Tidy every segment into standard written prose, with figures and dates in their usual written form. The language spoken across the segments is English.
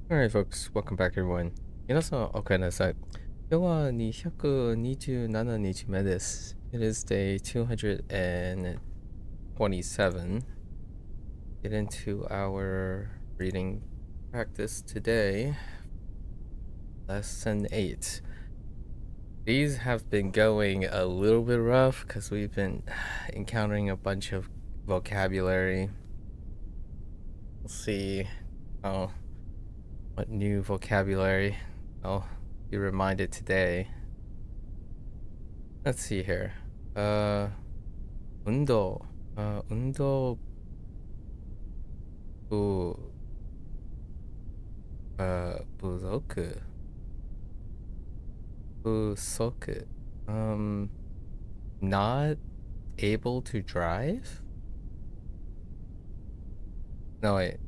Alright, folks, welcome back, everyone. 皆さん、お帰りなさい。今日は227日目です。It is day 227. Get into our reading practice today. Lesson 8. These have been going a little bit rough because we've been encountering a bunch of vocabulary. We'll see what new vocabulary I'll be reminded today. Let's see here. 운동. 운동 부족. 부족. Not able to drive? No, wait.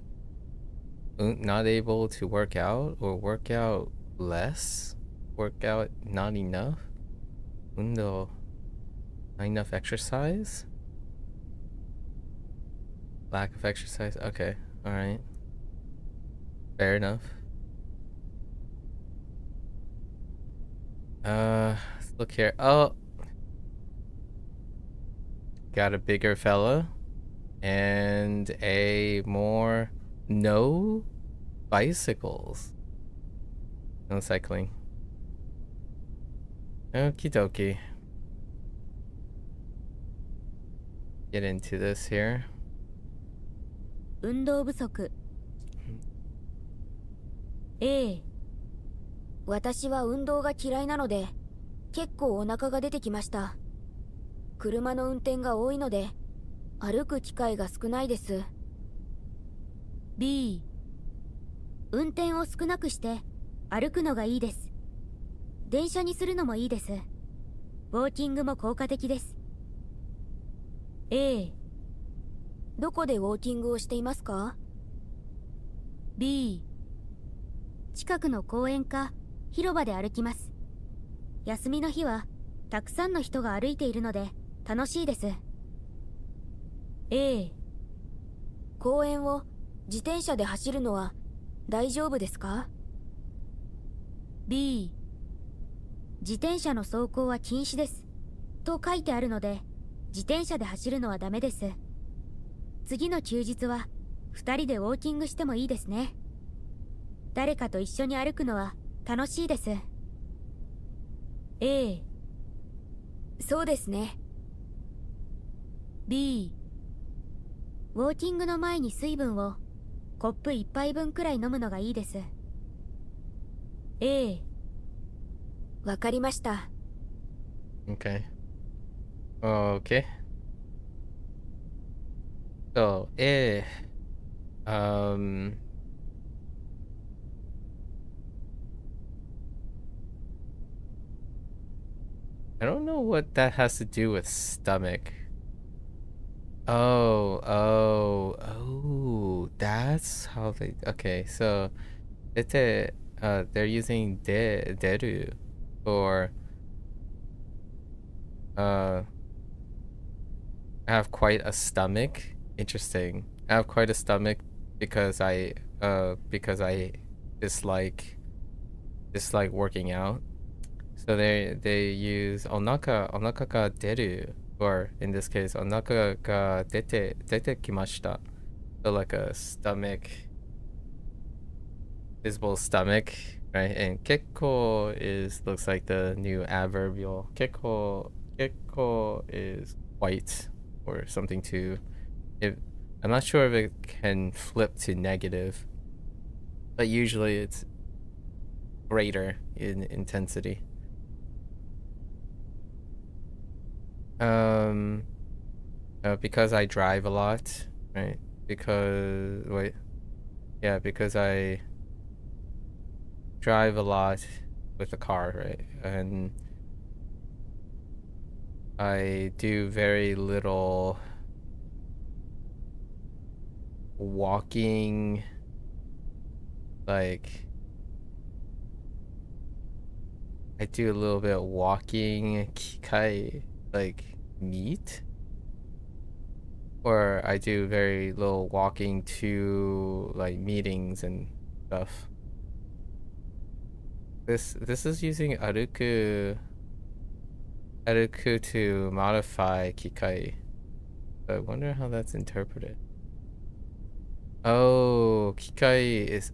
Not able to work out, or work out less? Work out not enough? Not enough exercise? Lack of exercise? Okay, alright. Fair enough. Let's look here. Oh! Got a bigger fella. And a more... No bicycles. No cycling. Okie dokie. Get into this here. 運動不足。私は運動が嫌いなので、結構お腹が出てきました。車の運転が多いので、歩く機会が少ないです。B、運転を少なくして歩くのがいいです。電車にするのもいいです。ウォーキングも効果的です。A、どこでウォーキングをしていますか？ B、近くの公園か広場で歩きます。休みの日はたくさんの人が歩いているので楽しいです。A、公園を自転車で走るのは大丈夫ですか？ B、自転車の走行は禁止ですと書いてあるので自転車で走るのはダメです。次の休日は2人でウォーキングしてもいいですね。誰かと一緒に歩くのは楽しいです。A、そうですね。B、ウォーキングの前に水分をコップ1杯分くらい飲むのがいいです。A、わかりました。Okay. Okay. So, I don't know what that has to do with stomach. Oh, that's how they... Okay, so, they're using deru for, I have quite a stomach. Interesting. I have quite a stomach because I dislike working out. So they use onaka ga deru, or in this case onaka ga dete kimashita. So like a stomach, visible stomach, right? And kekko looks like the new adverbial. Kekko is quite, or something to... I'm not sure if it can flip to negative, but usually it's greater in intensity. Because I drive a lot, right? Because I drive a lot with a car, right? And I do very little walking, like I do a little bit of walking, kikai, like meet, or I do very little walking to like meetings and stuff. This is using aruku to modify kikai. So I wonder how that's interpreted. Oh, kikai is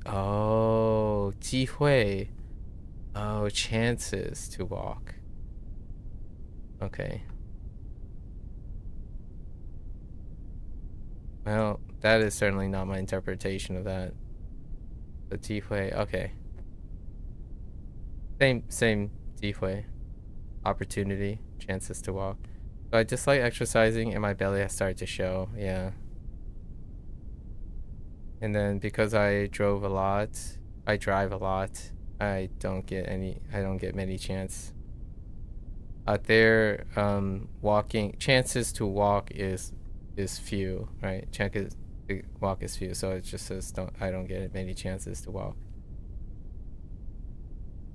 jihui. Oh, chances to walk. Okay. Well, that is certainly not my interpretation of that. The jihui. Okay. Same jihui. Opportunity, chances to walk. So I just like exercising and my belly has started to show. Yeah. And then because I drive a lot, I don't get many chance. Out there, walking chances to walk is few, right? Chances to walk is few, so it just says I don't get many chances to walk.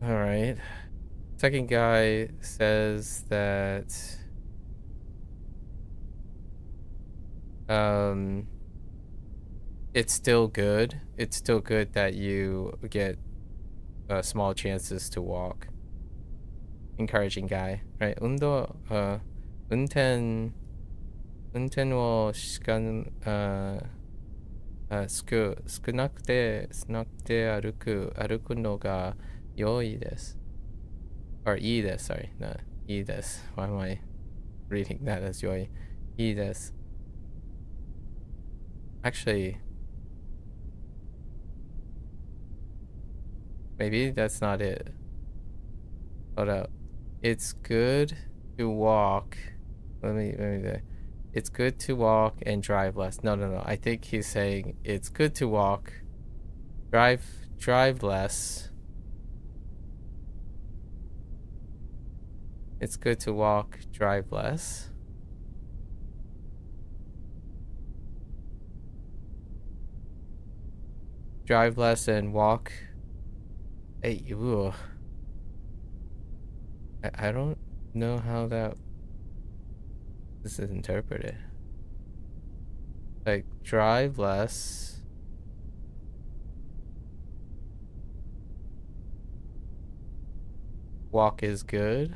All right. Second guy says that it's still good. It's still good that you get small chances to walk. Encouraging guy, right? 운전 を少なくて歩くのが良いです。Or いいです。Sorry, no, いいです。Why am I reading that as 良い? いいです。Actually, maybe that's not it. Hold up. It's good to walk. Let me it's good to walk and drive less. No. I think he's saying it's good to walk, drive less. It's good to walk, drive less. Drive less and walk. Hey, ooh. I don't know how this is interpreted. Like, drive less. Walk is good.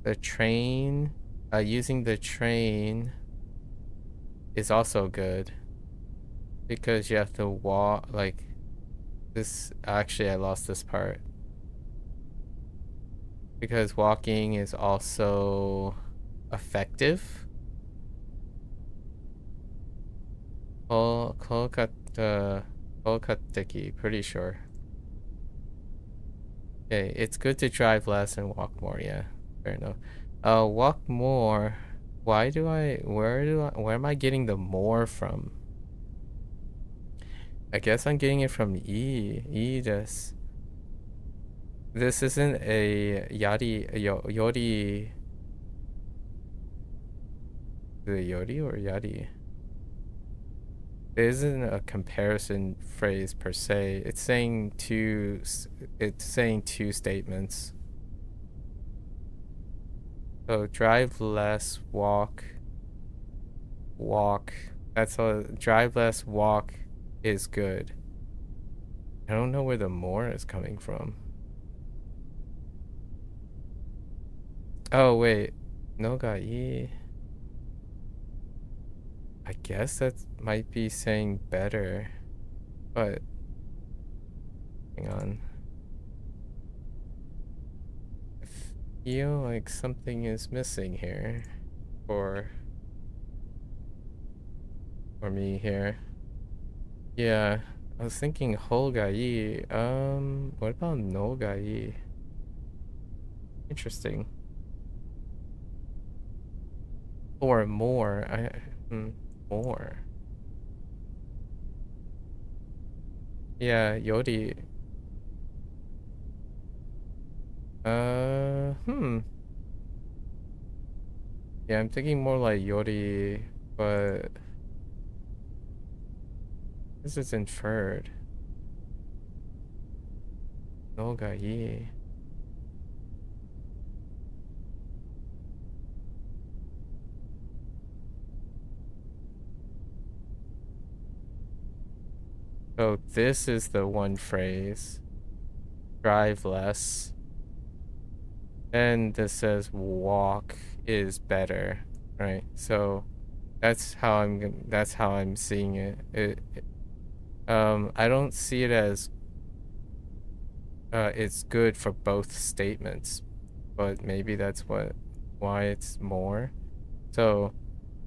The train, using the train is also good because you have to walk, like this. Actually, I lost this part because walking is also effective. Kolkateki, pretty sure. Okay, it's good to drive less and walk more. Yeah, fair enough. Walk more. Where am I getting the more from? I guess I'm getting it from this. This isn't a yori. Is it yori or yari? It isn't a comparison phrase per se. It's saying two statements. So drive less, walk. That's all. Drive less, walk is good. I don't know where the more is coming from. Oh wait, no ga ii. I guess that might be saying better, but hang on. I feel like something is missing here for me here. Yeah, I was thinking whole ga ii. What about no ga ii? Interesting. Or more. More. Yeah, Yodi. Yeah, I'm thinking more like Yodi, but this is inferred. No ga ii. So this is the one phrase. Drive less. And this says walk is better, right? So that's how I'm seeing it. I don't see it as it's good for both statements, but maybe that's why it's more. So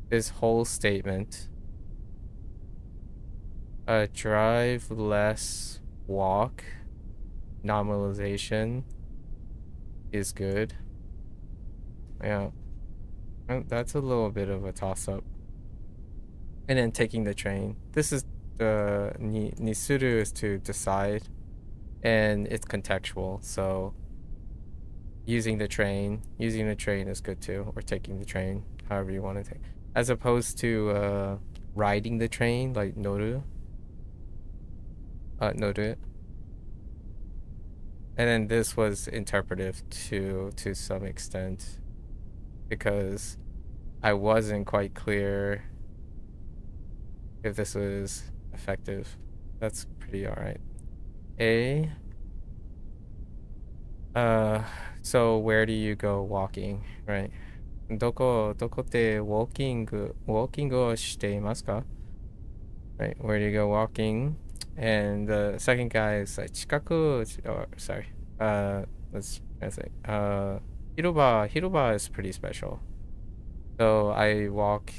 this whole statement, drive less, walk, nominalization is good. Yeah, that's a little bit of a toss-up. And then taking the train. This is the nisuru is to decide, and it's contextual. So using the train is good too, or taking the train, however you want to take, as opposed to riding the train, like noru. Noru. And then this was interpretive to some extent, because I wasn't quite clear if this was effective. That's pretty alright. So where do you go walking, right? どこでウォーキングをしていますか? Right, where do you go walking? And the second guy is like 近く, oh, sorry. Let's translate. Hiroba is pretty special. So I walk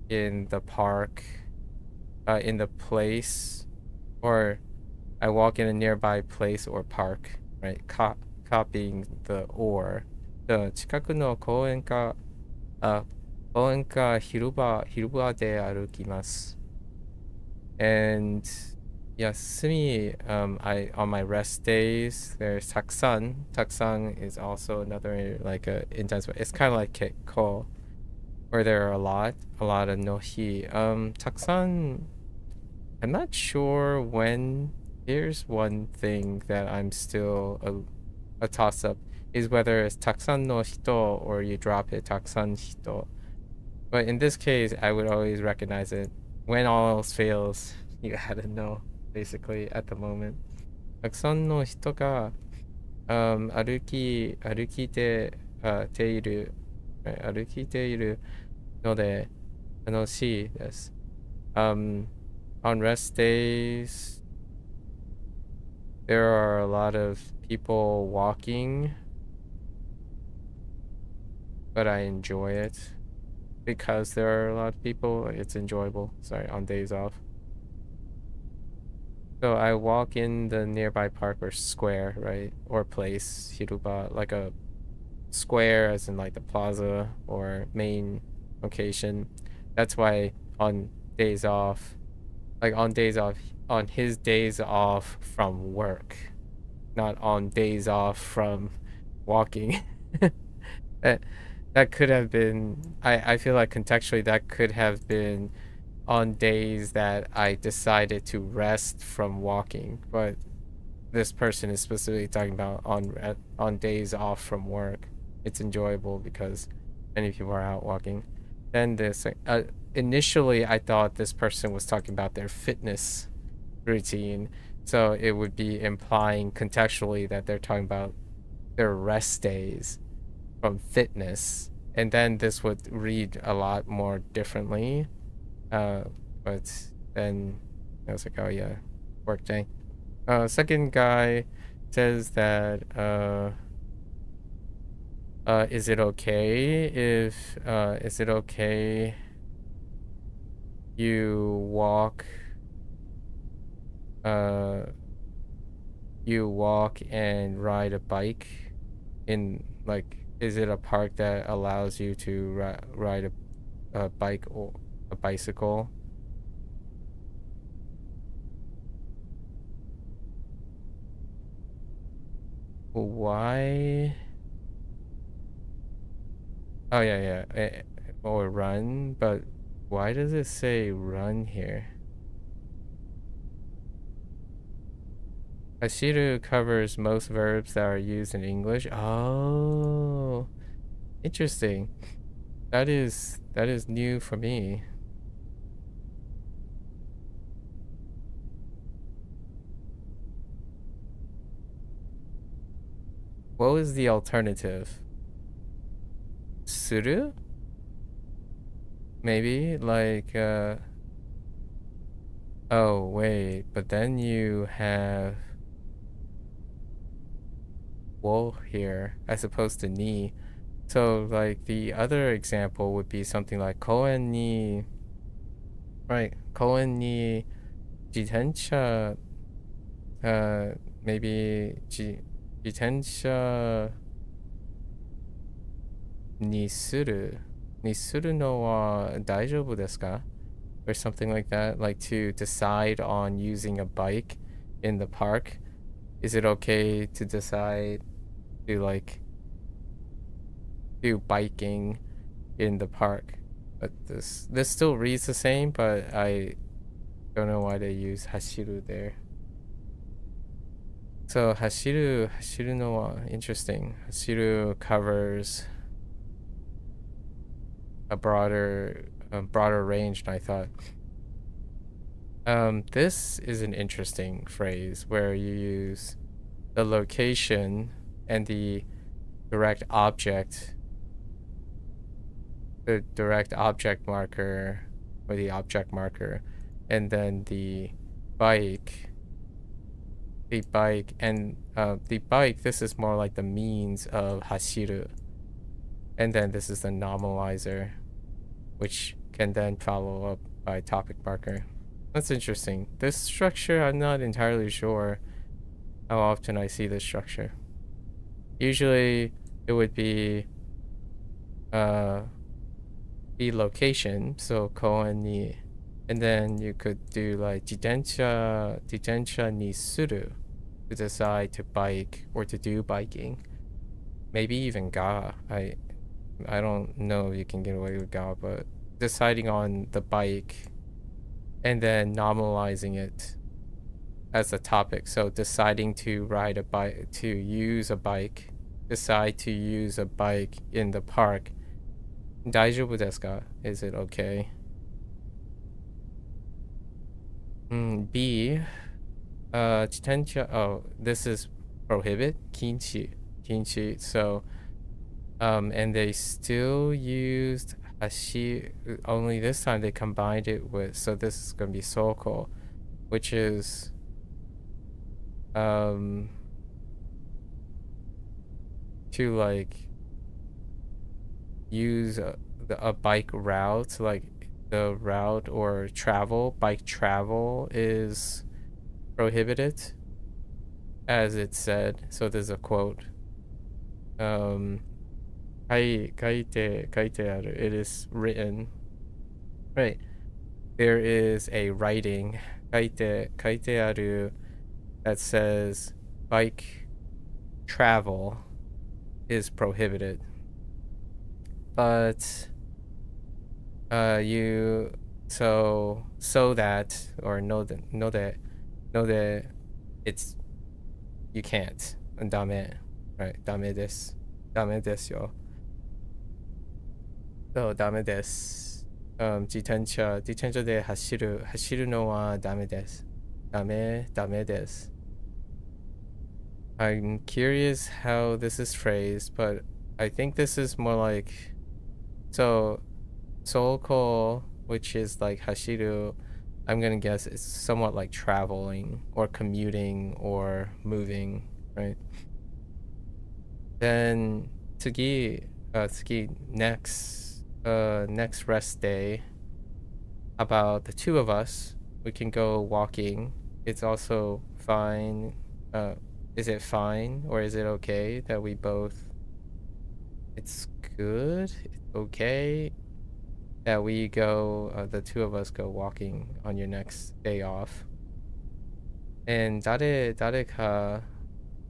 in the park, in the place, or I walk in a nearby place or park, right? Copying the or. 近くの公園か広場で歩きます. And Yasumi, on my rest days, there's taksan. Taksan is also another like a intense. It's kind of like kekko, where there are a lot of nohi. Taksan, I'm not sure when. Here's one thing that I'm still a toss-up, is whether it's taksan no hito or you drop it taksan hito. But in this case, I would always recognize it. When all else fails, you gotta know, basically, at the moment. たくさんの人が、歩いているので楽しいです。On rest days, there are a lot of people walking, but I enjoy it. Because there are a lot of people, it's enjoyable. Sorry, on days off. So I walk in the nearby park or square, right? Or place, hiruba, like a square as in like the plaza or main location. That's why on days off, on his days off from work, not on days off from walking. That could have been, I feel like contextually that could have been on days that I decided to rest from walking, but this person is specifically talking about on days off from work. It's enjoyable because many people are out walking. Then this, initially I thought this person was talking about their fitness routine, so it would be implying contextually that they're talking about their rest days from fitness, and then this would read a lot more differently. But then I was like, oh yeah, work day. Second guy says that is it okay if you walk and ride a bike in, like, is it a park that allows you to ride a bike or a bicycle? Why? Oh yeah. Or run, but why does it say run here? Hashiru covers most verbs that are used in English. Oh, interesting. That is new for me. What was the alternative? Suru? Maybe like oh wait, but then you have wo here as opposed to ni. So like the other example would be something like koen ni, right? Koen ni jitensha, maybe jitensha ni suru no wa daijoubu desu ka? Or something like that, like to decide on using a bike in the park. Is it okay to decide to like do biking in the park? But this still reads the same, but I don't know why they use hashiru there. So hashiru no wa, interesting. Hashiru covers a broader range than I thought. This is an interesting phrase where you use the location and the direct object marker, or the object marker, and then the bike, and the bike, this is more like the means of hashiru, and then this is the normalizer, which can then follow up by topic marker. That's interesting. This structure, I'm not entirely sure how often I see this structure. Usually it would be the location, so koen ni, and then you could do like jitensha ni suru to decide to bike or to do biking. Maybe even ga. I don't know if you can get away with ga, but deciding on the bike and then normalizing it as a topic. So deciding to ride a bike, to use a bike, decide to use a bike in the park. Daijoubu desu ka? Is it okay? B, jitensha, oh, this is prohibit, kinchi. So, and they still used hashi, only this time they combined it with, so this is going to be soko, which is to like use a bike route, like the route or bike travel is prohibited, as it said. So there's a quote. Kaite aru. It is written. Right. There is a writing. Kaite aru that says bike travel is prohibited. But so that, or know that it's, you can't. Dame. Right. Dame desu. Dame desu yo. So dame desu. Jitensha de hashiru no wa dame desu. Dame desu. I'm curious how this is phrased, but I think this is more like, so soko, which is like hashiru, I'm gonna guess it's somewhat like traveling or commuting or moving, right? Then tsugi, next rest day, about the two of us, we can go walking. It's also fine. Is it fine or is it okay that we both, it's good, it's okay that we go, the two of us go walking on your next day off? And dareka,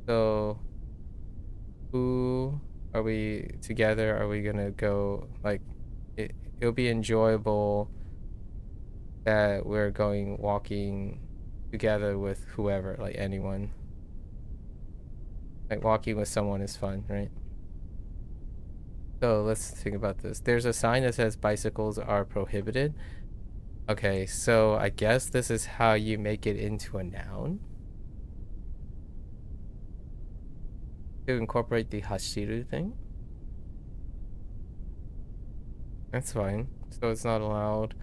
so who are we together? Are we gonna go, like, it'll be enjoyable that we're going walking together with whoever, like anyone. Like walking with someone is fun, right? So let's think about this. There's a sign that says bicycles are prohibited. Okay, so I guess this is how you make it into a noun. to incorporate the hashiru thing. That's fine. So it's not allowed.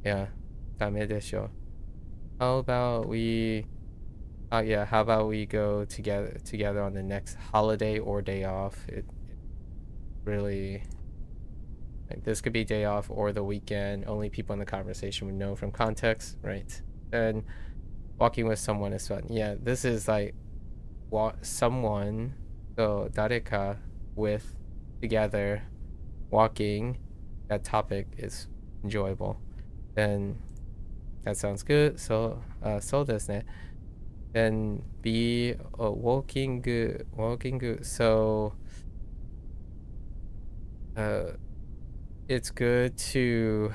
Yeah. ダメでしょ. How about we how about we go together on the next holiday or day off? It really, like, this could be day off or the weekend. Only people in the conversation would know from context, right? And walking with someone is fun. Yeah, this is like someone, so 誰か with, together, walking. That topic is enjoyable. Then that sounds good. So そうですね. Then be walking. So it's good to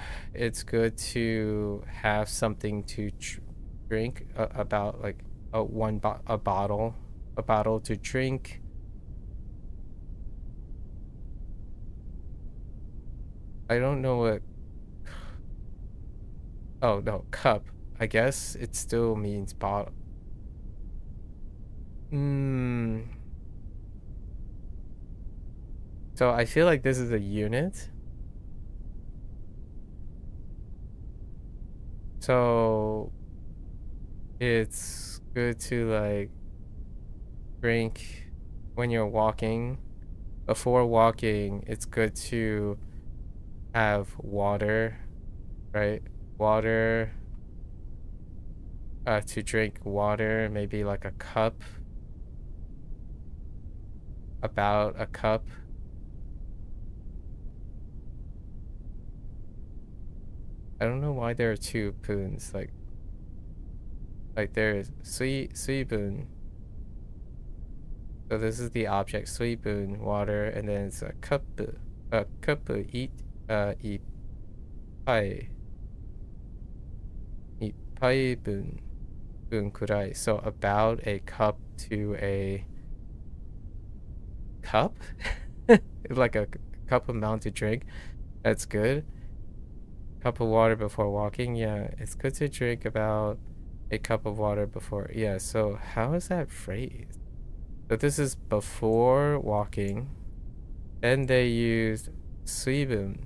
have something to drink, about like a bottle to drink. I don't know what. Oh no, cup. I guess it still means bottle. So I feel like this is a unit. So it's good to like drink when you're walking. Before walking, it's good to have water, right? Water, to drink water, maybe like a cup, about a cup. I don't know why there are two poons, like there's suibun. So this is the object, suibun, water, and then it's a cup, eat, ippai bun kurai. So about a cup to a cup, like a cup amount to drink. That's good. Cup of water before walking. Yeah, it's good to drink about a cup of water before. Yeah, so how is that phrased? So this is before walking. Then they used suibun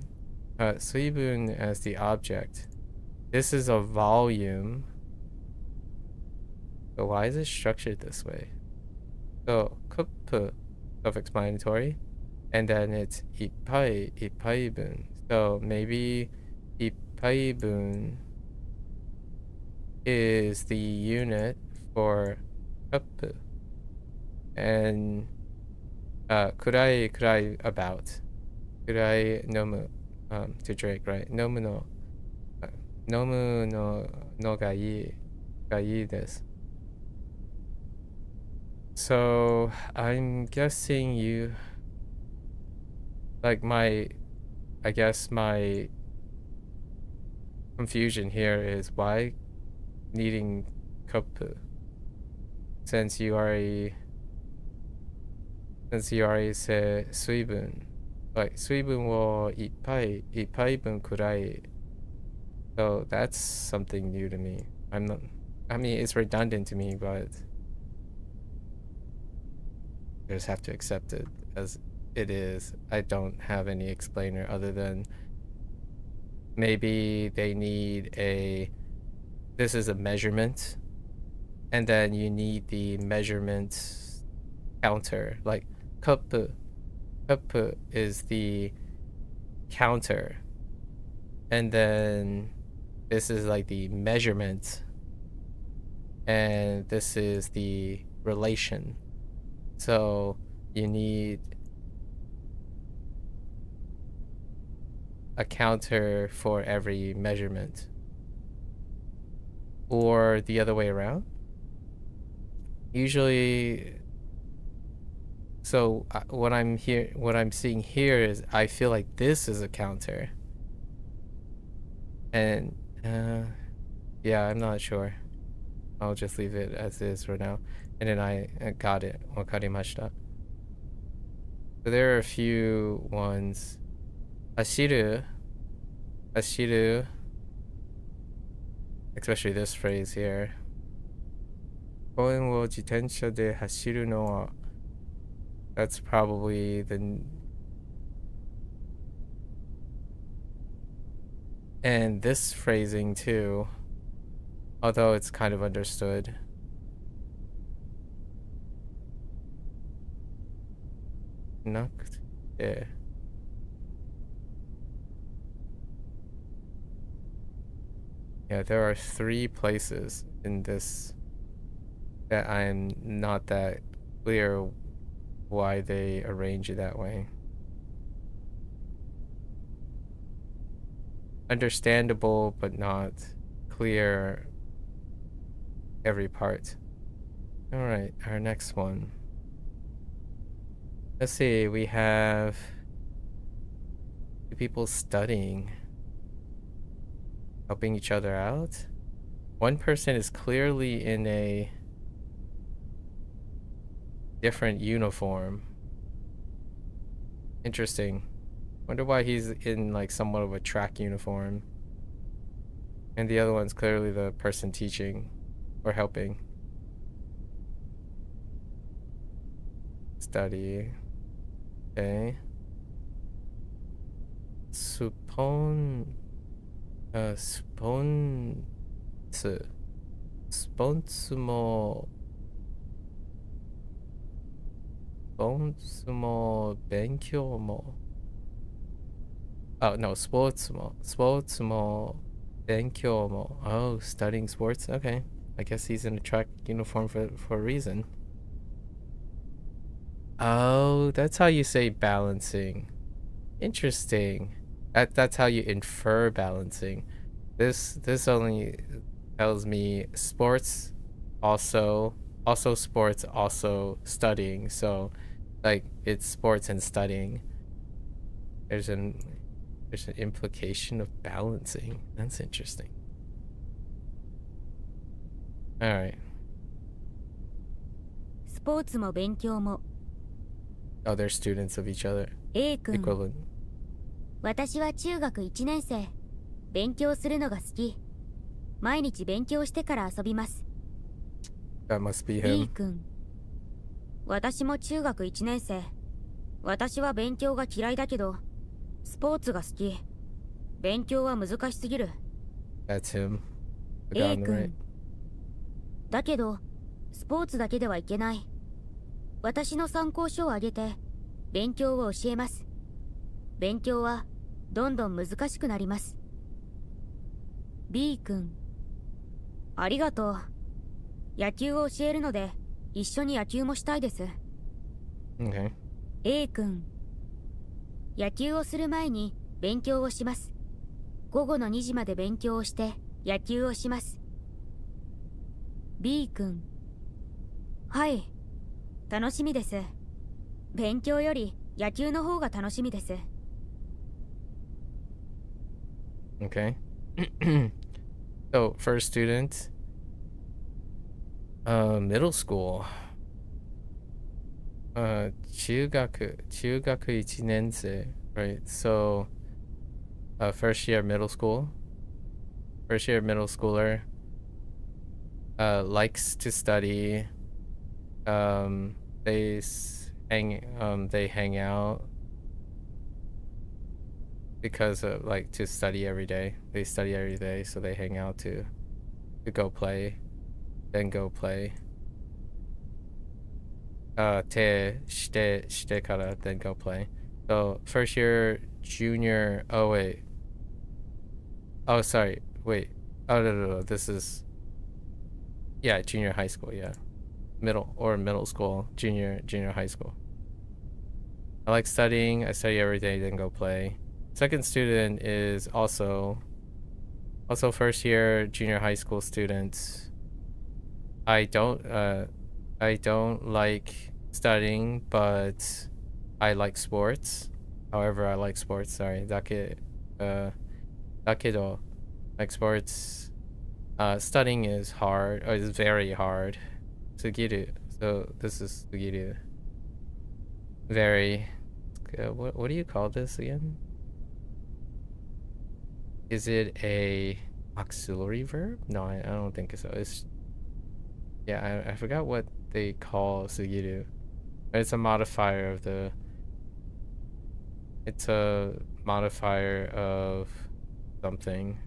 as the object. This is a volume. So why is it structured this way? So cup, self-explanatory, and then it's ippaibun. So maybe ippaibun is the unit for cup, and kurai about, kurai nomu, to drink, right? Nomu no ga ii desu. So I'm guessing you, like, I guess my confusion here is why needing cup, since you already said suibun, like suibun wo ippai bun kurai. So that's something new to me. I mean, it's redundant to me, but I just have to accept it as it is. I don't have any explainer other than maybe they need this is a measurement, and then you need the measurement counter. Like cup is the counter, and then this is like the measurement, and this is the relation. So you need a counter for every measurement, or the other way around. Usually, so what I'm seeing here is I feel like this is a counter, and yeah, I'm not sure. I'll just leave it as is for now. And then I got it. Wakarimashita. So there are a few ones. Hashiru, especially this phrase here. 公園を自転車で走るのは That's probably the... And this phrasing too, although it's kind of understood. Nakt. Yeah. Yeah, there are 3 places in this that I'm not that clear why they arrange it that way. Understandable, but not clear every part. All right, our next one. Let's see, we have 2 people studying, helping each other out. One person is clearly in a different uniform. Interesting. Wonder why he's in like somewhat of a track uniform. And the other one's clearly the person teaching or helping. Study. Okay. Sponsor. Benkyou mo. Oh, no, sports mo. Benkyou mo. Oh, studying sports? Okay. I guess he's in a track uniform for a reason. Oh, that's how you say balancing. Interesting. That's how you infer balancing. This only tells me sports, also sports, also studying. So like it's sports and studying. There's an implication of balancing. That's interesting. All right. スポーツも勉強も Oh, they're students of each other. A 君 Equivalent. 私は中学1年生勉強するのが好き毎日勉強してから遊びます That must be B him. 君私も中学1年生私は勉強が嫌いだけどスポーツが好き勉強は難しすぎる That's him. The guy A on the right. 君だけどスポーツだけではいけない私の参考書をあげて勉強を教えます勉強はどんどん難しくなります B 君ありがとう野球を教えるので一緒に野球もしたいです Okay. A 君野球をする前に勉強をします午後の2時まで勉強をして野球をします B 君はい楽しみです勉強より野球の方が楽しみです Okay. So, first student, middle school. 中学1年生, right? So, first year middle school. First year middle schooler. Likes to study. They hang out. Because of like to study every day. They study every day, so they hang out to go play, then go play. Shite kara, then go play. So first year junior. Oh wait. Oh sorry. Wait. Oh no. This is junior high school. Yeah, middle school. Junior high school. I like studying. I study every day, then go play. Second student is also first year junior high school student. I don't like studying, but I like sports. However, I like sports. Sorry, dakedo, like sports. Studying is hard. Or is very hard. Sugiru. So this is sugiru. Very. What do you call this again? Is it a auxiliary verb? No, I don't think so. It's I forgot what they call sugiru. It's a modifier of the. It's a modifier of something.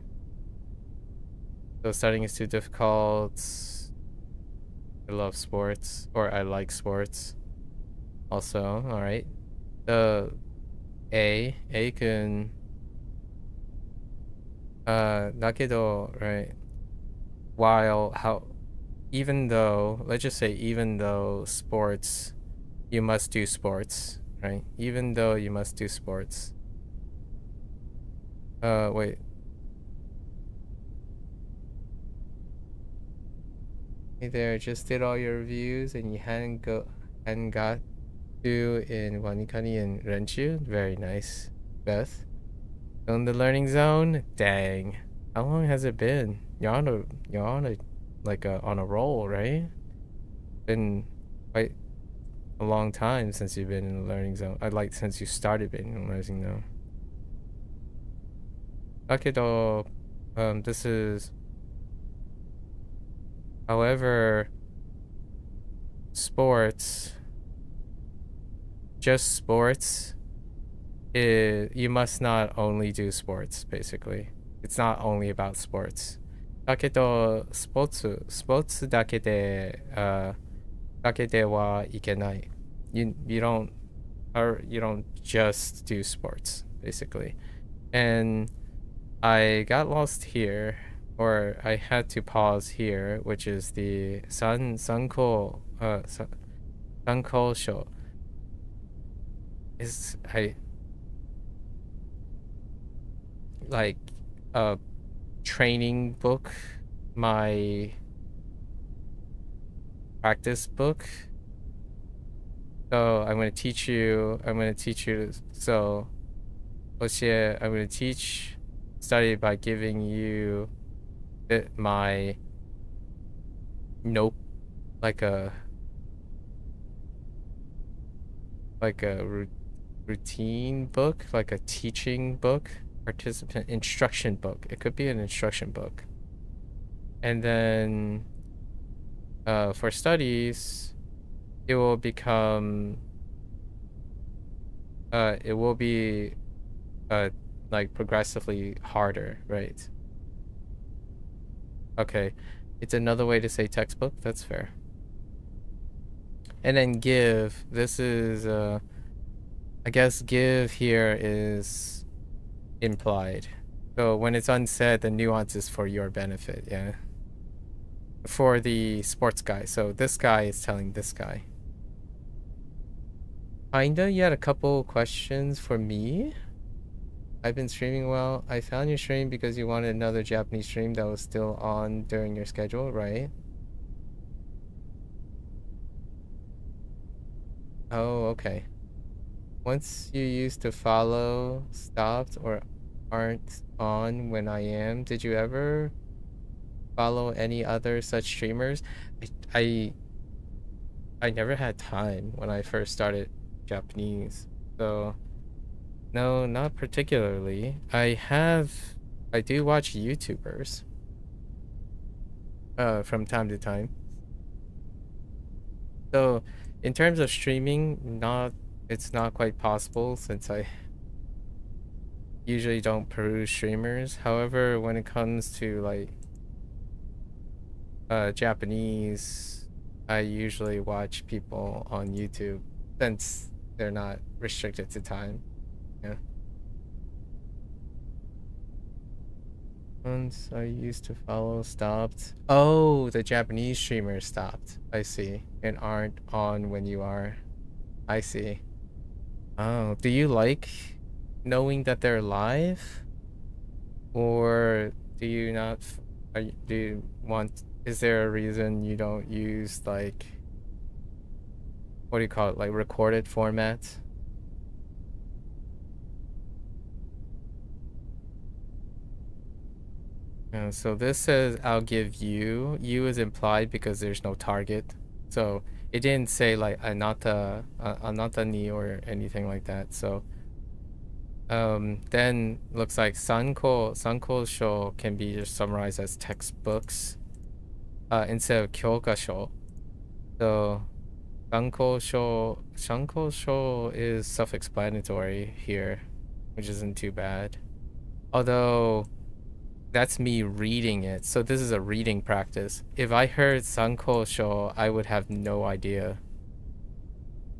So studying is too difficult. I love sports, or I like sports. Also, all right. The A can. だけど, right? While even though, let's just say, even though sports, you must do sports, right? Even though you must do sports. Wait. Hey there, just did all your reviews and you hadn't got to in Wanikani and Renchu. Very nice. Beth. On the learning zone? Dang. How long has it been? You're on a roll, right? Been quite a long time since you've been in the learning zone. Since you started being in the learning zone. だけど, this is, however, sports, just sports, you must not only do sports, basically. It's not only about sports. だけど、スポーツだけではいけない。You don't just do sports, basically. And I got lost here, or I had to pause here, which is the Sanko show. Is like a training book, my practice book. So I'm going to teach you. So, I'm going to study by giving you my note, like a routine book, like a teaching book, participant instruction book. It could be an instruction book. And then for studies, it will become it will be like progressively harder, right? Okay, it's another way to say textbook. That's fair. And then give, this is I guess give here is implied. So when it's unsaid, the nuance is for your benefit, yeah. For the sports guy. So this guy is telling this guy. Kinda, you had a couple questions for me. I've been streaming well. I found your stream because you wanted another Japanese stream that was still on during your schedule, right? Oh, okay. Once you used to follow, stopped, or aren't on when I am, did you ever follow any other such streamers? I never had time when I first started Japanese, so no, not particularly. I do watch YouTubers from time to time. So in terms of streaming, it's not quite possible since I usually don't peruse streamers. However, when it comes to like Japanese, I usually watch people on YouTube since they're not restricted to time. Yeah. Once I used to follow stopped. Oh, the Japanese streamers stopped. I see. And aren't on when you are. I see. Oh, do you like knowing that they're live? Or do you not? Do you want? Is there a reason you don't use like, what do you call it? Like recorded format? So this says I'll give you. You is implied because there's no target. So it didn't say like anata ni or anything like that. So then looks like sanko sho can be just summarized as textbooks instead of kyoka sho. So Shankosho is self-explanatory here, which isn't too bad. Although that's me reading it, so this is a reading practice. If I heard Sankosho, I would have no idea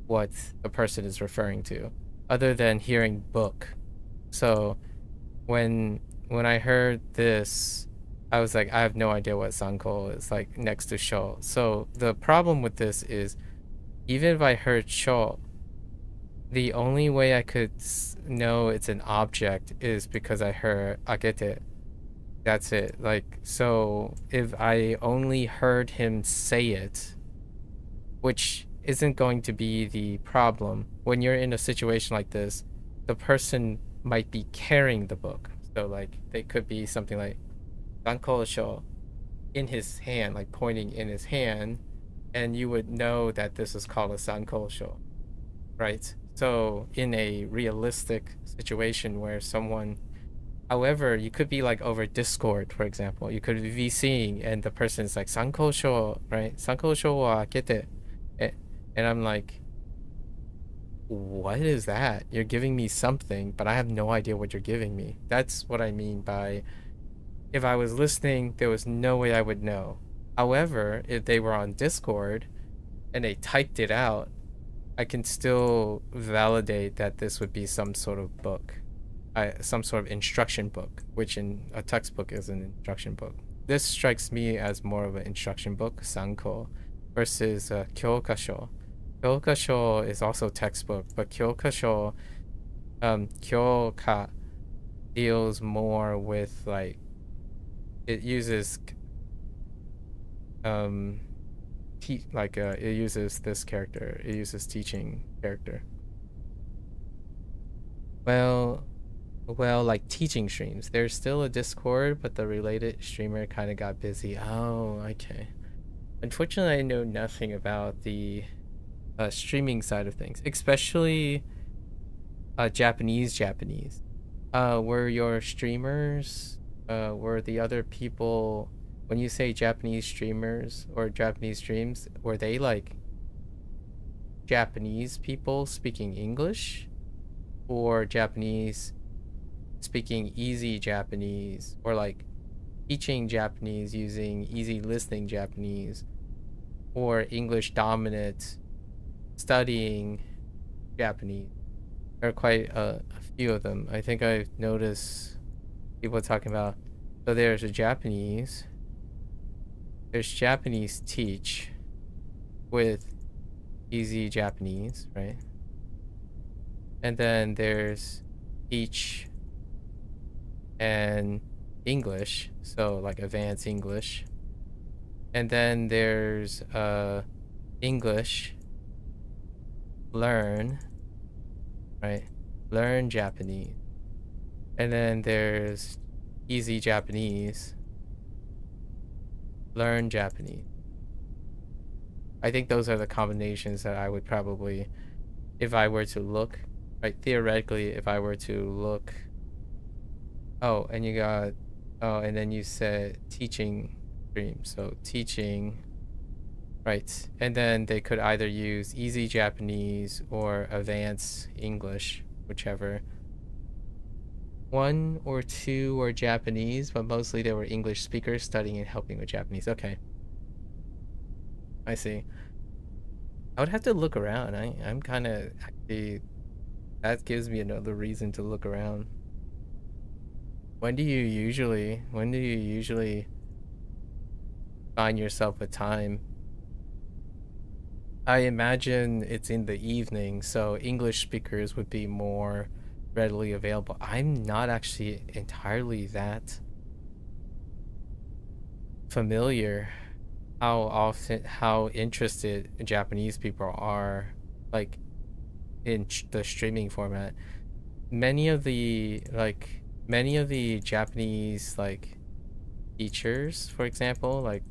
what the person is referring to, other than hearing book. So when I heard this, I was like, I have no idea what Sanko is like next to Sho. So the problem with this is, even if I heard Sho, the only way I could know it's an object is because I heard agete. That's it. Like, so if I only heard him say it, which isn't going to be the problem, when you're in a situation like this, the person might be carrying the book. So like they could be something like Sanko Sho in his hand, like pointing in his hand, and you would know that this is called a Sanko Sho, right? So in a realistic situation where someone, however, you could be like over Discord, for example, you could be VCing and the person is like Sanko Sho, right? Sanko Sho wa akete. And I'm like, what is that? You're giving me something, but I have no idea what you're giving me. That's what I mean by, if I was listening, there was no way I would know. However, if they were on Discord and they typed it out, I can still validate that this would be some sort of book, some sort of instruction book, which in a textbook is an instruction book. This strikes me as more of an instruction book, Sanko, versus Kyokasho. Kyokasho is also textbook, but Kyokasho, Kyoka deals more with like, it uses it uses this character. It uses teaching character. Well, like teaching streams. There's still a Discord, but the related streamer kind of got busy. Oh, okay. Unfortunately, I know nothing about the streaming side of things, especially Japanese. Were your streamers, were the other people, when you say Japanese streamers or Japanese streams, were they like Japanese people speaking English, or Japanese speaking easy Japanese, or like teaching Japanese using easy listening Japanese, or English dominant studying Japanese? There are quite a few of them. I think I've noticed people talking about, so there's a Japanese, there's Japanese teach with easy Japanese, right? And then there's teach and English, so like advanced English. And then there's English learn, right? Learn Japanese. And then there's easy Japanese, learn Japanese. I think those are the combinations that I would probably, if I were to look, right, theoretically, if I were to look. Oh, and you got, oh, and then you said teaching stream, so teaching, right? And then they could either use easy Japanese or advanced English, whichever. One or two were Japanese, but mostly they were English speakers studying and helping with Japanese. Okay, I see. I would have to look around. I'm kind of actually, that gives me another reason to look around. When do you usually find yourself with time? I imagine it's in the evening, so English speakers would be more readily available. I'm not actually entirely that familiar how interested Japanese people are like in the streaming format. Many of the Japanese like teachers, for example, like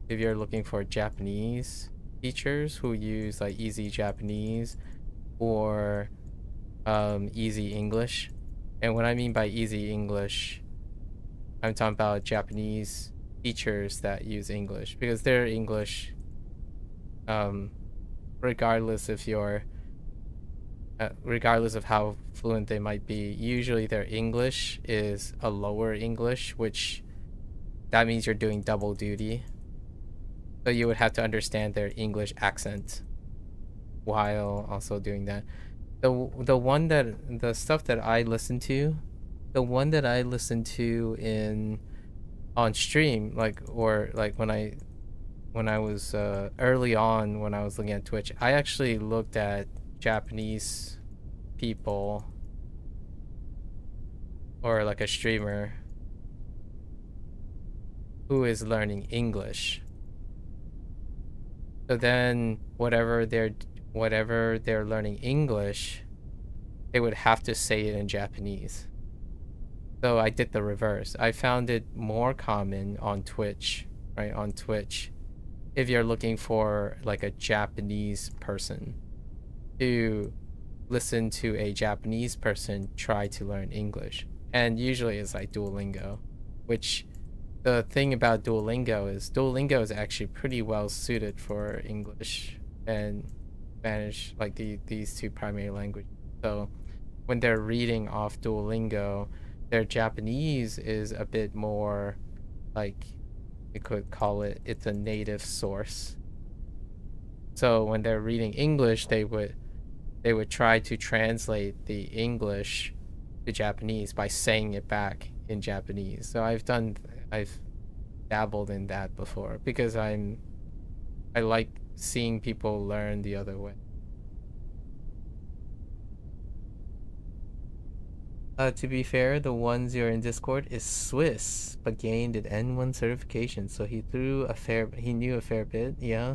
if you're looking for Japanese teachers who use like easy Japanese or easy English, and what I mean by easy English, I'm talking about Japanese teachers that use English, because their English regardless if you're regardless of how fluent they might be, usually their English is a lower English, which that means you're doing double duty. So you would have to understand their English accent while also doing that. The stuff that I listen to, the one that I listen to in on stream, like when I was early on when I was looking at Twitch, I actually looked at Japanese people or like a streamer who is learning English. So then whatever they're learning English, they would have to say it in Japanese. So I did the reverse. I found it more common on Twitch, right? On Twitch, if you're looking for like a Japanese person, to listen to a Japanese person try to learn English. And usually it's like Duolingo, which the thing about Duolingo is actually pretty well suited for English and Spanish, like these two primary languages. So when they're reading off Duolingo, their Japanese is a bit more like, you could call it's a native source. So when they're reading English, they would try to translate the English to Japanese by saying it back in Japanese. So I've dabbled in that before because I like seeing people learn the other way. To be fair, the ones you're in Discord is Swiss, but gained an N1 certification, so he knew a fair bit. Yeah,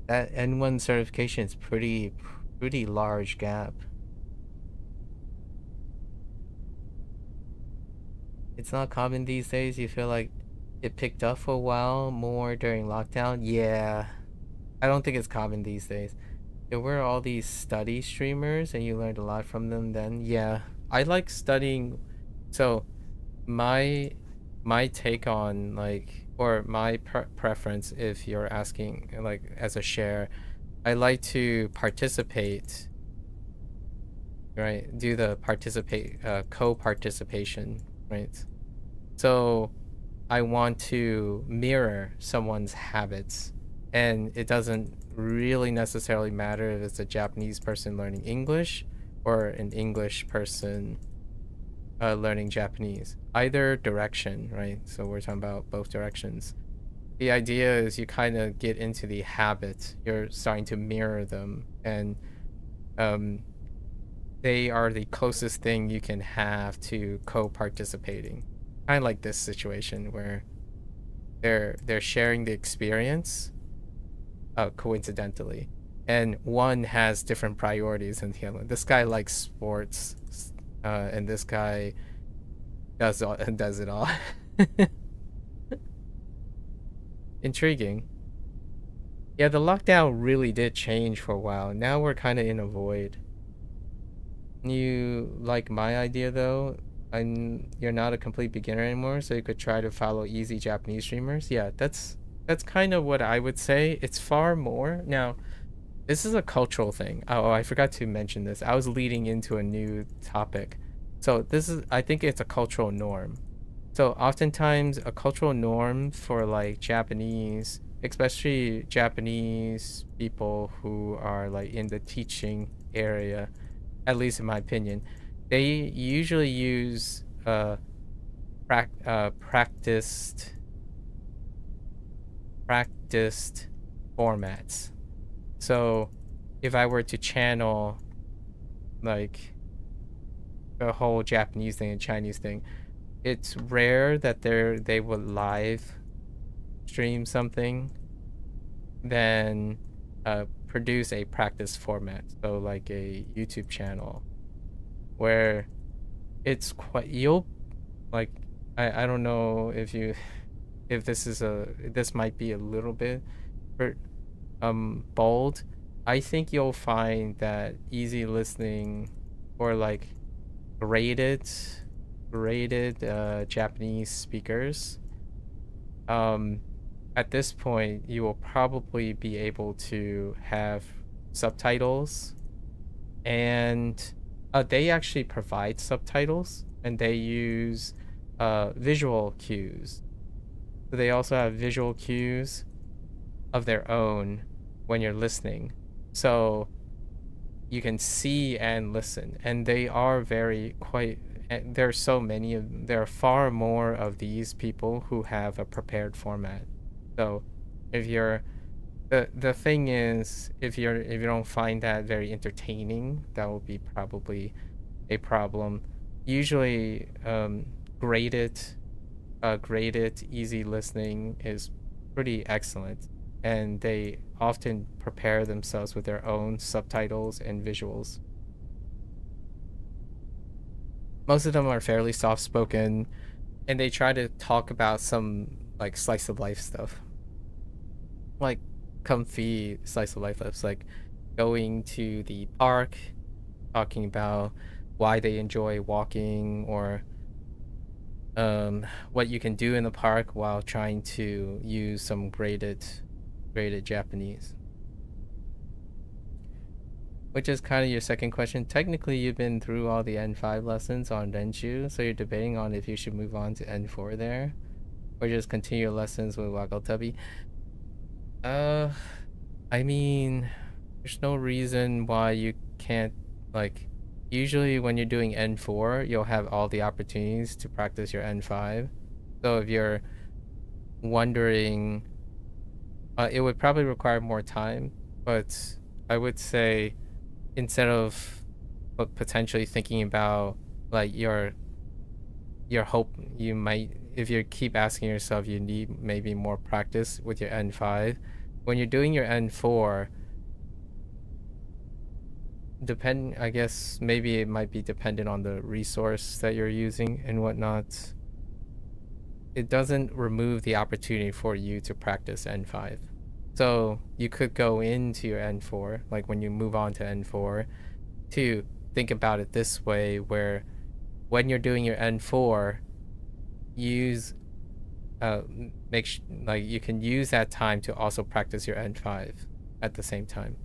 that N1 certification is pretty large gap. It's not common these days. You feel like it picked up for a while more during lockdown. Yeah, I don't think it's common these days. There were all these study streamers and you learned a lot from them then. Yeah, I like studying. So my take on like, or my preference, if you're asking like as a share, I like to participate, right? Do the co-participation, right? So I want to mirror someone's habits, and it doesn't really necessarily matter if it's a Japanese person learning English or an English person learning Japanese. Either direction, right? So we're talking about both directions. The idea is you kind of get into the habit. You're starting to mirror them, and they are the closest thing you can have to co-participating. Kind of like this situation where they're sharing the experience coincidentally, and one has different priorities than the other. This guy likes sports, and this guy does it all. Intriguing. Yeah, the lockdown really did change for a while. Now we're kind of in a void. You like my idea though? You're not a complete beginner anymore, so you could try to follow easy Japanese streamers. Yeah, that's kind of what I would say. It's far more. Now, this is a cultural thing. Oh, I forgot to mention this. I was leading into a new topic. So I think it's a cultural norm. So oftentimes a cultural norm for like Japanese, especially Japanese people who are like in the teaching area, at least in my opinion, they usually use practiced formats. So if I were to channel like the whole Japanese thing and Chinese thing, it's rare that they would live stream something, then produce a practice format. So like a YouTube channel where it's quite, you'll like, I don't know if this might be a little bit bold. I think you'll find that easy listening or like graded Japanese speakers at this point, you will probably be able to have subtitles, and they actually provide subtitles, and they use visual cues. So they also have visual cues of their own when you're listening. So you can see and listen, and they are very quite. There are so many of. There are far more of these people who have a prepared format. So if you're the thing is, if you don't find that very entertaining, that will be probably a problem. Usually, graded easy listening is pretty excellent, and they often prepare themselves with their own subtitles and visuals. Most of them are fairly soft spoken, and they try to talk about some like slice of life stuff, like comfy slice of life stuff, like going to the park, talking about why they enjoy walking, or what you can do in the park while trying to use some graded Japanese. Which is kind of your second question. Technically, you've been through all the N5 lessons on Denshu, so you're debating on if you should move on to N4 there, or just continue your lessons with Wagotabi. I mean, there's no reason why you can't, like, usually when you're doing N4, you'll have all the opportunities to practice your N5. So if you're wondering, it would probably require more time, but I would say instead of potentially thinking about like your hope, you might, if you keep asking yourself you need maybe more practice with your N5, when you're doing your N4, I guess maybe it might be dependent on the resource that you're using and whatnot. It doesn't remove the opportunity for you to practice N5. So you could go into your N4, like when you move on to N4, to think about it this way, where when you're doing your N4, use like you can use that time to also practice your N5 at the same time.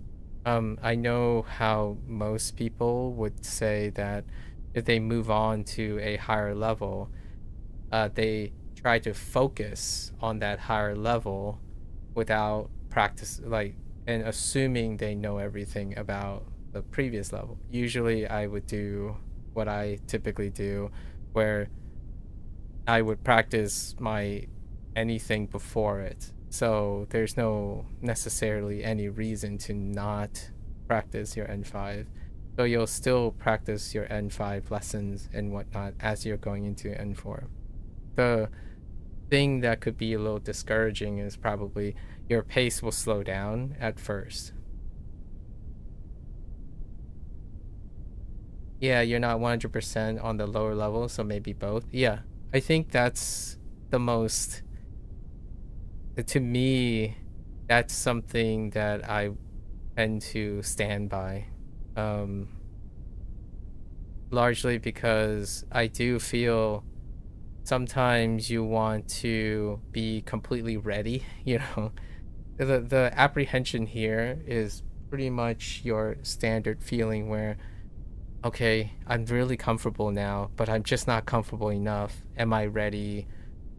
I know how most people would say that if they move on to a higher level, they try to focus on that higher level without practice, like, and assuming they know everything about the previous level. Usually I would do what I typically do, where I would practice my anything before it. So there's no necessarily any reason to not practice your N5. So you'll still practice your N5 lessons and whatnot as you're going into N4. The thing that could be a little discouraging is probably your pace will slow down at first. Yeah, you're not 100% on the lower level, so maybe both. Yeah, I think that's the most, to me, that's something that I tend to stand by. Largely because I do feel sometimes you want to be completely ready, you know. The apprehension here is pretty much your standard feeling where, okay, I'm really comfortable now, but I'm just not comfortable enough. Am I ready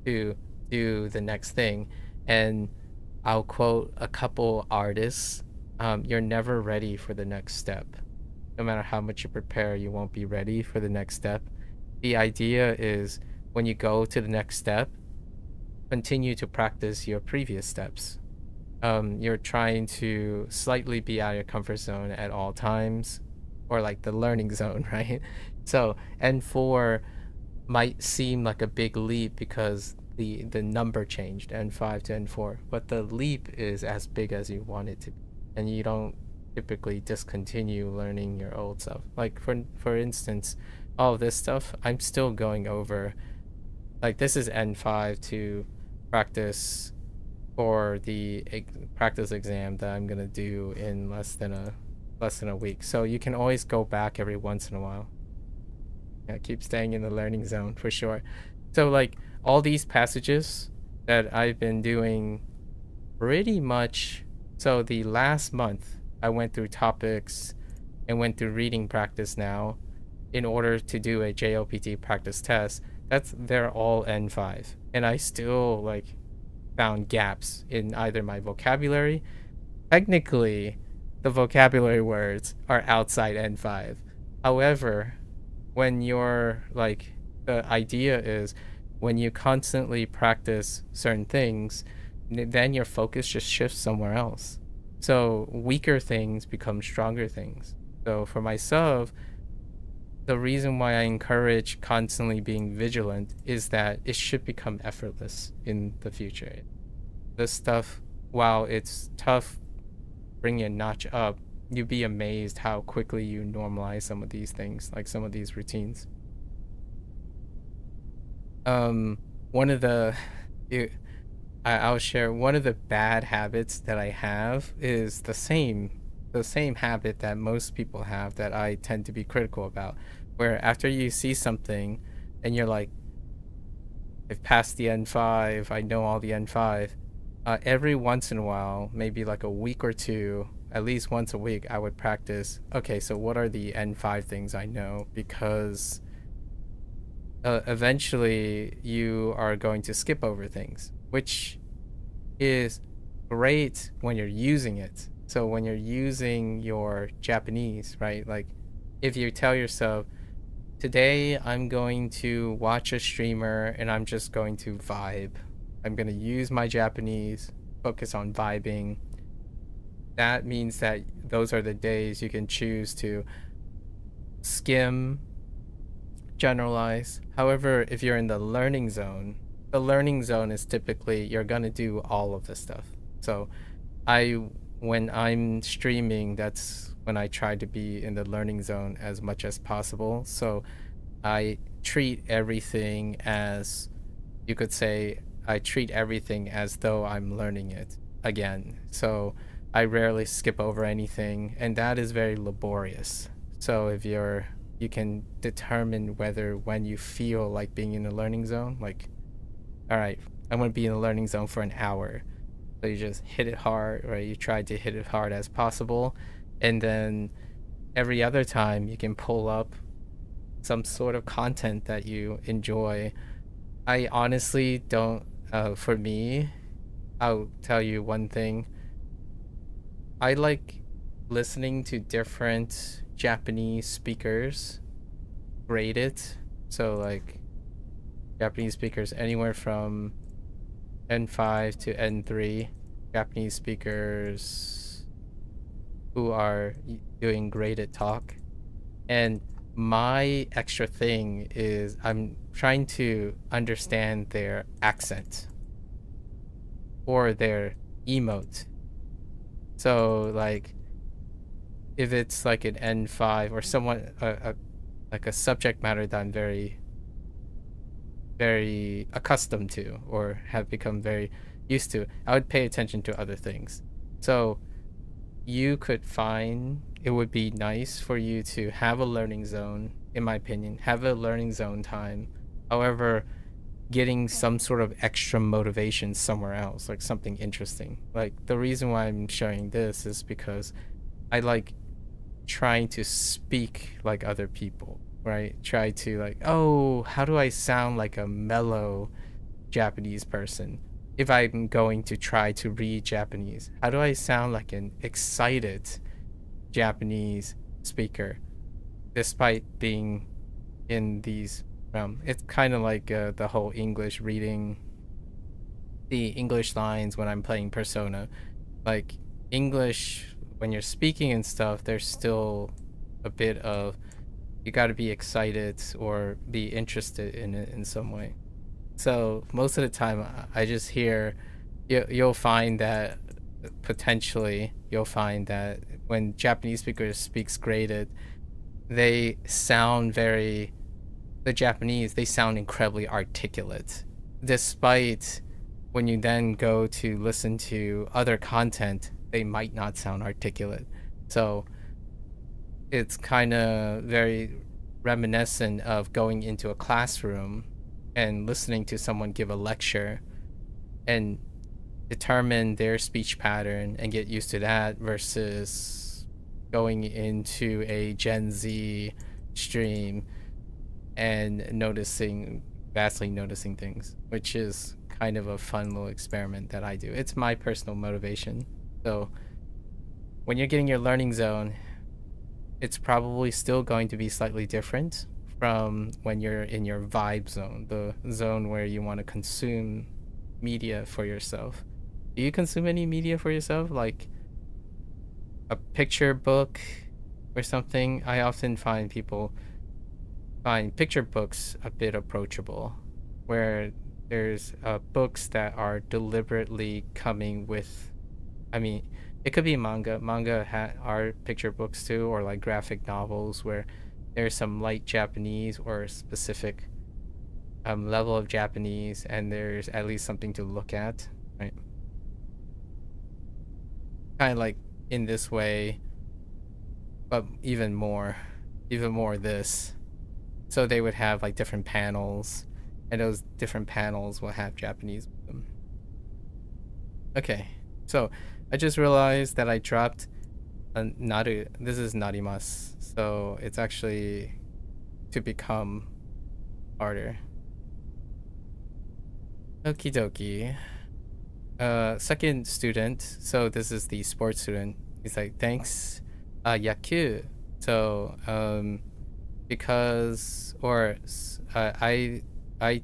to do the next thing? And I'll quote a couple artists, you're never ready for the next step. No matter how much you prepare, you won't be ready for the next step. The idea is when you go to the next step, continue to practice your previous steps. You're trying to slightly be out of your comfort zone at all times, or like the learning zone, right? So N4 might seem like a big leap because the number changed, N5 to N4, but the leap is as big as you want it to be, and you don't typically discontinue learning your old stuff. Like for instance, all of this stuff I'm still going over. Like this is N5 to practice for the practice exam that I'm gonna do in less than a week. So you can always go back every once in a while. Yeah, keep staying in the learning zone for sure. So like all these passages that I've been doing pretty much. So the last month, I went through topics and went through reading practice now in order to do a JLPT practice test. They're all N5. And I still like found gaps in either my vocabulary. Technically, the vocabulary words are outside N5. However, when you're like, the idea is when you constantly practice certain things, then your focus just shifts somewhere else. So weaker things become stronger things. So for myself, the reason why I encourage constantly being vigilant is that it should become effortless in the future. This stuff, while it's tough bringing a notch up, you'd be amazed how quickly you normalize some of these things, like some of these routines. One of the I'll share one of the bad habits that I have is the same habit that most people have that I tend to be critical about, where after you see something and you're like, I've passed the N5, I know all the N5, every once in a while, maybe like a week or two, at least once a week, I would practice, okay, so what are the N5 things I know? Because eventually you are going to skip over things, which is great when you're using it. So when you're using your Japanese, right? Like if you tell yourself, today I'm going to watch a streamer and I'm just going to vibe. I'm going to use my Japanese, focus on vibing. That means that those are the days you can choose to skim, generalize. However, if you're in the learning zone is typically you're going to do all of this stuff. So when I'm streaming, that's when I try to be in the learning zone as much as possible. So I treat everything as, you could say, I treat everything as though I'm learning it again. So I rarely skip over anything, and that is very laborious. So if you can determine when you feel like being in a learning zone, like, all right, I'm going to be in a learning zone for an hour. So you just hit it hard, right? You try to hit it hard as possible. And then every other time you can pull up some sort of content that you enjoy. I honestly don't, for me, I'll tell you one thing. I like listening to different Japanese speakers graded. So like Japanese speakers anywhere from N5 to N3, Japanese speakers who are doing graded talk. And my extra thing is I'm trying to understand their accent or their emote. So like if it's like an N5 or someone like a subject matter that I'm very accustomed to or have become very used to, I would pay attention to other things. So you could find it would be nice for you to have a learning zone, in my opinion, have a learning zone time. However, getting some sort of extra motivation somewhere else, like something interesting. Like the reason why I'm showing this is because I like trying to speak like other people, right? Try to like, oh, how do I sound like a mellow Japanese person? If I'm going to try to read Japanese, how do I sound like an excited Japanese speaker despite being in these it's kind of like the whole English reading the English lines when I'm playing Persona. Like English when you're speaking and stuff, there's still a bit of, you got to be excited or be interested in it in some way. So most of the time I just hear, you'll find that potentially you'll find that when Japanese speakers speaks graded, they sound very, the Japanese, they sound incredibly articulate, despite when you then go to listen to other content, they might not sound articulate. So it's kind of very reminiscent of going into a classroom and listening to someone give a lecture, and determine their speech pattern and get used to that versus going into a Gen Z stream and vastly noticing things, which is kind of a fun little experiment that I do. It's my personal motivation. So when you're getting your learning zone, it's probably still going to be slightly different from when you're in your vibe zone, the zone where you want to consume media for yourself. Do you consume any media for yourself, like a picture book or something? I often find people find picture books a bit approachable, where there's books that are deliberately coming with, I mean, it could be manga. Are picture books too, or like graphic novels where there's some light Japanese or specific level of Japanese, and there's at least something to look at, right? Kind of like in this way, but even more this. So they would have like different panels, and those different panels will have Japanese with them. Okay, so I just realized that I dropped a naru. This is narimasu, so it's actually to become harder. Okie dokie. Second student, so this is the sports student. He's like, thanks, yaku. So, because, or I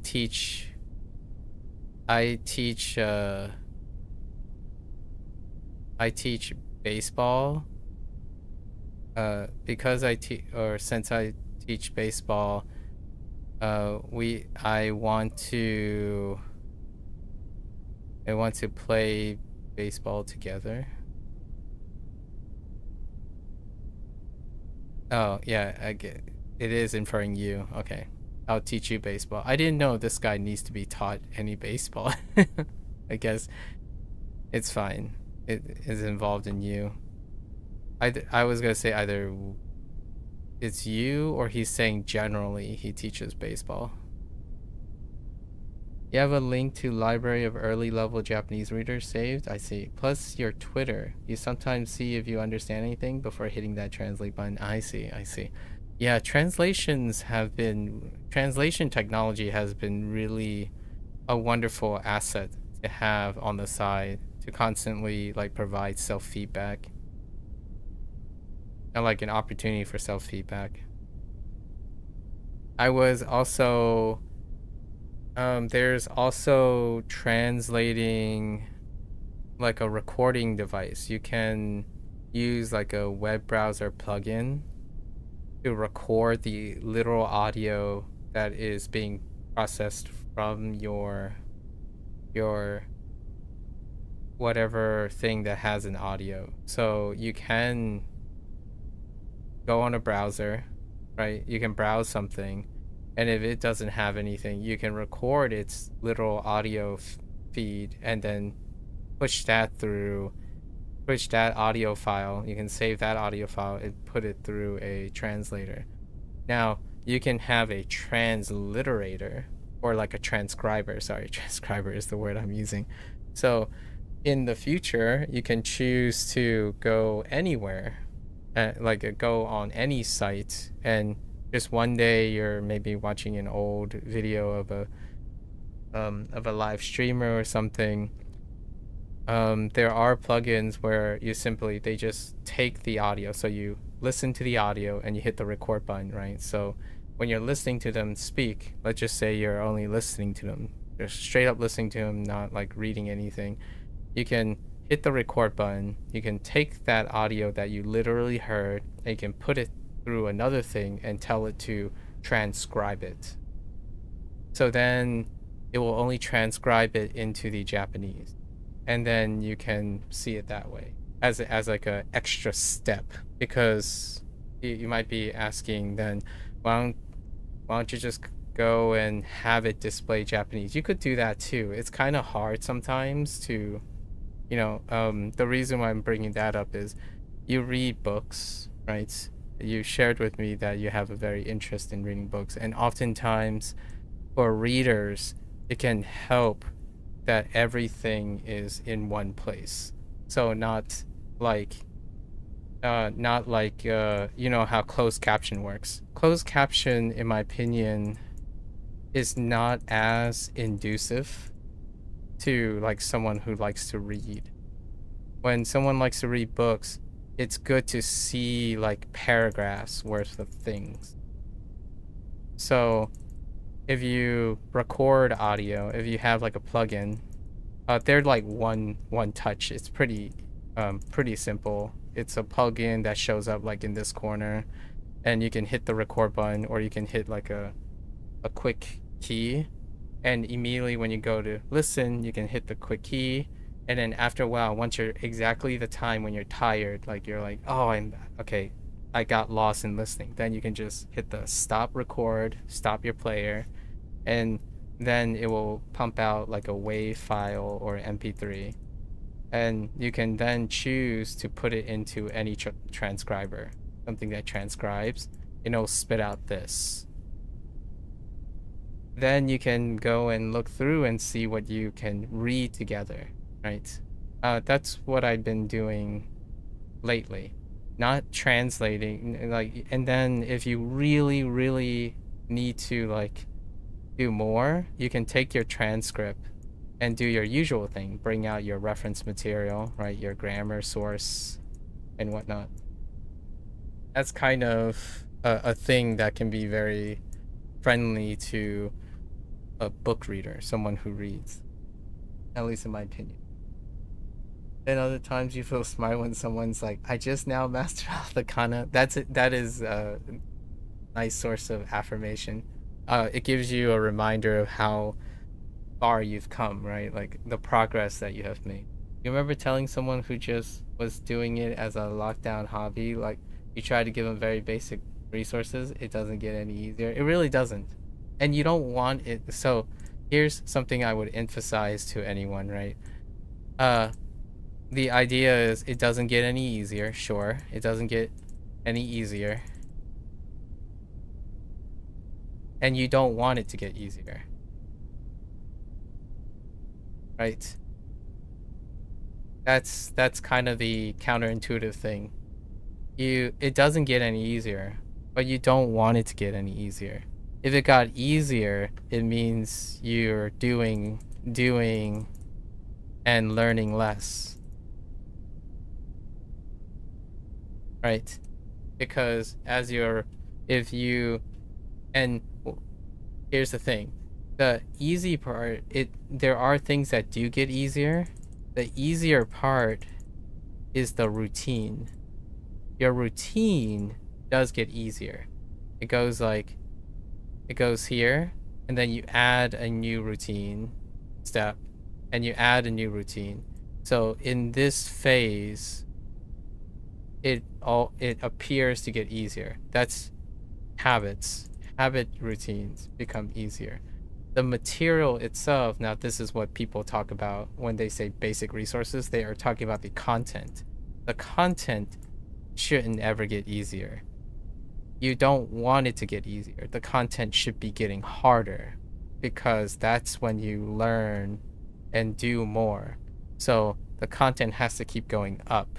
teach baseball. Because since I teach baseball, I want to play baseball together. Oh yeah, I get it is inferring you. Okay, I'll teach you baseball. I didn't know this guy needs to be taught any baseball. I guess it's fine. It is involved in you. I was gonna say either it's you or he's saying generally he teaches baseball. You have a link to library of early level Japanese readers saved? I see. Plus your Twitter. You sometimes see if you understand anything before hitting that translate button. I see. Yeah, translation technology has been really a wonderful asset to have on the side to constantly like provide self-feedback. And like an opportunity for self-feedback. I was also there's also translating like a recording device. You can use like a web browser plugin to record the literal audio that is being processed from your whatever thing that has an audio. So you can go on a browser, right? You can browse something, and if it doesn't have anything, you can record its literal audio feed and then push that audio file. You can save that audio file and put it through a translator. Now, you can have a transliterator or like a transcriber. Sorry, transcriber is the word I'm using. So in the future, you can choose to go anywhere, go on any site, and just one day you're maybe watching an old video of a live streamer or something. There are plugins where they just take the audio. So you listen to the audio and you hit the record button, right? So when you're listening to them speak, let's just say you're only listening to them, you're straight up listening to them, not like reading anything. You can hit the record button. You can take that audio that you literally heard and you can put it through another thing and tell it to transcribe it. So then it will only transcribe it into the Japanese, and then you can see it that way as like a extra step. Because you might be asking then, why don't you just go and have it display Japanese? You could do that too. It's kind of hard sometimes to, the reason why I'm bringing that up is you read books, right? You shared with me that you have a very interest in reading books, and oftentimes for readers it can help that everything is in one place. So not like you know how closed caption works. Closed caption, in my opinion, is not as inducive to like someone who likes to read. When someone likes to read books, it's good to see like paragraphs worth of things. So if you record audio, if you have like a plugin, they're like one touch. It's pretty simple. It's a plugin that shows up like in this corner, and you can hit the record button, or you can hit like a quick key, and immediately when you go to listen, you can hit the quick key, and then after a while, once you're exactly the time when you're tired, like you're like, oh, I got lost in listening, then you can just hit the stop record, stop your player, and then it will pump out like a WAV file or MP3, and you can then choose to put it into any transcriber, something that transcribes, and it'll spit out this. Then you can go and look through and see what you can read together, right? That's what I've been doing lately, not translating, like, and then if you really need to like do more, you can take your transcript and do your usual thing, bring out your reference material, right? Your grammar source and whatnot. That's kind of a thing that can be very friendly to a book reader, someone who reads, at least in my opinion. And other times you feel smart when someone's like, I just now mastered all the kana. That is a nice source of affirmation. It gives you a reminder of how far you've come, right? Like the progress that you have made. You remember telling someone who just was doing it as a lockdown hobby, like you try to give them very basic resources, it doesn't get any easier. It really doesn't. And you don't want it. So here's something I would emphasize to anyone, right? The idea is it doesn't get any easier. Sure, it doesn't get any easier. And you don't want it to get easier. Right? That's kind of the counterintuitive thing. It doesn't get any easier, but you don't want it to get any easier. If it got easier, it means you're doing and learning less. Right? Because here's the thing. The easy part, there are things that do get easier. The easier part is the routine. Your routine does get easier. It goes here, and then you add a new routine step, and you add a new routine. So in this phase, it appears to get easier. That's habits. Habit routines become easier. The material itself, now this is what people talk about when they say basic resources, they are talking about the content. The content shouldn't ever get easier. You don't want it to get easier. The content should be getting harder, because that's when you learn and do more. So the content has to keep going up.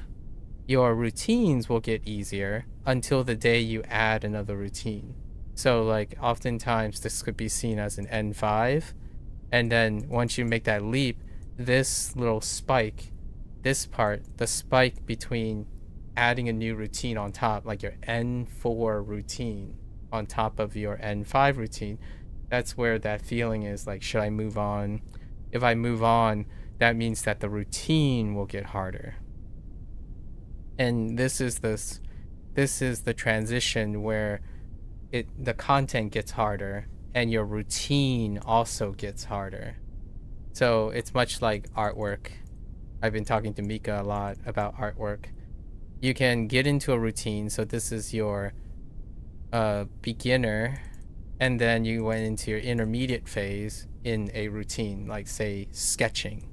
Your routines will get easier until the day you add another routine. So like oftentimes this could be seen as an N5, and then once you make that leap, this little spike, this part, the spike between adding a new routine on top, like your N4 routine on top of your N5 routine, that's where that feeling is like, should I move on? If I move on, that means that the routine will get harder. And this is the transition where the content gets harder and your routine also gets harder. So it's much like artwork. I've been talking to Mika a lot about artwork. You can get into a routine. So this is your beginner, and then you went into your intermediate phase in a routine, like say sketching,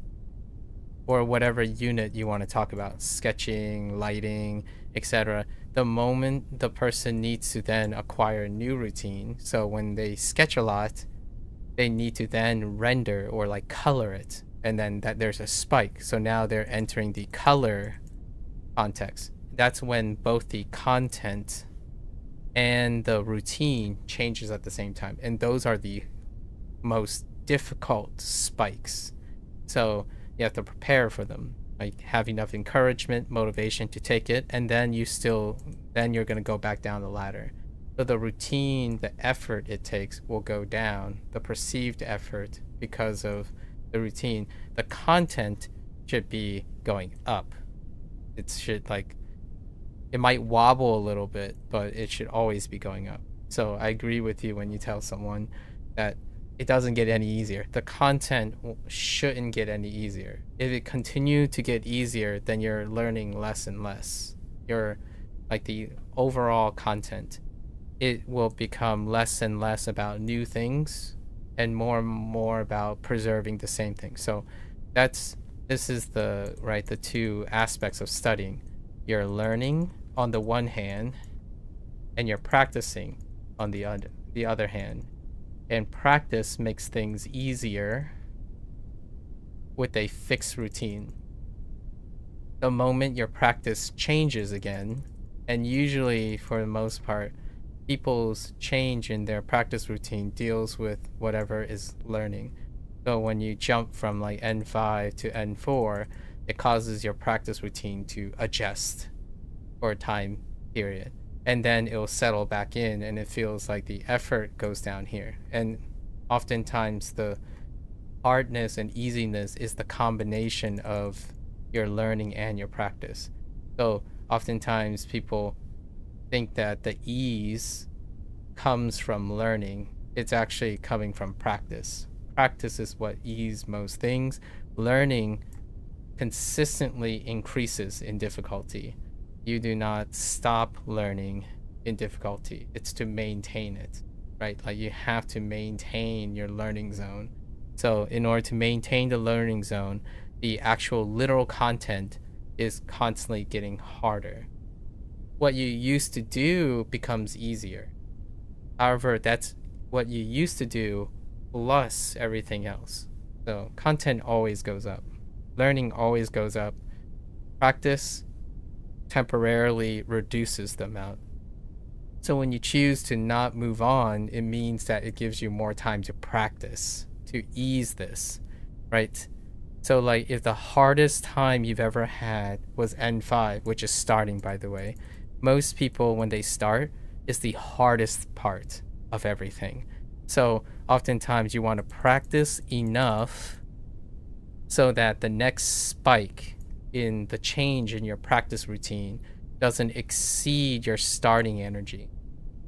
or whatever unit you want to talk about, sketching, lighting, etc. The moment the person needs to then acquire a new routine, so when they sketch a lot, they need to then render or like color it, and then that there's a spike. So now they're entering the color context. That's when both the content and the routine changes at the same time. And those are the most difficult spikes. So you have to prepare for them. Like have enough encouragement, motivation to take it, and then you're gonna go back down the ladder. So the routine, the effort it takes will go down. The perceived effort because of the routine. The content should be going up. It should it might wobble a little bit, but it should always be going up. So I agree with you when you tell someone that it doesn't get any easier. The content shouldn't get any easier. If it continues to get easier, then you're learning less and less. You're the overall content, it will become less and less about new things and more about preserving the same thing. So this is the two aspects of studying. You're learning on the one hand, and you're practicing on the other hand. And practice makes things easier with a fixed routine. The moment your practice changes again, and usually for the most part, people's change in their practice routine deals with whatever is learning. So when you jump from N5 to N4, it causes your practice routine to adjust for a time period. And then it'll settle back in, and it feels like the effort goes down here. And oftentimes the hardness and easiness is the combination of your learning and your practice. So oftentimes people think that the ease comes from learning. It's actually coming from practice. Practice is what eases most things. Learning consistently increases in difficulty. You do not stop learning in difficulty. It's to maintain it, right? You have to maintain your learning zone. So in order to maintain the learning zone, the actual literal content is constantly getting harder. What you used to do becomes easier. However, that's what you used to do plus everything else. So content always goes up. Learning always goes up. Practice temporarily reduces the amount. So when you choose to not move on, it means that it gives you more time to practice, to ease this, right? So if the hardest time you've ever had was N5, which is starting, by the way, most people when they start is the hardest part of everything. So oftentimes you want to practice enough so that the next spike in the change in your practice routine doesn't exceed your starting energy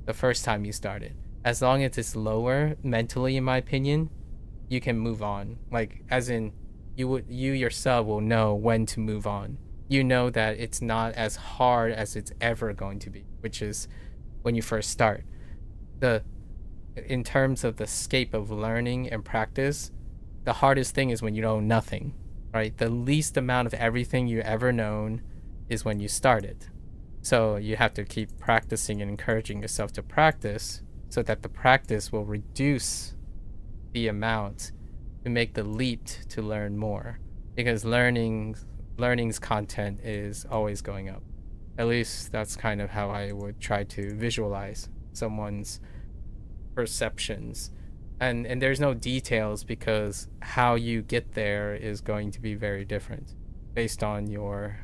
the first time you started. As long as it's lower mentally, in my opinion, you can move on. As in you yourself will know when to move on. You know that it's not as hard as it's ever going to be, which is when you first start. In terms of the scape of learning and practice, the hardest thing is when you know nothing, right? The least amount of everything you ever known is when you started. So you have to keep practicing and encouraging yourself to practice so that the practice will reduce the amount to make the leap to learn more, because learning's content is always going up. At least that's kind of how I would try to visualize someone's perceptions. And there's no details because how you get there is going to be very different based on your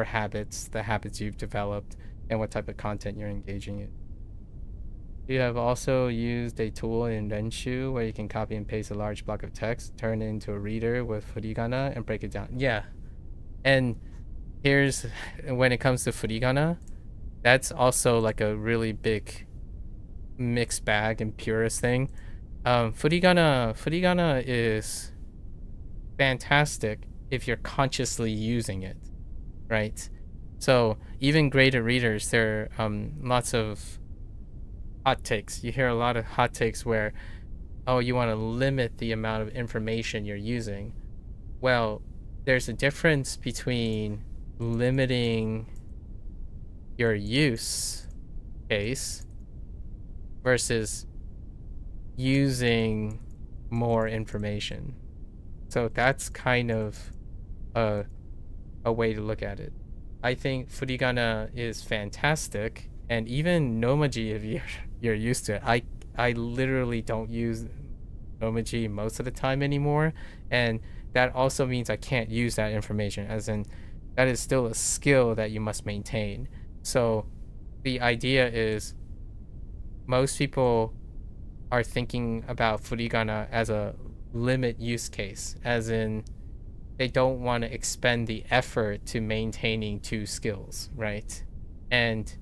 habits, the habits you've developed, and what type of content you're engaging in. You have also used a tool in Renshu where you can copy and paste a large block of text, turn it into a reader with furigana, and break it down. Yeah. And when it comes to furigana, that's also a really big mixed bag and purist thing. Furigana is fantastic if you're consciously using it, right? So even graded readers, there are lots of hot takes. You hear a lot of hot takes where, you want to limit the amount of information you're using. Well, there's a difference between limiting your use case versus using more information. So that's kind of a way to look at it. I think furigana is fantastic, and even nomaji, if you're used to it. I literally don't use nomaji most of the time anymore, and that also means I can't use that information, as in that is still a skill that you must maintain. So the idea is most people are thinking about furigana as a limit use case, as in they don't want to expend the effort to maintaining two skills, right? And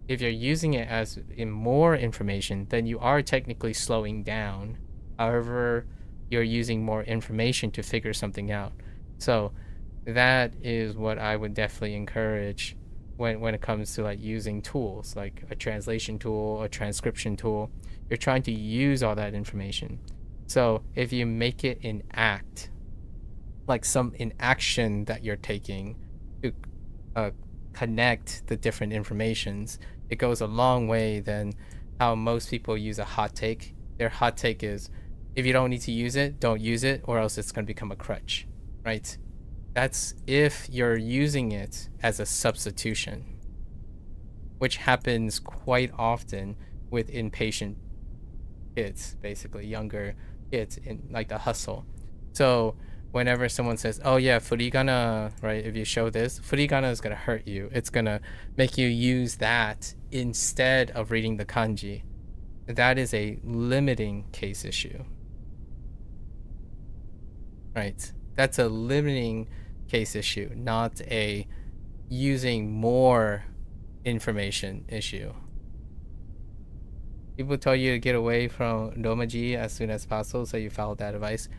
if you're using it as in more information, then you are technically slowing down. However, you're using more information to figure something out. So that is what I would definitely encourage when it comes to like using tools, like a translation tool, a transcription tool. You're trying to use all that information. So if you make it an act, like some in action that you're taking to connect the different informations, it goes a long way than how most people use a hot take. Their hot take is, if you don't need to use it, don't use it, or else it's going to become a crutch, right? That's if you're using it as a substitution, which happens quite often with impatient kids, basically younger kids in like the hustle. So whenever someone says, oh yeah, furigana, right, if you show this, furigana is going to hurt you. It's going to make you use that instead of reading the kanji. That is a limiting case issue, right? That's a limiting case issue, not a using more information issue. People tell you to get away from nomaji as soon as possible, so you follow that advice.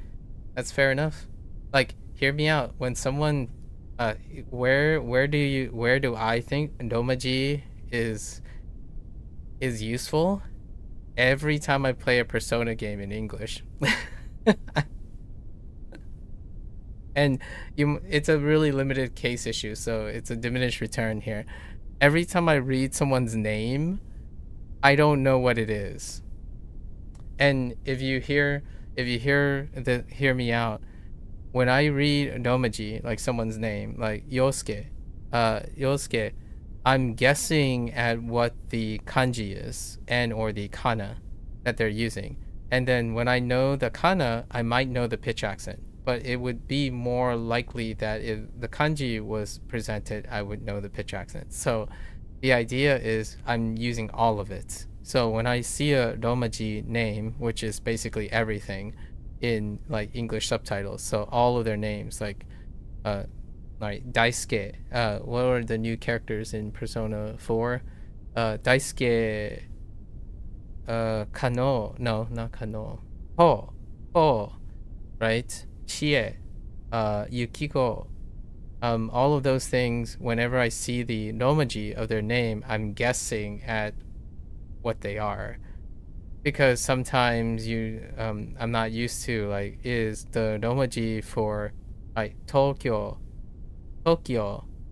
That's fair enough. Like, hear me out. When someone, where do I think nomaji is useful? Every time I play a Persona game in English. And it's a really limited case issue, so it's a diminished return here. Every time I read someone's name, I don't know what it is. And if you hear me out, when I read nomaji, like someone's name, like Yosuke, I'm guessing at what the kanji is and or the kana that they're using. And then when I know the kana, I might know the pitch accent. But it would be more likely that if the kanji was presented, I would know the pitch accent. So the idea is I'm using all of it. So when I see a nomaji name, which is basically everything in like English subtitles, so all of their names, like Daisuke, what are the new characters in Persona 4? Daisuke, Kano, no, not Kano, Ho, right? Chie, Yukiko, all of those things, whenever I see the nomaji of their name, I'm guessing at what they are. Because sometimes I'm not used to, like, is the nomaji for like Tokyo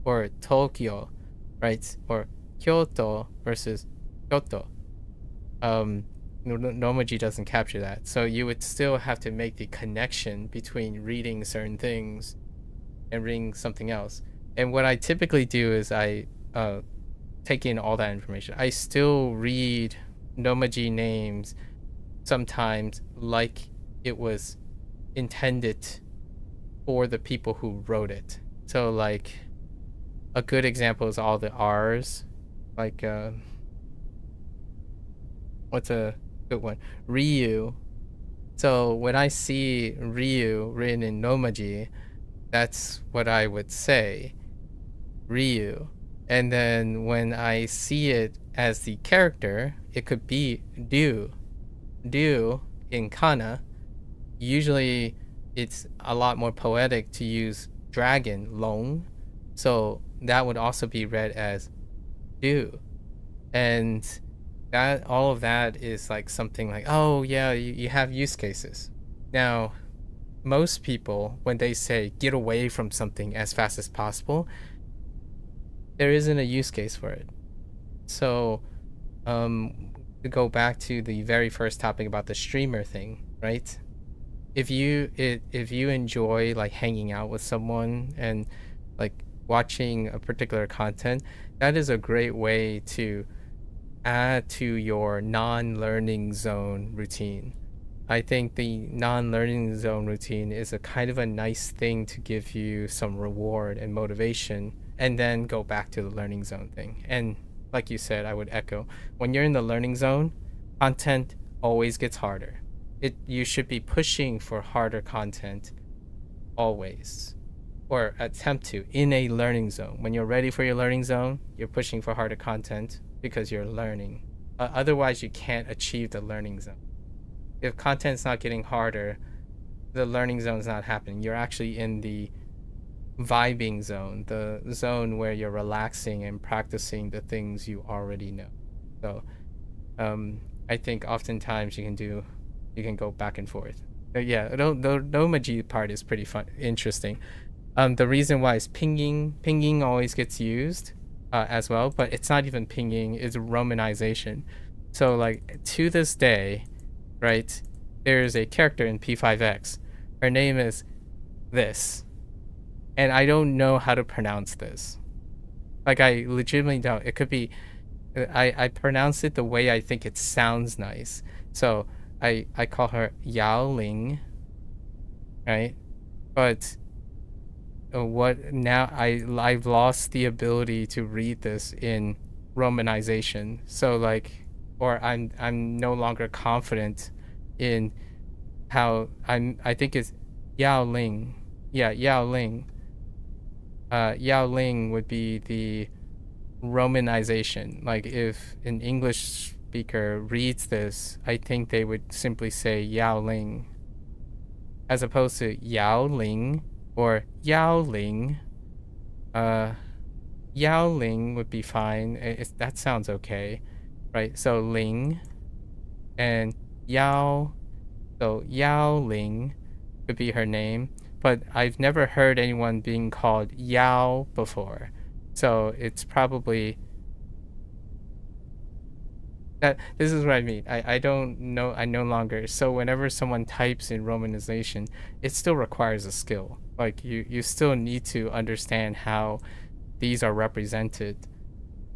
or Tokyo, right? Or Kyoto versus Kyoto. Nomaji doesn't capture that. So you would still have to make the connection between reading certain things and reading something else. And what I typically do is I take in all that information. I still read nomaji names sometimes like it was intended for the people who wrote it. So like a good example is all the R's. Like what's a good one? Ryu. So when I see Ryu written in nomaji, that's what I would say, Ryu. And then when I see it as the character, it could be Ryu in kana. Usually it's a lot more poetic to use dragon, long. So that would also be read as Ryu. And that all of that is like something like, oh yeah, you have use cases. Now, most people, when they say get away from something as fast as possible, there isn't a use case for it. So to go back to the very first topic about the streamer thing, right? if you enjoy like hanging out with someone and like watching a particular content, that is a great way to add to your non-learning zone routine. I think the non-learning zone routine is a kind of a nice thing to give you some reward and motivation, and then go back to the learning zone thing. And like you said, I would echo, when you're in the learning zone, content always gets harder. You should be pushing for harder content always, or attempt to, in a learning zone. When you're ready for your learning zone, you're pushing for harder content because you're learning. Otherwise, you can't achieve the learning zone. If content's not getting harder, the learning zone's not happening. You're actually in the vibing zone, the zone where you're relaxing and practicing the things you already know. So I think oftentimes you can go back and forth. Yeah, the Romaji part is pretty fun, interesting. The reason why is pinging always gets used as well, but it's not even pinging, it's romanization. So like to this day, right, there's a character in P5X. Her name is this, and I don't know how to pronounce this. Like, I legitimately don't. It could be I pronounce it the way I think it sounds nice. So I call her Yao Ling, right? But what now? I've lost the ability to read this in romanization. So like, or I'm no longer confident in how I think it's Yao Ling. Yeah, Yao Ling. Yao Ling would be the romanization. Like if an English speaker reads this, I think they would simply say Yao Ling, as opposed to Yao Ling or Yao Ling. Yao Ling would be fine. That sounds okay, right? So Ling and Yao. So Yao Ling would be her name, but I've never heard anyone being called Yao before. So it's probably that. This is what I mean. I don't know. I no longer. So whenever someone types in romanization, it still requires a skill. Like you still need to understand how these are represented.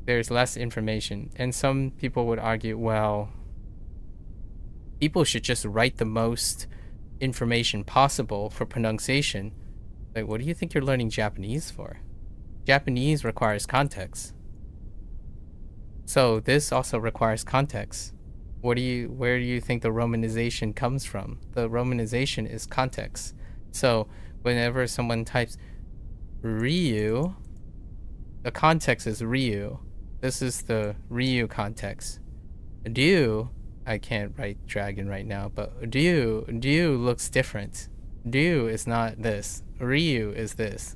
There's less information, and some people would argue, well, people should just write the most information possible for pronunciation. Like, what do you think you're learning Japanese for? Japanese requires context. So this also requires context. Where do you think the romanization comes from? The romanization is context. So whenever someone types Ryu, the context is Ryu. This is the Ryu context. Ryu, I can't write dragon right now, but Ryu looks different. Ryu is not this. Ryu is this.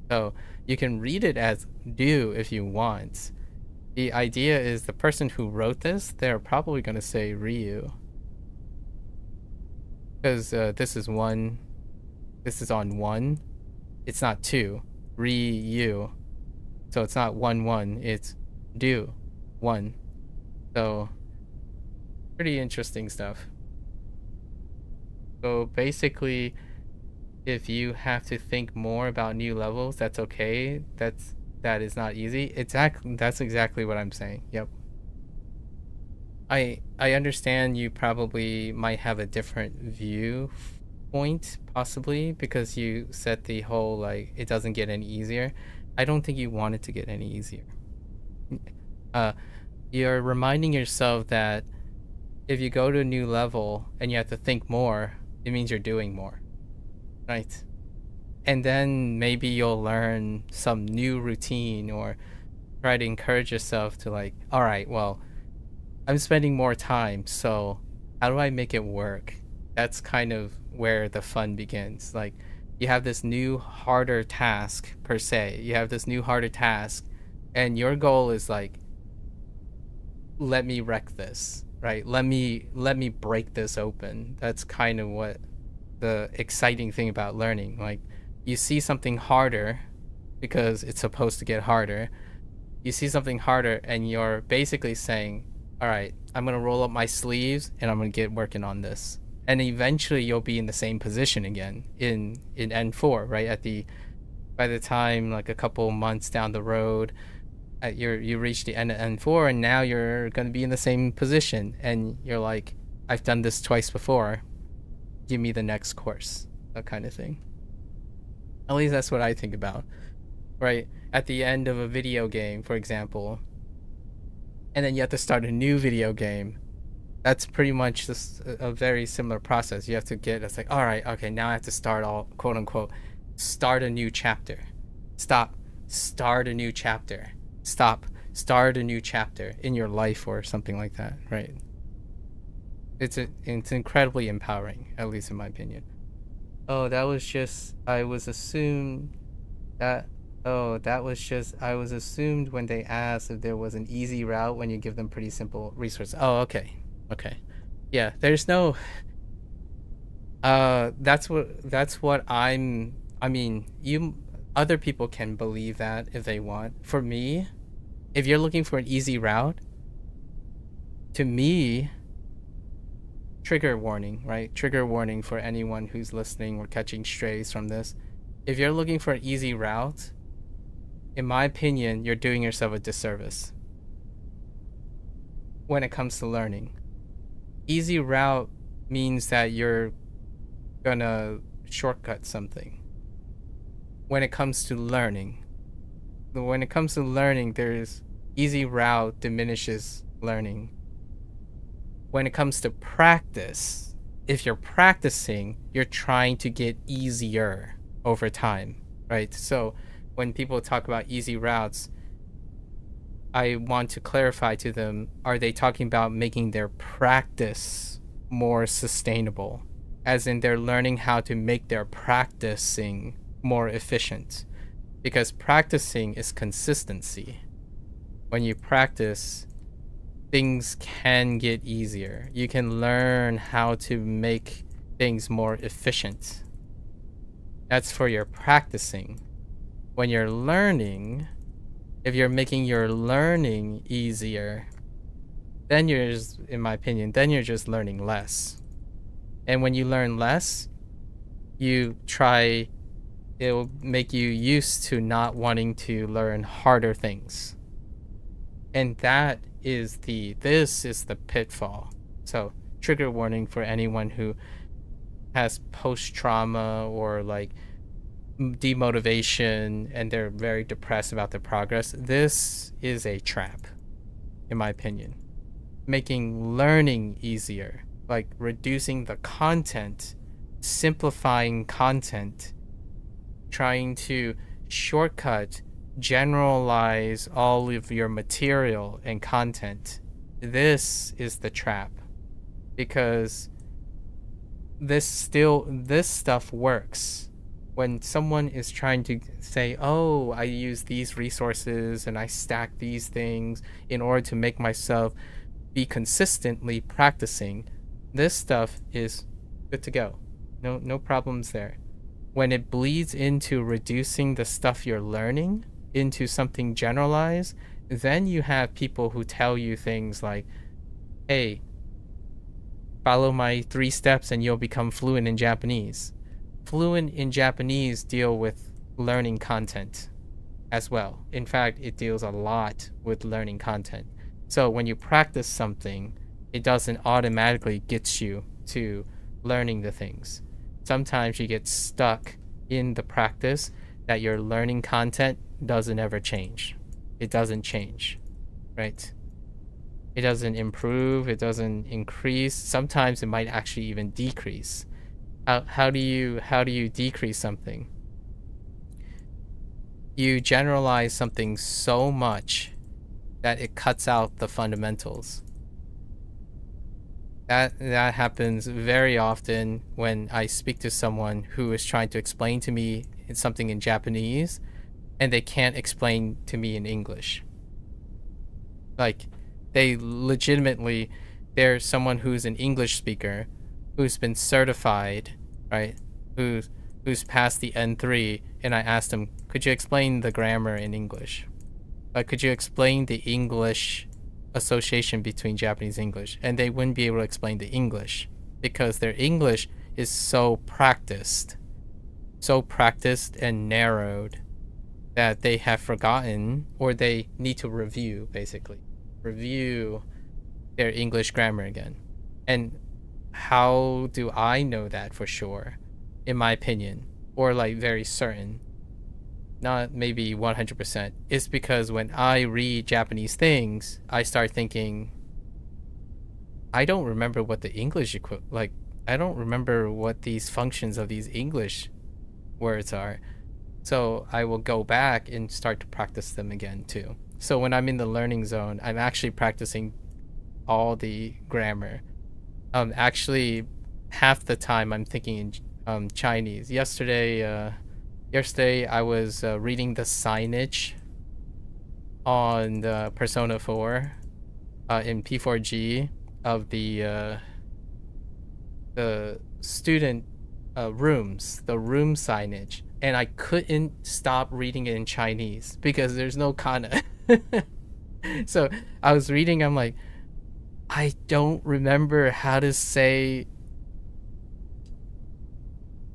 So you can read it as Ryu if you want. The idea is the person who wrote this, they're probably going to say Ryu. Because this is on 1. It's not 2. Ryu. So it's not 1, it's Ryu 1. So pretty interesting stuff. So basically, if you have to think more about new levels, that's okay. That is not easy. That's exactly what I'm saying. Yep. I understand you probably might have a different viewpoint, possibly, because you said the whole, like, it doesn't get any easier. I don't think you want it to get any easier. You're reminding yourself that if you go to a new level and you have to think more, it means you're doing more, right? And then maybe you'll learn some new routine or try to encourage yourself to, like, all right, well, I'm spending more time, so how do I make it work? That's kind of where the fun begins. Like, you have this new harder task per se. You have this new harder task, and your goal is like, let me wreck this, right? Let me break this open. That's kind of what the exciting thing about learning. Like, you see something harder because it's supposed to get harder. You see something harder and you're basically saying, all right, I'm going to roll up my sleeves and I'm going to get working on this. and eventually you'll be in the same position again in N4, right? By the time like a couple months down the road, you reach the end of N4, and now you're going to be in the same position, and you're like, I've done this twice before, give me the next course, that kind of thing. At least that's what I think about, right? At the end of a video game, for example, and then you have to start a new video game, that's pretty much just a very similar process. You have to get, it's like, all right, okay, now I have to start all, quote unquote, start a new chapter. Stop, start a new chapter. Stop, start a new chapter in your life or something like that, right? It's incredibly empowering, at least in my opinion. Oh, that was just, I was assumed when they asked if there was an easy route when you give them pretty simple resources. Oh, okay. Yeah, there's no, that's what I mean, other people can believe that if they want. For me, if you're looking for an easy route, to me, trigger warning, right? Trigger warning for anyone who's listening or catching strays from this. If you're looking for an easy route, in my opinion, you're doing yourself a disservice when it comes to learning. Easy route means that you're gonna shortcut something. When it comes to learning, there's easy route diminishes learning. When it comes to practice, if you're practicing, you're trying to get easier over time, right? So when people talk about easy routes, I want to clarify to them, are they talking about making their practice more sustainable? As in they're learning how to make their practicing more efficient. Because practicing is consistency. When you practice, things can get easier. You can learn how to make things more efficient. That's for your practicing. When you're learning, if you're making your learning easier, then you're just, in my opinion, then you're just learning less. And when you learn less, it'll make you used to not wanting to learn harder things. And this is the pitfall. So trigger warning for anyone who has post-trauma or like demotivation and they're very depressed about their progress. This is a trap, in my opinion. Making learning easier, like reducing the content, simplifying content, trying to shortcut, generalize all of your material and content. This is the trap, because this stuff works. When someone is trying to say, oh, I use these resources and I stack these things in order to make myself be consistently practicing, this stuff is good to go. No problems there. When it bleeds into reducing the stuff you're learning into something generalized, then you have people who tell you things like, hey, follow my 3 steps and you'll become fluent in Japanese. Fluent in Japanese deal with learning content as well. In fact, it deals a lot with learning content. So when you practice something, it doesn't automatically get you to learning the things. Sometimes you get stuck in the practice that your learning content doesn't ever change. It doesn't change, right? It doesn't improve, it doesn't increase. Sometimes it might actually even decrease. How do you decrease something? You generalize something so much that it cuts out the fundamentals. That happens very often when I speak to someone who is trying to explain to me something in Japanese and they can't explain to me in English. Like, they're someone who's an English speaker who's been certified, right? Who's passed the N3, and I asked them, could you explain the grammar in English? Could you explain the English association between Japanese English? And they wouldn't be able to explain the English. because their English is so practiced and narrowed that they have forgotten, or they need to review their English grammar again. And how do I know that for sure? In my opinion, or like very certain, not maybe 100%, it's because when I read Japanese things, I start thinking, I don't remember what the English I don't remember what these functions of these English words are. So I will go back and start to practice them again too. So when I'm in the learning zone, I'm actually practicing all the grammar. Actually, half the time I'm thinking in Chinese. Yesterday I was reading the signage on the Persona 4 in P4G of the student rooms, the room signage, and I couldn't stop reading it in Chinese because there's no kana. So I was reading, I'm like, I don't remember how to say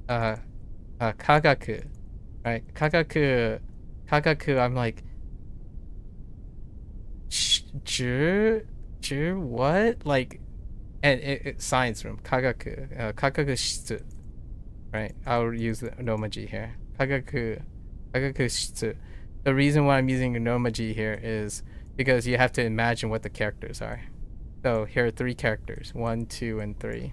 kagaku, right? Kagaku, I'm like, what? Like, and science room, kagaku shitsu, right? I'll use the nomaji here. Kagaku shitsu. The reason why I'm using a nomaji here is because you have to imagine what the characters are. So here are 3 characters, 1, 2, and 3.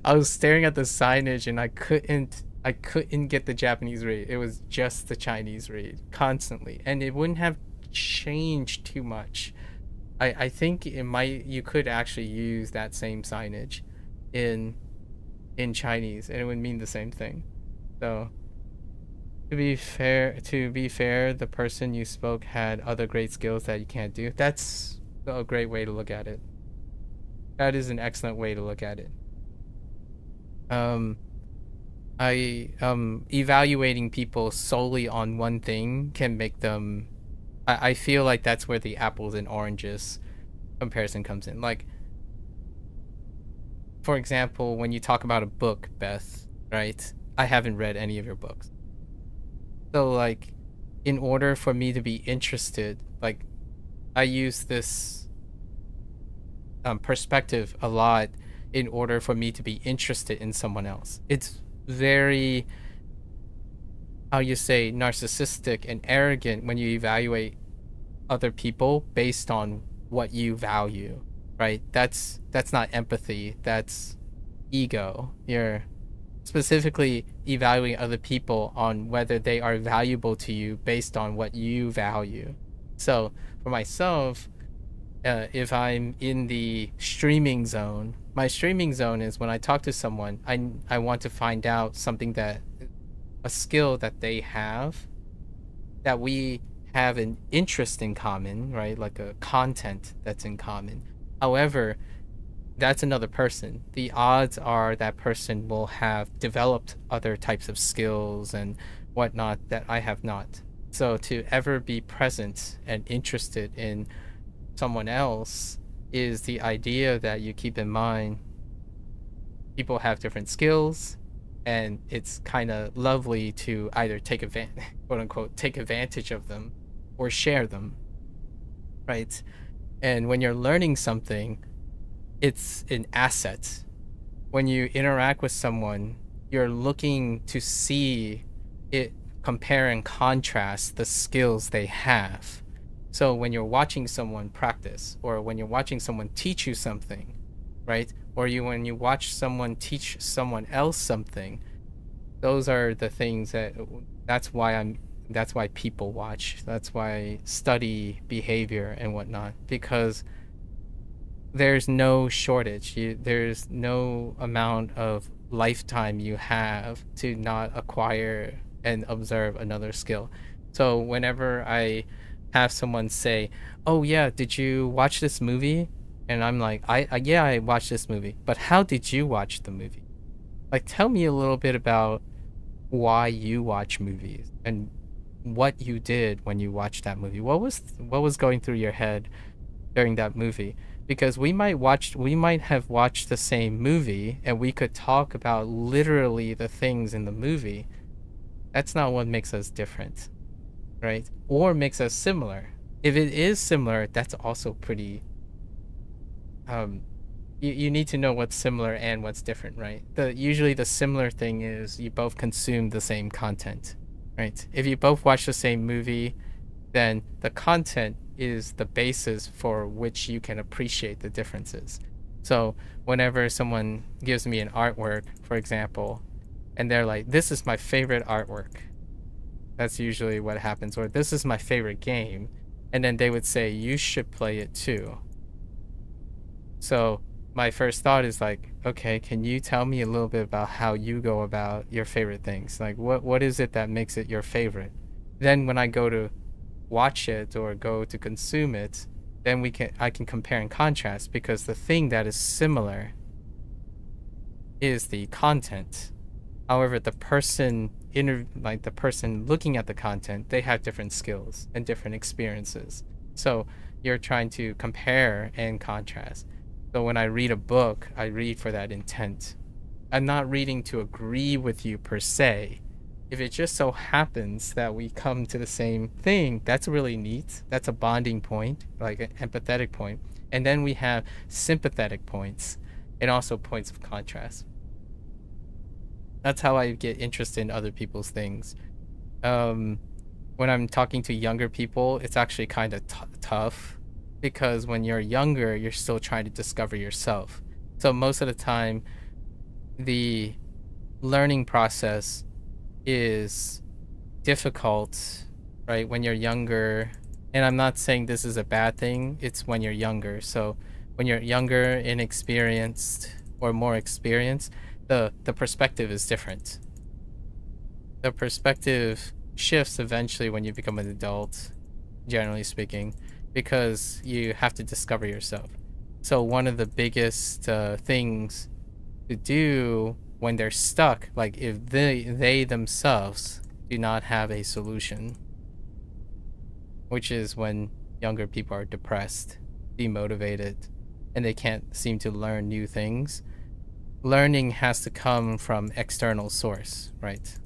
I was staring at the signage and I couldn't get the Japanese read. It was just the Chinese read constantly, and it wouldn't have changed too much. I think you could actually use that same signage in Chinese and it would mean the same thing. So to be fair, the person you spoke had other great skills that you can't do. That's a great way to look at it. That is an excellent way to look at it. Evaluating people solely on one thing can make them. I feel like that's where the apples and oranges comparison comes in. Like, for example, when you talk about a book, Beth, right? I haven't read any of your books. So, like, in order for me to be interested, like, I use this perspective a lot in order for me to be interested in someone else. It's very, how you say, narcissistic and arrogant when you evaluate other people based on what you value, right? That's not empathy, that's ego. You're specifically evaluating other people on whether they are valuable to you based on what you value. So for myself, if I'm in the streaming zone, my streaming zone is when I talk to someone, I want to find out something, that a skill that they have, that we have an interest in common, right? Like a content that's in common. However, that's another person. The odds are that person will have developed other types of skills and whatnot that I have not. So to ever be present and interested in someone else is the idea that you keep in mind people have different skills, and it's kind of lovely to either take advantage, quote unquote, take advantage of them or share them, right? And when you're learning something, it's an asset. When you interact with someone, you're looking to see it, compare and contrast the skills they have. So when you're watching someone practice, or when you're watching someone teach you something, right? Or when you watch someone teach someone else something, those are the things that's why people watch. That's why I study behavior and whatnot, because there's no shortage. There's no amount of lifetime you have to not acquire and observe another skill. So whenever I have someone say, "Oh yeah, did you watch this movie?" and I'm like, I watched this movie, but how did you watch the movie? Like, tell me a little bit about why you watch movies and what you did when you watched that movie. What was going through your head during that movie? because we might have watched the same movie and we could talk about literally the things in the movie. That's not what makes us different, right? Or makes us similar. If it is similar, that's also pretty you need to know what's similar and what's different, right? Usually the similar thing is you both consume the same content, right? If you both watch the same movie, then the content is the basis for which you can appreciate the differences. So whenever someone gives me an artwork, for example, and they're like, this is my favorite artwork, that's usually what happens, or this is my favorite game, and then they would say, you should play it too. So my first thought is like, okay, can you tell me a little bit about how you go about your favorite things? Like what is it that makes it your favorite? Then when I go to watch it or go to consume it, then I can compare and contrast, because the thing that is similar is the content. However, the person looking at the content, they have different skills and different experiences. So you're trying to compare and contrast. So when I read a book, I read for that intent. I'm not reading to agree with you per se. If it just so happens that we come to the same thing, that's really neat. That's a bonding point, like an empathetic point. And then we have sympathetic points and also points of contrast. That's how I get interested in other people's things. When I'm talking to younger people, it's actually kind of tough, because when you're younger, you're still trying to discover yourself. So most of the time, the learning process is difficult, right? When you're younger, and I'm not saying this is a bad thing, it's when you're younger. So when you're younger, inexperienced, or more experienced, the perspective is different. The perspective shifts eventually when you become an adult, generally speaking, because you have to discover yourself. So one of the biggest things to do when they're stuck, like if they themselves do not have a solution, which is when younger people are depressed, demotivated, and they can't seem to learn new things. Learning has to come from external source, right?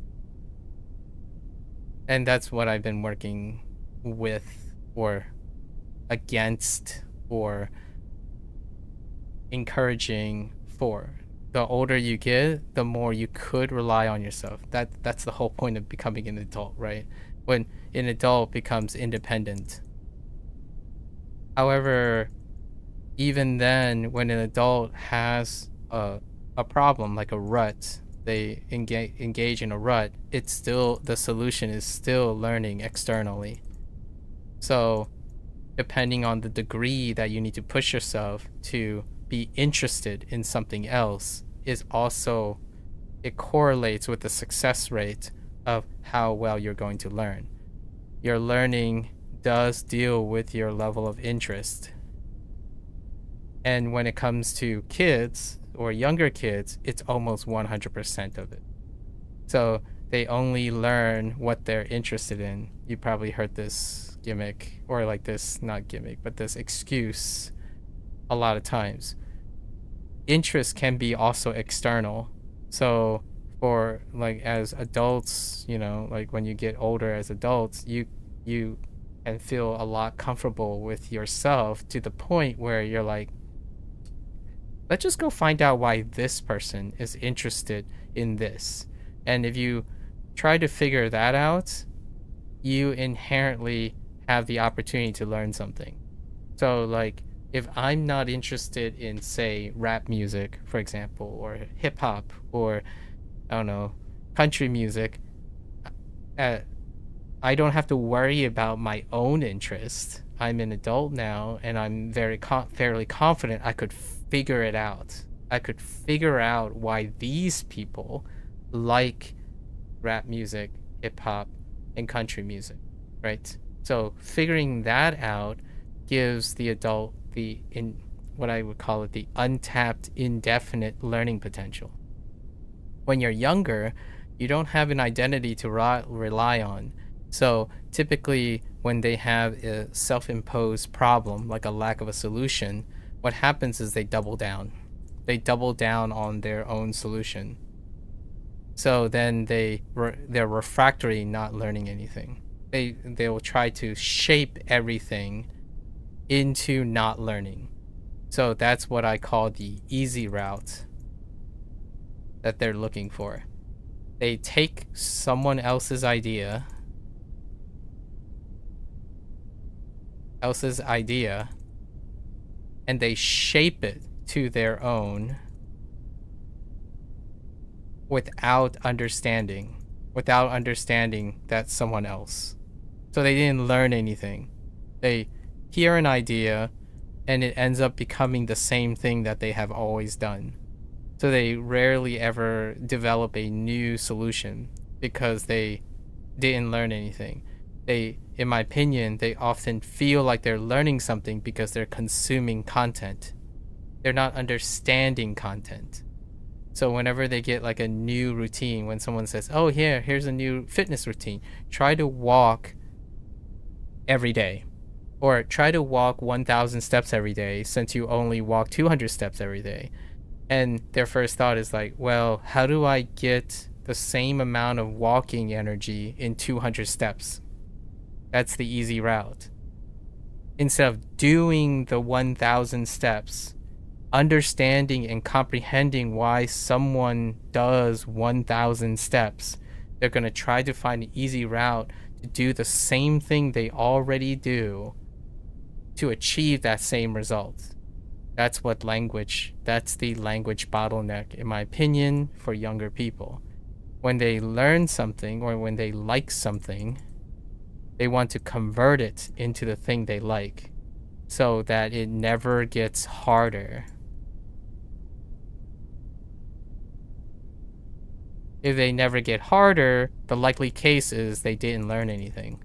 And that's what I've been working with, or against, or encouraging for. The older you get, the more you could rely on yourself. That's the whole point of becoming an adult, right? When an adult becomes independent. However, even then, when an adult has a problem, like a rut, they engage in a rut, it's still, the solution is still learning externally. So depending on the degree that you need to push yourself to be interested in something else, is also, it correlates with the success rate of how well you're going to learn. Your learning does deal with your level of interest. And when it comes to kids or younger kids, it's almost 100% of it. So they only learn what they're interested in. You probably heard this gimmick, or like this, not gimmick, but this excuse a lot of times. Interest can be also external. So for like as adults, you know, like when you get older as adults, you can feel a lot comfortable with yourself to the point where you're like, let's just go find out why this person is interested in this. And if you try to figure that out, you inherently have the opportunity to learn something. So like, if I'm not interested in, say, rap music, for example, or hip hop, or I don't know, country music, I don't have to worry about my own interest. I'm an adult now, and I'm fairly confident I could figure it out. I could figure out why these people like rap music, hip hop, and country music, right? So figuring that out gives the adult what I would call it, the untapped indefinite learning potential. When you're younger, you don't have an identity to rely on. So typically when they have a self-imposed problem, like a lack of a solution, what happens is they double down. They double down on their own solution. So then they're refractory, not learning anything. They will try to shape everything into not learning. So that's what I call the easy route that they're looking for. They take someone else's idea, and they shape it to their own without understanding that's someone else. So they didn't learn anything. They hear an idea and it ends up becoming the same thing that they have always done. So they rarely ever develop a new solution because they didn't learn anything. In my opinion, they often feel like they're learning something because they're consuming content. They're not understanding content. So whenever they get like a new routine, when someone says, oh, here's a new fitness routine, try to walk every day. Or try to walk 1,000 steps every day since you only walk 200 steps every day. And their first thought is like, well, how do I get the same amount of walking energy in 200 steps? That's the easy route. Instead of doing the 1,000 steps, understanding and comprehending why someone does 1,000 steps, they're going to try to find an easy route to do the same thing they already do to achieve that same result. That's the language bottleneck, in my opinion, for younger people. When they learn something or when they like something, they want to convert it into the thing they like so that it never gets harder. If they never get harder, the likely case is they didn't learn anything.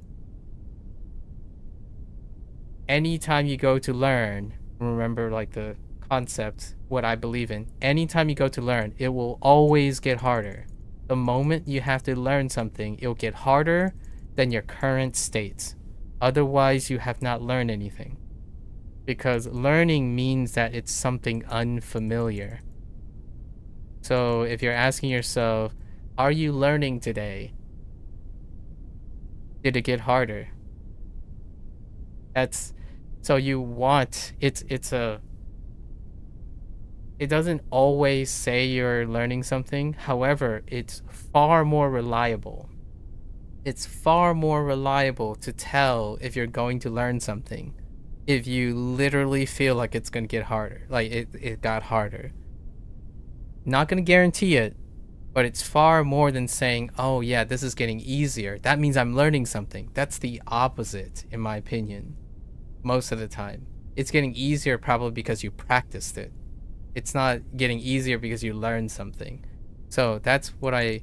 Anytime you go to learn, remember like the concept, what I believe in, anytime you go to learn, it will always get harder. The moment you have to learn something, it'll get harder than your current state. Otherwise, you have not learned anything. Because learning means that it's something unfamiliar. So if you're asking yourself, are you learning today? Did it get harder? It doesn't always say you're learning something. However, it's far more reliable. It's far more reliable to tell if you're going to learn something if you literally feel like it's going to get harder, like it got harder. Not going to guarantee it, but it's far more than saying, oh yeah, this is getting easier. That means I'm learning something. That's the opposite, in my opinion, most of the time. It's getting easier probably because you practiced it. It's not getting easier because you learned something. So that's why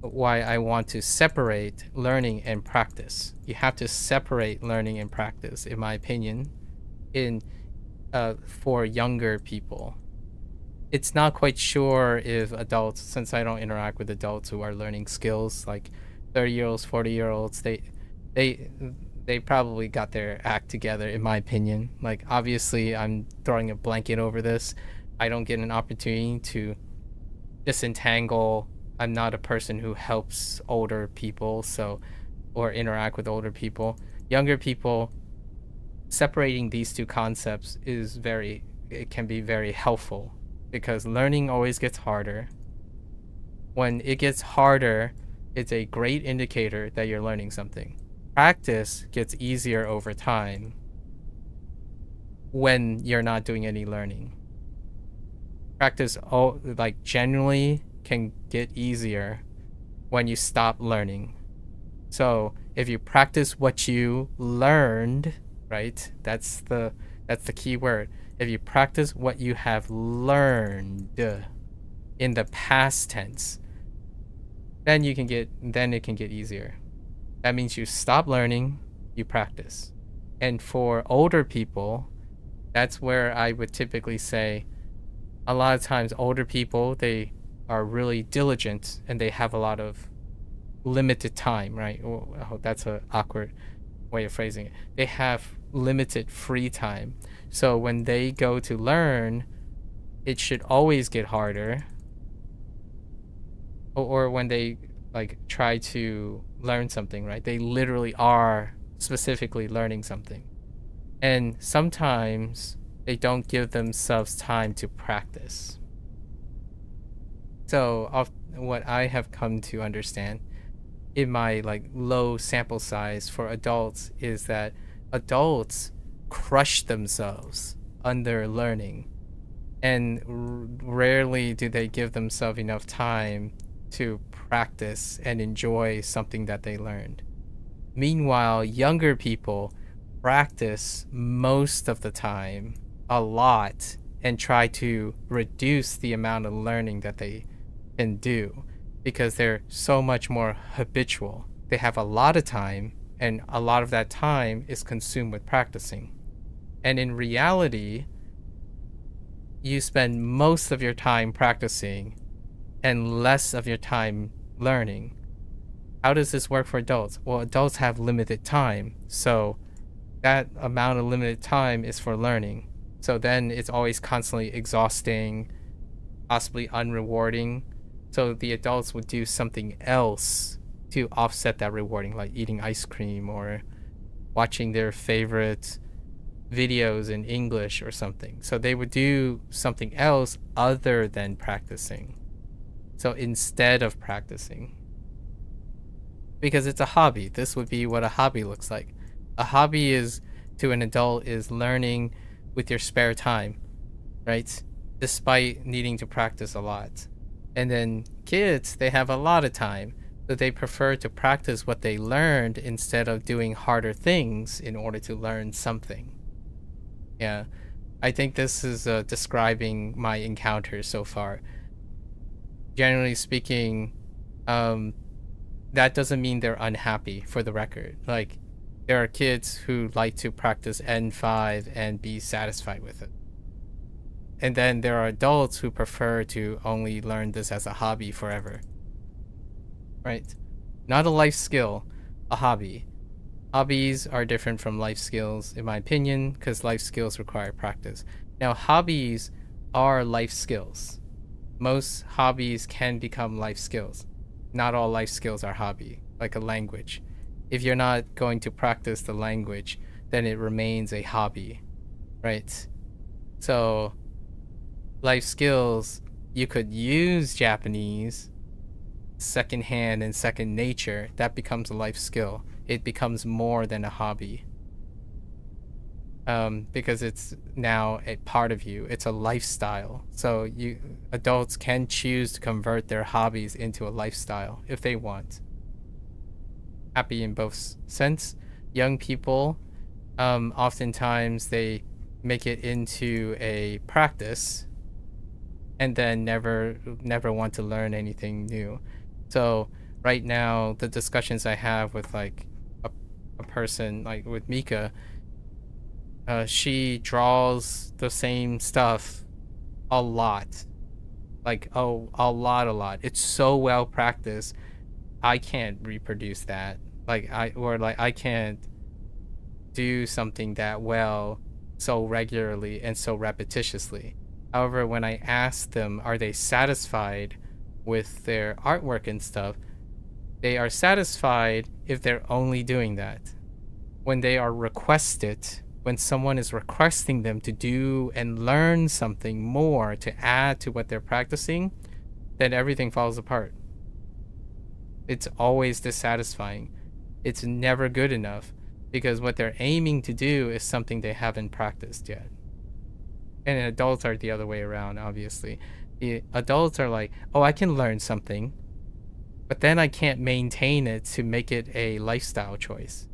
I want to separate learning and practice. You have to separate learning and practice, in my opinion, for younger people. It's not quite sure if adults, since I don't interact with adults who are learning skills, like 30-year-olds, 40-year-olds, they probably got their act together, in my opinion. Like, obviously, I'm throwing a blanket over this. I don't get an opportunity to disentangle. I'm not a person who helps older people, or interact with older people. Younger people, separating these two concepts it can be very helpful, because learning always gets harder. When it gets harder, it's a great indicator that you're learning something. Practice gets easier over time when you're not doing any learning. Practice, generally can get easier when you stop learning. So if you practice what you learned, right? That's the key word. If you practice what you have learned in the past tense, then it can get easier. That means you stop learning, you practice. And for older people, that's where I would typically say, a lot of times older people, they are really diligent and they have a lot of limited time, right? Oh, that's an awkward way of phrasing it. They have limited free time. So when they go to learn, it should always get harder. Or when they like try to learn something, right? They literally are specifically learning something. And sometimes they don't give themselves time to practice. So what I have come to understand in my like low sample size for adults is that adults crush themselves under learning, and rarely do they give themselves enough time to practice and enjoy something that they learned. Meanwhile, younger people practice most of the time a lot and try to reduce the amount of learning that they can do because they're so much more habitual. They have a lot of time, and a lot of that time is consumed with practicing. And in reality, you spend most of your time practicing and less of your time learning. How does this work for adults? Well, adults have limited time, so that amount of limited time is for learning. So then it's always constantly exhausting, possibly unrewarding. So the adults would do something else to offset that rewarding, like eating ice cream or watching their favorite videos in English or something. So they would do something else other than practicing. So instead of practicing, because it's a hobby, this would be what a hobby looks like. A hobby is, to an adult, is learning with your spare time, right? Despite needing to practice a lot. And then kids, they have a lot of time, so they prefer to practice what they learned instead of doing harder things in order to learn something. Yeah, I think this is describing my encounters so far. Generally speaking, that doesn't mean they're unhappy, for the record. Like, there are kids who like to practice N5 and be satisfied with it. And then there are adults who prefer to only learn this as a hobby forever. Right? Not a life skill, a hobby. Hobbies are different from life skills, in my opinion, because life skills require practice. Now, hobbies are life skills. Most hobbies can become life skills. Not all life skills are hobby, like a language. If you're not going to practice the language, then it remains a hobby, right? So, life skills, you could use Japanese secondhand and second nature. That becomes a life skill. It becomes more than a hobby. Because it's now a part of you. It's a lifestyle. So adults can choose to convert their hobbies into a lifestyle if they want. Happy in both sense. Young people, oftentimes they make it into a practice and then never want to learn anything new. So right now, the discussions I have with like a person, like with Mika, she draws the same stuff a lot. Like, oh, a lot. It's so well practiced. I can't reproduce that. I can't do something that well so regularly and so repetitiously. However, when I ask them, are they satisfied with their artwork and stuff, they are satisfied if they're only doing that. When they are requested, when someone is requesting them to do and learn something more to add to what they're practicing, then everything falls apart. It's always dissatisfying. It's never good enough because what they're aiming to do is something they haven't practiced yet. And adults are the other way around, obviously. The adults are like, oh, I can learn something, but then I can't maintain it to make it a lifestyle choice,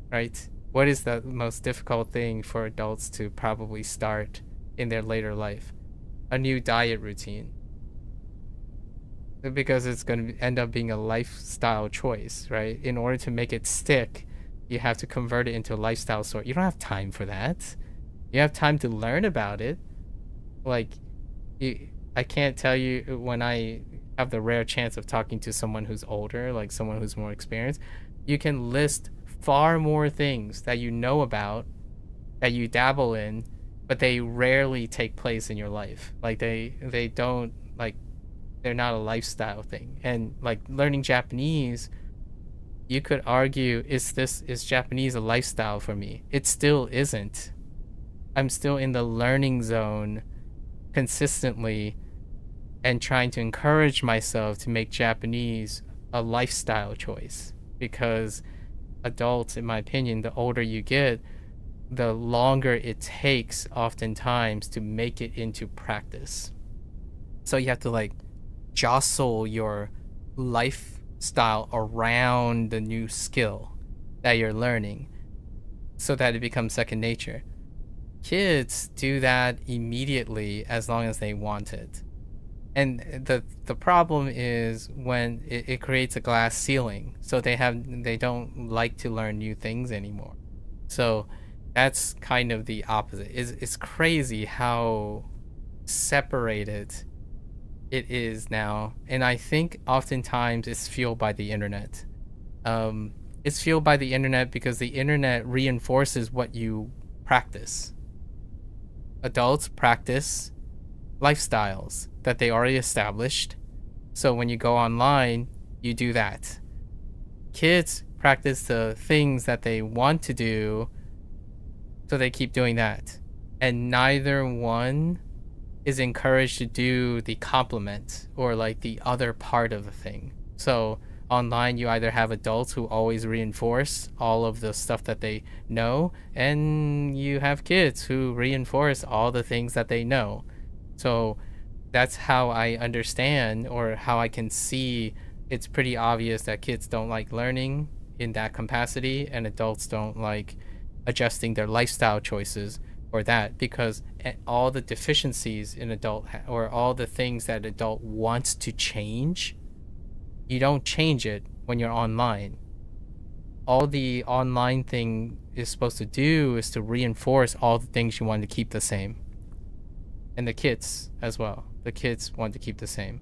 right? What is the most difficult thing for adults to probably start in their later life? A new diet routine. Because it's going to end up being a lifestyle choice, right? In order to make it stick, you have to convert it into a lifestyle sort. You don't have time for that. You have time to learn about it. Like, I can't tell you, when I have the rare chance of talking to someone who's older, like someone who's more experienced, you can list far more things that you know about that you dabble in, but they rarely take place in your life. Like they don't, like, they're not a lifestyle thing. And like learning Japanese, you could argue, is Japanese a lifestyle for me? It still isn't. I'm still in the learning zone consistently and trying to encourage myself to make Japanese a lifestyle choice, because adults, in my opinion, the older you get, the longer it takes oftentimes to make it into practice. So you have to like jostle your lifestyle around the new skill that you're learning so that it becomes second nature. Kids do that immediately as long as they want it. And the problem is when it creates a glass ceiling, so they don't like to learn new things anymore. So that's kind of the opposite. It's crazy how separated it is now, and I think oftentimes it's fueled by the internet. It's fueled by the internet because the internet reinforces what you practice. Adults practice lifestyles that they already established, so when you go online, you do that. Kids practice the things that they want to do, so they keep doing that. And neither one is encouraged to do the complement or like the other part of the thing. So online, you either have adults who always reinforce all of the stuff that they know, and you have kids who reinforce all the things that they know. So that's how I understand, or how I can see it's pretty obvious that kids don't like learning in that capacity, and adults don't like adjusting their lifestyle choices or that, because all the deficiencies in adult or all the things that adult wants to change, you don't change it when you're online. All the online thing is supposed to do is to reinforce all the things you want to keep the same. And the kids as well. The kids want to keep the same.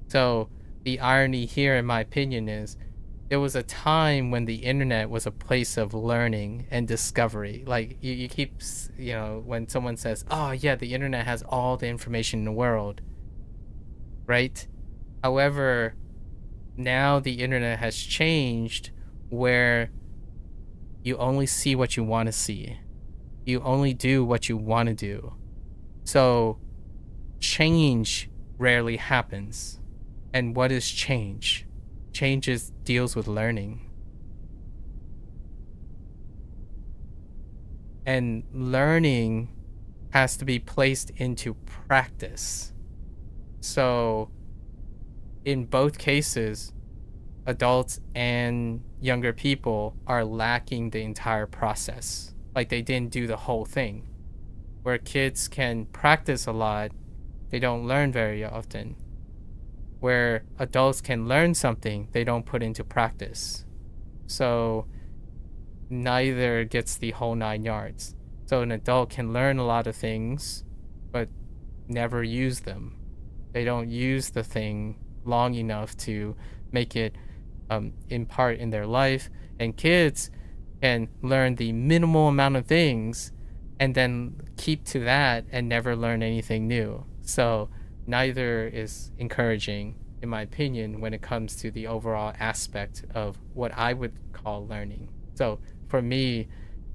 So the irony here, in my opinion, is there was a time when the internet was a place of learning and discovery. Like you keep, when someone says, oh yeah, the internet has all the information in the world, right? However, now the internet has changed where you only see what you want to see. You only do what you want to do. So change rarely happens. And what is change? Change deals with learning. And learning has to be placed into practice. So in both cases, adults and younger people are lacking the entire process. Like they didn't do the whole thing. Where kids can practice a lot, they don't learn very often. Where adults can learn something, they don't put into practice. So neither gets the whole 9 yards. So an adult can learn a lot of things, but never use them. They don't use the thing long enough to make it impart in their life. And kids can learn the minimal amount of things and then keep to that and never learn anything new. So neither is encouraging, in my opinion, when it comes to the overall aspect of what I would call learning. So for me,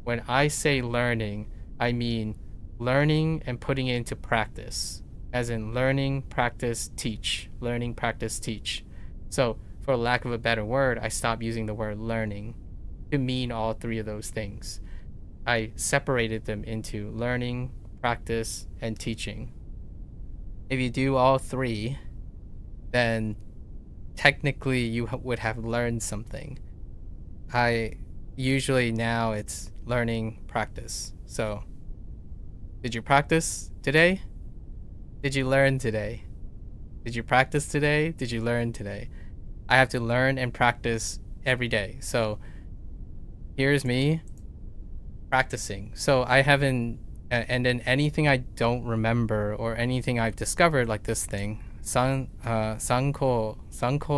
when I say learning, I mean learning and putting it into practice, as in learning, practice, teach, learning, practice, teach. So for lack of a better word, I stopped using the word learning to mean all three of those things. I separated them into learning, practice, and teaching. If you do all three, then technically you would have learned something. Usually now it's learning, practice. So, did you practice today? Did you learn today? Did you practice today? Did you learn today? I have to learn and practice every day. So, here's me practicing. So I haven't, and then anything I don't remember or anything I've discovered, like this thing, sanko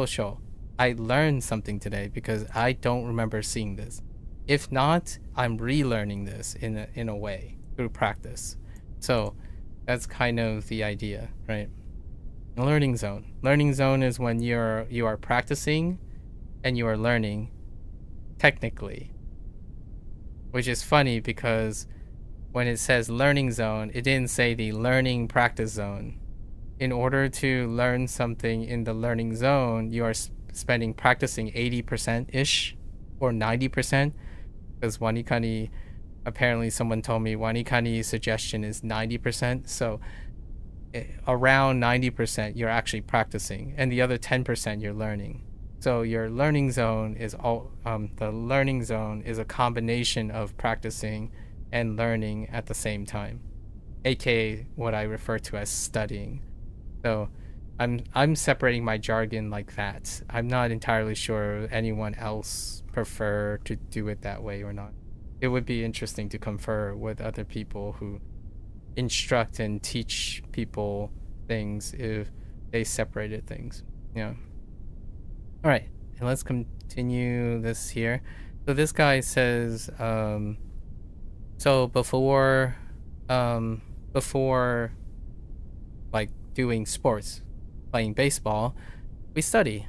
sho, I learned something today because I don't remember seeing this. If not, I'm relearning this in a way through practice. So that's kind of the idea, right? Learning zone. Learning zone is when you are practicing and you are learning technically, which is funny because when it says learning zone, it didn't say the learning practice zone. In order to learn something in the learning zone, you are spending practicing 80% ish or 90%, because Wanikani, apparently someone told me Wanikani's suggestion is 90%. So around 90% you're actually practicing, and the other 10% you're learning. So your learning zone is the learning zone is a combination of practicing and learning at the same time, aka what I refer to as studying. So I'm separating my jargon like that. I'm not entirely sure anyone else prefer to do it that way or not. It would be interesting to confer with other people who instruct and teach people things if they separated things. Yeah. All right, and let's continue this here. So this guy says, so before like doing sports, playing baseball, we study,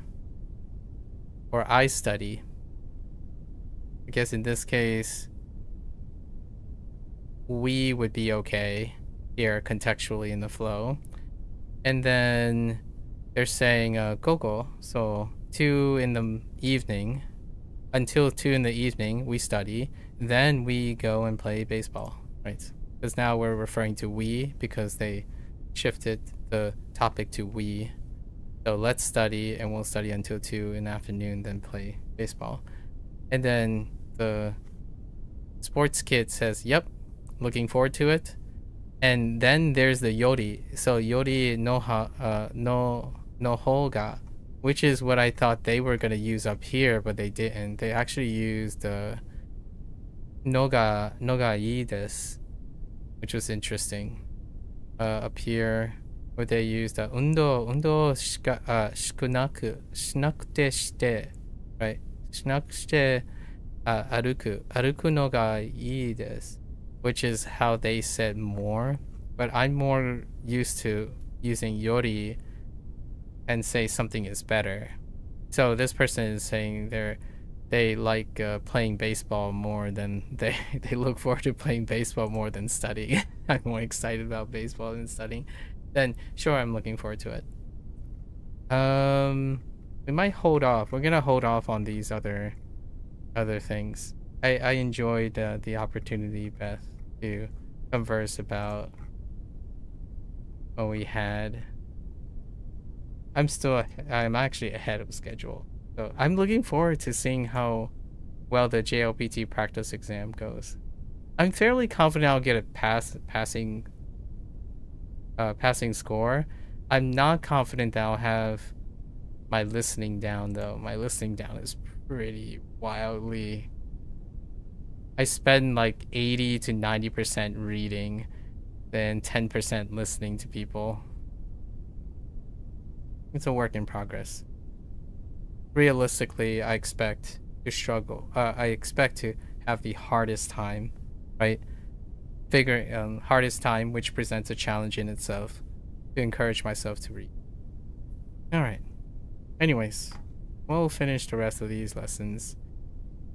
or I study. I guess in this case, we would be okay here contextually in the flow. And then they're saying gogo, so 2 in the evening, until 2 in the evening we study, then we go and play baseball, right? Because now we're referring to we because they shifted the topic to we. So let's study, and we'll study until 2 in the afternoon, then play baseball. And then the sports kid says, yep, looking forward to it. And then there's the yori. So yori no hoga, which is what I thought they were going to use up here, but they didn't. They actually used noga ii desu, which was interesting. Up here, where they used undo shinakute shite, right? Shinakute aruku no ga ii desu, which is how they said more. But I'm more used to using yori and say something is better. So this person is saying they like playing baseball more than they look forward to playing baseball more than studying. I'm more excited about baseball than studying. Then sure, I'm looking forward to it. We might hold off. We're gonna hold off on these other things. I enjoyed the opportunity, Beth, to converse about what we had. I'm actually ahead of schedule. So I'm looking forward to seeing how well the JLPT practice exam goes. I'm fairly confident I'll get a passing score. I'm not confident that I'll have my listening down though. My listening down is pretty wildly. I spend like 80 to 90% reading, then 10% listening to people. It's a work in progress. Realistically, I expect to struggle. I expect to have the hardest time, right? Hardest time, which presents a challenge in itself, to encourage myself to read. All right. Anyways, we'll finish the rest of these lessons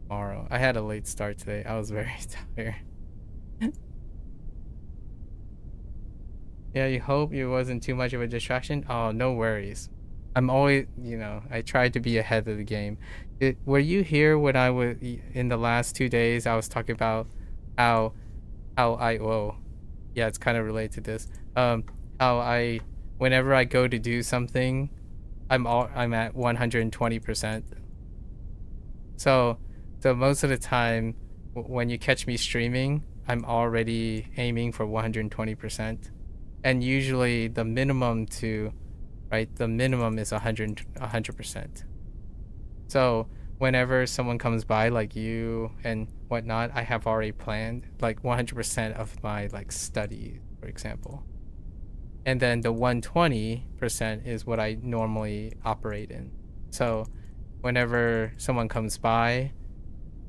tomorrow. I had a late start today. I was very tired. Yeah, you hope it wasn't too much of a distraction? Oh, no worries. I'm always, I try to be ahead of the game. Were you here when I was, in the last 2 days, I was talking about how yeah, it's kind of related to this. Whenever I go to do something, I'm at 120%. So most of the time, when you catch me streaming, I'm already aiming for 120%. And usually the minimum is 100%. So whenever someone comes by, like you and whatnot, I have already planned like 100% of my like study, for example. And then the 120% is what I normally operate in. So whenever someone comes by,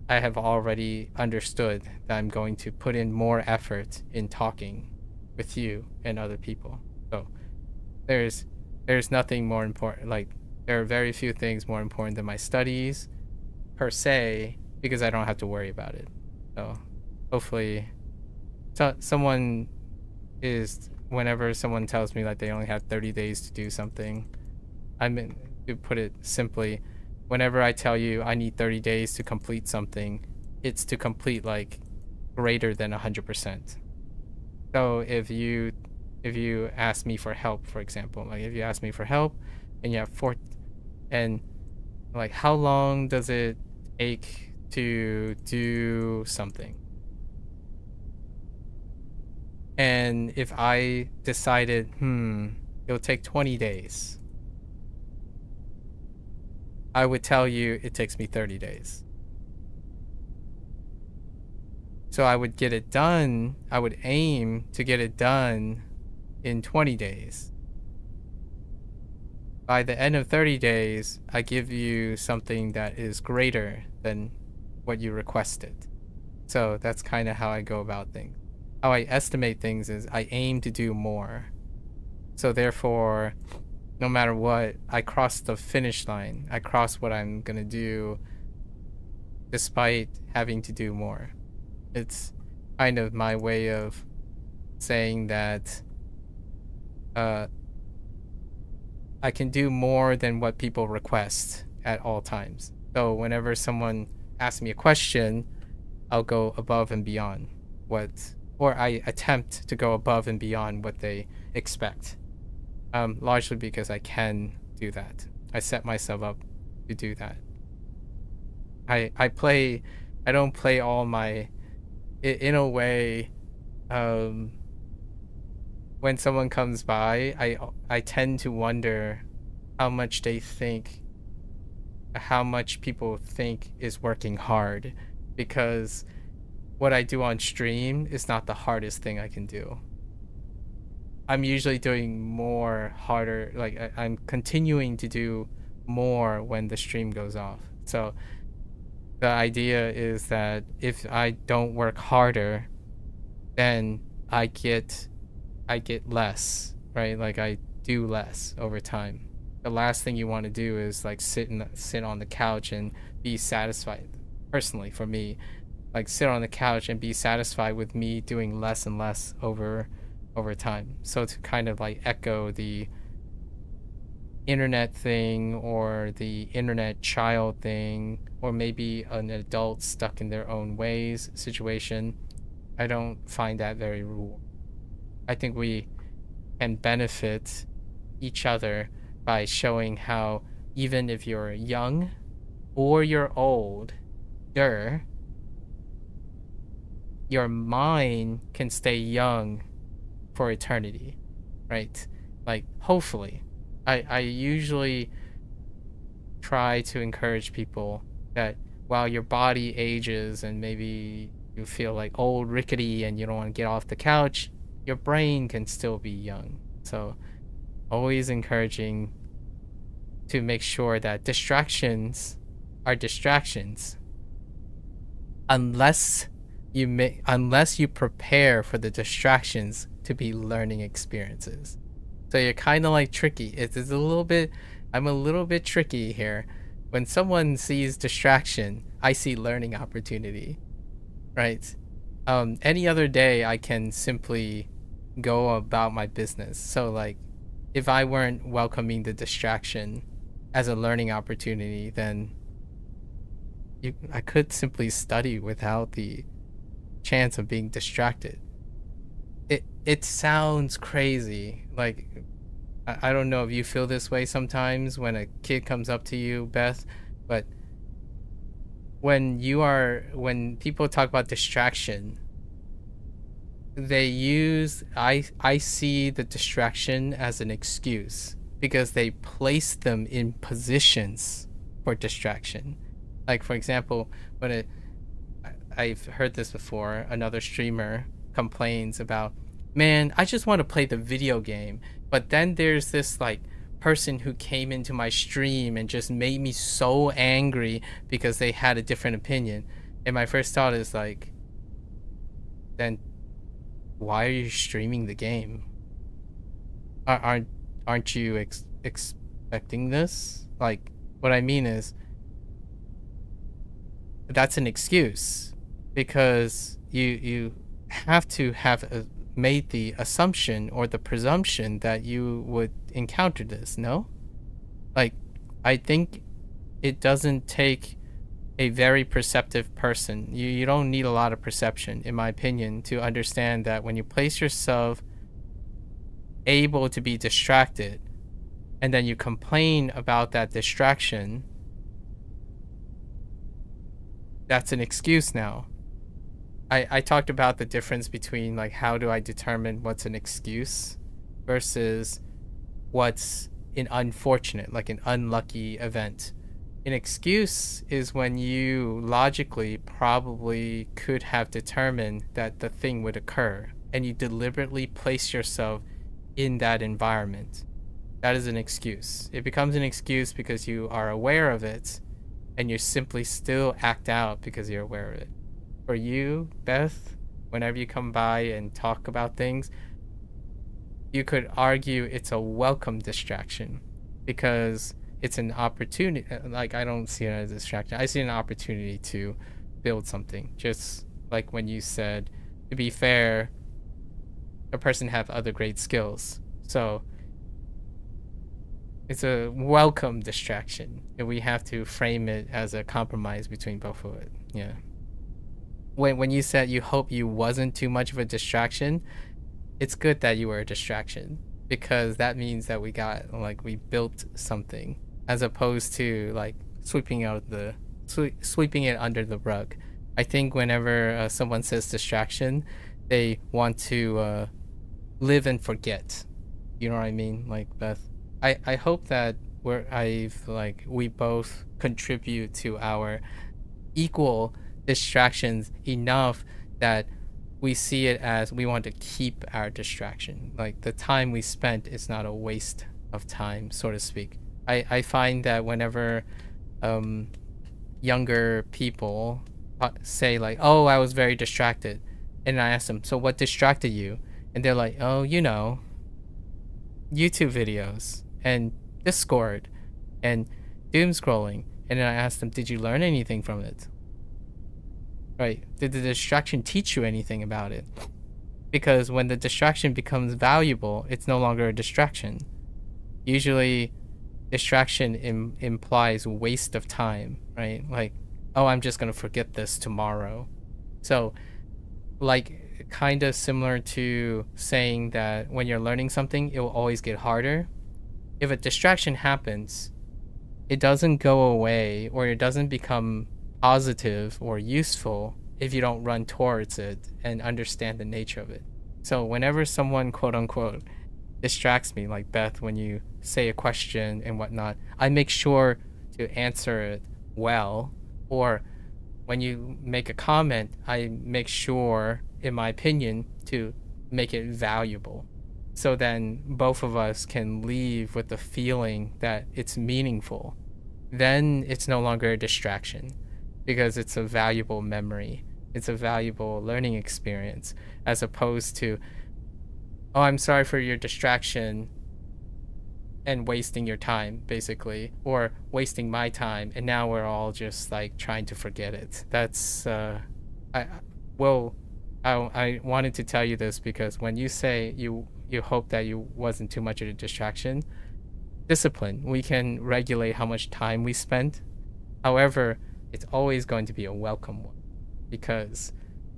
I have already understood that I'm going to put in more effort in talking with you and other people. So there's nothing more important. Like, there are very few things more important than my studies per se, because I don't have to worry about it. So hopefully someone is, whenever someone tells me like they only have 30 days to do something, I mean, to put it simply, whenever I tell you I need 30 days to complete something, it's to complete like greater than 100%. So if you ask me for help, for example, like if you ask me for help and you have and like, how long does it take to do something? And if I decided, it'll take 20 days, I would tell you it takes me 30 days. So I would get it done. I would aim to get it done in 20 days. By the end of 30 days, I give you something that is greater than what you requested. So that's kind of how I go about things. How I estimate things is I aim to do more. So therefore, no matter what, I cross the finish line. I cross what I'm going to do despite having to do more. It's kind of my way of saying that I can do more than what people request at all times. So whenever someone asks me a question, I'll go above and beyond or I attempt to go above and beyond what they expect. Largely because I can do that. I set myself up to do that. I don't play all my, in a way, when someone comes by, I tend to wonder how much people think is working hard, because what I do on stream is not the hardest thing I can do. I'm usually doing more harder, like I'm continuing to do more when the stream goes off. So the idea is that if I don't work harder, then I get less, right? Like I do less over time. The last thing you want to do is like sit on the couch and be satisfied. Personally, for me, like sit on the couch and be satisfied with me doing less and less over time. So to kind of like echo the internet thing or the internet child thing, or maybe an adult stuck in their own ways situation, I don't find that very rewarding. I think we can benefit each other by showing how even if you're young or you're old, your mind can stay young for eternity, right? Like, hopefully. I usually try to encourage people that while your body ages and maybe you feel like old, rickety, and you don't want to get off the couch, your brain can still be young. So always encouraging to make sure that distractions are distractions unless you prepare for the distractions to be learning experiences. So you're kind of like tricky. I'm a little bit tricky here. When someone sees distraction, I see learning opportunity, right? Any other day I can simply go about my business. So like, if I weren't welcoming the distraction as a learning opportunity, then I could simply study without the chance of being distracted. It sounds crazy. Like, I don't know if you feel this way sometimes when a kid comes up to you, Beth, but when people talk about distraction, I see the distraction as an excuse because they place them in positions for distraction. Like, for example, I've heard this before, another streamer complains about, man, I just want to play the video game, but then there's this like person who came into my stream and just made me so angry because they had a different opinion. And my first thought is like, then why are you streaming the game? Aren't you expecting this? Like, what I mean is, that's an excuse, because you have to have made the assumption or the presumption that you would encounter this. No, like, I think it doesn't take a very perceptive person. You don't need a lot of perception, in my opinion, to understand that when you place yourself able to be distracted and then you complain about that distraction, that's an excuse now. I talked about the difference between like, how do I determine what's an excuse versus what's an unfortunate, like an unlucky event. An excuse is when you logically probably could have determined that the thing would occur and you deliberately place yourself in that environment. That is an excuse. It becomes an excuse because you are aware of it and you simply still act out because you're aware of it. For you, Beth, whenever you come by and talk about things, you could argue it's a welcome distraction because it's an opportunity. Like, I don't see it as a distraction. I see an opportunity to build something. Just like when you said, to be fair, a person have other great skills. So it's a welcome distraction, and we have to frame it as a compromise between both of it. Yeah. When you said you hope you wasn't too much of a distraction, it's good that you were a distraction, because that means that we built something, as opposed to like sweeping it under the rug. I think whenever someone says distraction, they want to live and forget. You know what I mean? Like, Beth, I hope that we both contribute to our equal distractions enough that we see it as we want to keep our distraction. Like, the time we spent is not a waste of time, so to speak. I find that whenever younger people say like, oh, I was very distracted, and I ask them, so what distracted you? And they're like, oh, YouTube videos and Discord and doom scrolling. And then I ask them, did you learn anything from it? Right? Did the distraction teach you anything about it? Because when the distraction becomes valuable, it's no longer a distraction. Usually, distraction implies waste of time, right? Like, oh, I'm just going to forget this tomorrow. So, like, kind of similar to saying that when you're learning something, it will always get harder. If a distraction happens, it doesn't go away, or it doesn't become positive or useful if you don't run towards it and understand the nature of it. So whenever someone, quote unquote, distracts me, like Beth, when you say a question and whatnot, I make sure to answer it well. Or when you make a comment, I make sure, in my opinion, to make it valuable. So then both of us can leave with the feeling that it's meaningful. Then it's no longer a distraction, because it's a valuable memory. It's a valuable learning experience, as opposed to, oh, I'm sorry for your distraction and wasting your time, basically, or wasting my time, and now we're all just like trying to forget it. That's I wanted to tell you this, because when you say you hope that you wasn't too much of a distraction, discipline, we can regulate how much time we spend. However, it's always going to be a welcome one, because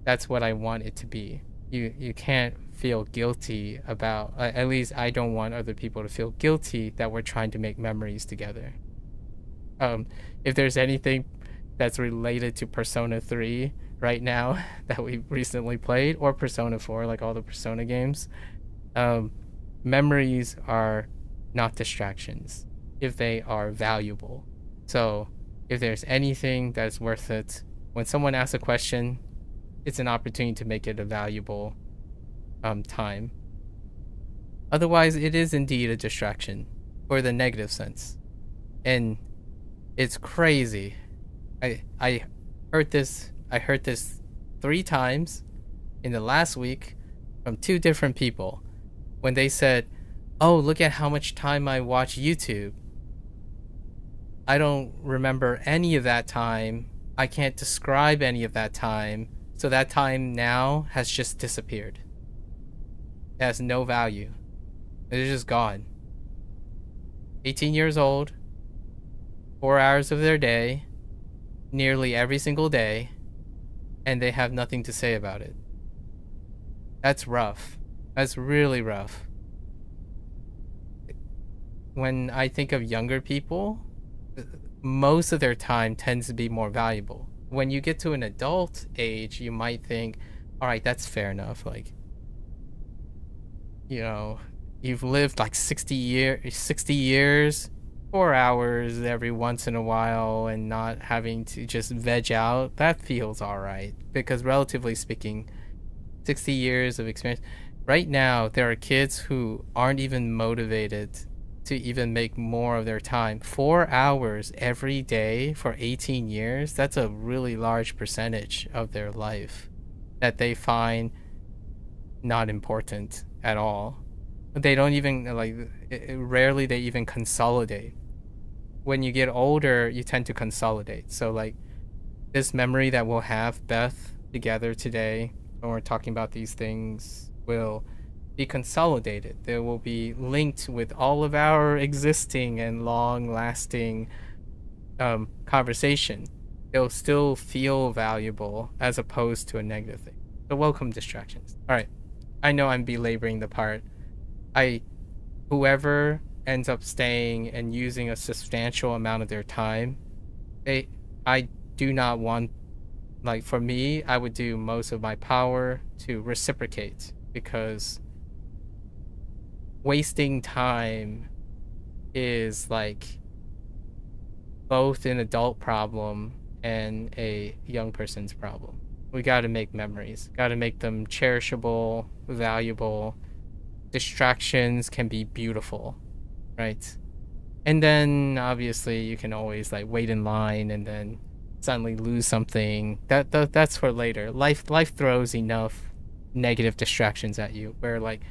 that's what I want it to be. You can't feel guilty about, at least I don't want other people to feel guilty that we're trying to make memories together. If there's anything that's related to Persona 3 right now that we recently played, or Persona 4, like all the Persona games, memories are not distractions if they are valuable. So if there's anything that's worth it, when someone asks a question, it's an opportunity to make it a valuable time. Otherwise, it is indeed a distraction, or the negative sense. And it's crazy. I heard this I heard this 3 times in the last week from 2 different people when they said, "Oh, look at how much time I watch YouTube. I don't remember any of that time. I can't describe any of that time. So that time now has just disappeared. It has no value. It's just gone." 18 years old, 4 hours of their day, nearly every single day, and they have nothing to say about it. That's rough. That's really rough. When I think of younger people, most of their time tends to be more valuable. When you get to an adult age, you might think, all right, that's fair enough. Like, you know, you've lived like 60 years, 4 hours every once in a while and not having to just veg out, that feels all right. Because relatively speaking, 60 years of experience. Right now, there are kids who aren't even motivated to even make more of their time. 4 hours every day for 18 years, that's a really large percentage of their life that they find not important at all. They don't even, like, rarely they even consolidate. When you get older, you tend to consolidate. So, like, this memory that we'll have, Beth, together today, when we're talking about these things, will be consolidated. They will be linked with all of our existing and long-lasting conversation. They'll still feel valuable as opposed to a negative thing. So welcome distractions. All right, I know I'm belaboring the part. Whoever ends up staying and using a substantial amount of their time, I do not want, like, for me, I would do most of my power to reciprocate, because wasting time is like both an adult problem and a young person's problem. We got to make memories, got to make them cherishable, valuable. Distractions can be beautiful, right? And then obviously you can always like wait in line and then suddenly lose something. That's for later. Life throws enough negative distractions at you where, like,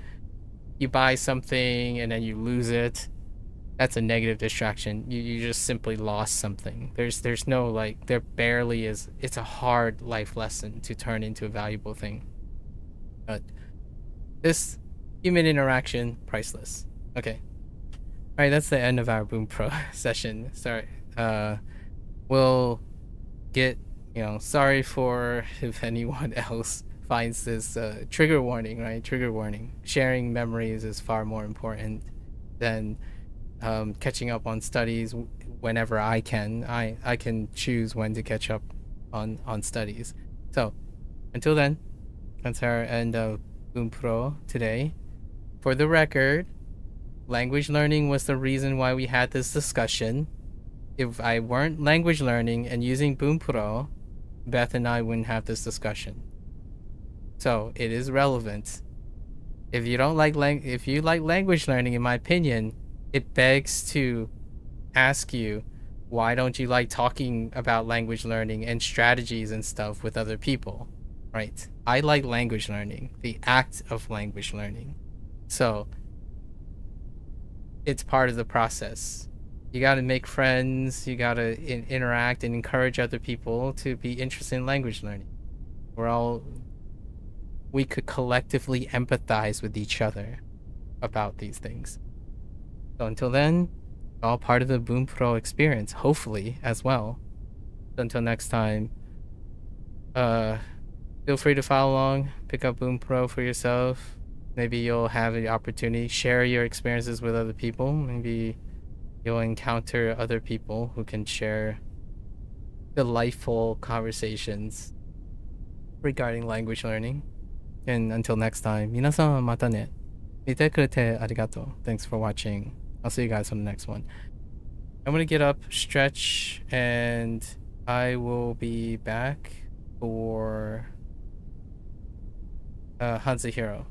you buy something and then you lose it. That's a negative distraction. You just simply lost something. There's no, like, there barely is. It's a hard life lesson to turn into a valuable thing. But this human interaction, priceless. Okay. All right, that's the end of our Bunpro session. Sorry. We'll get, sorry for if anyone else finds this trigger warning, right? Trigger warning. Sharing memories is far more important than catching up on studies whenever I can. I can choose when to catch up on studies. So until then, that's our end of Bunpro today. For the record, language learning was the reason why we had this discussion. If I weren't language learning and using Bunpro, Beth and I wouldn't have this discussion. So it is relevant. If you like language learning, in my opinion, it begs to ask you, why don't you like talking about language learning and strategies and stuff with other people, right? I like language learning, the act of language learning. So it's part of the process. You got to make friends, you got to interact and encourage other people to be interested in language learning. We could collectively empathize with each other about these things. So until then, all part of the Bunpro experience, hopefully, as well. So until next time, feel free to follow along, pick up Bunpro for yourself. Maybe you'll have the opportunity, share your experiences with other people. Maybe you'll encounter other people who can share delightful conversations regarding language learning. And until next time, 皆さんまたね。見てくれてありがとう. Thanks for watching. I'll see you guys on the next one. I'm gonna get up, stretch, and I will be back for HanziHero.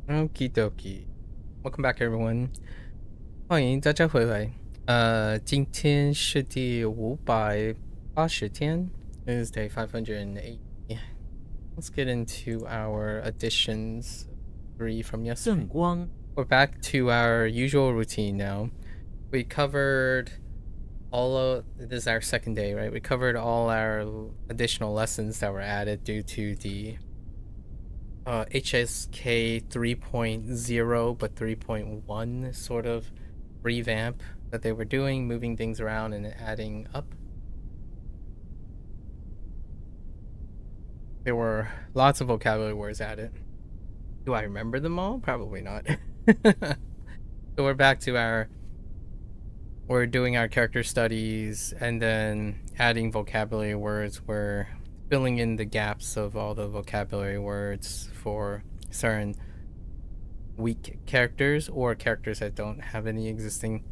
Okie dokie. Welcome back, everyone. 欢迎大家回来。今天是第580天 It is day 580. Let's get into our additions. 3 from yesterday. 正光 We're back to our usual routine now. We covered this is our second day, right? We covered all our additional lessons that were added due to the HSK 3.0 but 3.1 sort of revamp that they were doing, moving things around and adding up. There were lots of vocabulary words added. Do I remember them all? Probably not. So we're back to we're doing our character studies and then adding vocabulary words. We're filling in the gaps of all the vocabulary words for certain weak characters or characters that don't have any existing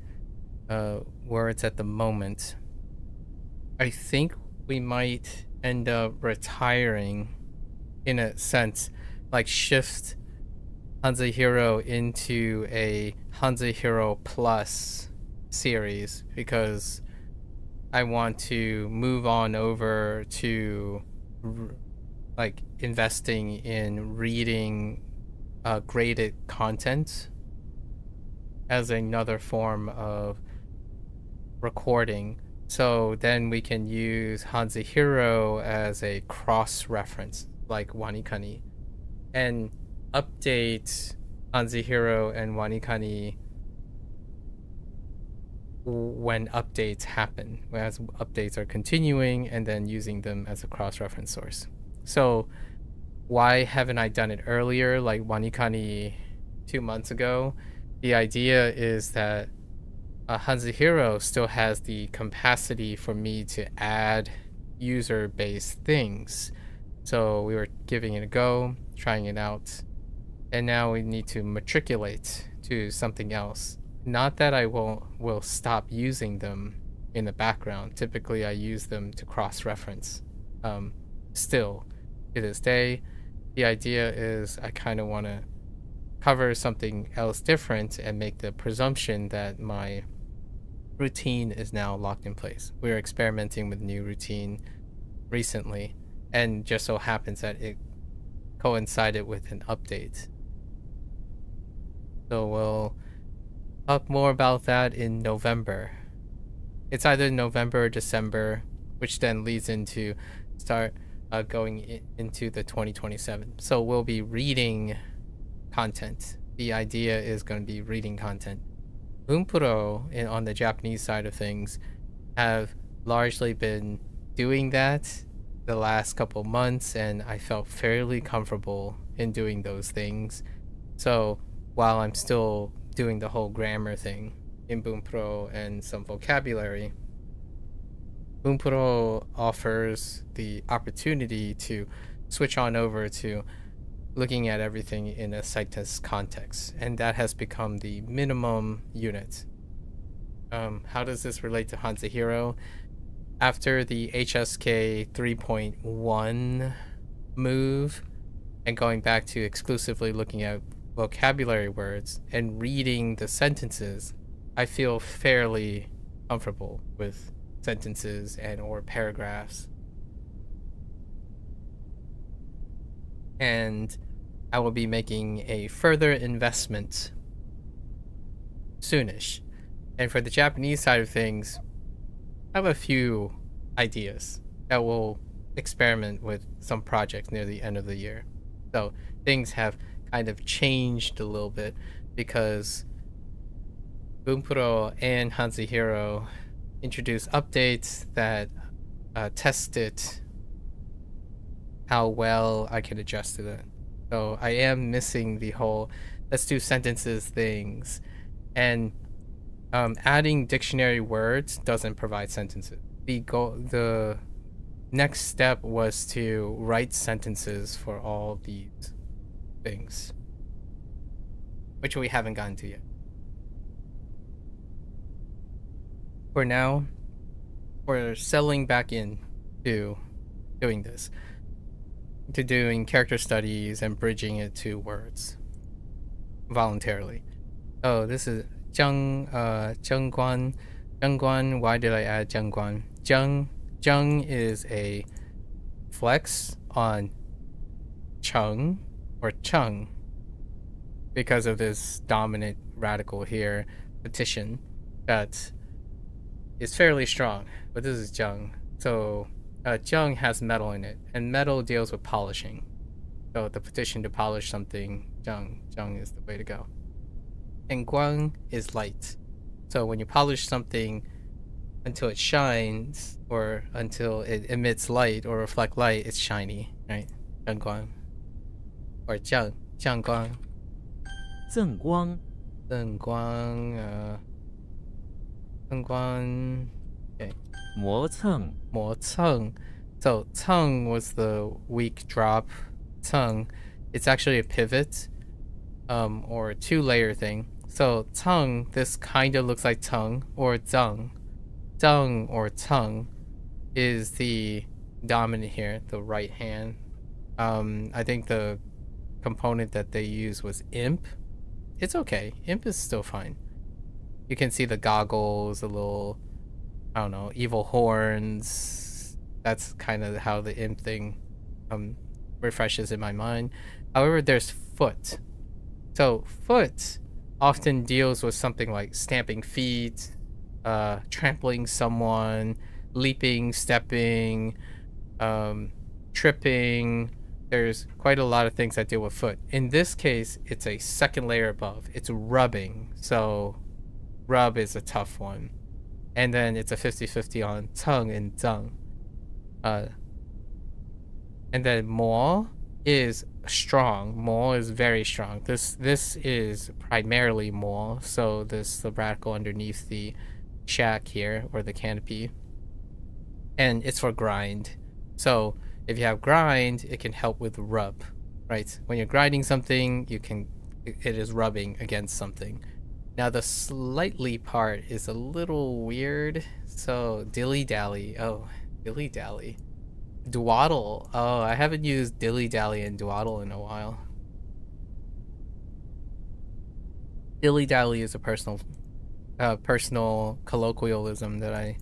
words at the moment. I think we might end up retiring, in a sense, like shift HanziHero into a HanziHero Plus series, because I want to move on over to like investing in reading graded content as another form of recording. So then we can use HanziHero as a cross-reference, like Wanikani, and update HanziHero and Wanikani when updates happen, as updates are continuing, and then using them as a cross-reference source. So why haven't I done it earlier, like Wanikani 2 months ago? The idea is that HanziHero still has the capacity for me to add user-based things. So we were giving it a go, trying it out, and now we need to matriculate to something else. Not that I will stop using them in the background. Typically, I use them to cross-reference. Still, to this day, the idea is I kind of want to cover something else different and make the presumption that my routine is now locked in place. We're experimenting with new routine recently, and just so happens that it coincided with an update. So we'll talk more about that in November. It's either November or December, which then leads into start going into the 2027. So we'll be reading content. The idea is going to be reading content. Bunpro, on the Japanese side of things, have largely been doing that the last couple months, and I felt fairly comfortable in doing those things. So while I'm still doing the whole grammar thing in Bunpro and some vocabulary, Bunpro offers the opportunity to switch on over to looking at everything in a site test context, and that has become the minimum unit. How does this relate to HanziHero? After the HSK 3.1 move and going back to exclusively looking at vocabulary words and reading the sentences, I feel fairly comfortable with sentences and or paragraphs. And I will be making a further investment soonish. And for the Japanese side of things, I have a few ideas that will experiment with some projects near the end of the year. So things have kind of changed a little bit because Bunpro and HanziHero introduced updates that tested how well I can adjust to that. So I am missing the whole let's do sentences things, and adding dictionary words doesn't provide sentences. The next step was to write sentences for all these things, which we haven't gotten to yet. For now, we're settling back in to doing this, to doing character studies and bridging it to words. voluntarily. Oh, this is Zhengguan. Zhengguan, why did I add Zhengguan? Zheng is a flex on Cheng or Chung because of this dominant radical here, petition, that is fairly strong. But this is Zheng. So Zheng has metal in it, and metal deals with polishing. So the petition to polish something, Zheng is the way to go. And Guang is light. So when you polish something until it shines, or until it emits light or reflect light, it's shiny, right? Zhengguang. Or Jiangguang. 赠光 Zhengguang, Zhengguang, okay. 磨蹭 Mo Ceng. So Ceng was the weak drop. Ceng, it's actually a pivot, or two-layer thing. So Ceng, this kind of looks like Teng or Zheng. Zheng or Ceng is the dominant here, the right hand. I think the component that they use was Imp. It's okay. Imp is still fine. You can see the goggles, the little, I don't know, evil horns. That's kind of how the Imp thing refreshes in my mind. However, there's Foot. So Foot often deals with something like stamping feet, trampling someone, leaping, stepping, tripping. There's quite a lot of things that deal with foot. In this case, it's a second layer above. It's rubbing. So rub is a tough one. And then it's a 50-50 on tongue and zheng. And then mo is strong. Mo is very strong. This is primarily mo. So the radical underneath the shack here, or the canopy. And it's for grind. So if you have grind, it can help with rub, right? When you're grinding something, it is rubbing against something. Now the slightly part is a little weird. So dilly-dally. Oh, dilly-dally. Dwaddle. Oh, I haven't used dilly-dally and dwaddle in a while. Dilly-dally is a personal colloquialism that I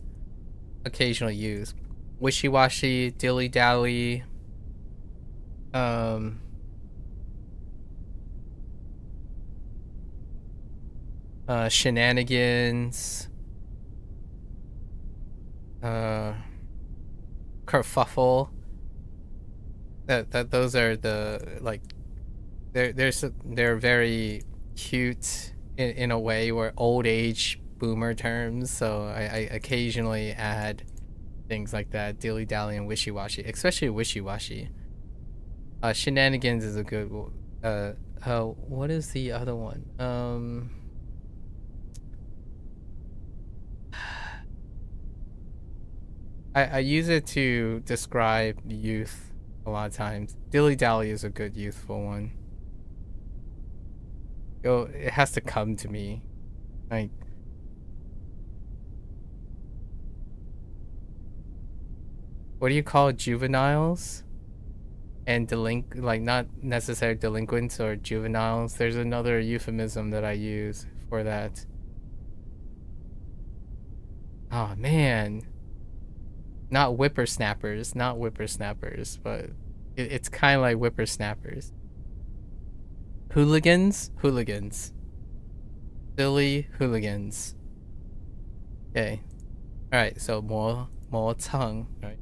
occasionally use. Wishy-washy, dilly-dally, shenanigans, kerfuffle. That those are the, like, they're very cute in a way, where old age boomer terms. So I occasionally add things like that, dilly-dally and wishy-washy, especially wishy-washy. Shenanigans is a good what is the other one? I use it to describe youth a lot of times. Dilly-dally is a good youthful one. It has to come to me. Like, what do you call juveniles? And like, not necessarily delinquents or juveniles. There's another euphemism that I use for that. Oh man. Not whippersnappers, but it's kind of like whippersnappers. Hooligans. Silly hooligans. Okay. Alright, so more tongue, right?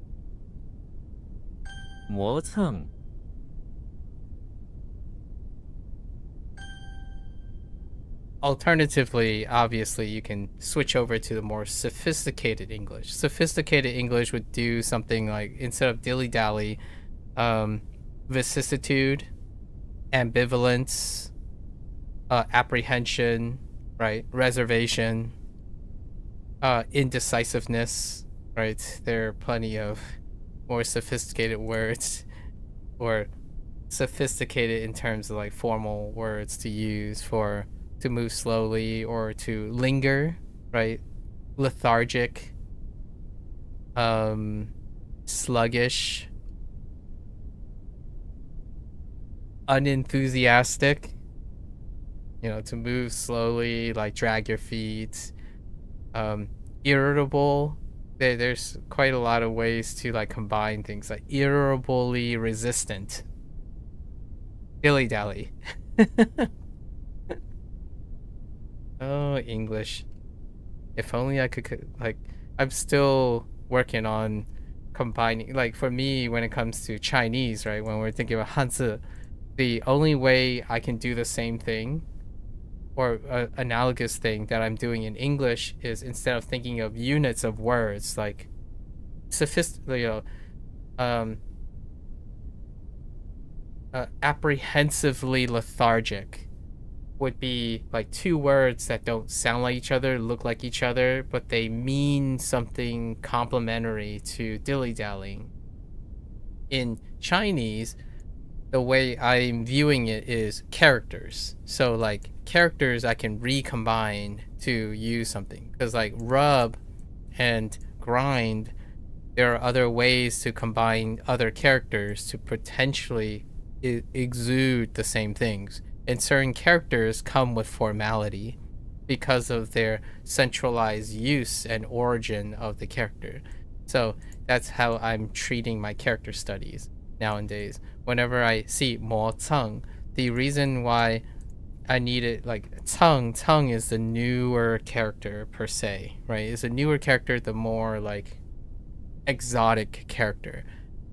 磨蹭 Alternatively, obviously, you can switch over to the more sophisticated English. Sophisticated English would do something like, instead of dilly-dally, vicissitude, ambivalence, apprehension, right? Reservation, indecisiveness, right? There are plenty of more sophisticated words, or sophisticated in terms of like formal words to use to move slowly or to linger, right? Lethargic, sluggish, unenthusiastic. to move slowly, like drag your feet. Irritable. There's quite a lot of ways to like combine things, like irritably resistant. Dilly dally. Oh, English. If only I could, like, I'm still working on combining, like, for me, when it comes to Chinese, right, when we're thinking about Hanzi, the only way I can do the same thing or analogous thing that I'm doing in English is, instead of thinking of units of words, like apprehensively lethargic would be like two words that don't sound like each other, look like each other, but they mean something complementary to dilly-dallying. In Chinese, the way I'm viewing it is characters. So like characters I can recombine to use something. Because like rub and grind, there are other ways to combine other characters to potentially exude the same things. And certain characters come with formality because of their centralized use and origin of the character. So that's how I'm treating my character studies nowadays. Whenever I see mo ceng, the reason why I need it, like ceng is the newer character per se, right? It's a newer character, the more like exotic character.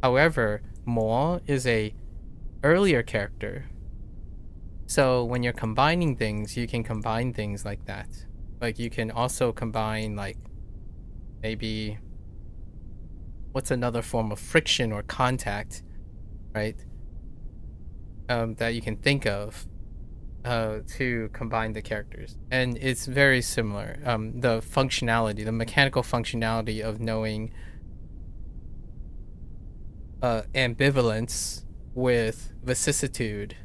However, mo is a earlier character. So when you're combining things, you can combine things like that. Like you can also combine like maybe what's another form of friction or contact, right? That you can think of to combine the characters. And it's very similar. The functionality, the mechanical functionality of knowing ambivalence with vicissitude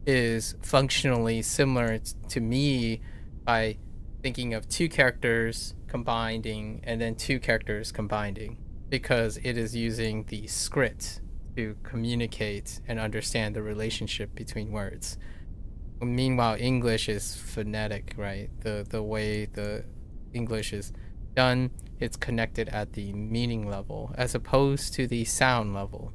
is functionally similar to me by thinking of two characters combining and then two characters combining, because it is using the script to communicate and understand the relationship between words. Meanwhile, English is phonetic, right? The way the English is done, it's connected at the meaning level as opposed to the sound level.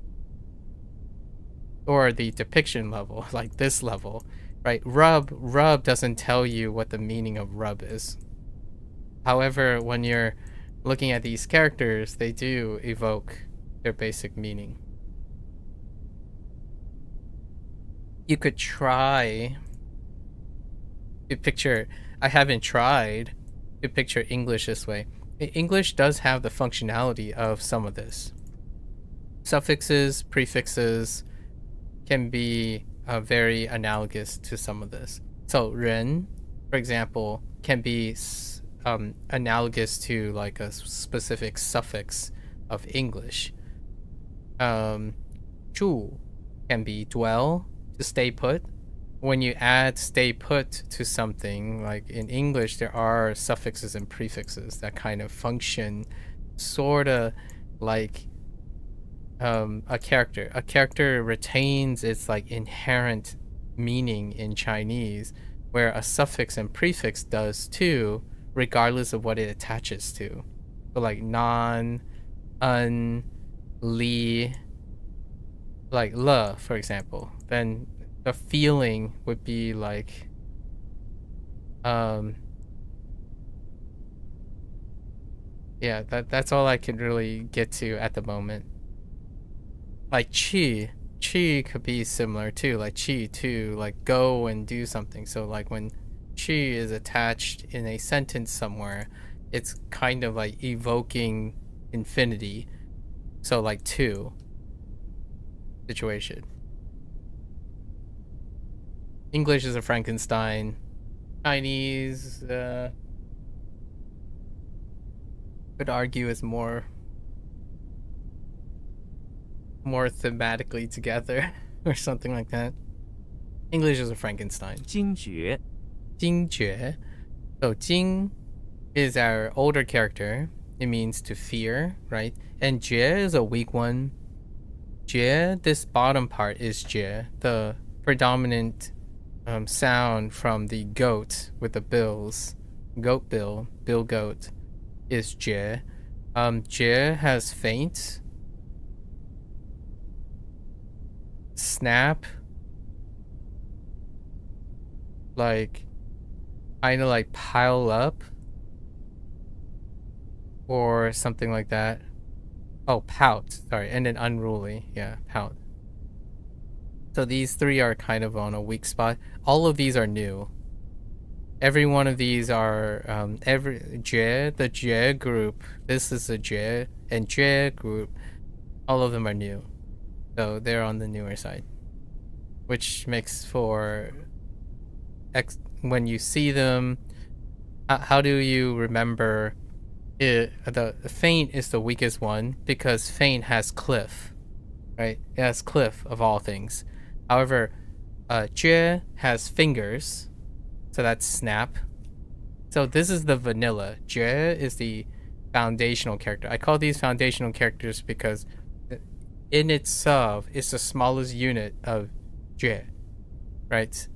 Or the depiction level, like this level, right? Rub doesn't tell you what the meaning of rub is. However, when you're looking at these characters, they do evoke their basic meaning. You could try to picture, I haven't tried to picture English this way. English does have the functionality of some of this. Suffixes, prefixes, can be very analogous to some of this. So 人, for example, can be analogous to like a specific suffix of English. 住 can be dwell, to stay put. When you add stay put to something, like in English, there are suffixes and prefixes that kind of function sort of like a character. A character retains its like inherent meaning in Chinese, where a suffix and prefix does too, regardless of what it attaches to. So like non, un, li, like le, for example, then the feeling would be like yeah, that's all I can really get to at the moment. Like chi could be similar too, like chi to like go and do something. So like when chi is attached in a sentence somewhere, it's kind of like evoking infinity. So like to situation. English is a Frankenstein. Chinese could argue is more thematically together or something like that. English is a Frankenstein. 惊觉 Jingjue. So Jing is our older character. It means to fear, right? And Jue is a weak one. Jue, this bottom part is Jue, the predominant sound from the goat with the bills. Goat bill, bill goat, is J. J has faint, snap, like kind of like pile up or something like that. Oh, pout, sorry, and then unruly, yeah, pout. So these three are kind of on a weak spot. All of these are new. Every one of these are the J group. This is a J and J group. All of them are new, so they're on the newer side, which makes for when you see them. How do you remember it? The faint is the weakest one because faint has cliff, right? It has cliff of all things. However, J has fingers. So that's snap. So this is the vanilla. J is the foundational character. I call these foundational characters because in itself, it's the smallest unit of J, right?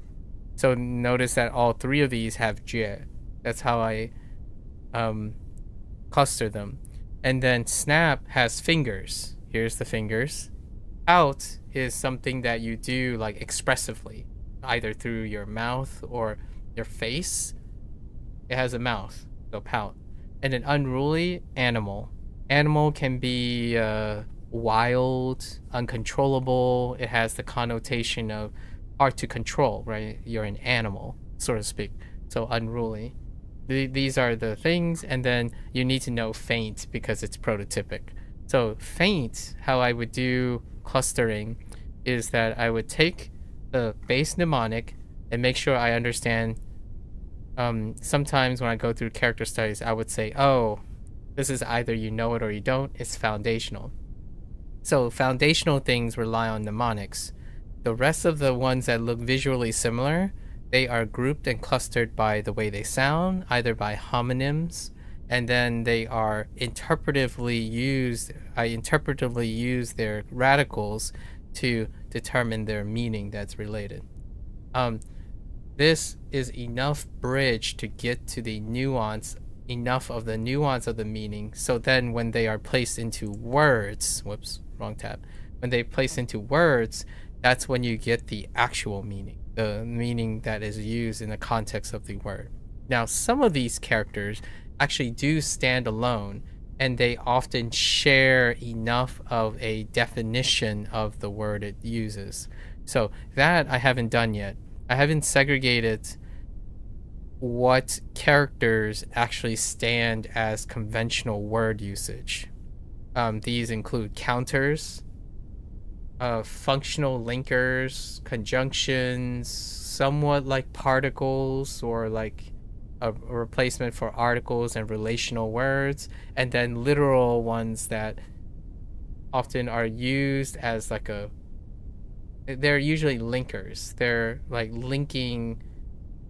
So notice that all three of these have J. That's how I cluster them. And then snap has fingers. Here's the fingers. Out is something that you do like expressively, either through your mouth or your face. It has a mouth, so pout. And an unruly, animal. Animal can be wild, uncontrollable. It has the connotation of hard to control, right? You're an animal, so to speak. So unruly. These are the things, and then you need to know faint because it's prototypic. So faint, how I would do clustering is that I would take the base mnemonic and make sure I understand. Sometimes when I go through character studies, I would say, oh, this is either you know it or you don't. It's foundational. So foundational things rely on mnemonics. The rest of the ones that look visually similar, they are grouped and clustered by the way they sound, either by homonyms, and then they are interpretively used. I interpretively use their radicals to determine their meaning that's related. This is enough bridge to get to the nuance, enough of the nuance of the meaning, so then when they are placed into words, whoops, wrong tab. When they place into words, that's when you get the actual meaning, the meaning that is used in the context of the word. Now, some of these characters actually do stand alone, and they often share enough of a definition of the word it uses. So that I haven't done yet. I haven't segregated what characters actually stand as conventional word usage. These include counters, functional linkers, conjunctions, somewhat like particles or like a replacement for articles and relational words, and then literal ones that often are used as like they're usually linkers. They're like linking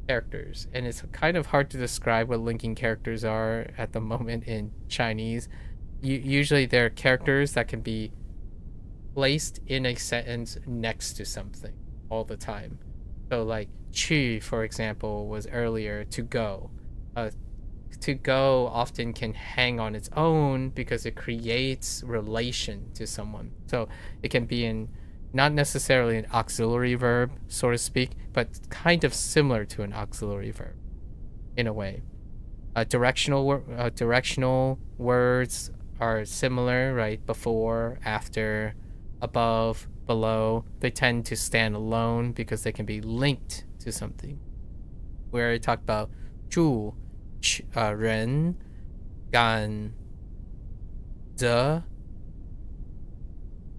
characters, and it's kind of hard to describe what linking characters are at the moment in Chinese. Usually they're characters that can be placed in a sentence next to something all the time. So like "去," for example, was earlier to go. To go often can hang on its own because it creates relation to someone. So it can be in not necessarily an auxiliary verb, so to speak, but kind of similar to an auxiliary verb in a way. Directional words are similar, right? Before, after, above, below. They tend to stand alone because they can be linked to something. Where I talked about 住, 人, 赶, 着.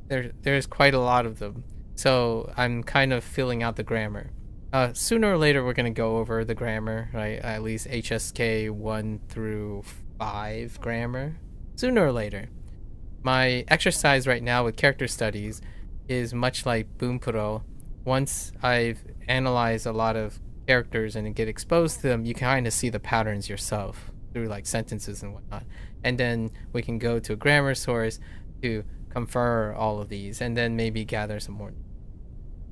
There's quite a lot of them. So I'm kind of filling out the grammar. Sooner or later, we're going to go over the grammar, right? At least HSK 1 through 5 grammar. Sooner or later. My exercise right now with character studies is much like Bunpro. Once I've analyzed a lot of characters and get exposed to them, you kind of see the patterns yourself through like sentences and whatnot. And then we can go to a grammar source to confer all of these and then maybe gather some more.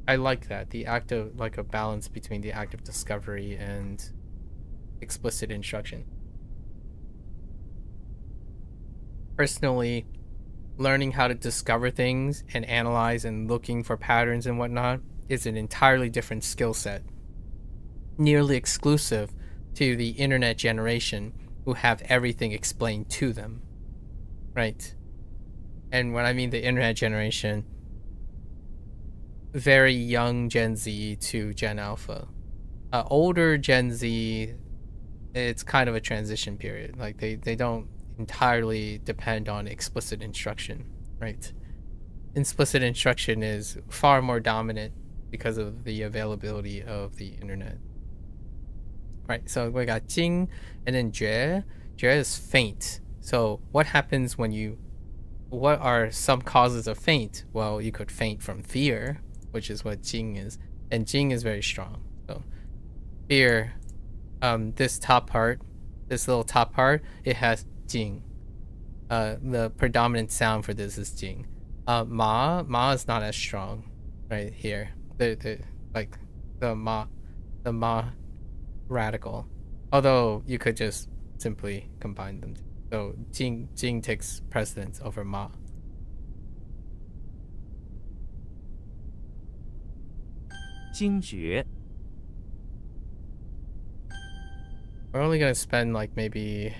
I like that. The act of, like, a balance between the act of discovery and explicit instruction. Personally, learning how to discover things and analyze and looking for patterns and whatnot is an entirely different skill set, nearly exclusive to the internet generation who have everything explained to them, right? And when I mean the internet generation, very young Gen Z to Gen Alpha. Older Gen Z, it's kind of a transition period. Like they don't entirely depend on explicit instruction, right? Implicit instruction is far more dominant because of the availability of the internet. Right, so we got Jing and then Jue. Jue is faint. So what happens when you, what are some causes of faint? Well, you could faint from fear, which is what Jing is. And Jing is very strong. So fear, this top part, this little top part, it has Jing. The predominant sound for this is Jing. Ma is not as strong right here. The Ma radical. Although you could just simply combine them. So Jing takes precedence over Ma. Jinggjue. We're only gonna spend like maybe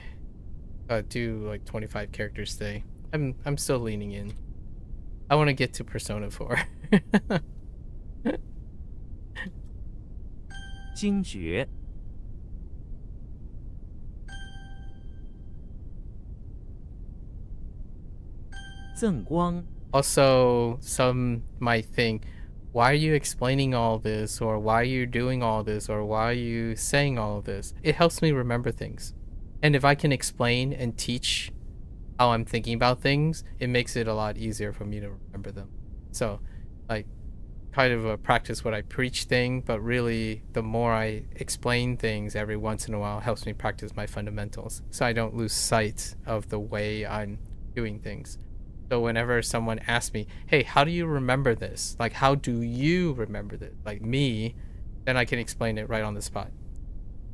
do like 25 characters today. I'm still leaning in. I want to get to Persona 4. 惊觉 赠光 Also, some might think, why are you explaining all this, or why are you doing all this, or why are you saying all of this? It helps me remember things. And if I can explain and teach how I'm thinking about things, it makes it a lot easier for me to remember them. So, like, kind of a practice what I preach thing, but really the more I explain things every once in a while helps me practice my fundamentals, so I don't lose sight of the way I'm doing things. So whenever someone asks me, hey, how do you remember this? Like, how do you remember this? Like me, then I can explain it right on the spot.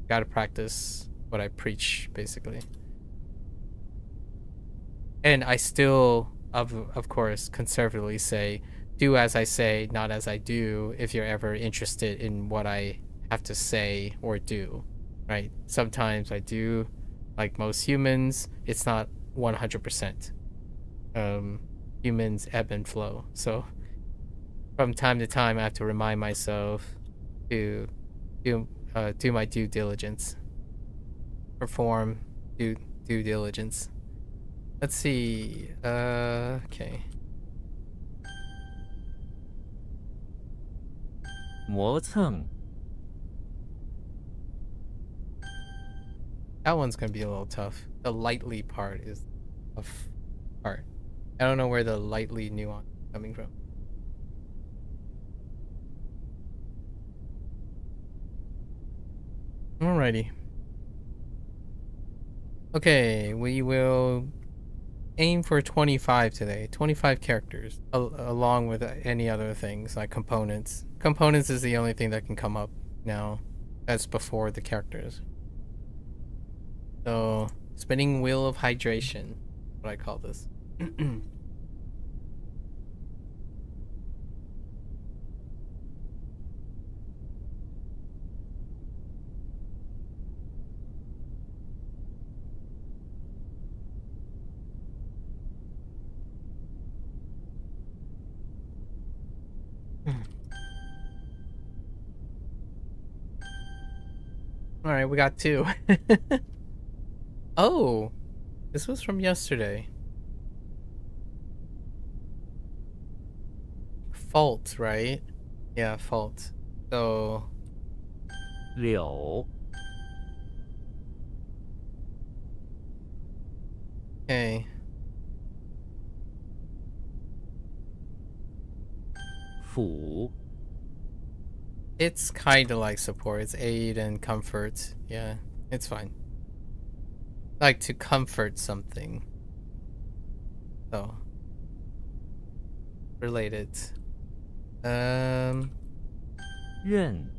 Gotta practice what I preach, basically. And I still, of course, conservatively say, do as I say, not as I do, if you're ever interested in what I have to say or do, right? Sometimes I do, like most humans, it's not 100%. Humans ebb and flow. So from time to time, I have to remind myself to do my due diligence. Perform due diligence. Let's see. Okay. 磨蹭 That one's gonna be a little tough. The lightly part is a tough part. I don't know where the lightly nuance is coming from. Alrighty. Okay, we will aim for 25 today. 25 characters, along with any other things like components. Components is the only thing that can come up now. That's before the characters. So, spinning wheel of hydration, what I call this. Alright, we got 2. Oh, this was from yesterday. Fault, right? Yeah, fault. So, 柳 okay. 辅 It's kind of like support. It's aid and comfort. Yeah, it's fine. Like to comfort something. So, related. 任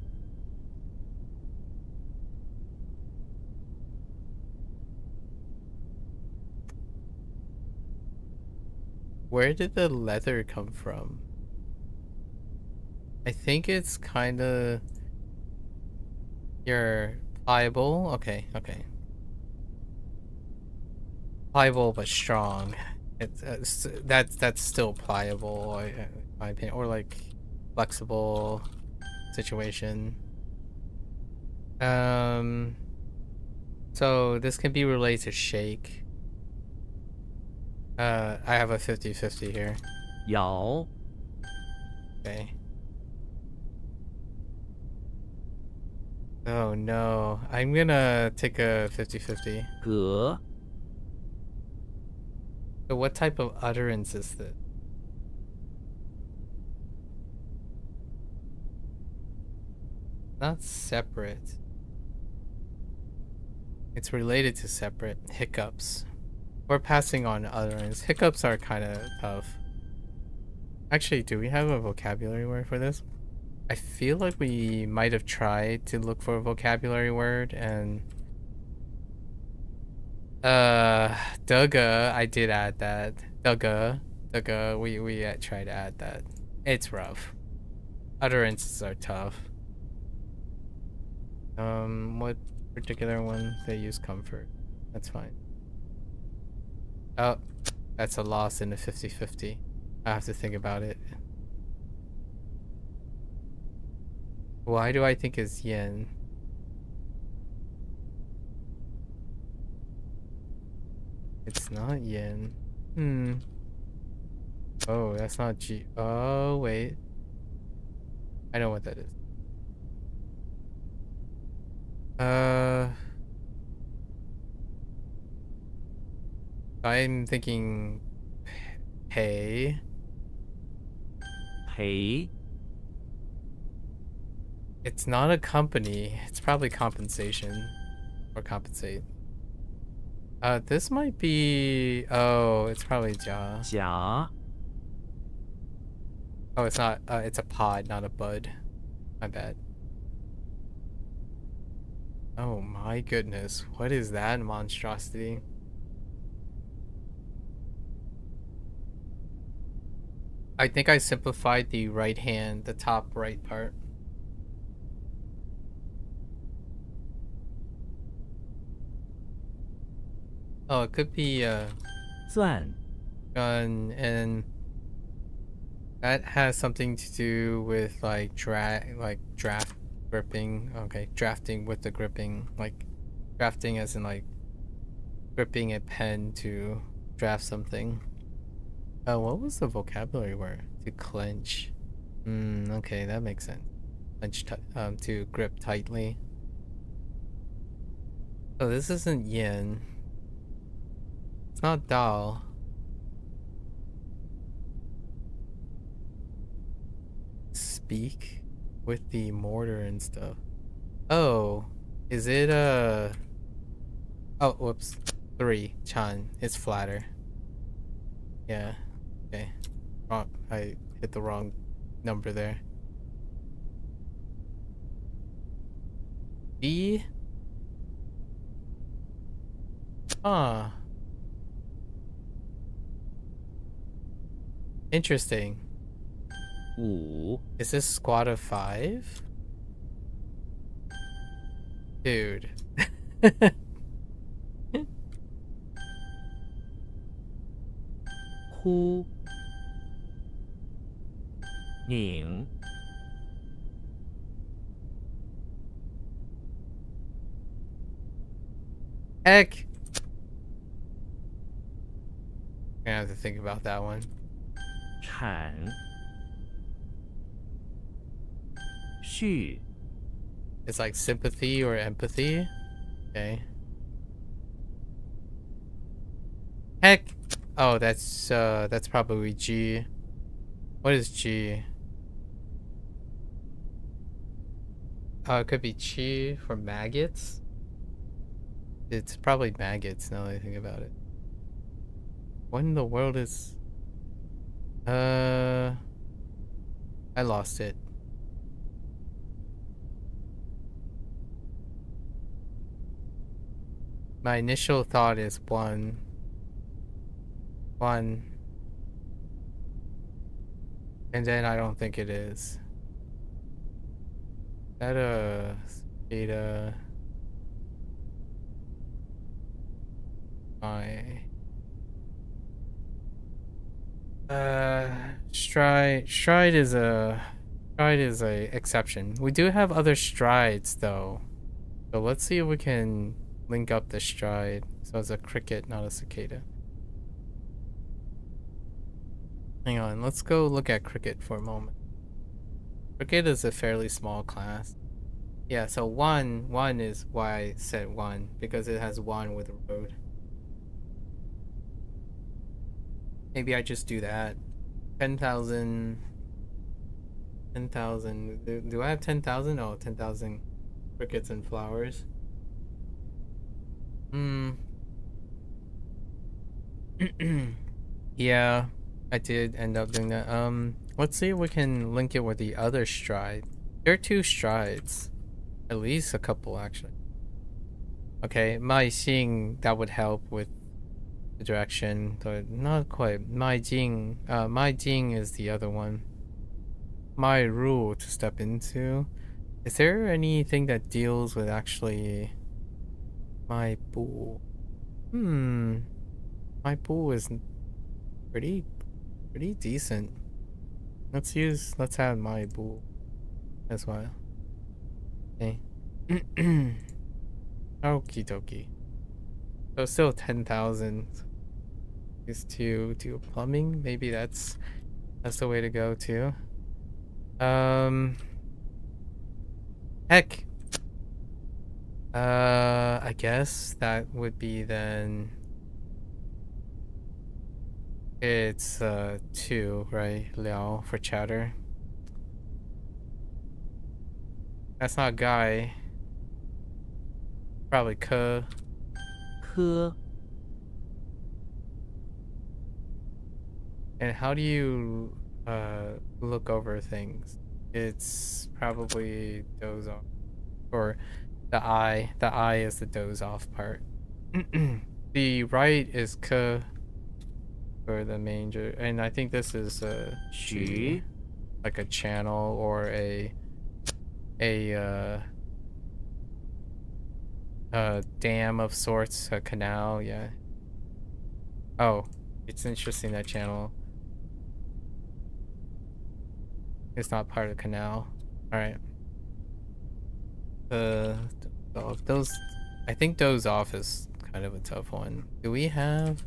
Where did the leather come from? I think it's kind of you're pliable. Okay, okay. Pliable but strong. It's that's still pliable, in my opinion, or like flexible situation. So this can be related to shake. I have a 50-50 here. 摇 Okay. Oh no. I'm gonna take a 50-50. 格 So what type of utterance is this? Not separate. It's related to separate. Hiccups. Or passing on utterance. Hiccups are kind of tough. Actually, do we have a vocabulary word for this? I feel like we might have tried to look for a vocabulary word and Dugga, I did add that. Dugga, we tried to add that. It's rough. Utterances are tough. What particular one? They use comfort. That's fine. Oh, that's a loss in the 50-50. I have to think about it. Why do I think it's yen? It's not yen. Oh, that's not G. Oh, wait. I know what that is. I'm thinking pay. 赔 It's not a company. It's probably compensation or compensate. This might be. Oh, it's probably ja. 夹 Oh, it's not. It's a pod, not a bud. My bad. Oh my goodness. What is that monstrosity? I think I simplified the right hand, the top right part. Oh, it could be 钻 gun, and that has something to do with like draft gripping. Okay, drafting with the gripping, like drafting as in like gripping a pen to draft something. What was the vocabulary word? To clench. Okay, that makes sense. Clench, to grip tightly. Oh, this isn't yen. It's not dal. Speak with the mortar and stuff. Oh, is it oh, whoops. 3 chan. It's flatter. Yeah. Okay. Wrong. I hit the wrong number there. B. Huh. Interesting. 5 Is this squad of 5? Dude. 呼 拧 Heck. I'm gonna have to think about that one. 产 续 It's like sympathy or empathy. Okay. Heck. Oh, that's probably G. What is G? Oh, it could be chi for maggots. It's probably maggots now that I think about it. What in the world is... I lost it. My initial thought is one. And then I don't think it is. That data. My stride is a exception. We do have other strides though. So let's see if we can link up the stride. So it's a cricket, not a cicada. Hang on, let's go look at cricket for a moment. Cricket is a fairly small class. Yeah, so one is why I said one, because it has one with a road. Maybe I just do that. 10,000. 10,000. Do I have 10,000? Oh, 10,000 crickets and flowers. Yeah, I did end up doing that. Let's see if we can link it with the other stride. There are two strides. At least a couple, actually. Okay, my Xing, that would help with the direction, but not quite. My Jing is the other one. My rule to step into. Is there anything that deals with actually my bull? My bull is pretty decent. Let's have my bull as well. Okay. Okie dokie. So still 10,000 is to do plumbing. Maybe that's the way to go too. Heck. I guess that would be then. It's 2, right? Liao for chatter. That's not guy. Probably ke. 科 And how do you look over things? It's probably doze off, or the eye. The eye is the doze off part. The right is ke for the manger, and I think this is Xu like a channel or a dam of sorts, a canal. Yeah. Oh, it's interesting that channel. It's not part of the canal. All right. Those, I think doze off is kind of a tough one. Do we have?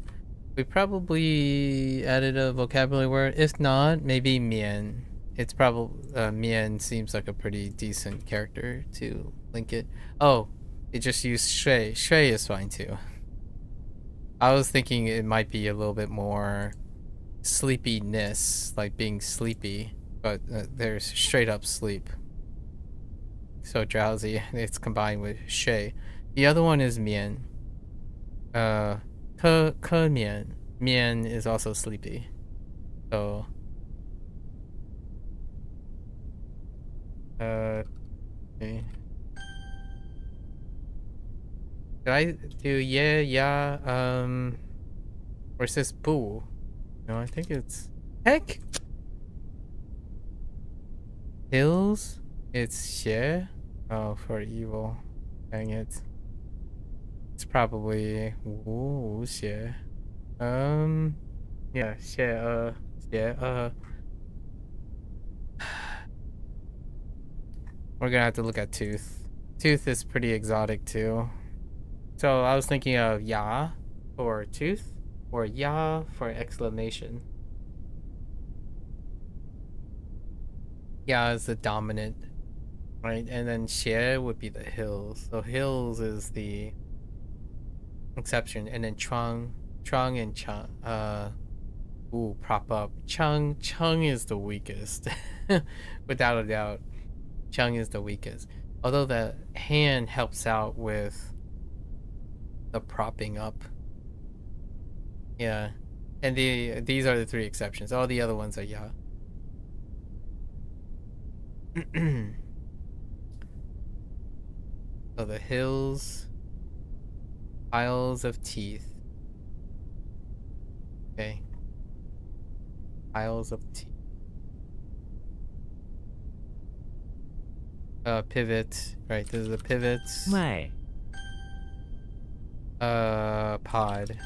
We probably added a vocabulary word. If not, maybe mian. It's probably mian seems like a pretty decent character to link it. Oh, it just used shui. Shui is fine too. I was thinking it might be a little bit more sleepiness, like being sleepy, but there's straight up sleep. So drowsy. It's combined with shui. The other one is mian. Ke mian. Mian is also sleepy. So okay. Did I do yeah, or is this boo? No, I think it's heck. Hills? It's xie? Oh, for evil. Dang it. It's probably wu xie. Yeah, xie, xie, we're gonna have to look at tooth. Tooth is pretty exotic too. So I was thinking of ya for tooth, or ya for exclamation. Ya is the dominant, right? And then xie would be the hills. So hills is the exception, and then chung and chung, prop up. Chung is the weakest, without a doubt. Chung is the weakest. Although the hand helps out with the propping up. Yeah, and these are the 3 exceptions. All the other ones are ya. So the hills, Piles of teeth. Okay. Piles of teeth. Pivot. Right, this is the pivots. 外 Pod.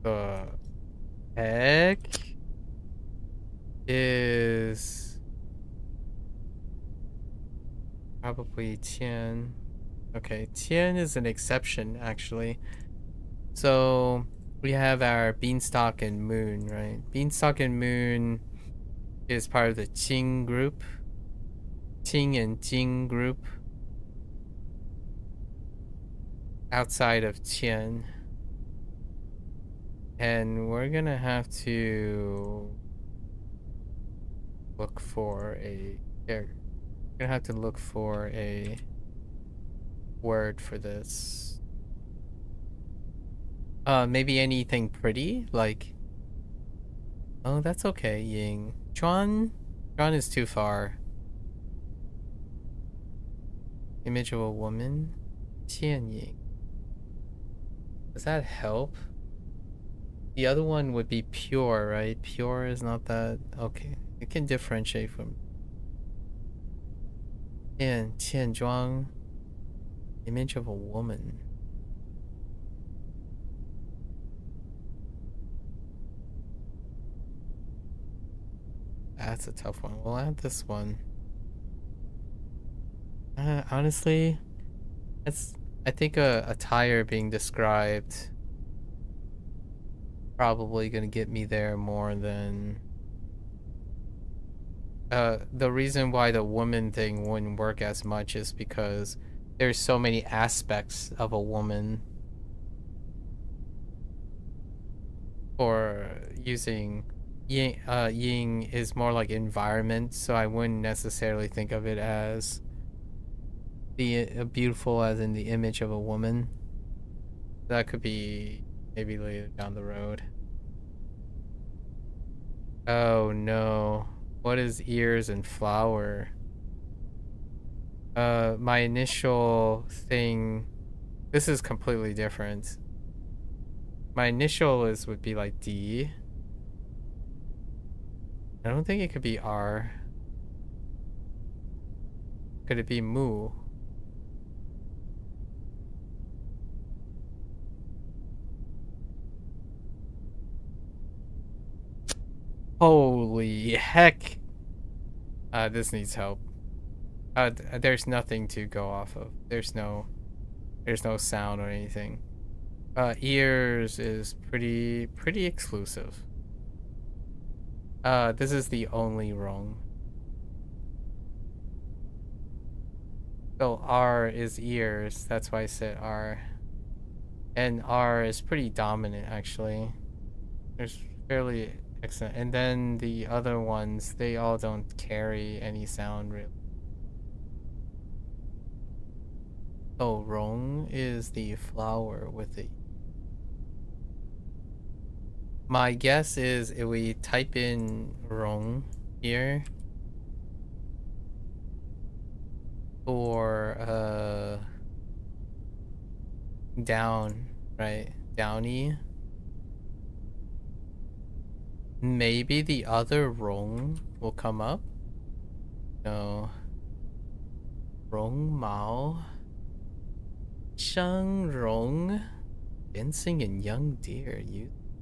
The heck is probably Tian. Okay, Tian is an exception actually. So we have our Beanstalk and Moon, right? Beanstalk and Moon is part of the Qing group. Qing and Jing group. Outside of Tian. And we're gonna have to look for a character. We're gonna have to look for a word for this. Maybe anything pretty, like. Oh, that's okay, Ying. Chuan is too far. Image of a woman. Tian Ying. Does that help? The other one would be pure, right? Pure is not that... Okay. It can differentiate from... Tian Zhuang. Image of a woman. That's a tough one. We'll add this one. Honestly, I think a tire being described probably gonna get me there more than the reason why the woman thing wouldn't work as much is because there's so many aspects of a woman. Or using Ying is more like environment, so I wouldn't necessarily think of it as the beautiful as in the image of a woman. That could be maybe later down the road. Oh no. What is ears and flower? My initial thing, this is completely different. My initial would be like D. I don't think it could be R. Could it be Mu? Holy heck! This needs help. There's nothing to go off of. There's no sound or anything. Ears is pretty exclusive. This is the only wrong. So R is ears. That's why I said R. And R is pretty dominant actually. There's fairly excellent. And then the other ones, they all don't carry any sound really. Oh, rong is the flower with the... My guess is if we type in rong here, or down, right? Downy. Maybe the other rong will come up. No. Rong Mao. Sheng Rong. Dancing in Young Deer.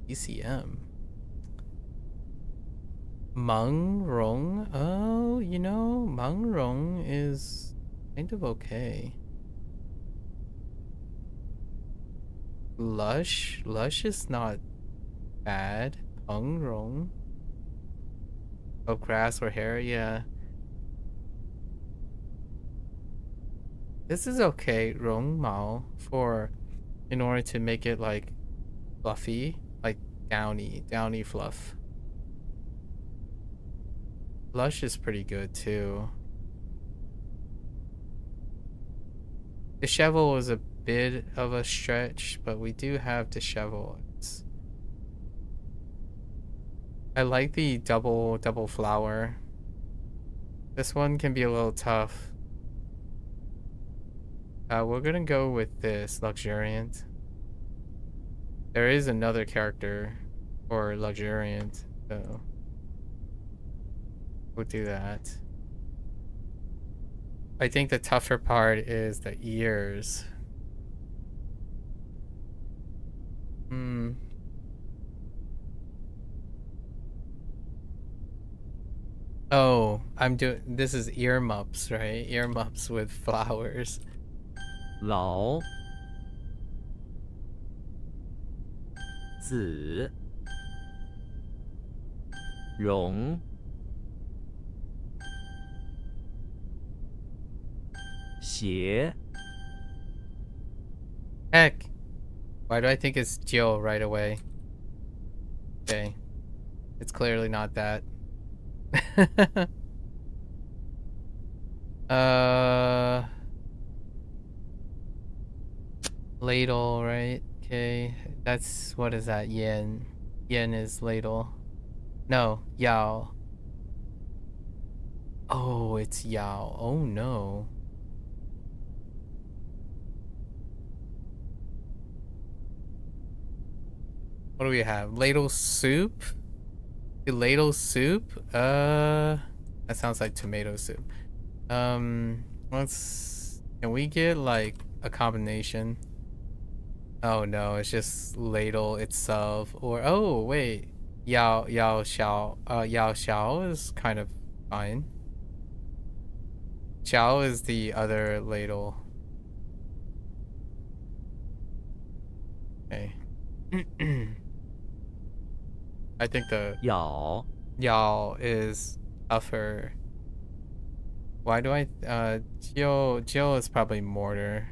UCM. Meng Rong. Oh, you know, Meng Rong is kind of okay. Lush. Lush is not bad. Peng Rong. Oh, grass or hair, yeah. This is okay, Rong Mao, in order to make it like fluffy, like downy fluff. Lush is pretty good too. Dishevel is a bit of a stretch, but we do have dishevel. I like the double flower. This one can be a little tough. We're gonna go with this luxuriant. There is another character for luxuriant, so we'll do that. I think the tougher part is the ears. Oh, this is earmuffs, right? Earmuffs with flowers. 老子荣邪 Heck. Why do I think it's Jill right away? Okay. It's clearly not that. Ladle, right? Okay. That's, what is that? Yen. Yen is ladle. No, Yao. Oh, it's Yao. Oh no. What do we have? Ladle soup? Ladle soup? That sounds like tomato soup. Can we get like a combination? Oh no, it's just ladle itself. Or, oh wait. Yao Xiao is kind of fine. Xiao is the other ladle. Okay. I think the 咬 Yao is tougher. Why do I Jill is probably mortar.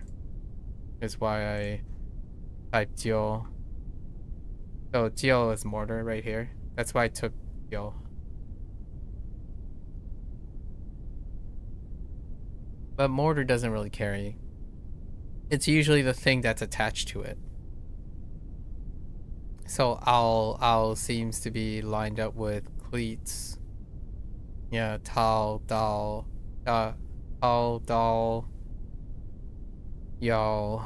Is why I typed Jill. So Jill is mortar right here. That's why I took Jill. But mortar doesn't really carry. It's usually the thing that's attached to it. So owl seems to be lined up with cleats. Yeah, Tao, Dao, Yao.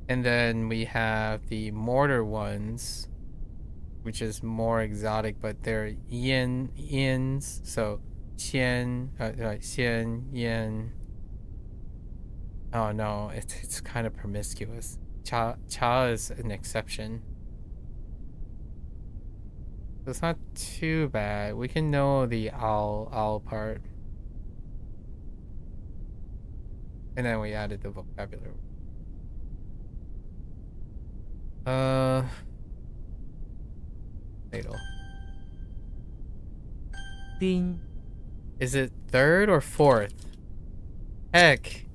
And then we have the mortar ones, which is more exotic, but they're yins. So xian, xian, yin. Oh no, it's kind of promiscuous. Cha is an exception. So it's not too bad. We can know the owl part. And then we added the vocabulary. Fatal. 丁 Is it third or fourth? Heck.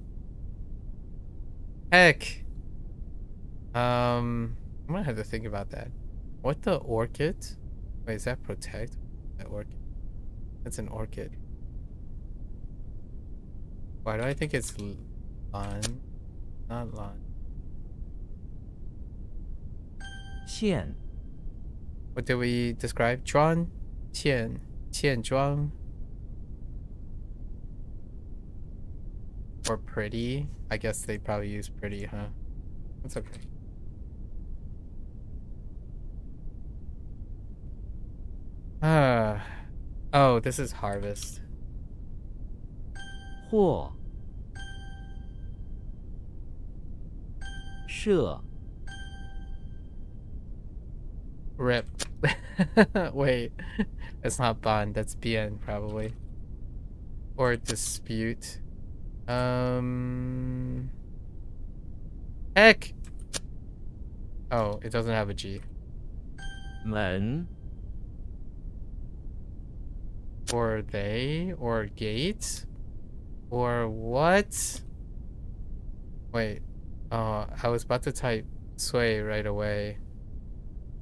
I'm gonna have to think about that. What the orchid? Wait, is that protect? That orchid? That's an orchid. Why do I think it's lawn? Not lawn. 线 What did we describe? Zhuan? Qian zhuang? Or pretty? I guess they probably use pretty, huh? That's okay. Oh, this is harvest. 或射 Rip. Wait, that's not bond, that's bien probably. Or dispute. Heck! Oh, it doesn't have a G. 门 Or they? Or gate? Or what? Wait. I was about to type sway right away.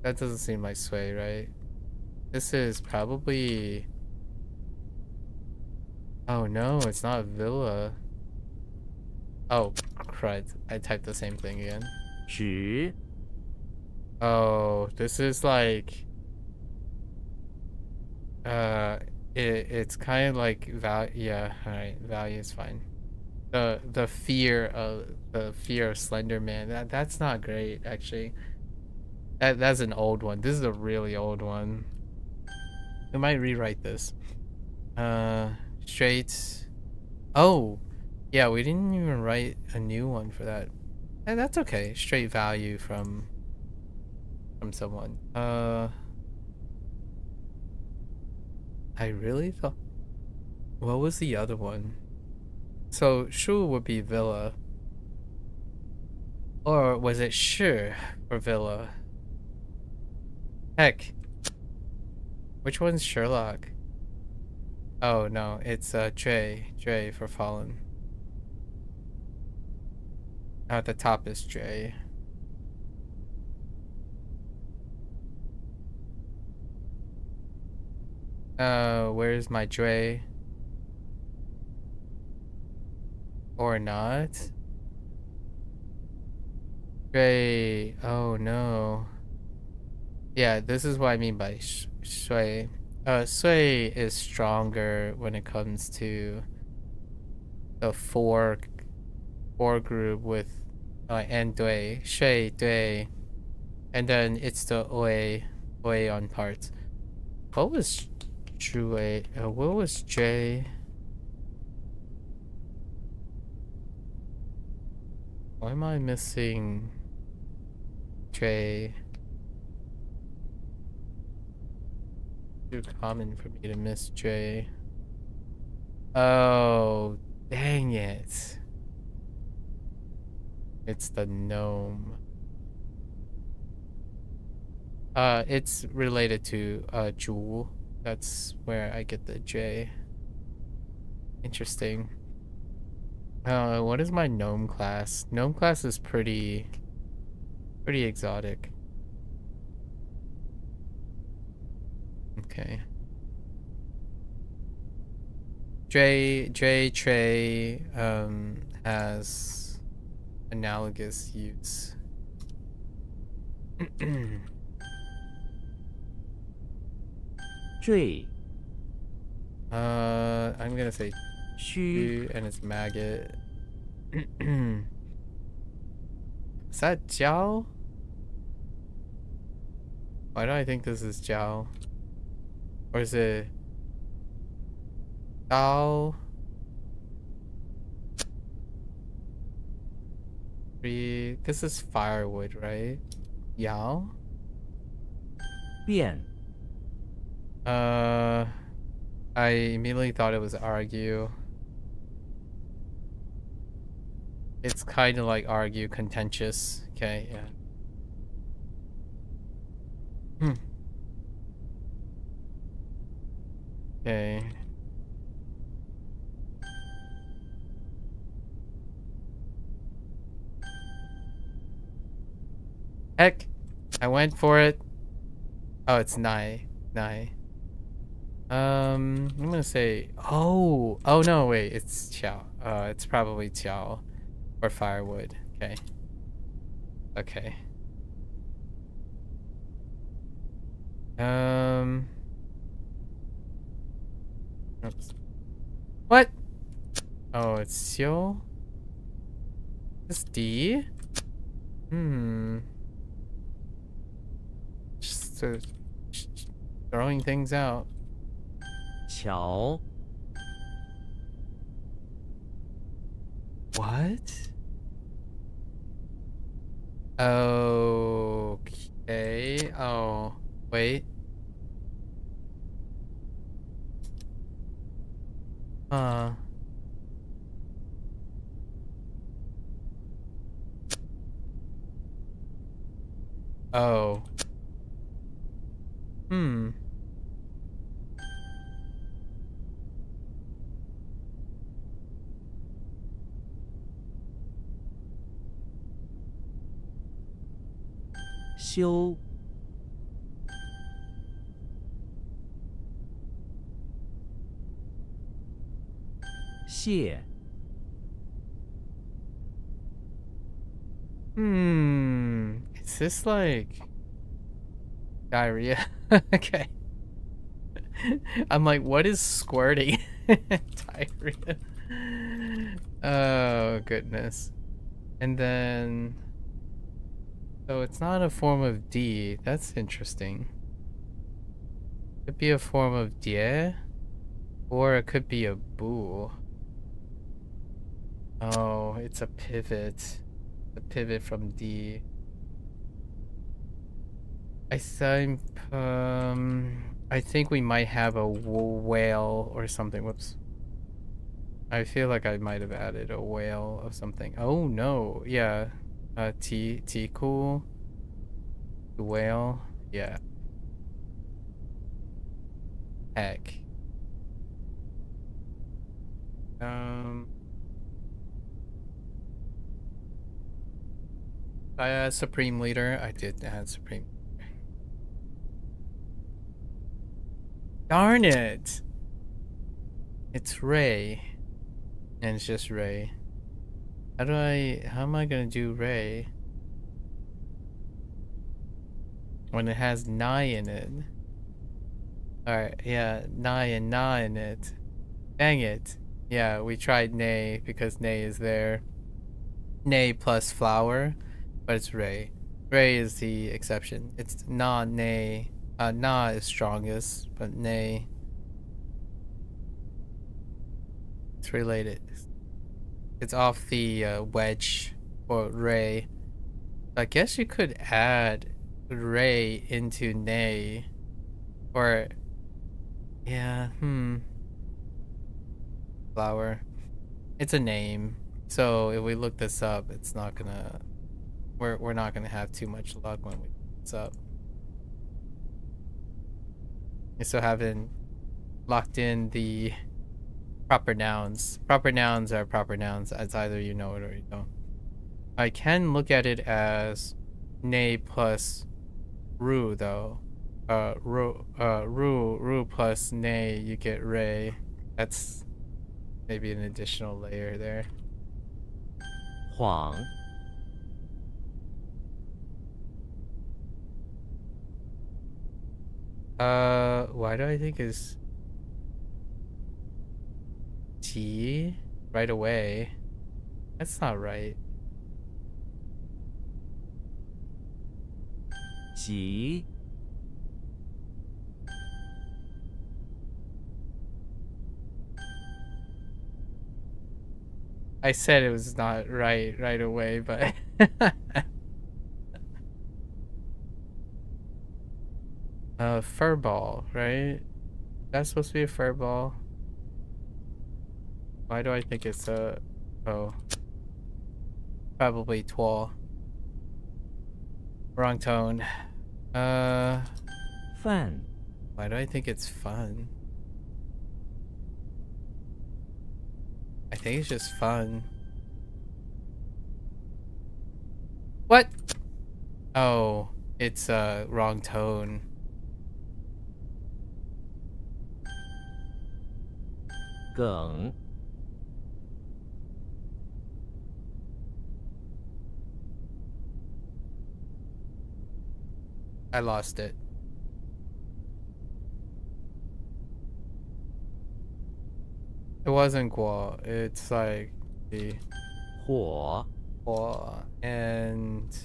That doesn't seem like sway, right? This is probably... Oh no, it's not villa. Oh, crud. I typed the same thing again. 直 Oh, this is like... it's kind of like value. Yeah, all right, value is fine. The fear of Slender Man. That's not great actually. That's an old one. This is a really old one. I might rewrite this. Straight. Oh, yeah, we didn't even write a new one for that. And that's okay. Straight value from someone. I really thought. What was the other one? So Shu would be villa. Or was it Shi for villa? Heck. Which one's Sherlock? Oh no, it's Dre for Fallen. At the top is Dre. Where's my Dre? Or not? Dre, oh no. Yeah, this is what I mean by Shui. Sui is stronger when it comes to the four group with and Dui, Shui, Dui, and then it's the Oi on parts. What was Shui? What was J? Why am I missing J? Too common for me to miss J. Oh, dang it. It's the gnome. It's related to Jewel. That's where I get the J. Interesting. What is my gnome class? Gnome class is pretty exotic. Okay. Trey has analogous use. Zhui, I'm gonna say Xu, and it's maggot. Is that Jiao? Why do I think this is Jiao? Or is it Dao? This is firewood, right? Yao? Bian, I immediately thought it was argue. It's kind of like argue, contentious. Okay, yeah. Okay. Heck, I went for it. Oh, it's Nai. I'm gonna say, oh no, wait, it's Qiao. It's probably Qiao or firewood. Okay. Oops. What? Oh, it's Xiu. This D? Just throwing things out. Qiao, What? Okay. Oh, wait. Oh. Xiu, Xie, Is this like diarrhea? Okay. I'm like, what is squirting? Diarrhea. Oh, goodness. And then... So it's not a form of D. That's interesting. Could be a form of die, or it could be a boo. Oh, it's a pivot. A pivot from D. I think we might have a whale or something. Whoops. I feel like I might have added a whale of something. Oh no, yeah. T cool. Whale. Yeah. Heck. I add Supreme Leader. I did add Supreme. Darn it! It's Ray. And it's just Ray. How am I gonna do Ray? When it has Nai in it. Alright, yeah, Nai and Na in it. Dang it. Yeah, we tried Nay because Nay is there. Nay plus flower, but it's Ray. Ray is the exception. It's Na, Nay. Na is strongest, but Nay. It's related. It's off the wedge for Ray. I guess you could add Ray into Nay. Or, yeah, Flower. It's a name. So if we look this up, it's not gonna... We're not gonna have too much luck when we look this up. I still haven't locked in the proper nouns. Proper nouns are proper nouns. It's either you know it or you don't. I can look at it as Nay plus Ru though. Ru plus Nay, you get Ray. That's maybe an additional layer there. 晃 Why do I think is T right away? That's not right. 急 I said it was not right away, but fur ball, right? That's supposed to be a fur ball. Why do I think it's a... Oh. Probably twal. Wrong tone. 饭 Why do I think it's fun? I think it's just fun. What? Oh, it's wrong tone.梗 I lost it. It wasn't guo. It's like the 火 guo and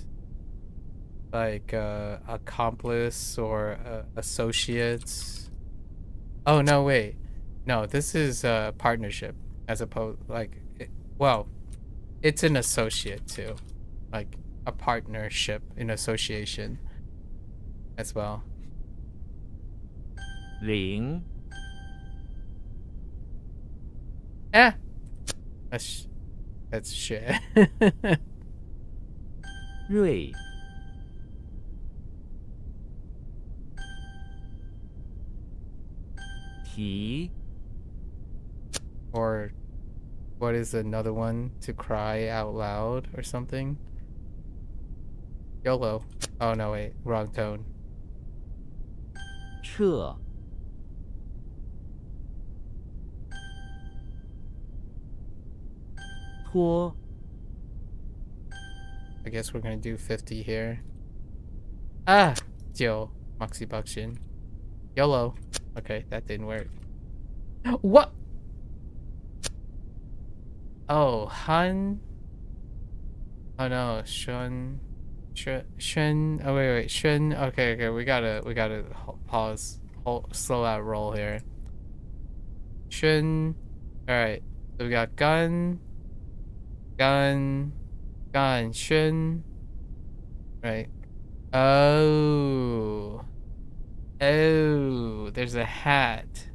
like accomplice or associates. Oh no, wait. No, this is a partnership as opposed well, it's an associate too. Like a partnership in association as well. 0 Eh. That's shit. 锐 提 Or what is another one? To cry out loud or something? YOLO. Oh no, wait. Wrong tone. 撤 拖 I guess we're gonna do 50 here. Ah! Joe. Moxie Buckshin. YOLO. Okay, that didn't work. What? Oh, Han. Oh no, Shun. Shun. Oh wait. Shun. Okay. We gotta pause. Slow that roll here. Shun. All right. So we got gun, Shun. Right. Oh. Oh, there's a hat.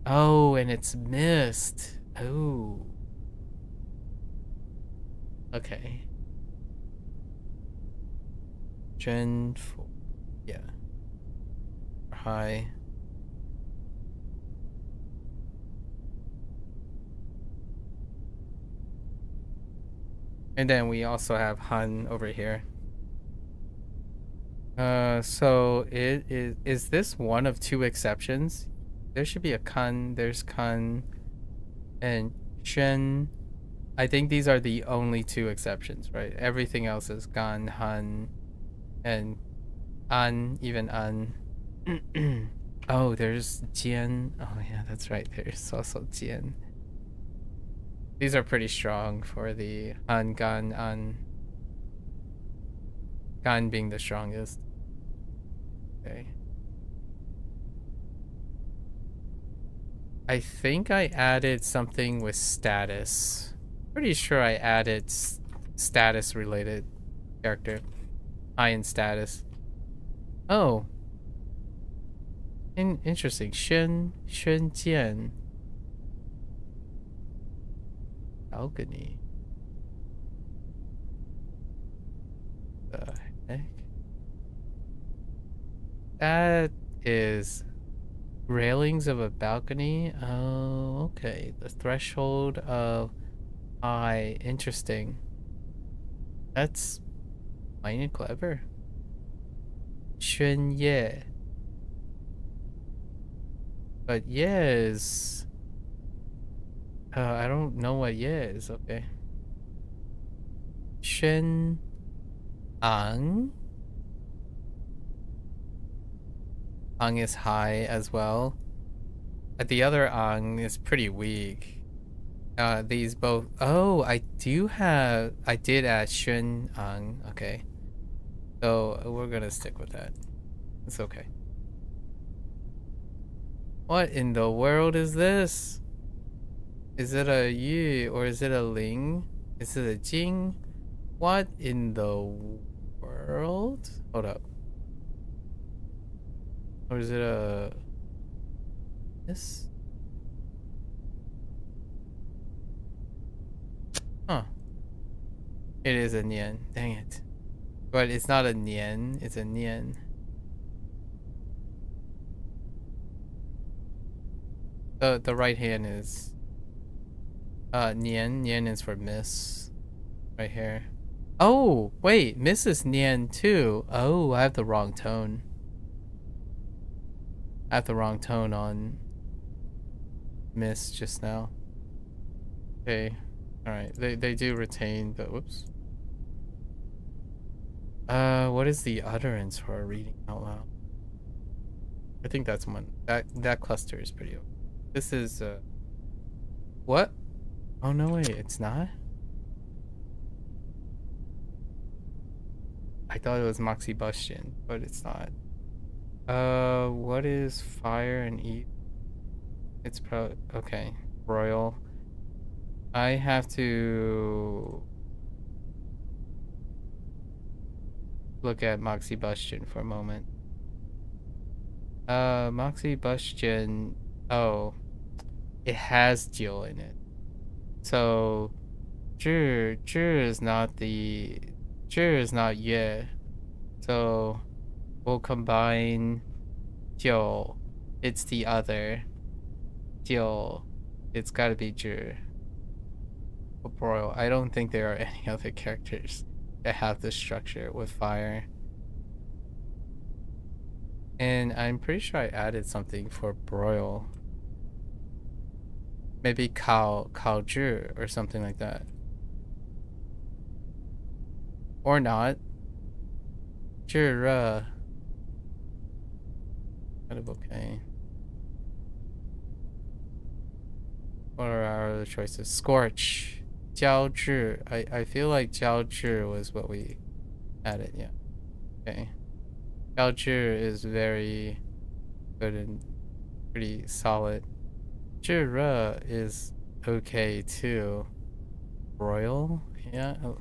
Oh, and it's missed. Oh. Okay. Gen 4. Yeah. High. And then we also have Han over here. So is this one of two exceptions? There should be a Kun, there's Kun, and Shen. I think these are the only two exceptions, right? Everything else is Gan, Han, and An, even An. Oh, there's Jian. Oh yeah, that's right. There's also Jian. These are pretty strong for the Han, Gan, An. Gan being the strongest. Okay. I think I added something with status. Pretty sure I added status related character. High in status. Oh. Interesting. Shen Jian. Balcony. The heck? That is railings of a balcony. Oh, okay. The threshold of high. Interesting. That's fine and clever. Shun Ye. But Ye is... I don't know what Ye is. Okay. Shen Ang. Ang is high as well. The other Ang is pretty weak. These both... Oh, I did add Shun Ang. Okay. So we're gonna stick with that. It's okay. What in the world is this? Is it a Yu or is it a Ling? Is it a Jing? What in the world? Hold up. Or is it a... This? Huh. It is a Nian. Dang it. But it's not a Nian, it's a Nian. The right hand is Nian. Nian is for miss. Right here. Oh, wait, miss is Nian too. Oh, I have the wrong tone. I have the wrong tone on miss just now. Okay. Alright. They do retain the whoops. What is the utterance for reading out loud? I think that's one. That cluster is pretty. This is what? Oh no, wait, it's not. I thought it was Moxie Bustion, but it's not. What is fire and eat? It's okay. Royal. I have to look at Moxie Bustion for a moment. Moxie Bustion. Oh, it has Jill in it. So, Zhi is not the... Zhi is not Yue. So, we'll combine Jill. It's the other. Jill. It's gotta be Zhi. Broil. I don't think there are any other characters that have this structure with fire. And I'm pretty sure I added something for broil. Maybe Kao Zhi or something like that. Or not. Zhi Re. kind of okay. What are our other choices? Scorch. 胶质. I feel like 胶质 was what we added, yeah. Okay. 胶质 is very good and pretty solid. 炙热 is okay too. Royal? Yeah. Oh.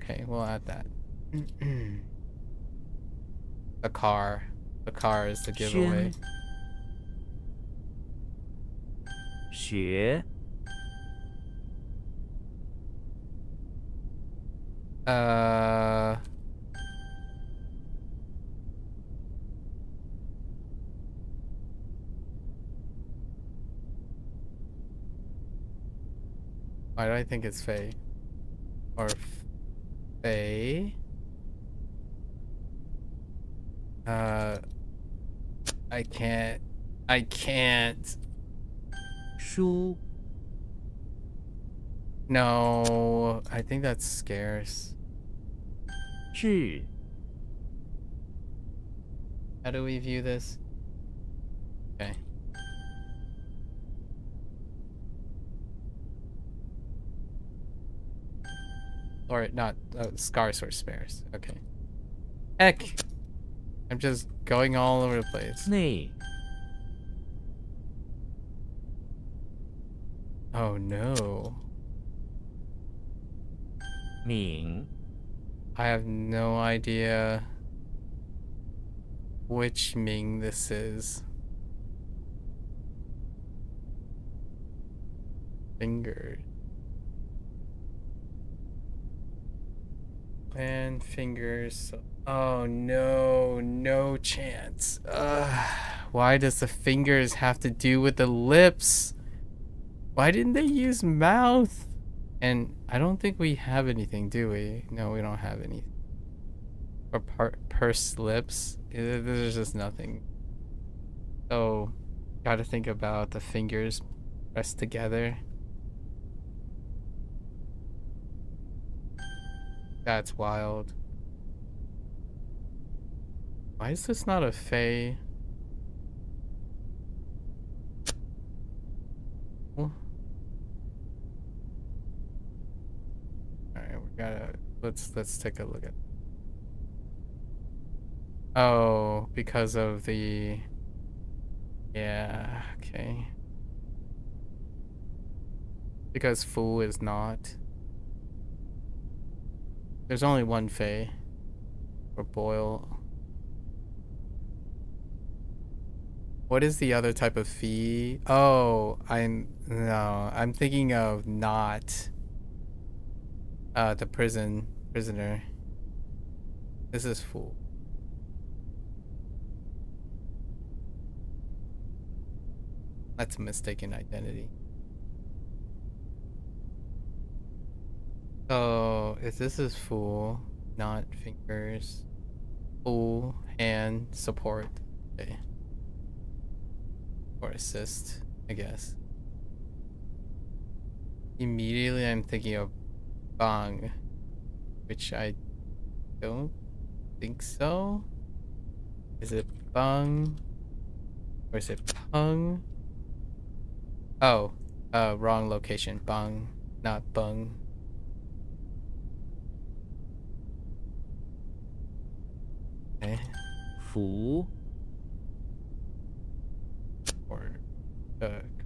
Okay, we'll add that. The car. The car is the giveaway. 学 Why do I think it's Faye? Or Faye? I can't. 书 No, I think that's scarce. 智 How do we view this? Okay. Or not, scarce or sparse. Okay. Heck! I'm just going all over the place. 内 Oh no. 闽 I have no idea which Ming this is. Finger. And fingers. Oh no, no chance. Why does the fingers have to do with the lips? Why didn't they use mouth? And I don't think we have anything, do we? No, we don't have anything. Or pursed lips. There's just nothing. So, gotta think about the fingers pressed together. That's wild. Why is this not a Fae? Alright, we gotta let's take a look at. Oh, because of the, yeah, okay. Because Fu is not. There's only one Fae. Or Boil. What is the other type of Fee? Oh, I'm thinking of not the prisoner. This is Fu. That's a mistaken identity. So, if this is Fu, not fingers. Fu, hand, support. Okay. Or assist, I guess. Immediately I'm thinking of Bang, which I don't think so. Is it Bang? Or is it Pung? Oh, wrong location. Bang, not Bung. Okay. 福 Or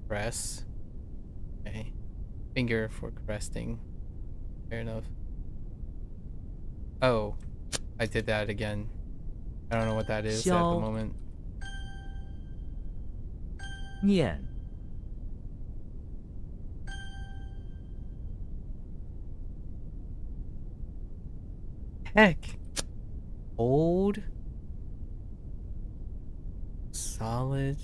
caress. Okay. Finger for caressing. Fair enough. Oh, I did that again. I don't know what that is at the Xiao. moment. 念 Heck. Old. Solid.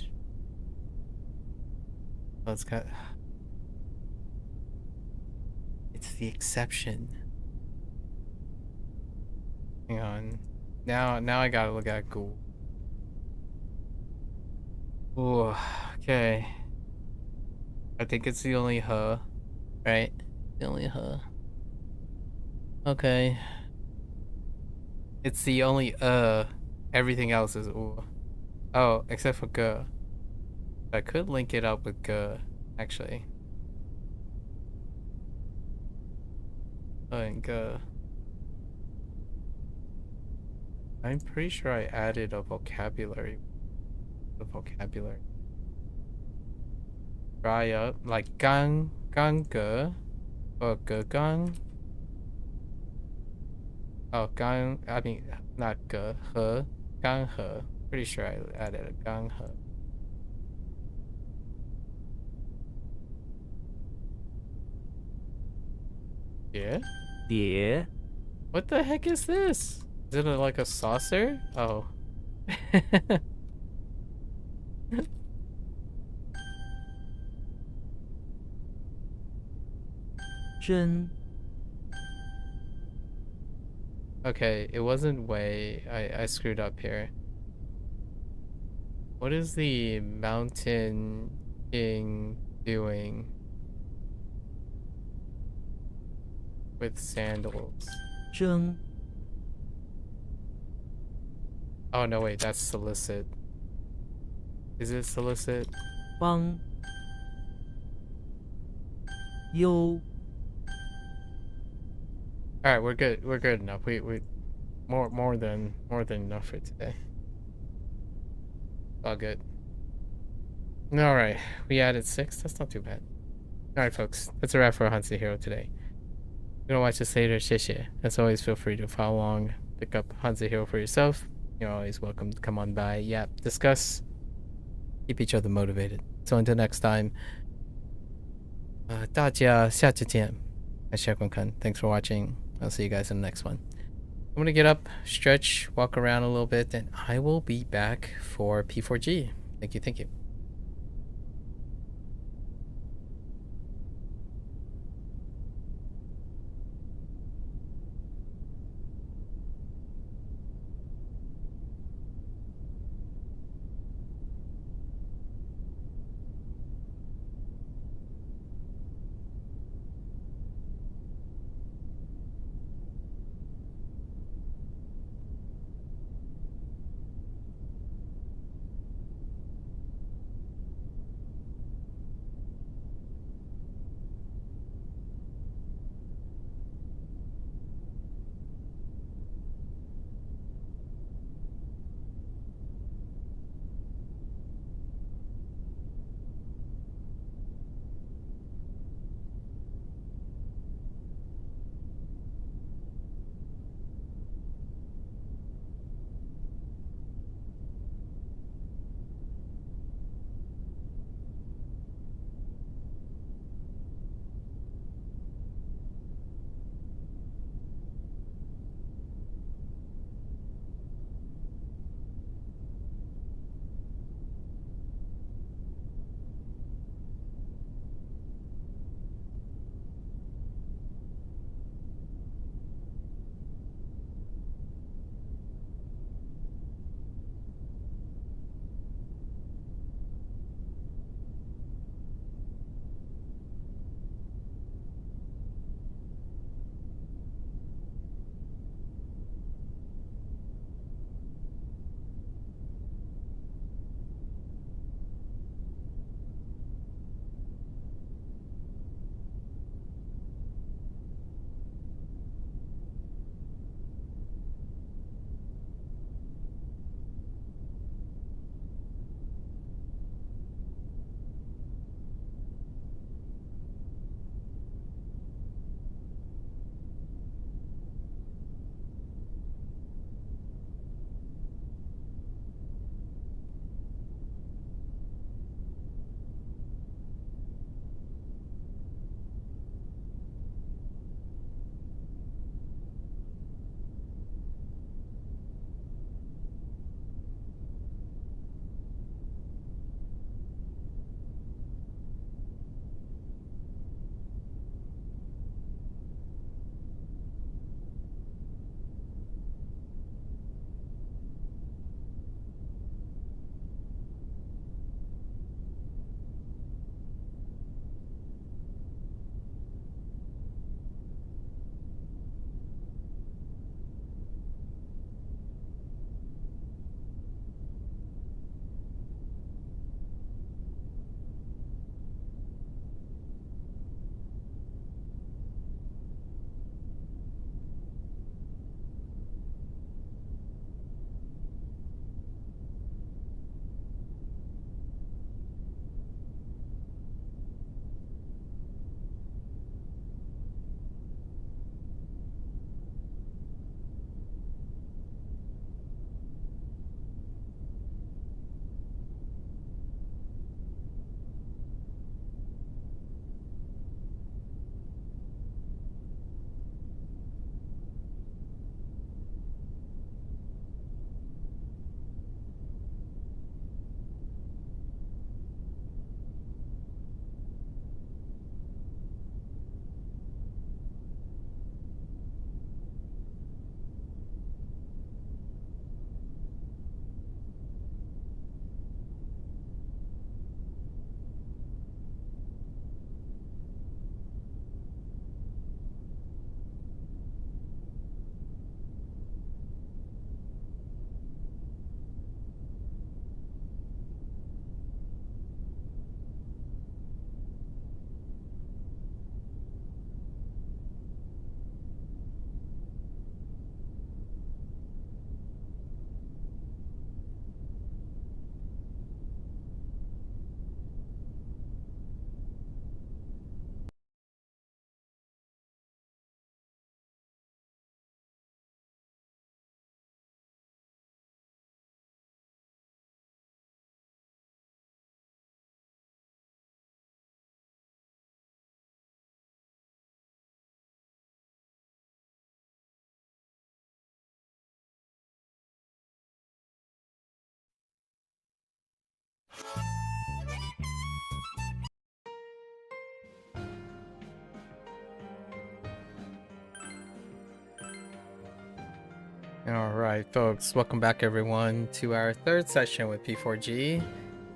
Oh, it's got. It's the exception. Hang on. Now I gotta look at Ghoul. Ooh, okay. I think it's the only huh, right? The only huh. Okay. It's the only everything else is ooh. Oh, except for G. I could link it up with G, actually. And G. I'm pretty sure I added a vocabulary. The vocabulary. Dry up, like gang, gang ge, or ge gang. Oh, gang, I mean, not ge, he, gang he. Pretty sure I added a gang he. Yeah? 叠 What the heck is this? Is it like a saucer? Oh. 真 Okay, it wasn't way. I screwed up here. What is the mountain king doing with sandals? 争 Oh no, wait, that's solicit. Is it solicit? 帮忧 All right, we're good. We're good enough. We more than enough for today. All good. All right, we added 6. That's not too bad. All right, folks, that's a wrap for HanziHero today. If you want to watch this later, 谢谢. As always, feel free to follow along, pick up HanziHero for yourself. You're always welcome to come on by, yap, discuss, keep each other motivated. So until next time, 大家下次见. Thanks for watching. I'll see you guys in the next one. I'm gonna get up, stretch, walk around a little bit, and I will be back for P4G. Thank you, thank you. All right, folks, welcome back everyone to our third session with P4G.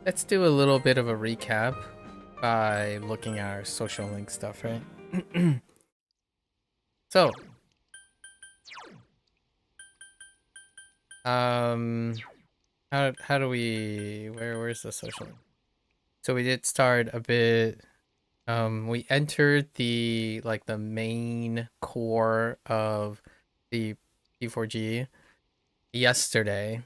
Let's do a little bit of a recap by looking at our social link stuff, right? So, how do we where's the social link? So we did start a bit. We entered the main core of the P4G yesterday.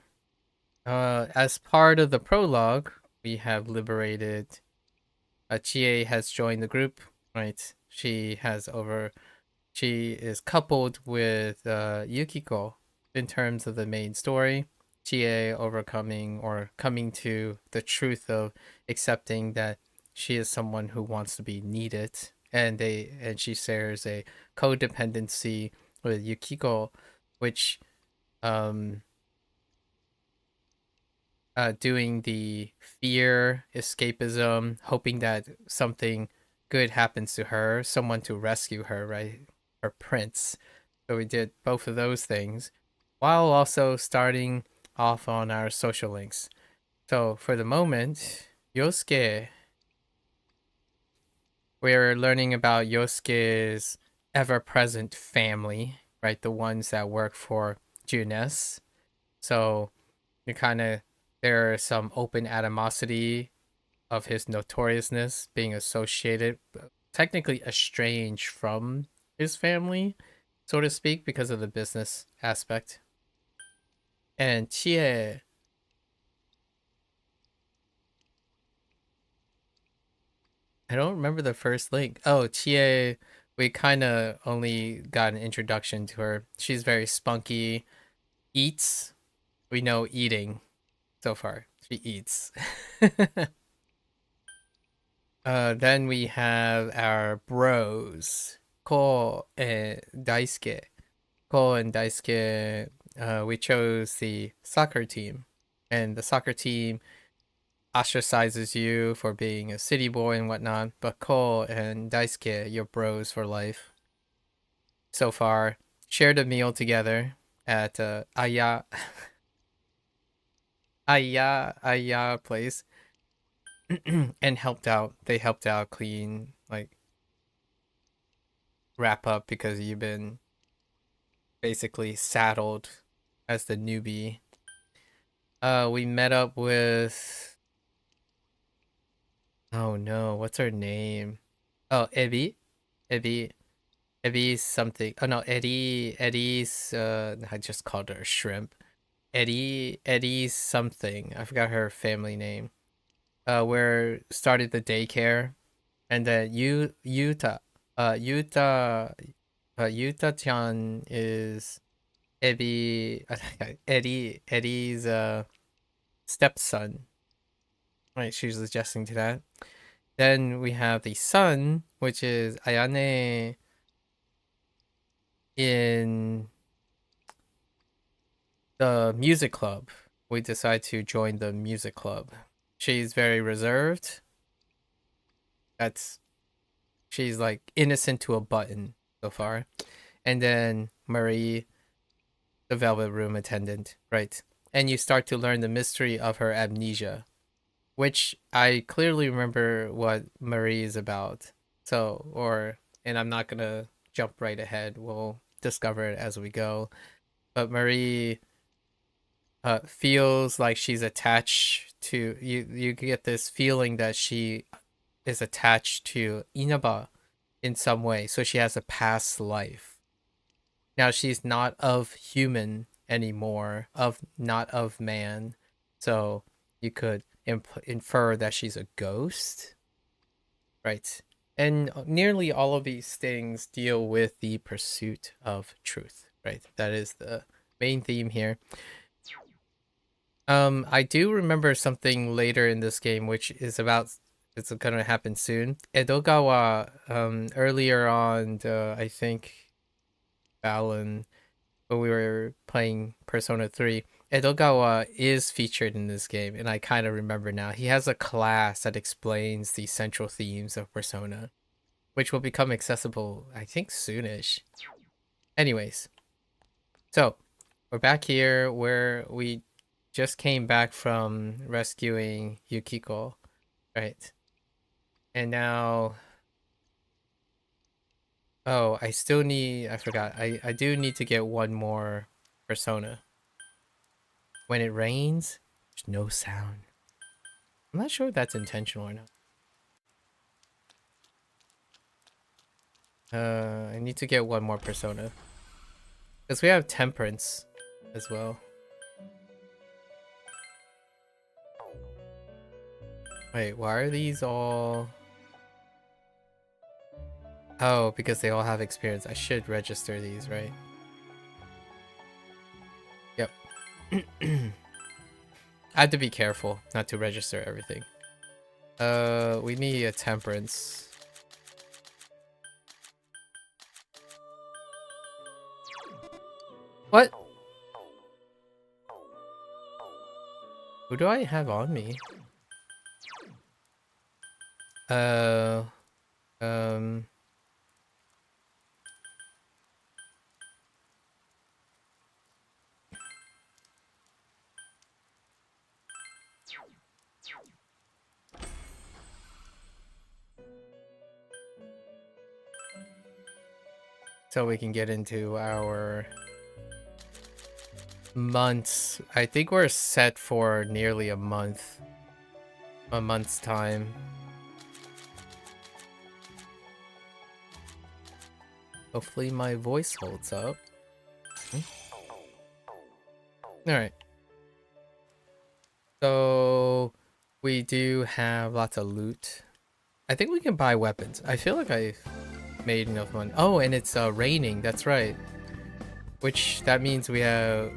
As part of the prologue, we have liberated. Chie has joined the group, right? She is coupled with Yukiko in terms of the main story. Chie overcoming or coming to the truth of accepting that she is someone who wants to be needed, and she shares a codependency with Yukiko, which um doing the fear escapism, hoping that something good happens to her, someone to rescue her, right? Her prince. So we did both of those things while also starting off on our social links. So for the moment, Yosuke, we're learning about Yosuke's ever-present family, right? The ones that work for Junes. So you kind of, there's some open animosity of his notoriousness being associated, technically estranged from his family, so to speak, because of the business aspect. And Chie, I don't remember the first link. Oh, Chie, we kind of only got an introduction to her. She's very spunky, eats. We know eating so far. She eats. Then we have our bros, Ko and Daisuke. Ko and Daisuke, we chose the soccer team. And the soccer team ostracizes you for being a city boy and whatnot, but Ko and Daisuke, you're bros for life. So far, shared a meal together at Aya place. And helped out. They helped out clean, like, wrap up because you've been basically saddled as the newbie. We met up with, oh no, what's her name? Oh, Ebi, Ebi's something. Oh no, Eddie's. I just called her shrimp. Eddie's something. I forgot her family name. Where started the daycare, and then Yuta-chan is Eddie's stepson. Right, she's adjusting to that. Then we have the son, which is Ayane in the music club. We decide to join the music club. She's very reserved. She's like innocent to a button so far. And then Marie, the Velvet Room attendant, right? And you start to learn the mystery of her amnesia, which I clearly remember what Marie is about. And I'm not gonna jump right ahead. We'll discover it as we go. But Marie feels like she's attached to you. You get this feeling that she is attached to Inaba in some way. So she has a past life. Now she's not of human anymore, not of man. So you could infer that she's a ghost, right? And nearly all of these things deal with the pursuit of truth, right? That is the main theme here. I do remember something later in this game, which is about, it's gonna happen soon. Edogawa, earlier on, I think, Balan, when we were playing Persona 3, Edogawa is featured in this game, and I kind of remember now. He has a class that explains the central themes of Persona, which will become accessible, I think, soonish. Anyways, so We're back here where we just came back from rescuing Yukiko, right? And now, oh, I forgot. I do need to get one more persona. When it rains, there's no sound. I'm not sure if that's intentional or not. I need to get one more persona. Because we have temperance as well. Wait, why are these all... Oh, because they all have experience. I should register these, right? Yep. I have to be careful not to register everything. We need a temperance. What? Who do I have on me? Um... So we can get into our months. I think we're set for nearly a month's time. Hopefully my voice holds up. Alright. So we do have lots of loot. I think we can buy weapons. I feel like I've made enough money. Oh, and it's raining, that's right. Which that means we have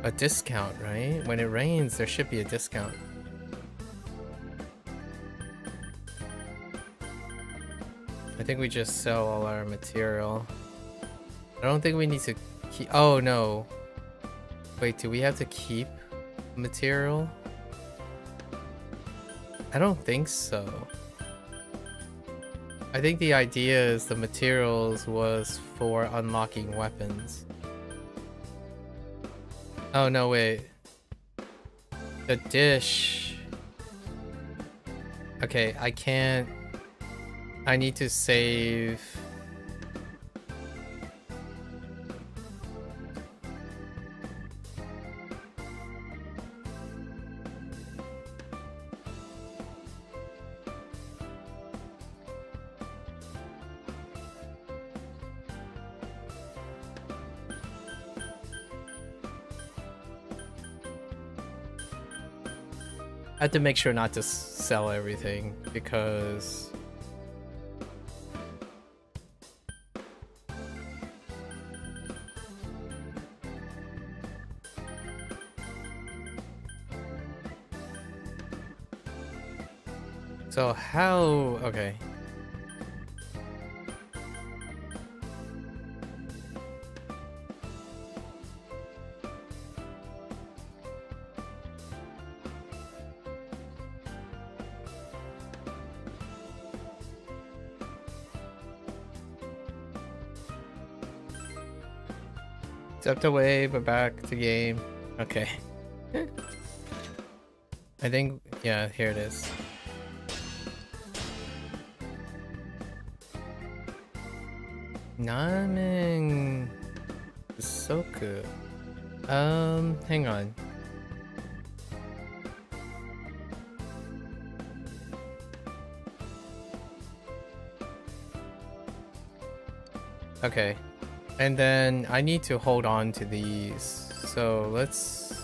a discount, right? When it rains, there should be a discount. I think we just sell all our material. I don't think we need to keep... Oh, no. Wait, do we have to keep material? I don't think so. I think the idea is the materials was for unlocking weapons. Oh, no, wait. The dish... Okay, I can't... I need to save... I have to make sure not to sell everything because... So how... Okay. Stepped away, but back to game. Okay. I think, yeah, here it is. Namen Soku. Hang on. Okay. And then I need to hold on to these. So let's...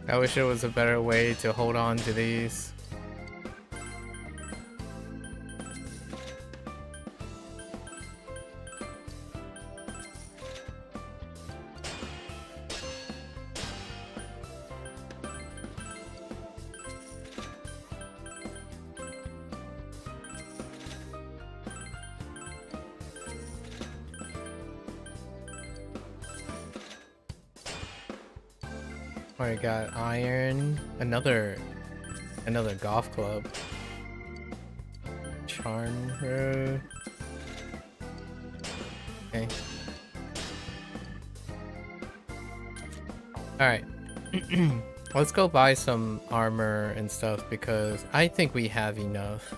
I wish there was a better way to hold on to these. Oh, I got iron. Another golf club. Charm road. Okay. Alright. Let's go buy some armor and stuff because I think we have enough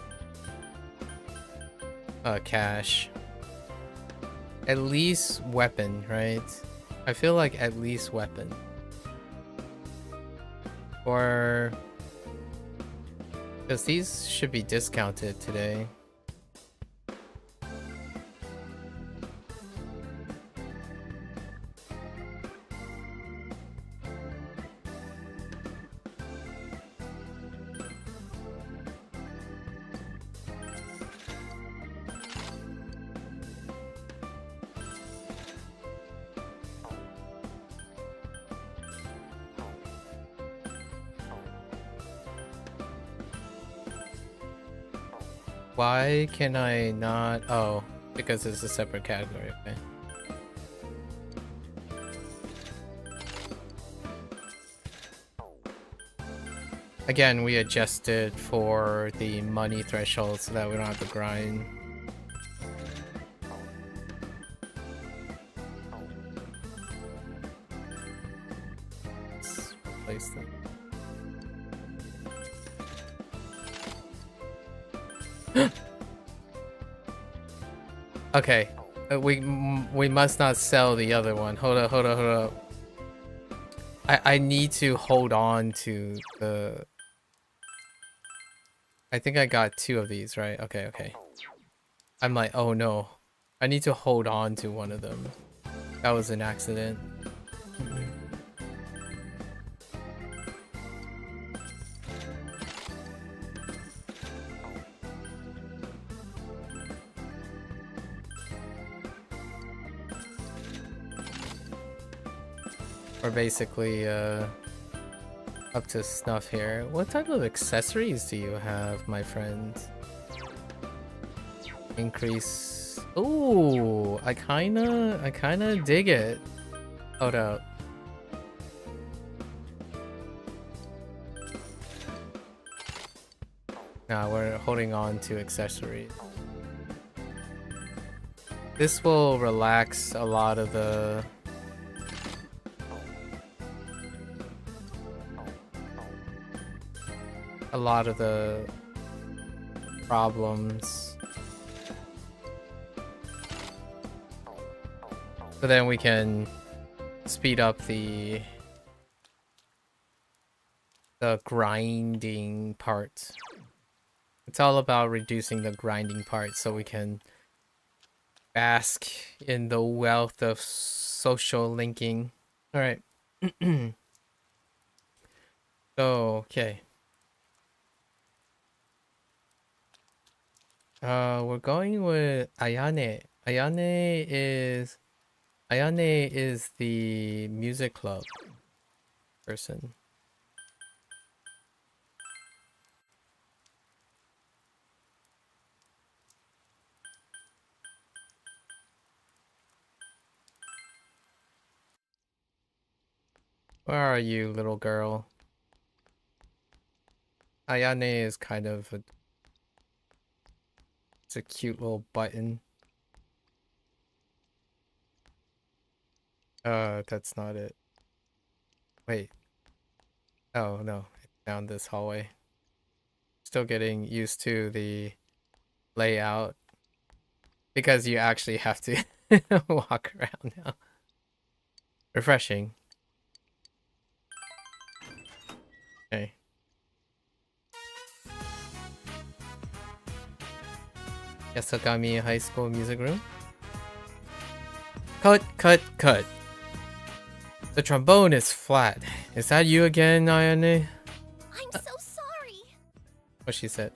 cash. At least weapon, right? I feel like at least weapon. Or because these should be discounted today. Why can I not? Oh, because it's a separate category, okay. Again, we adjusted for the money threshold so that we don't have to grind. Let's replace them. Okay, we must not sell the other one. Hold up. I need to hold on to the. I think I got 2 of these, right? Okay. I'm like, oh no, I need to hold on to one of them. That was an accident. We're basically up to snuff here. What type of accessories do you have, my friend? Increase. Ooh, I kinda dig it. Hold up. Nah, we're holding on to accessories. This will relax a lot of the problems. So then we can speed up the grinding part. It's all about reducing the grinding part so we can bask in the wealth of social linking. All right. So, okay. We're going with Ayane. Ayane is the music club person. Where are you, little girl? Ayane is kind of it's a cute little button. That's not it. Wait. Oh no, it's down this hallway. Still getting used to the layout because you actually have to walk around now. Refreshing. Okay. Yasakami High School Music Room. Cut. The trombone is flat. Is that you again, Ayane? I'm so sorry. What she said.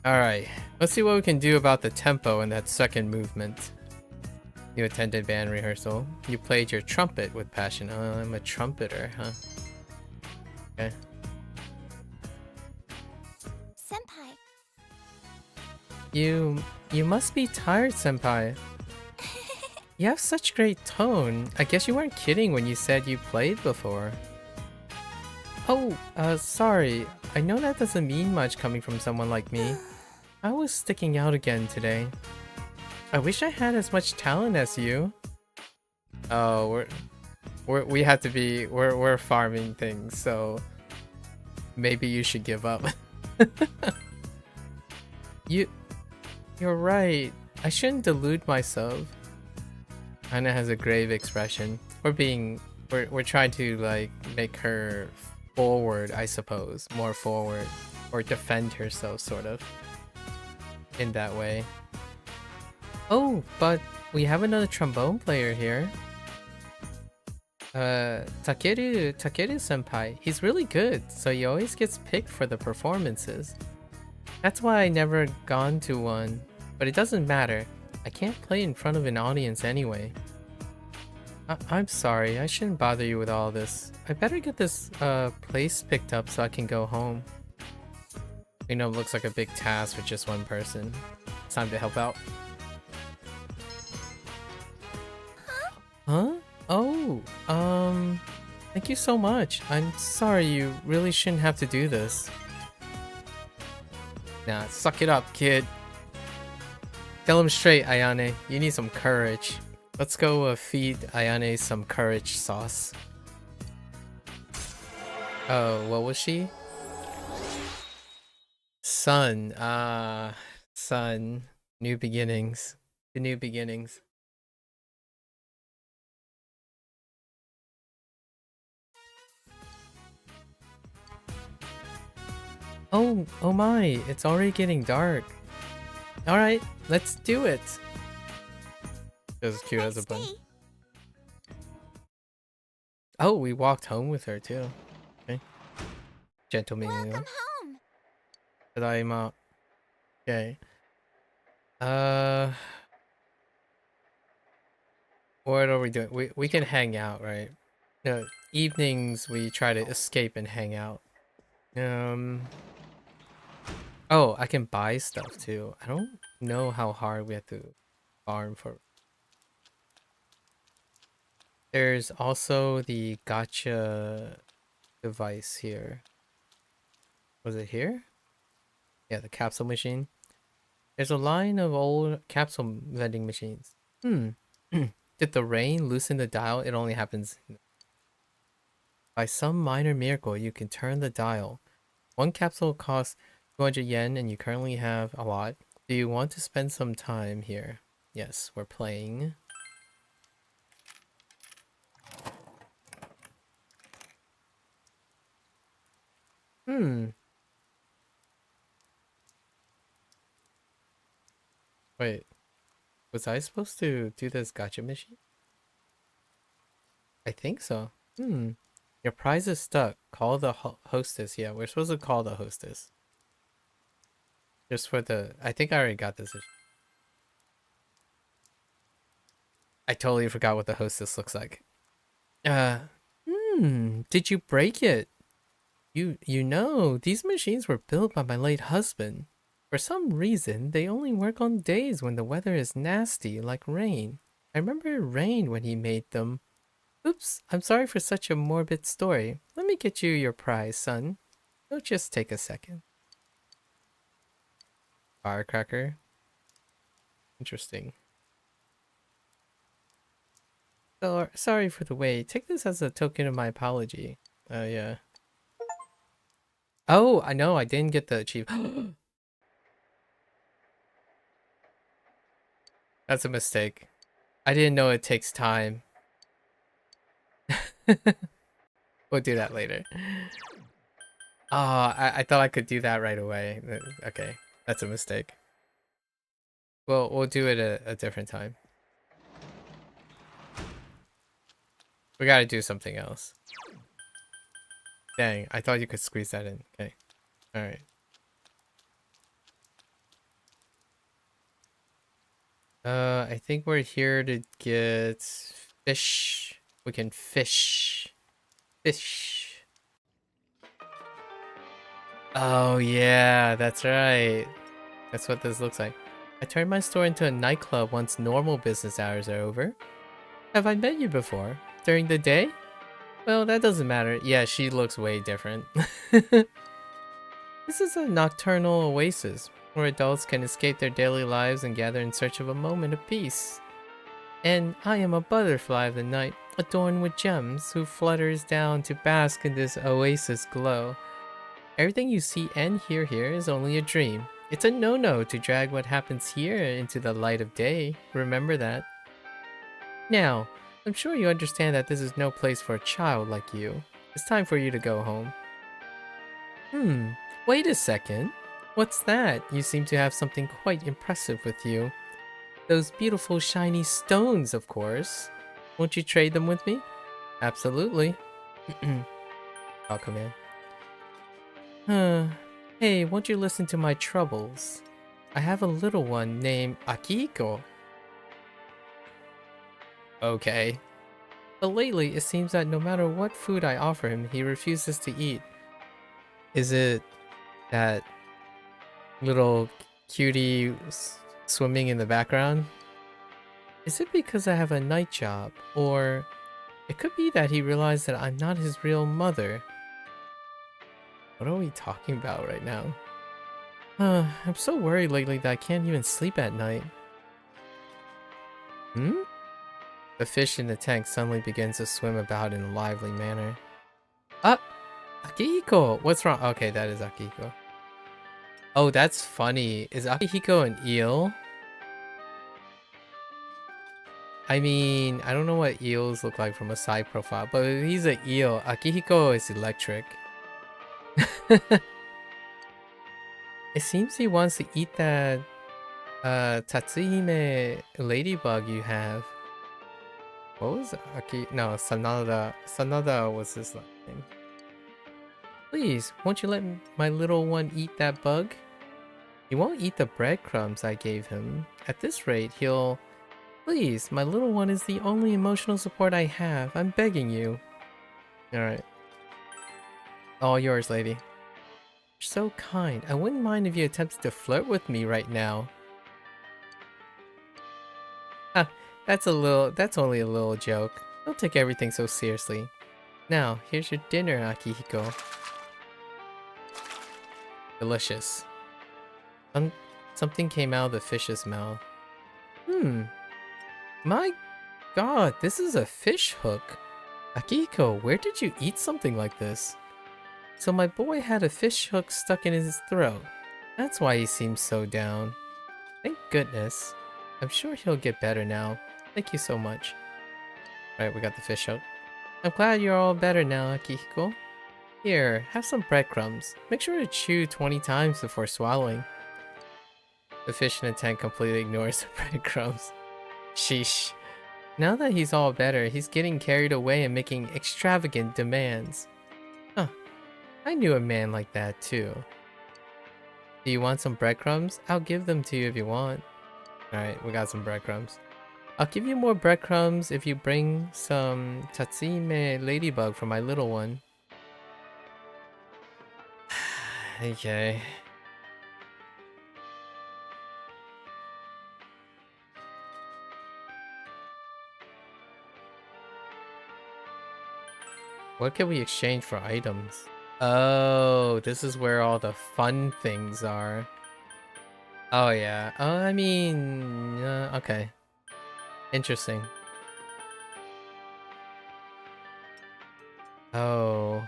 Alright, let's see what we can do about the tempo in that second movement. You attended band rehearsal. You played your trumpet with passion. Oh, I'm a trumpeter, huh? Okay. Senpai. You must be tired, senpai. You have such great tone. I guess you weren't kidding when you said you played before. Oh, sorry. I know that doesn't mean much coming from someone like me. I was sticking out again today. I wish I had as much talent as you. Oh, we have to be we're farming things, so maybe you should give up. You're right. I shouldn't delude myself. Anna has a grave expression. We're trying to like make her forward, I suppose, more forward, or defend herself sort of in that way. Oh, but we have another trombone player here. Takeru senpai. He's really good, so he always gets picked for the performances. That's why I never gone to one, but it doesn't matter. I can't play in front of an audience anyway. I'm sorry, I shouldn't bother you with all this. I better get this place picked up so I can go home. You know, it looks like a big task with just one person. It's time to help out. Huh? Oh, thank you so much. I'm sorry, you really shouldn't have to do this. Nah, suck it up, kid. Tell him straight, Ayane. You need some courage. Let's go feed Ayane some courage sauce. Oh, what was she? Sun. Sun. New beginnings. The new beginnings. Oh my, it's already getting dark. Alright, let's do it. As cute as a bun. Oh, we walked home with her too. Okay. Gentleman. Welcome home. Tadaima. Okay. What are we doing? We can hang out, right? No, evenings we try to escape and hang out. Oh, I can buy stuff too. I don't know how hard we have to farm for. There's also the gacha device here. Was it here? Yeah, the capsule machine. There's a line of old capsule vending machines. Did the rain loosen the dial? It only happens. By some minor miracle, you can turn the dial. One capsule costs 200 yen and you currently have a lot. Do you want to spend some time here? Yes, we're playing. Wait, was I supposed to do this gacha machine? I think so. Your prize is stuck. Call the hostess. Yeah, we're supposed to call the hostess. Just for the... I think I already got this. I totally forgot what the hostess looks like. Did you break it? You know, these machines were built by my late husband. For some reason, they only work on days when the weather is nasty, like rain. I remember it rained when he made them. Oops, I'm sorry for such a morbid story. Let me get you your prize, son. It'll just take a second. Firecracker. Interesting. So, sorry for the wait. Take this as a token of my apology. Yeah. Oh, I know, I didn't get the achievement. That's a mistake. I didn't know it takes time. We'll do that later. Oh, I thought I could do that right away. Okay, that's a mistake. Well, we'll do it a different time. We gotta do something else. Dang, I thought you could squeeze that in. Okay, alright. I think we're here to get fish. We can fish. Fish. Oh yeah, that's right. That's what this looks like. I turned my store into a nightclub once normal business hours are over. Have I met you before? During the day? Well, that doesn't matter. Yeah, she looks way different. This is a nocturnal oasis, where adults can escape their daily lives and gather in search of a moment of peace. And I am a butterfly of the night, adorned with gems, who flutters down to bask in this oasis glow. Everything you see and hear here is only a dream. It's a no-no to drag what happens here into the light of day. Remember that. Now, I'm sure you understand that this is no place for a child like you. It's time for you to go home. Wait a second. What's that? You seem to have something quite impressive with you. Those beautiful shiny stones, of course. Won't you trade them with me? Absolutely. I'll come in. Hey, won't you listen to my troubles? I have a little one named Akihiko. Okay. But lately, it seems that no matter what food I offer him, he refuses to eat. Is it that little cutie swimming in the background? Is it because I have a night job? Or it could be that he realized that I'm not his real mother. What are we talking about right now? I'm so worried lately that I can't even sleep at night. The fish in the tank suddenly begins to swim about in a lively manner. Ah! Akihiko! What's wrong? Okay, that is Akihiko. Oh, that's funny. Is Akihiko an eel? I mean, I don't know what eels look like from a side profile, but if he's an eel, Akihiko is electric. It seems he wants to eat that Tatsuhime ladybug you have. What was No, Sanada. Sanada was his last name. Please, won't you let my little one eat that bug? He won't eat the breadcrumbs I gave him. At this rate, he'll... Please, my little one is the only emotional support I have. I'm begging you. Alright. All yours, lady. You're so kind. I wouldn't mind if you attempted to flirt with me right now. Ah, that's only a little joke. Don't take everything so seriously. Now, here's your dinner, Akihiko. Delicious. Something came out of the fish's mouth. My god, this is a fish hook. Akihiko, where did you eat something like this? So my boy had a fish hook stuck in his throat. That's why he seems so down. Thank goodness. I'm sure he'll get better now. Thank you so much. Right, we got the fish hook. I'm glad you're all better now, Akihiko. Here, have some breadcrumbs. Make sure to chew 20 times before swallowing. The fish in the tank completely ignores the breadcrumbs. Sheesh. Now that he's all better, he's getting carried away and making extravagant demands. Huh. I knew a man like that too. Do you want some breadcrumbs? I'll give them to you if you want. Alright, we got some breadcrumbs. I'll give you more breadcrumbs if you bring some Tatsuhime ladybug for my little one. Okay. What can we exchange for items? Oh, this is where all the fun things are. Oh yeah. I mean, okay. Interesting. Oh.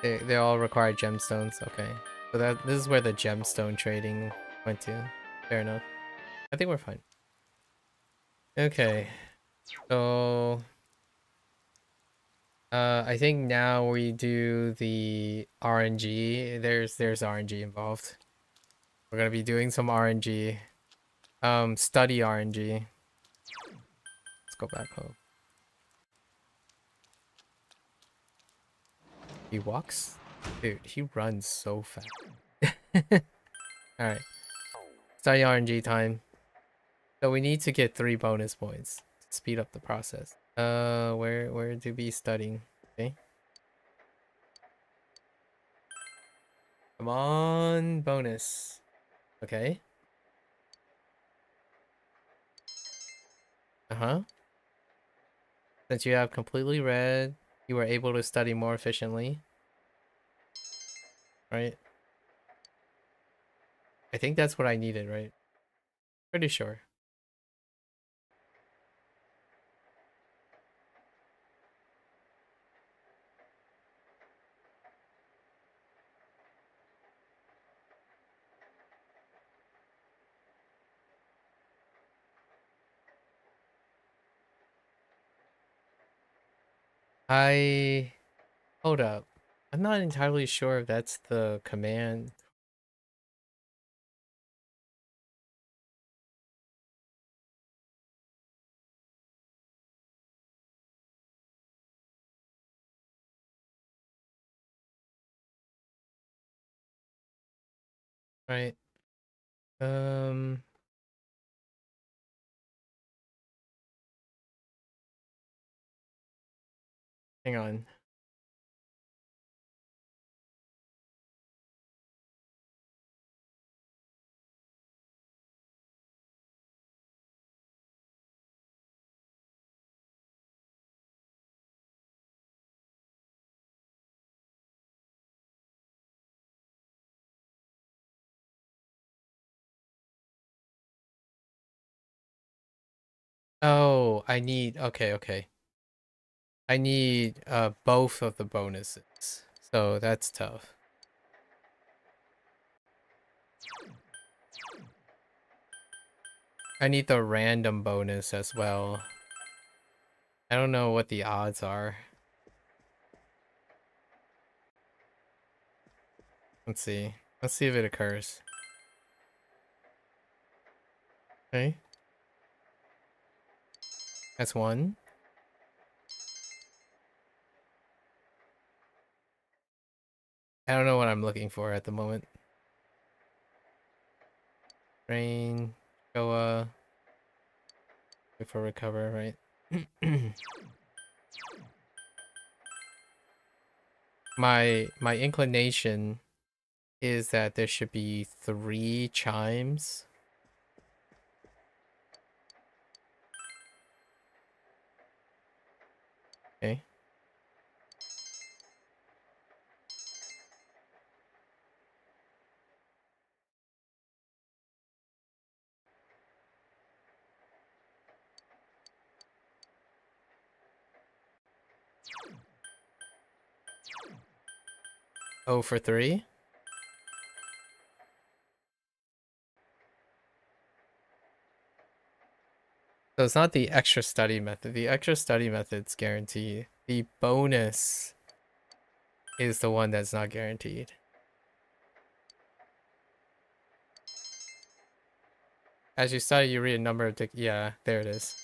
They all require gemstones. Okay. So this is where the gemstone trading went to. Fair enough. I think we're fine. Okay. So I think now we do the RNG. There's RNG involved. We're gonna be doing some RNG. Study RNG. Let's go back home. He walks? Dude, he runs so fast. Alright. Study RNG time. So we need to get 3 bonus points to speed up the process. Where to be studying? Okay. Come on, bonus. Okay. Uh-huh. Since you have completely read, you were able to study more efficiently. Right? I think that's what I needed, right? Pretty sure. Hold up. I'm not entirely sure if that's the command. Right? Um, Hang on. Oh, okay. I need both of the bonuses. So that's tough. I need the random bonus as well. I don't know what the odds are. Let's see. Let's see if it occurs. Okay. That's one. I don't know what I'm looking for at the moment. Rain, Goa, wait for recover, right? My inclination is that there should be 3 chimes. Okay. Oh, for 3? So it's not the extra study method. The extra study method's guaranteed. The bonus is the one that's not guaranteed. As you study, you read a number of yeah, there it is.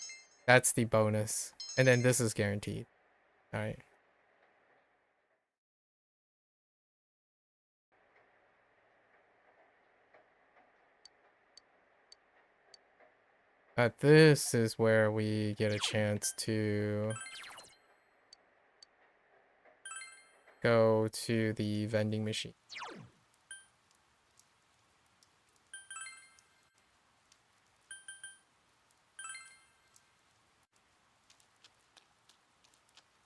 That's the bonus. And then this is guaranteed. Alright. But this is where we get a chance to go to the vending machine.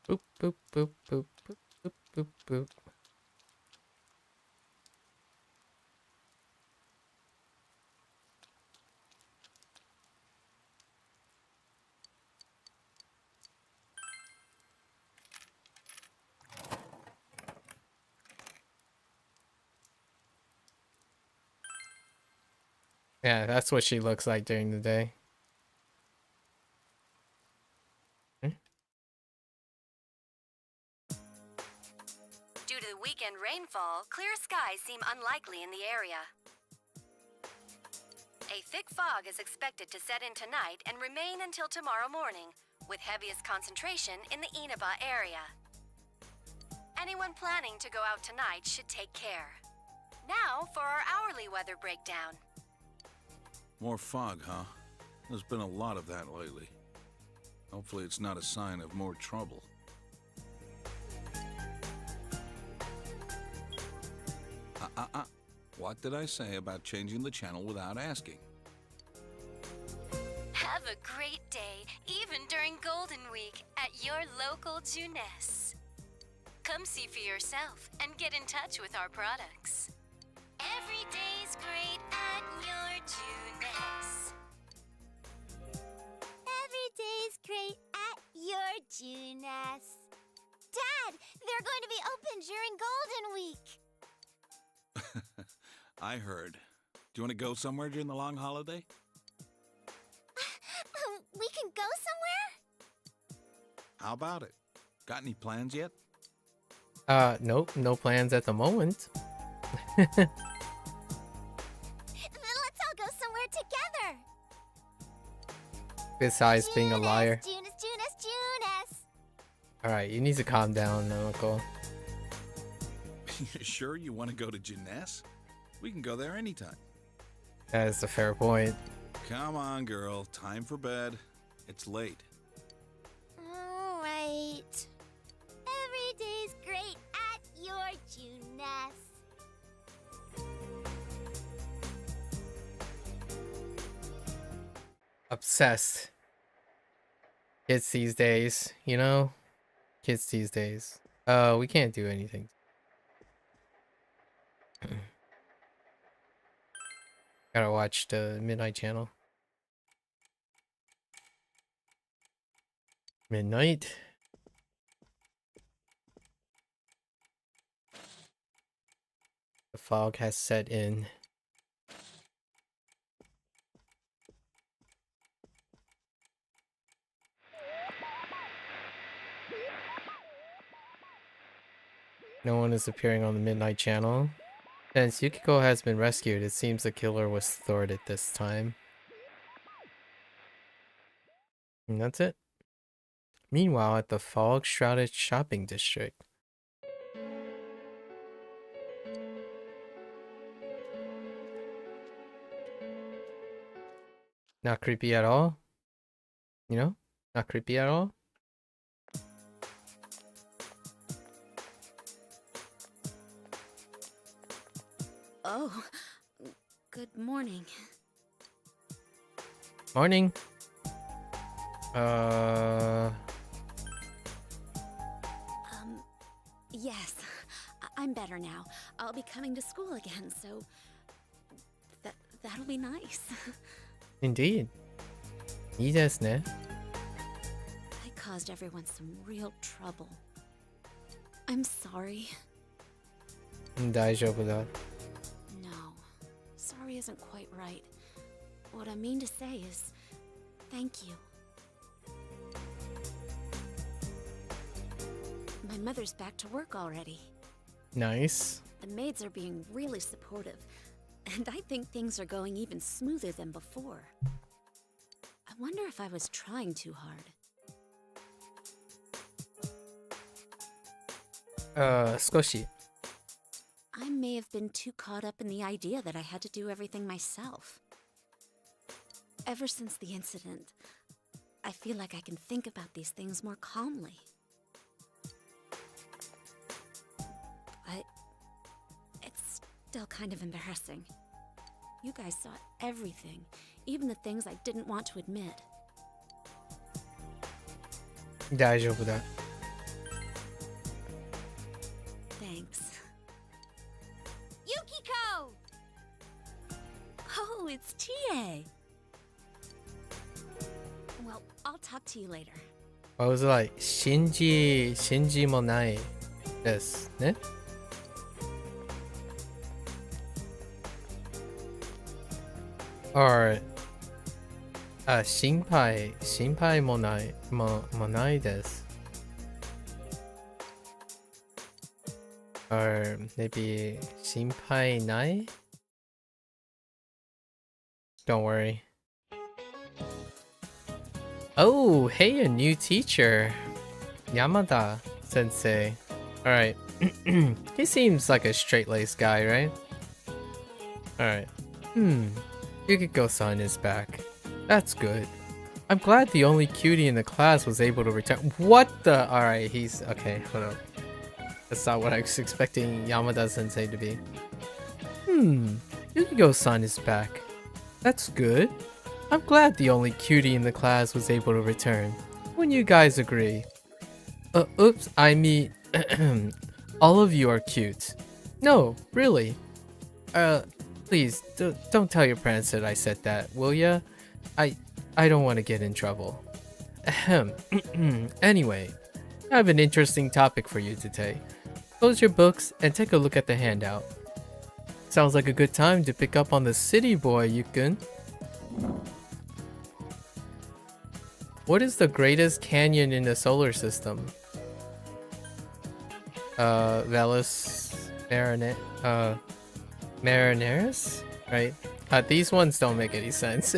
Boop, boop, boop, boop, boop, boop, boop, boop. Yeah, that's what she looks like during the day. Due to the weekend rainfall, clear skies seem unlikely in the area. A thick fog is expected to set in tonight and remain until tomorrow morning, with heaviest concentration in the Inaba area. Anyone planning to go out tonight should take care. Now for our hourly weather breakdown. More fog, huh? There's been a lot of that lately. Hopefully it's not a sign of more trouble. What did I say about changing the channel without asking? Have a great day. Golden Week at your local Junes. Come see for yourself and get in touch with our products. Every day's great at your Junes. Every day's great at your Junes. Dad, they're going to be open during Golden Week. I heard. Do you want to go somewhere during the long holiday? We can go somewhere? How about it? Got any plans yet? Nope, no plans at the moment. Then let's all go somewhere together. Besides being a liar. Junes. Alright, you need to calm down, Uncle. You sure you want to go to Jeunesse? We can go there anytime. That is a fair point. Come on, girl. Time for bed. It's late. All right. Every day's great at your Junes. Obsessed. Kids these days, you know? Kids these days. We can't do anything. Gotta watch the Midnight Channel. Midnight. The fog has set in. No one is appearing on the Midnight Channel. Since Yukiko has been rescued, it seems the killer was thwarted this time. And that's it. Meanwhile, at the fog-shrouded shopping district. Not creepy at all. You know? Not creepy at all. Oh, good morning. Morning. Yes, I'm better now. I'll be coming to school again, so that'll be nice. Indeed. いいですね. I caused everyone some real trouble. I'm sorry. 大丈夫だ. No, sorry isn't quite right. What I mean to say is, thank you. My mother's back to work already. Nice. The maids are being really supportive, and I think things are going even smoother than before. I wonder if I was trying too hard. 少し. I may have been too caught up in the idea that I had to do everything myself. Ever since the incident, I feel like I can think about these things more calmly. It's still kind of embarrassing. You guys saw everything, even the things I didn't want to admit. 大丈夫だ. Thanks. Yukiko! Oh, it's Chie! Well, I'll talk to you later. What was it like? 信じもないですね. Or 心配もないです. Or maybe 心配ない? Don't worry. Oh, hey, a new teacher. Yamada sensei. Alright. He seems like a straight-laced guy, right? Alright. Yukiko-san is back. That's good. I'm glad the only cutie in the class was able to return. What the? Alright, he's... Okay, hold up. That's not what I was expecting Yamada-sensei to be. Yukiko-san is back. That's good. I'm glad the only cutie in the class was able to return. What when you guys agree. Oops, I mean, all of you are cute. No, really. Please, don't tell your parents that I said that, will ya? I don't want to get in trouble. Ahem. Anyway, I have an interesting topic for you today. Close your books and take a look at the handout. Sounds like a good time to pick up on the city boy, Yukun. What is the greatest canyon in the solar system? Valles Marineris? Right? These ones don't make any sense.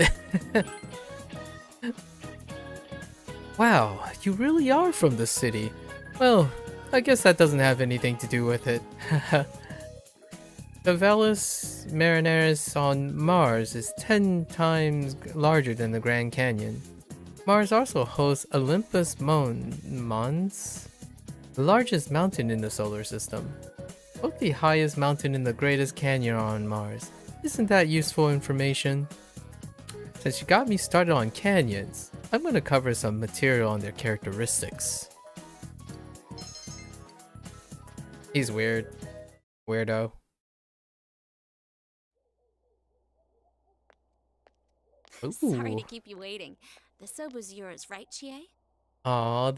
Wow, you really are from the city. Well, I guess that doesn't have anything to do with it. The Valles Marineris on Mars is 10 times larger than the Grand Canyon. Mars also hosts Olympus Mons, the largest mountain in the solar system. Both the highest mountain and the greatest canyon are on Mars. Isn't that useful information? Since you got me started on canyons, I'm going to cover some material on their characteristics. He's weird. Weirdo. Ooh. Sorry to keep you waiting. The soba's yours, right, Chie? Oh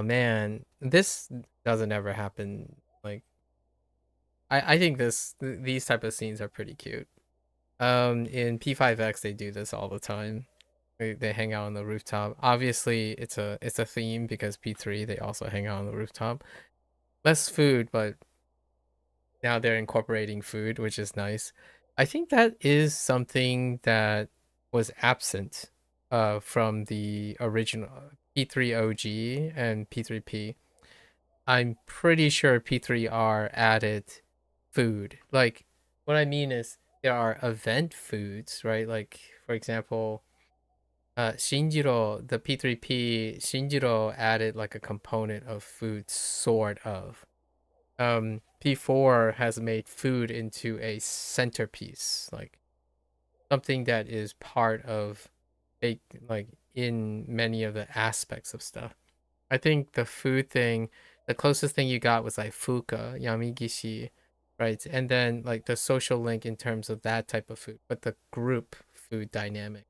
man, this doesn't ever happen. Like, I think these type of scenes are pretty cute. In P5X they do this all the time. They hang out on the rooftop. Obviously, it's a theme because P3 they also hang out on the rooftop. Less food, but now they're incorporating food, which is nice. I think that is something that was absent from the original P3 OG and P3P. I'm pretty sure P3R added food. Like, what I mean is there are event foods, right? Like, for example, Shinjiro, the P3P, Shinjiro added like a component of food, sort of. P4 has made food into a centerpiece, like something that is part of like in many of the aspects of stuff. I think the food thing, the closest thing you got was like Fuka, Yamigishi, right? And then like the social link in terms of that type of food, but the group food dynamic.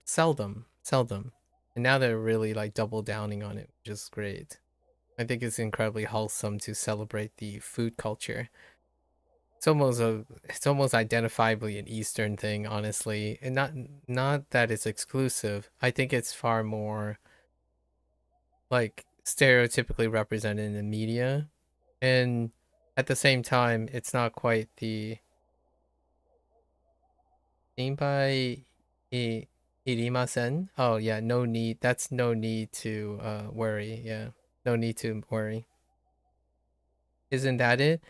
Seldom. And now they're really like double downing on it, which is great. I think it's incredibly wholesome to celebrate the food culture. It's almost identifiably an Eastern thing, honestly, and not that it's exclusive. I think it's far more like stereotypically represented in the media, and at the same time, it's not quite the Shinpai irimasen. Oh yeah, no need. That's no need to worry. Yeah, no need to worry. Isn't that it?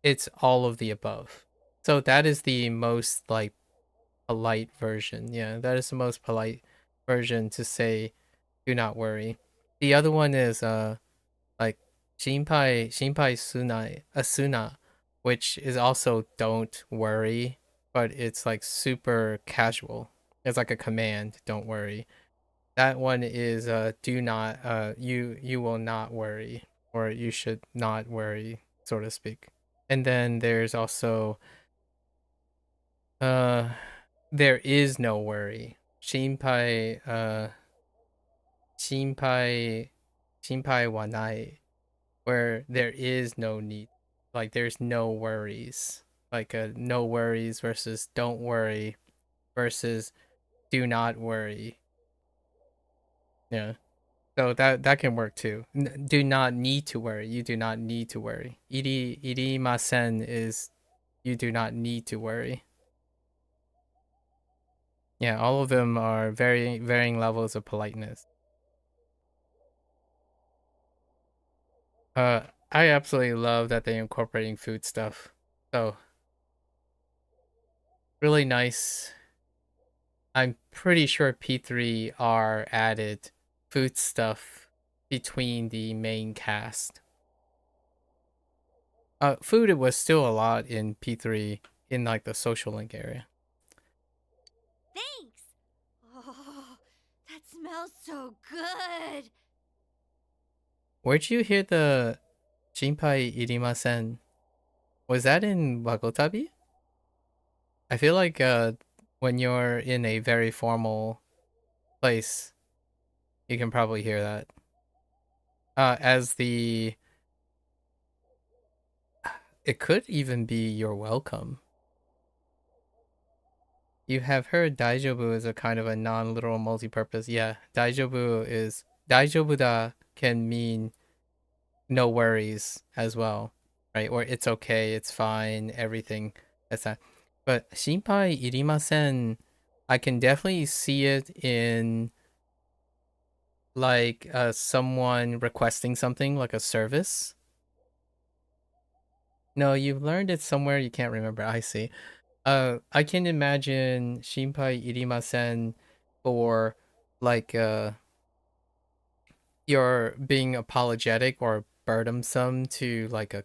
It's all of the above. So that is the most like polite version. Yeah, that is the most polite version to say do not worry. The other one is like shinpai sunai asuna, which is also don't worry, but it's like super casual. It's like a command, don't worry. That one is do not you will not worry, or you should not worry, so to speak. And then there's also there is no worry. Shinpai shinpai wanai, where there is no need. Like there's no worries. Like no worries versus don't worry versus do not worry. Yeah. So that can work too. Do not need to worry. You do not need to worry. Irimasen is you do not need to worry. Yeah, all of them are varying levels of politeness. I absolutely love that they're incorporating food stuff. So really nice. I'm pretty sure P3R added food stuff between the main cast. Food was still a lot in P3 in like the social link area. Thanks. Oh, smells so good. Where'd you hear the Shinpai irimasen? Was that in Wagotabi? I feel like when you're in a very formal place, you can probably hear that. As the... It could even be you're welcome. You have heard Daijobu is a kind of a non-literal multi-purpose. Yeah, Daijobu is... Daijobuda can mean no worries as well, right? Or it's okay, it's fine, everything. That's that. But Shinpai irimasen, I can definitely see it in like someone requesting something like a service. No, you've learned it somewhere, you can't remember. I see. I can imagine Shinpai irimasen for like you're being apologetic or burdensome to like a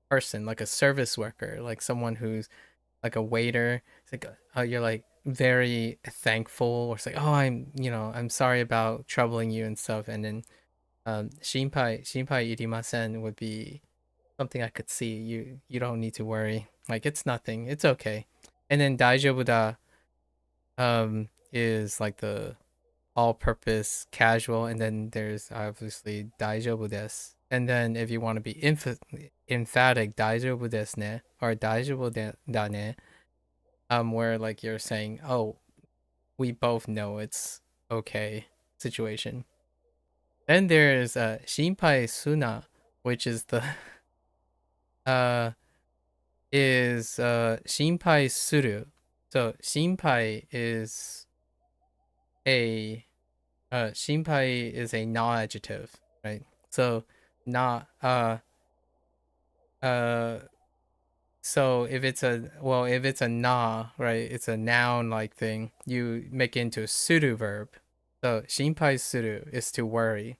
person, like a service worker, like someone who's like a waiter. It's like you're like very thankful, or it's like, oh, I'm sorry about troubling you and stuff. And then shinpai irimasen would be something I could see. You don't need to worry. Like, it's nothing. It's okay. And then daijobuda is like the all-purpose casual, and then there's obviously daijoubu desu. And then if you want to be emphatic, daijoubu desu ne, or daijoubu da ne, where like you're saying, oh, we both know it's okay situation. Then there's shinpai suna, which is the shinpai suru. So shinpai is a shinpai is a non-adjective, right? So not so if it's a na, right, it's a noun like thing, you make it into a suru verb. So shinpai suru is to worry.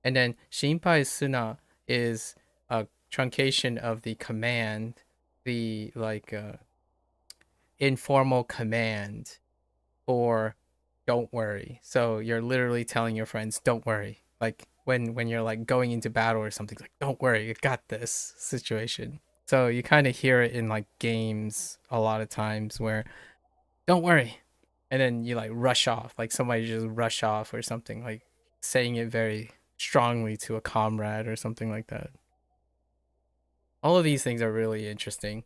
And then shinpai suna is a truncation of the command, the like informal command for don't worry. So you're literally telling your friends, don't worry. Like when you're like going into battle or something, like, don't worry, you got this situation. So you kind of hear it in like games a lot of times where don't worry. And then you like rush off, like somebody just rush off or something, like saying it very strongly to a comrade or something like that. All of these things are really interesting.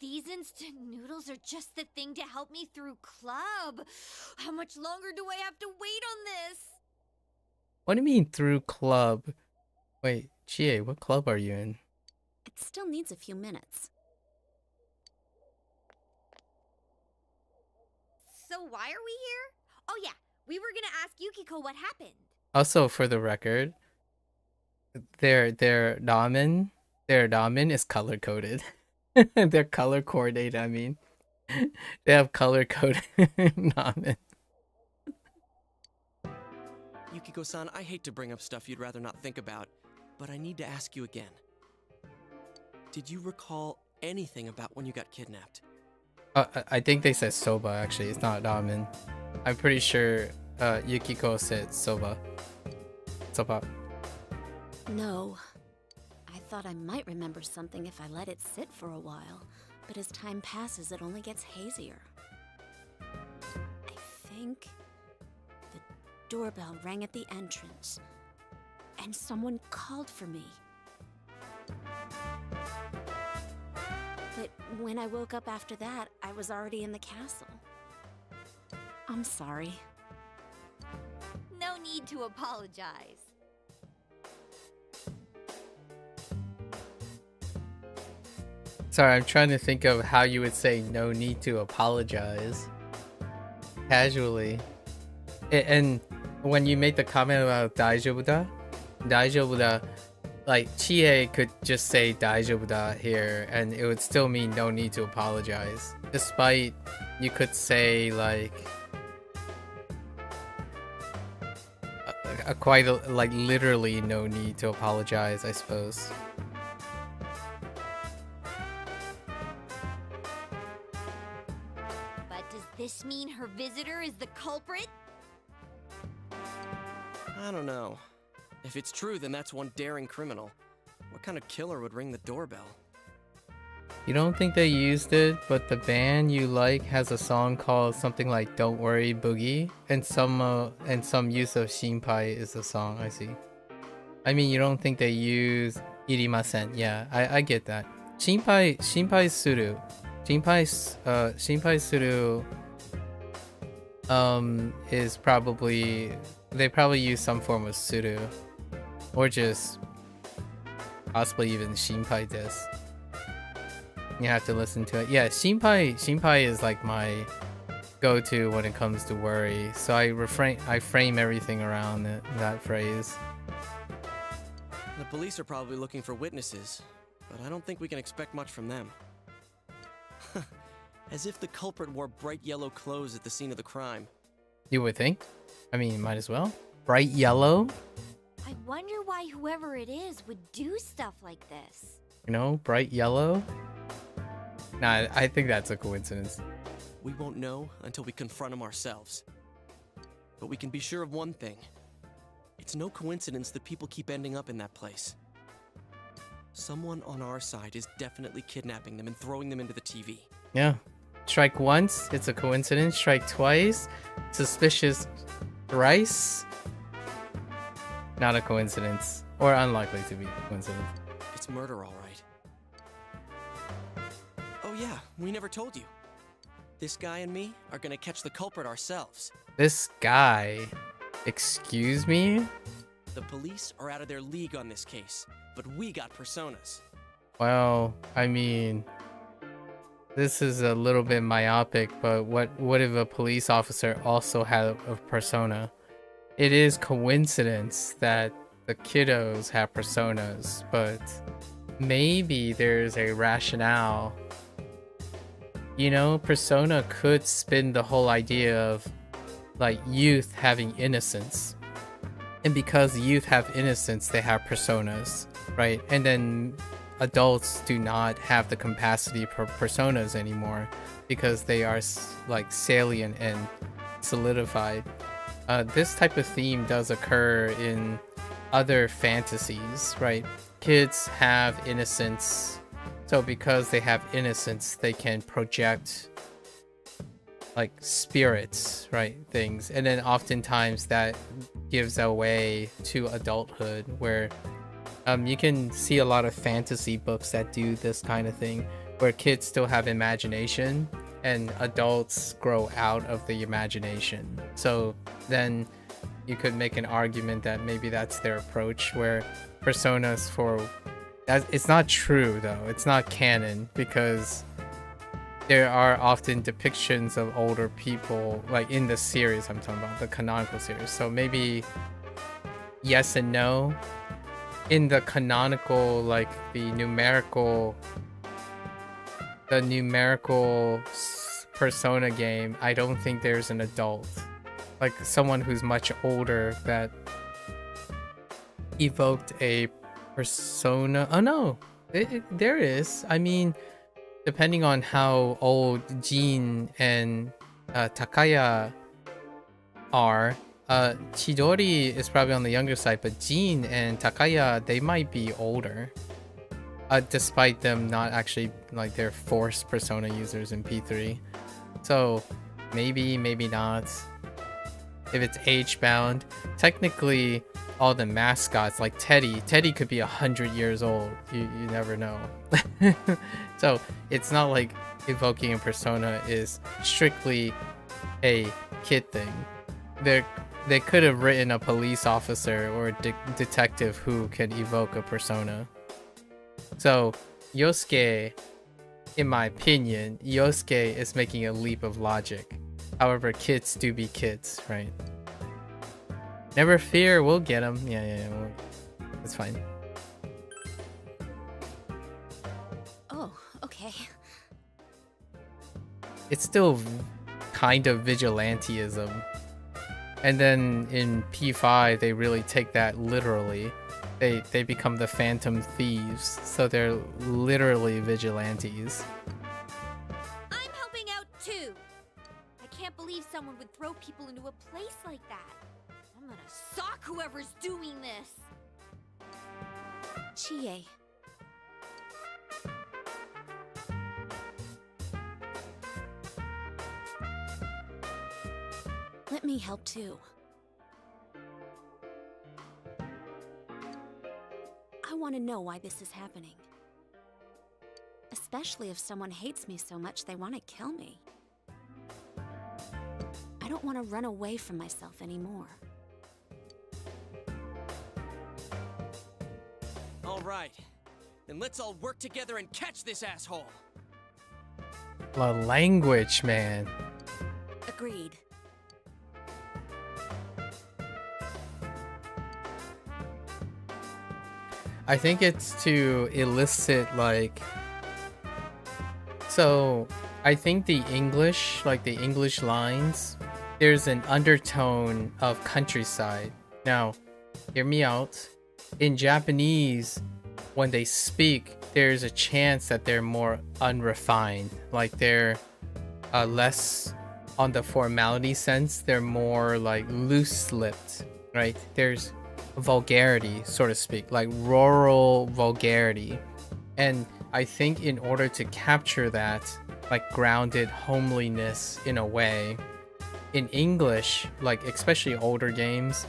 These instant noodles are just the thing to help me through club. How much longer do I have to wait on this? What do you mean through club? Wait, Chie, what club are you in? It still needs a few minutes. So why are we here? Oh yeah, we were gonna ask Yukiko what happened. Also, for the record, their ramen is color coded. They're color coordinated. I mean, they have color coded ramen. Yukiko-san, I hate to bring up stuff you'd rather not think about, but I need to ask you again. Did you recall anything about when you got kidnapped? I think they said soba, actually. It's not ramen. I'm pretty sure Yukiko said soba. Soba. No. I thought I might remember something if I let it sit for a while, but as time passes, it only gets hazier. I think the doorbell rang at the entrance, and someone called for me. But when I woke up after that, I was already in the castle. I'm sorry. No need to apologize. Sorry, I'm trying to think of how you would say no need to apologize. Casually. And when you make the comment about daijobuda, like Chie could just say daijobuda here and it would still mean no need to apologize. Despite you could say like like literally no need to apologize, I suppose. But does this mean her visitor is the culprit? I don't know. If it's true, then that's one daring criminal. What kind of killer would ring the doorbell? You don't think they used it, but the band you like has a song called something like "Don't Worry Boogie," and some use of Shinpai is the song. I see. I mean, you don't think they use "Irimasen"? Yeah, I get that. Shinpai suru. Shinpai suru is probably, they probably use some form of suru, or just possibly even Shinpai desu. You have to listen to it. Yeah, Shinpai is like my go-to when it comes to worry. So I frame everything around that phrase. The police are probably looking for witnesses, but I don't think we can expect much from them. As if the culprit wore bright yellow clothes at the scene of the crime. You would think. I mean, might as well. Bright yellow? I wonder why whoever it is would do stuff like this. You know, bright yellow? Nah, I think that's a coincidence. We won't know until we confront them ourselves. But we can be sure of one thing. It's no coincidence that people keep ending up in that place. Someone on our side is definitely kidnapping them and throwing them into the TV. Yeah. Strike once, it's a coincidence. Strike twice, suspicious thrice. Not a coincidence. Or unlikely to be a coincidence. It's murder, all right. Oh yeah, we never told you. This guy and me are gonna catch the culprit ourselves. This guy? Excuse me? The police are out of their league on this case, but we got personas. Well, I mean, this is a little bit myopic, but what if a police officer also had a persona? It is coincidence that the kiddos have personas, but maybe there's a rationale. You know, persona could spin the whole idea of like youth having innocence. And because youth have innocence, they have personas, right? And then adults do not have the capacity for personas anymore because they are like salient and solidified. This type of theme does occur in other fantasies, right? Kids have innocence. So because they have innocence, they can project like spirits, right? Things. And then oftentimes that gives away to adulthood where you can see a lot of fantasy books that do this kind of thing where kids still have imagination and adults grow out of the imagination. So then you could make an argument that maybe that's their approach, where personas for... It's not true though, it's not canon, because there are often depictions of older people, like in the series I'm talking about, the canonical series. So maybe yes and no. In the canonical, like the numerical persona game, I don't think there's an adult, like someone who's much older that evoked a persona. Oh no, there is. I mean, depending on how old Jin and Takaya are, Chidori is probably on the younger side, but Jin and Takaya, they might be older, despite them not actually, like, they're forced persona users in P3. So maybe not. If it's age bound, technically all the mascots, like Teddy could be 100 years old. You never know. So it's not like evoking a persona is strictly a kid thing. They could have written a police officer or a detective who can evoke a persona. So Yosuke, in my opinion, Yosuke is making a leap of logic. However, kids do be kids, right? Never fear, we'll get them. Yeah, it's fine. Oh, okay. It's still kind of vigilanteism. And then in P5, they really take that literally. They become the phantom thieves, so they're literally vigilantes. I'm helping out too. I can't believe someone would throw people into a place like that. I'm gonna sock whoever's doing this. Chie. Let me help too. I want to know why this is happening. Especially if someone hates me so much they want to kill me. I don't want to run away from myself anymore. All right. Then let's all work together and catch this asshole. The language, man. Agreed. I think it's to elicit like. So I think the English, like the English lines, there's an undertone of countryside. Now, hear me out. In Japanese, when they speak, there's a chance that they're more unrefined. Like they're less on the formality sense. They're more like loose-lipped, right? There's vulgarity, so to speak, like rural vulgarity. And I think in order to capture that, like grounded homeliness in a way, in English, like especially older games,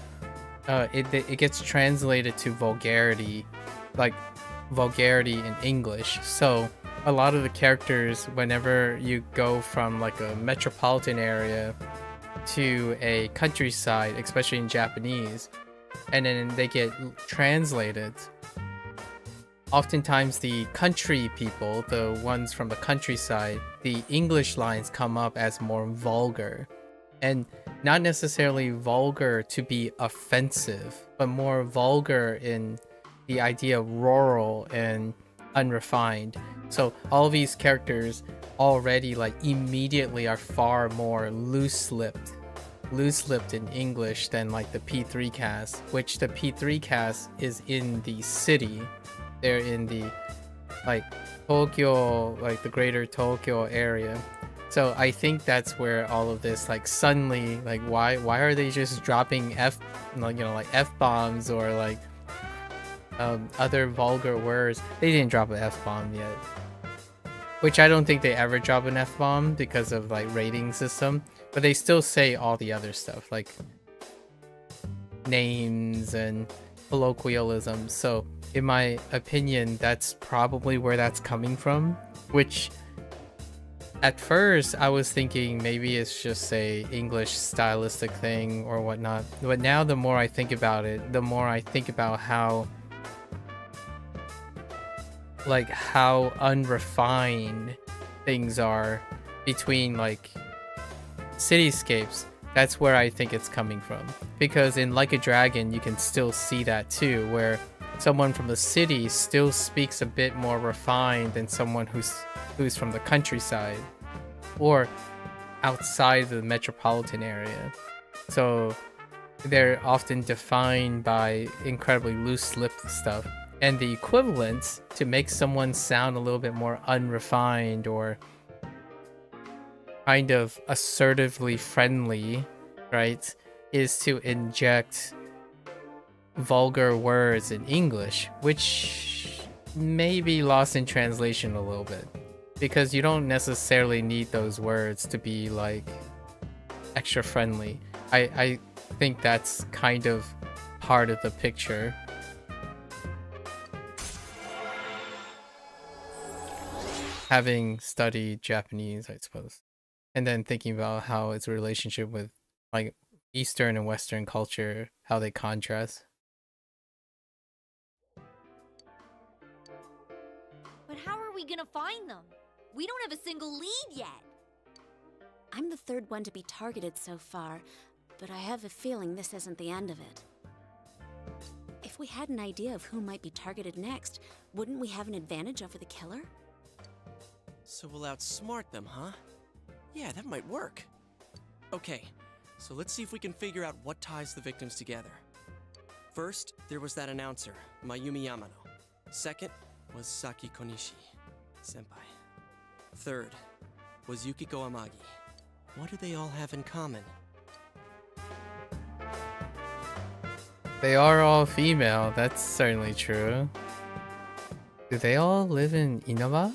it gets translated to vulgarity, like vulgarity in English. So a lot of the characters, whenever you go from like a metropolitan area to a countryside, especially in Japanese, and then they get translated, oftentimes the country people, the ones from the countryside, the English lines come up as more vulgar. And not necessarily vulgar to be offensive, but more vulgar in the idea of rural and unrefined. So all these characters already like immediately are far more loose-lipped in English than like the P3 cast, which the P3 cast is in the city. They're in the like Tokyo, like the greater Tokyo area. So I think that's where all of this like suddenly like why are they just dropping F-bombs or like other vulgar words. They didn't drop an F-bomb yet, which I don't think they ever drop an F-bomb because of like rating system, but they still say all the other stuff like names and colloquialisms. So in my opinion, that's probably where that's coming from, which at first I was thinking maybe it's just a English stylistic thing or whatnot, but now the more I think about it, the more I think about how unrefined things are between like cityscapes. That's where I think it's coming from, because in Like a Dragon you can still see that too, where someone from the city still speaks a bit more refined than someone who's from the countryside or outside the metropolitan area. So they're often defined by incredibly loose-lipped stuff. And the equivalent to make someone sound a little bit more unrefined or kind of assertively friendly, right, is to inject vulgar words in English, which may be lost in translation a little bit, because you don't necessarily need those words to be like extra friendly. I think that's kind of part of the picture. Having studied Japanese, I suppose, and then thinking about how its relationship with like Eastern and Western culture, how they contrast. But how are we gonna find them? We don't have a single lead yet. I'm the third one to be targeted so far, but I have a feeling this isn't the end of it. If we had an idea of who might be targeted next, wouldn't we have an advantage over the killer? So we'll outsmart them, huh? Yeah, that might work. Okay, so let's see if we can figure out what ties the victims together. First, there was that announcer, Mayumi Yamano. Second was Saki Konishi, senpai. Third was Yukiko Amagi. What do they all have in common? They are all female, that's certainly true. Do they all live in Inaba?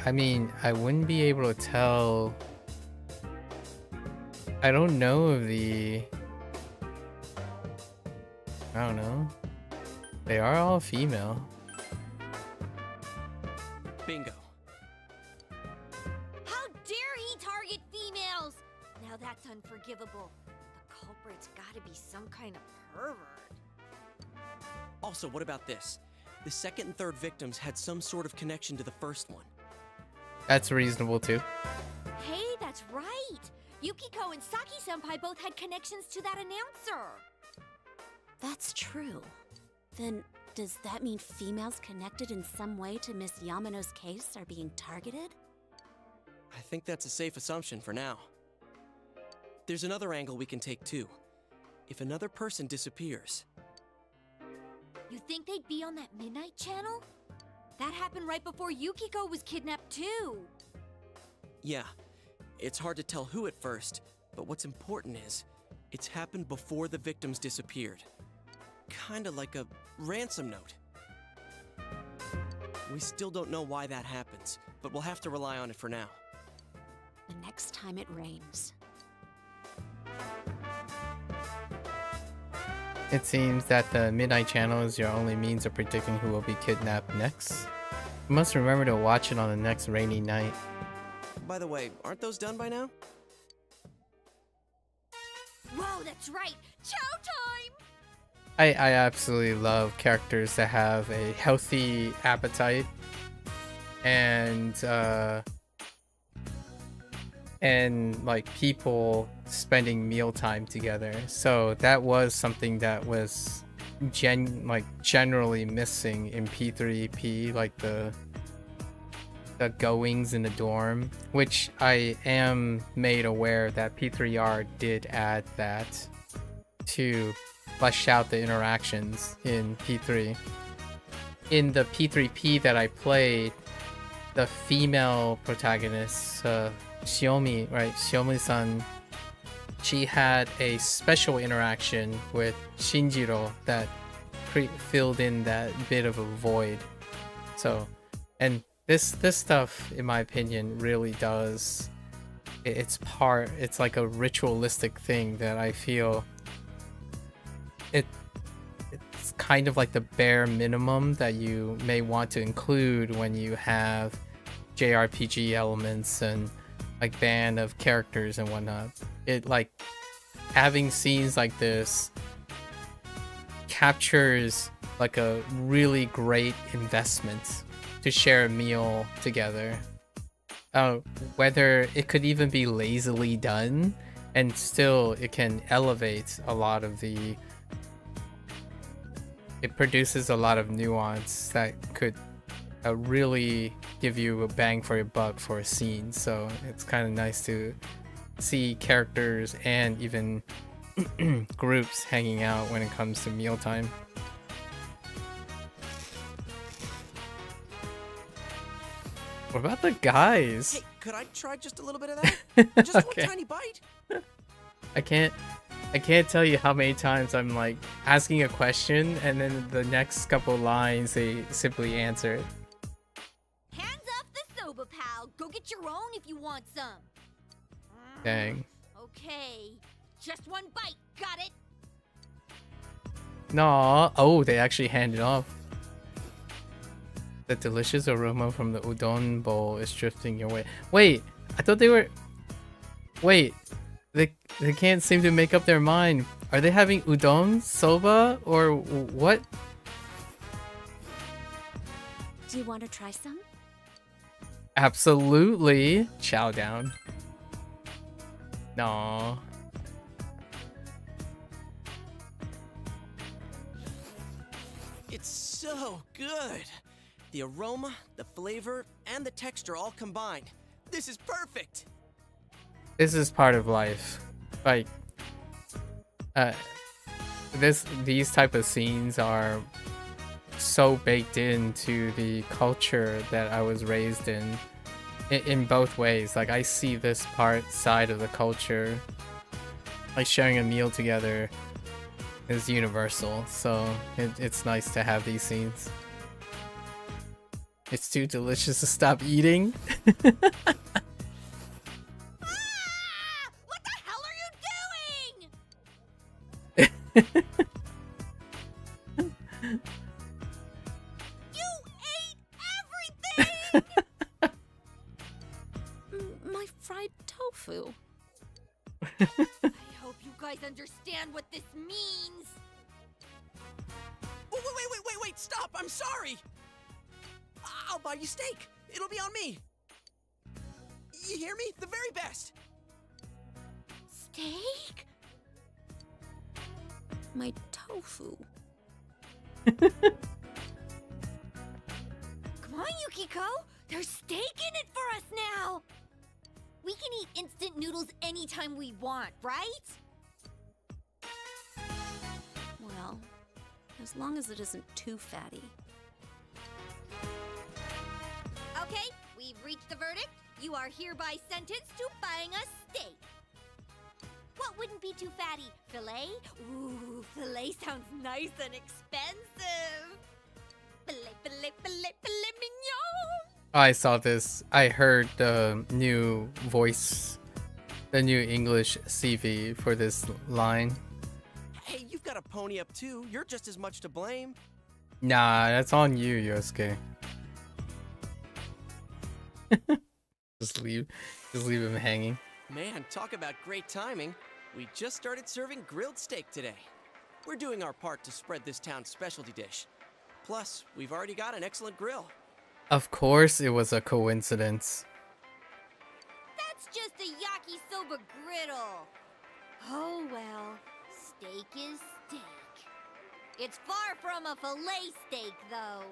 I mean, I wouldn't be able to tell. I don't know of the... I don't know. They are all female. Bingo. How dare he target females? Now that's unforgivable. The culprit's gotta be some kind of pervert. Also, what about this? The second and third victims had some sort of connection to the first one. That's reasonable too. Hey, that's right. Yukiko and Saki-senpai both had connections to that announcer. That's true. Then, does that mean females connected in some way to Miss Yamano's case are being targeted? I think that's a safe assumption for now. There's another angle we can take too. If another person disappears... You think they'd be on that midnight channel? That happened right before Yukiko was kidnapped too. Yeah, it's hard to tell who at first, but what's important is, it's happened before the victims disappeared. Kinda like a ransom note. We still don't know why that happens, but we'll have to rely on it for now. The next time it rains. It seems that the Midnight Channel is your only means of predicting who will be kidnapped next. You must remember to watch it on the next rainy night. By the way, aren't those done by now? Whoa, that's right. Chow time! I absolutely love characters that have a healthy appetite and like people spending mealtime together. So that was something that was generally missing in P3EP, like the goings in the dorm, which I am made aware that P3R did add that to flesh out the interactions in P3. In the P3P that I played, the female protagonist, Shiomi, right? Shiomi-san, she had a special interaction with Shinjiro that filled in that bit of a void. So, and this stuff, in my opinion, really does. It's like a ritualistic thing that I feel. It's kind of like the bare minimum that you may want to include when you have JRPG elements and like band of characters and whatnot. It like having scenes like this captures like a really great investment to share a meal together. Whether it could even be lazily done, and still it can elevate a lot of the. It produces a lot of nuance that could really give you a bang for your buck for a scene. So it's kind of nice to see characters and even groups hanging out when it comes to mealtime. What about the guys? Hey, could I try just a little bit of that? Just Okay. one tiny bite? I can't tell you how many times I'm like asking a question and then the next couple lines they simply answer it. Hands off the soba, pal. Go get your own if you want some. Dang. Okay. Just one bite. Got it? No. Oh, they actually handed off. The delicious aroma from the udon bowl is drifting your way. Wait, I thought they were... Wait, they can't seem to make up their mind. Are they having udon, soba, or what? Do you want to try some? Absolutely. Chow down. No. It's so good. The aroma, the flavor, and the texture all combined. This is perfect. This is part of life. Like, these type of scenes are so baked into the culture that I was raised in both ways. Like, I see this side of the culture, like sharing a meal together is universal, so it's nice to have these scenes. It's too delicious to stop eating. What the hell are you doing? You ate everything! My fried tofu. I hope you guys understand what this means. Oh, wait, stop! I'm sorry! I'll buy you steak. It'll be on me. You hear me? The very best. Steak? My tofu. Come on, Yukiko! There's steak in it for us now! We can eat instant noodles anytime we want, right? Well, as long as it isn't too fatty. Okay, we've reached the verdict. You are hereby sentenced to buying a steak. What wouldn't be too fatty? Filet? Ooh, filet sounds nice and expensive. Filet mignon. I saw this. I heard the new voice, the new English CV for this line. Hey, you've got a pony up too. You're just as much to blame. Nah, that's on you, Yosuke. just leave him hanging. Man, talk about great timing. We just started serving grilled steak today. We're doing our part to spread this town's specialty dish. Plus, we've already got an excellent grill. Of course it was a coincidence. That's just a yakisoba griddle. Oh well, steak is steak. It's far from a filet steak, though.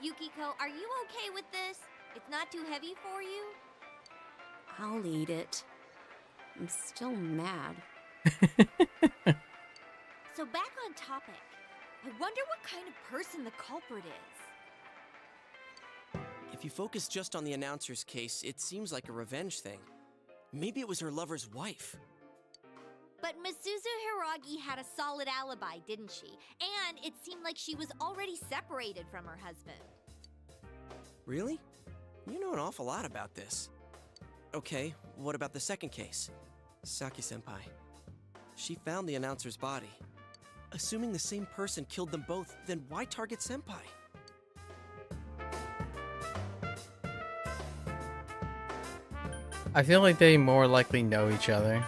Yukiko, are you okay with this? It's not too heavy for you? I'll eat it. I'm still mad. So back on topic. I wonder what kind of person the culprit is. If you focus just on the announcer's case, it seems like a revenge thing. Maybe it was her lover's wife. But Misuzu Hiragi had a solid alibi, didn't she? And it seemed like she was already separated from her husband. Really? You know an awful lot about this. Okay, what about the second case? Saki-senpai. She found the announcer's body. Assuming the same person killed them both, then why target Senpai? I feel like they more likely know each other.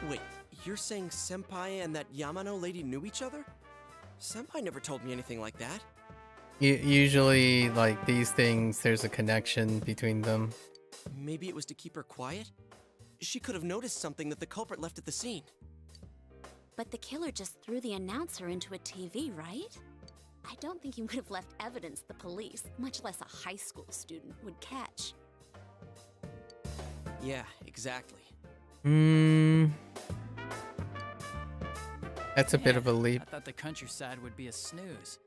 Wait, you're saying Senpai and that Yamano lady knew each other? Senpai never told me anything like that. Usually, like, these things, there's a connection between them. Maybe it was to keep her quiet? She could have noticed something that the culprit left at the scene. But the killer just threw the announcer into a TV, right? I don't think he would have left evidence the police, much less a high school student, would catch. Yeah, exactly. That's a bit of a leap. I thought the countryside would be a snooze,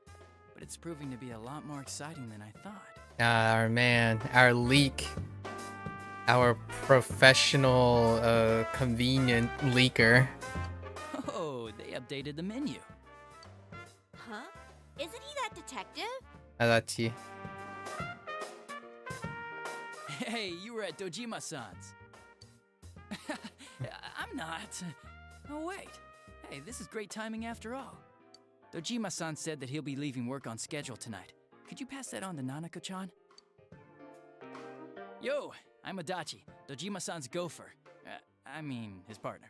but it's proving to be a lot more exciting than I thought. Our man, our leak. Our professional, convenient leaker. Oh, they updated the menu. Huh? Isn't he that detective? Adachi. Hey, you were at Dojima-san's. I'm not. Oh, wait. Hey, this is great timing after all. Dojima-san said that he'll be leaving work on schedule tonight. Could you pass that on to Nanako-chan? Yo, I'm Adachi, Dojima-san's gopher. I mean, his partner.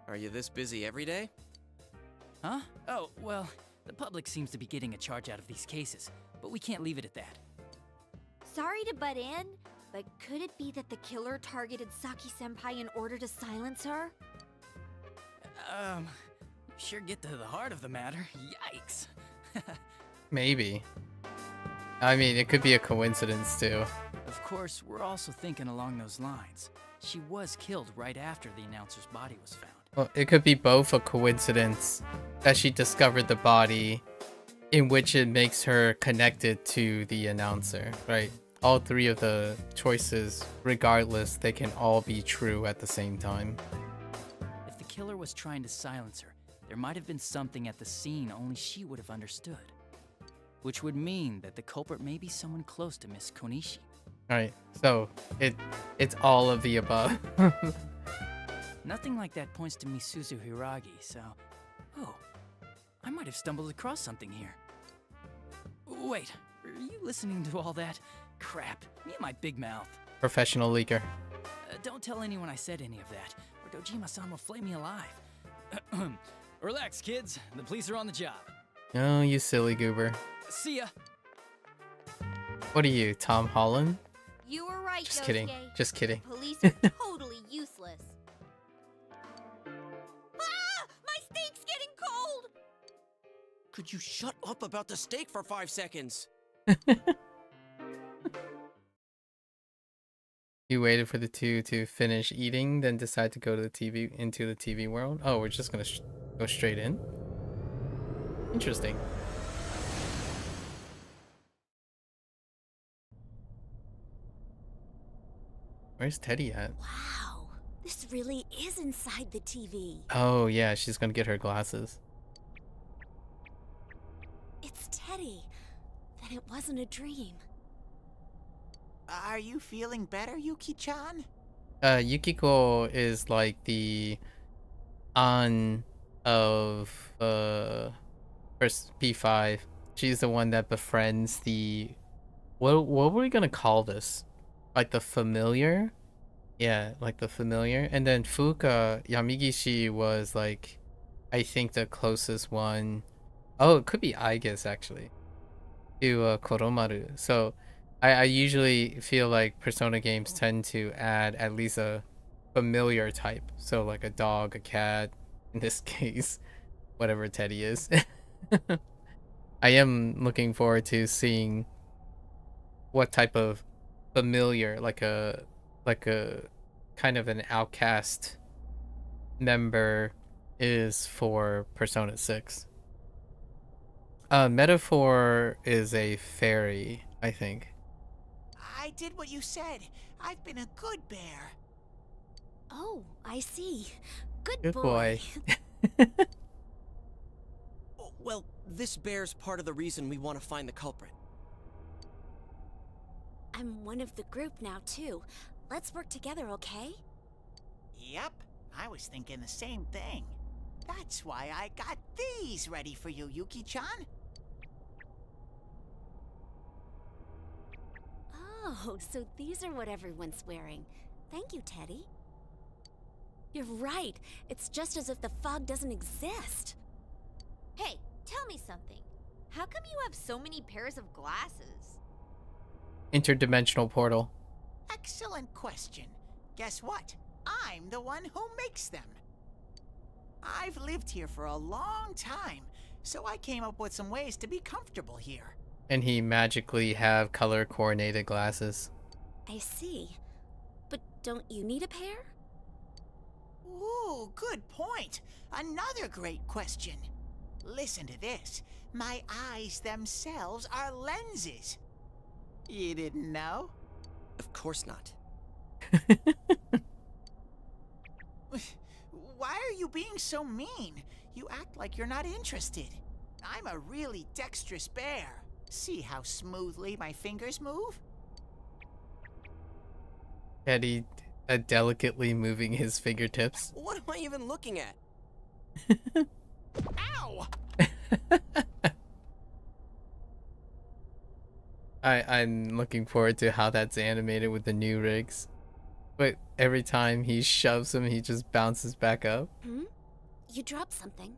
Are you this busy every day? Huh? Oh, well, the public seems to be getting a charge out of these cases, but we can't leave it at that. Sorry to butt in, but could it be that the killer targeted Saki-senpai in order to silence her? Sure get to the heart of the matter. Yikes. Maybe. I mean, it could be a coincidence, too. Of course, we're also thinking along those lines. She was killed right after the announcer's body was found. Well, it could be both a coincidence that she discovered the body in which it makes her connected to the announcer, right? All three of the choices, regardless, they can all be true at the same time. If the killer was trying to silence her, there might have been something at the scene only she would have understood. Which would mean that the culprit may be someone close to Miss Konishi. Alright, so it's all of the above. Nothing like that points to Misuzu Hiragi, so... Oh, I might have stumbled across something here. Wait, are you listening to all that? Crap, me and my big mouth. Professional leaker. Don't tell anyone I said any of that, or Dojima-san will flay me alive. Relax, kids. The police are on the job. Oh, you silly goober. See ya. What are you, Tom Holland? You were right, Just Yosuke. kidding. Just kidding. Police are totally useless. Ah! My steak's getting cold! Could you shut up about the steak for 5 seconds? You waited for the two to finish eating, then decide to go to the into the TV world? Oh, we're just gonna go straight in? Interesting. Where's Teddy at? Wow, this really is inside the TV. Oh, yeah, she's gonna get her glasses. It's Teddy. Then it wasn't a dream. Are you feeling better, Yuki-chan? Yukiko is like the aunt of first P5. She's the one that befriends the what were we gonna call this? Like the familiar? Yeah, like the familiar. And then Fuka Yamigishi was like, I think the closest one. Oh, it could be Aigis actually. To Koromaru. So I usually feel like Persona games tend to add at least a familiar type. So like a dog, a cat, in this case, whatever Teddy is. I am looking forward to seeing what type of familiar, like a kind of an outcast member is for Persona 6. Metaphor is a fairy, I think. I did what you said. I've been a good bear. Oh, I see. Good, Good boy. Oh, well, this bear's part of the reason we want to find the culprit. I'm one of the group now, too. Let's work together, okay? Yep, I was thinking the same thing. That's why I got these ready for you, Yuki-chan. Oh, so these are what everyone's wearing. Thank you, Teddy. You're right. It's just as if the fog doesn't exist. Hey, tell me something. How come you have so many pairs of glasses? Interdimensional portal. Excellent question. Guess what? I'm the one who makes them. I've lived here for a long time, so I came up with some ways to be comfortable here. And he magically have color coordinated glasses. I see. But don't you need a pair? Ooh, good point. Another great question. Listen to this. My eyes themselves are lenses. You didn't know? Of course not. Why are you being so mean? You act like you're not interested. I'm a really dexterous bear. See how smoothly my fingers move? Teddy delicately moving his fingertips. What am I even looking at? Ow! I'm looking forward to how that's animated with the new rigs. But every time he shoves him, he just bounces back up. Hmm? You dropped something.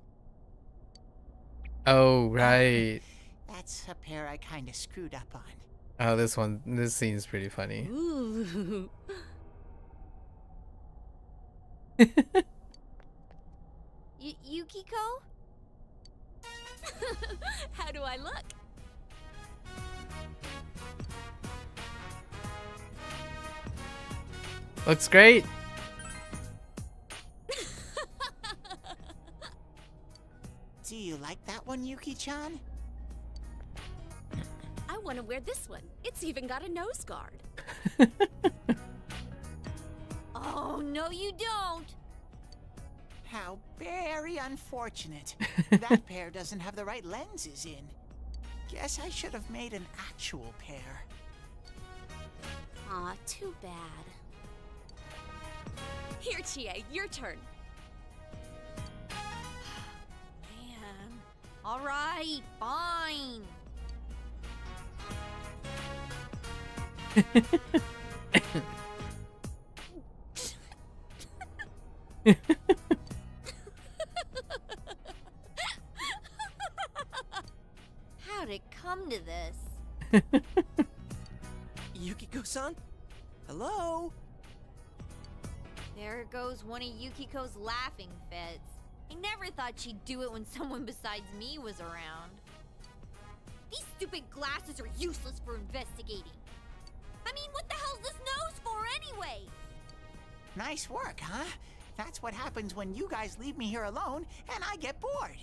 Oh, right. That's a pair I kinda screwed up on. Oh, this scene's pretty funny. Ooh. Yukiko? How do I look? Looks great. Do you like that one, Yuki-chan? want to wear this one. It's even got a nose guard. Oh, no, you don't. How very unfortunate. That pair doesn't have the right lenses in. Guess I should have made an actual pair. Aw, too bad. Here, Chie, your turn. Man. All right, fine. How'd it come to this? Yukiko-san? Hello? There goes one of Yukiko's laughing fits. I never thought she'd do it when someone besides me was around. These stupid glasses are useless for investigating. I mean, what the hell's this nose for anyway? Nice work, huh? That's what happens when you guys leave me here alone and I get bored.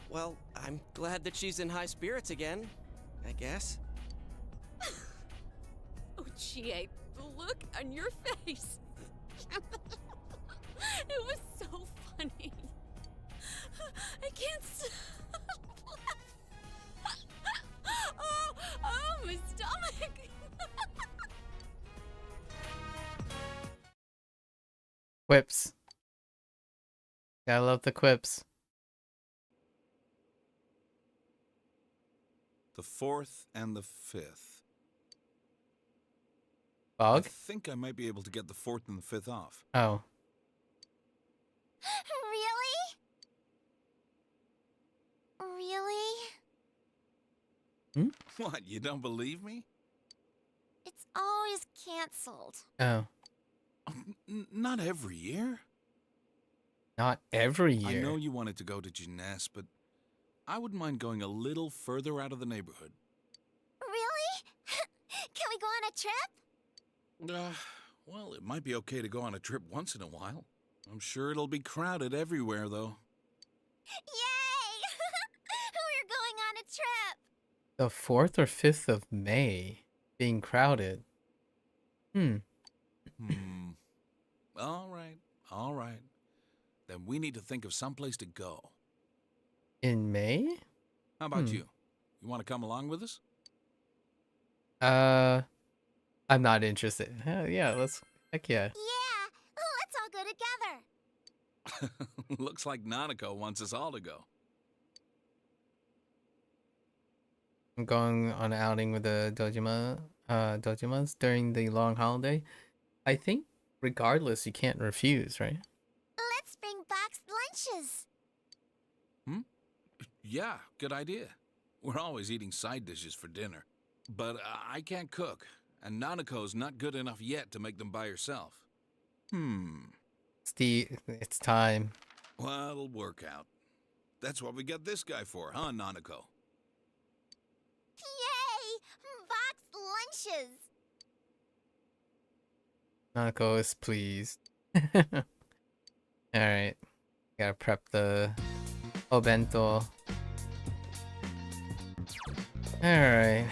Well, I'm glad that she's in high spirits again, I guess. Oh, Chie, the look on your face. It was so funny. I can't stop. Oh, my stomach. Quips. Gotta love the quips. The 4th and the 5th. Bog? I think I might be able to get the 4th and the 5th off. Oh. Really? Hmm? What, you don't believe me? It's always canceled. Oh. Not every year. Not every year. I know you wanted to go to Jeunesse, but I wouldn't mind going a little further out of the neighborhood. Really? Can we go on a trip? Well, it might be okay to go on a trip once in a while. I'm sure it'll be crowded everywhere, though. Yay! We're going on a trip! The 4th or 5th of May. Being crowded. All right. Then we need to think of someplace to go. In May? How about you? You want to come along with us? I'm not interested. Yeah, heck yeah. Yeah! Let's all go together! Looks like Nanako wants us all to go. I'm going on an outing with the dojimas during the long holiday. I think regardless, you can't refuse, right? Let's bring boxed lunches! Yeah, good idea. We're always eating side dishes for dinner. But I can't cook, and Nanako's not good enough yet to make them by herself. It's time. Well, it'll work out. That's what we got this guy for, huh, Nanako? Yay! Boxed lunches! Nanako is pleased. Alright. Gotta prep the obento. Alright.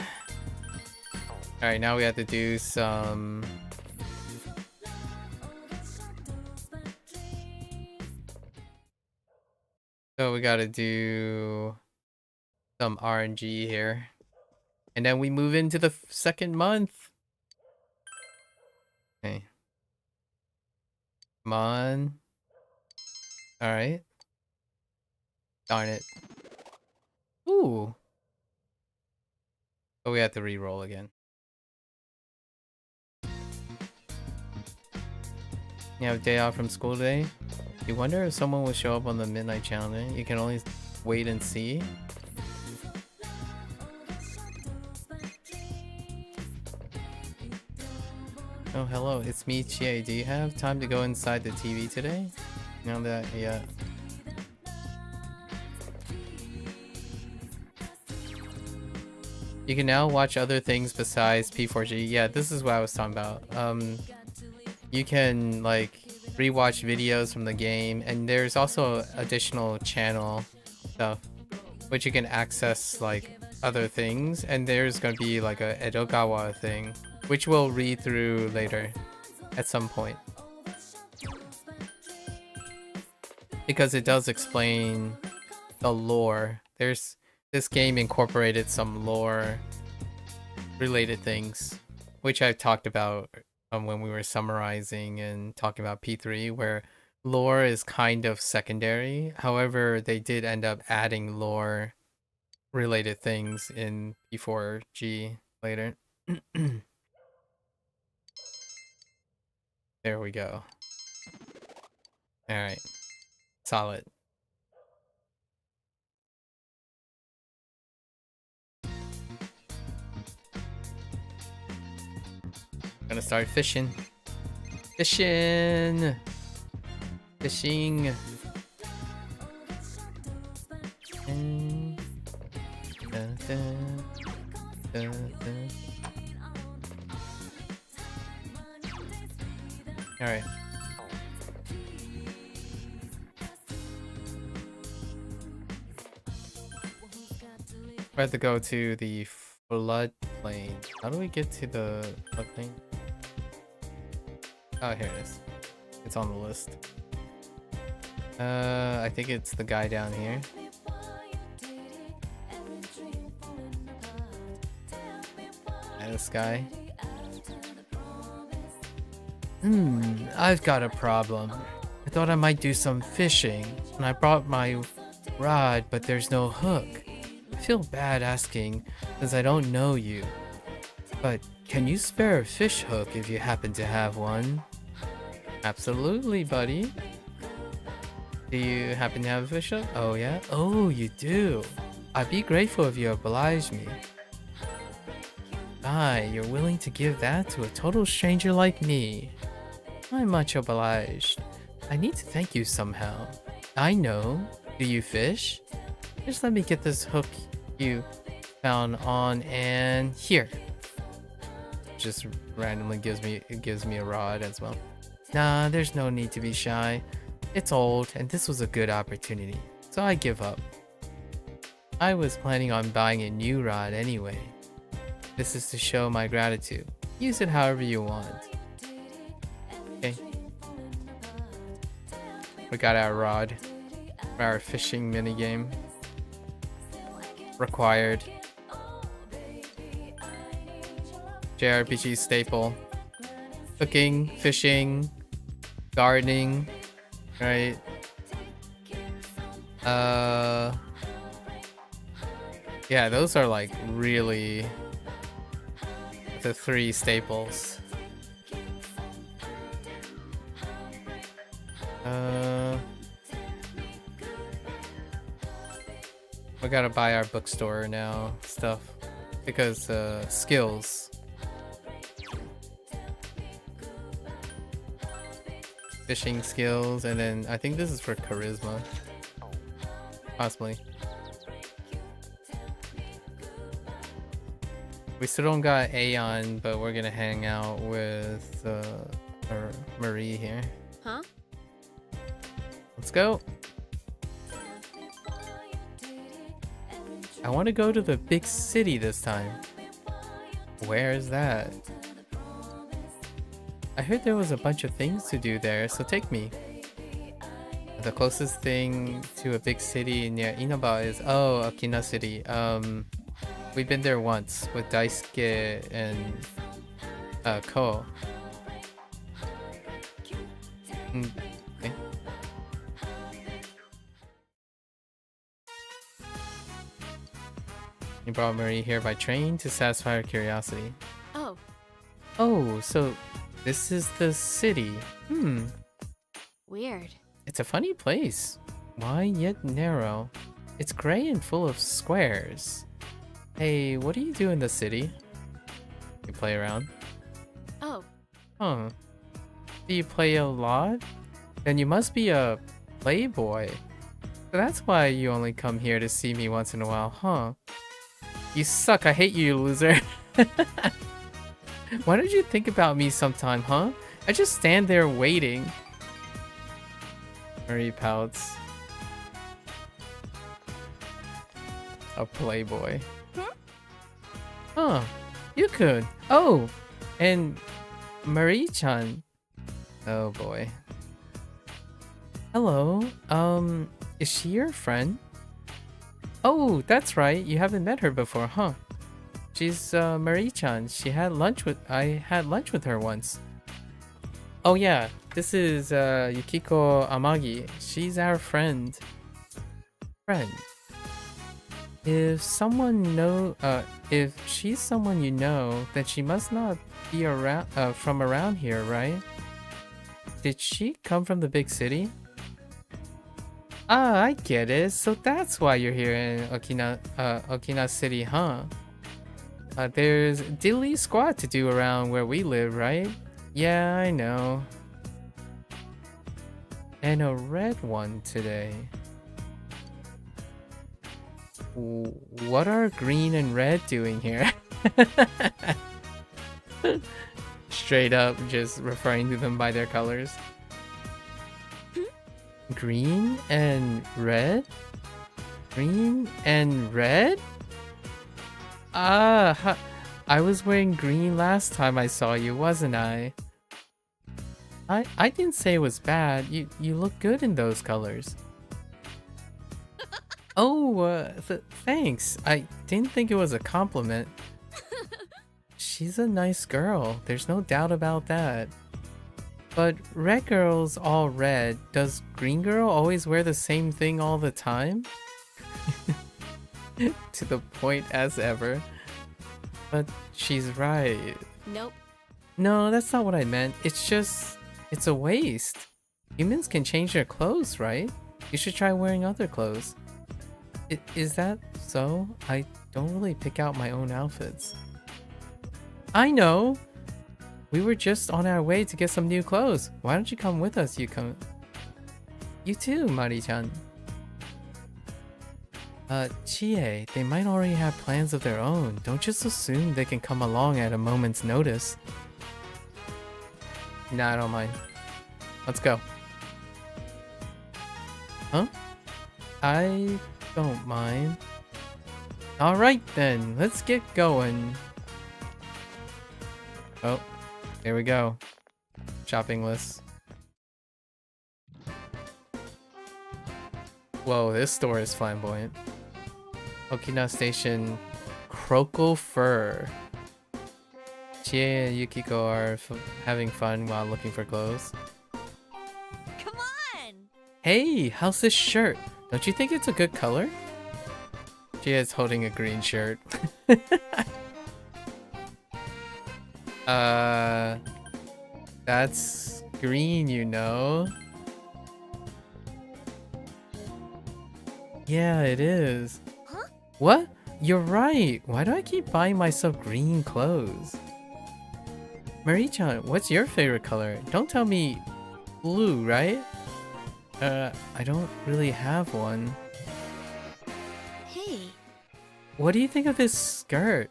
Alright, now we have to do some... So we gotta do some RNG here. And then we move into the second month. Okay. Come on. Alright. Darn it. Ooh. Oh, we have to re-roll again. You have a day off from school today? You wonder if someone will show up on the midnight challenge? You can only wait and see? Oh, hello, it's me, Chie. Do you have time to go inside the TV today? Now that, yeah. You can now watch other things besides P4G. Yeah, this is what I was talking about. You can, like, rewatch videos from the game, and there's also additional channel stuff, which you can access, like, other things, and there's gonna be like a Edogawa thing, which we'll read through later at some point. Because it does explain the lore. This game incorporated some lore related things, which I've talked about when we were summarizing and talking about P3, where lore is kind of secondary. However, they did end up adding lore related things in P4G later. There we go. Alright. Solid. Gonna start fishing. Fishing! Fishing! Alright. We have to go to the floodplain. How do we get to the floodplain? Oh, here it is. It's on the list. I think it's the guy down here. And this guy. I've got a problem. I thought I might do some fishing, and I brought my rod, but there's no hook. I feel bad asking, since I don't know you. But can you spare a fish hook if you happen to have one? Absolutely, buddy. Do you happen to have a fish hook? Oh, yeah? Oh, you do. I'd be grateful if you oblige me. Aye, you're willing to give that to a total stranger like me. I'm much obliged. I need to thank you somehow. I know. Do you fish? Just let me get this hook you found on, and here. Just randomly gives me a rod as well. Nah, there's no need to be shy. It's old, and this was a good opportunity, so I give up. I was planning on buying a new rod anyway. This is to show my gratitude. Use it however you want. Okay. We got our rod. Our fishing minigame. Required. JRPG staple. Cooking, fishing, gardening, right? Yeah, those are like really the three staples. We gotta buy our bookstore now stuff because skills. Fishing skills, and then I think this is for charisma. Possibly. We still don't got Aeon, but we're gonna hang out with Marie here. Huh? Let's go. I want to go to the big city this time. Where is that? I heard there was a bunch of things to do there, so take me. The closest thing to a big city near Inaba is Okina City. We've been there once with Daisuke and Ko. Okay. You brought Marie here by train to satisfy her curiosity. Oh. Oh, so this is the city. Weird. It's a funny place. Wide yet narrow. It's gray and full of squares. Hey, what do you do in the city? You play around? Oh. Huh. Do you play a lot? Then you must be a playboy. So that's why you only come here to see me once in a while, huh? You suck, I hate you, loser. Why don't you think about me sometime, huh? I just stand there waiting. Marie pouts. A playboy. Huh. You could. Oh, and Marie-chan. Oh boy. Hello. Is she your friend? Oh, that's right. You haven't met her before, huh? She's Marie-chan. I had lunch with her once. Oh yeah, this is Yukiko Amagi. She's our friend. If she's someone you know, then she must not be around from around here, right? Did she come from the big city? Ah, I get it. So that's why you're here in Okina City, huh? There's diddly squat to do around where we live, right? Yeah, I know. And a red one today. What are green and red doing here? Straight up just referring to them by their colors. Green and red? Green and red? I was wearing green last time I saw you, wasn't I? I didn't say it was bad. You look good in those colors. Oh, thanks. I didn't think it was a compliment. She's a nice girl. There's no doubt about that. But red girl's all red. Does green girl always wear the same thing all the time? To the point as ever. But she's right. Nope. No, that's not what I meant. It's a waste. Humans can change their clothes, right? You should try wearing other clothes. Is that so? I don't really pick out my own outfits. I know! We were just on our way to get some new clothes. Why don't you come with us, You too, Mari-chan. Chie, they might already have plans of their own. Don't just assume they can come along at a moment's notice. Nah, I don't mind. Let's go. Huh? I don't mind. Alright then, let's get going. Oh, there we go. Shopping list. Whoa, this store is flamboyant. Okina Station, Croco Fur. Chie and Yukiko are having fun while looking for clothes. Come on! Hey, how's this shirt? Don't you think it's a good color? Chie is holding a green shirt. That's green, you know. Yeah, it is. Huh? What? You're right. Why do I keep buying myself green clothes? Marie-chan, what's your favorite color? Don't tell me blue, right? I don't really have one. Hey. What do you think of this skirt?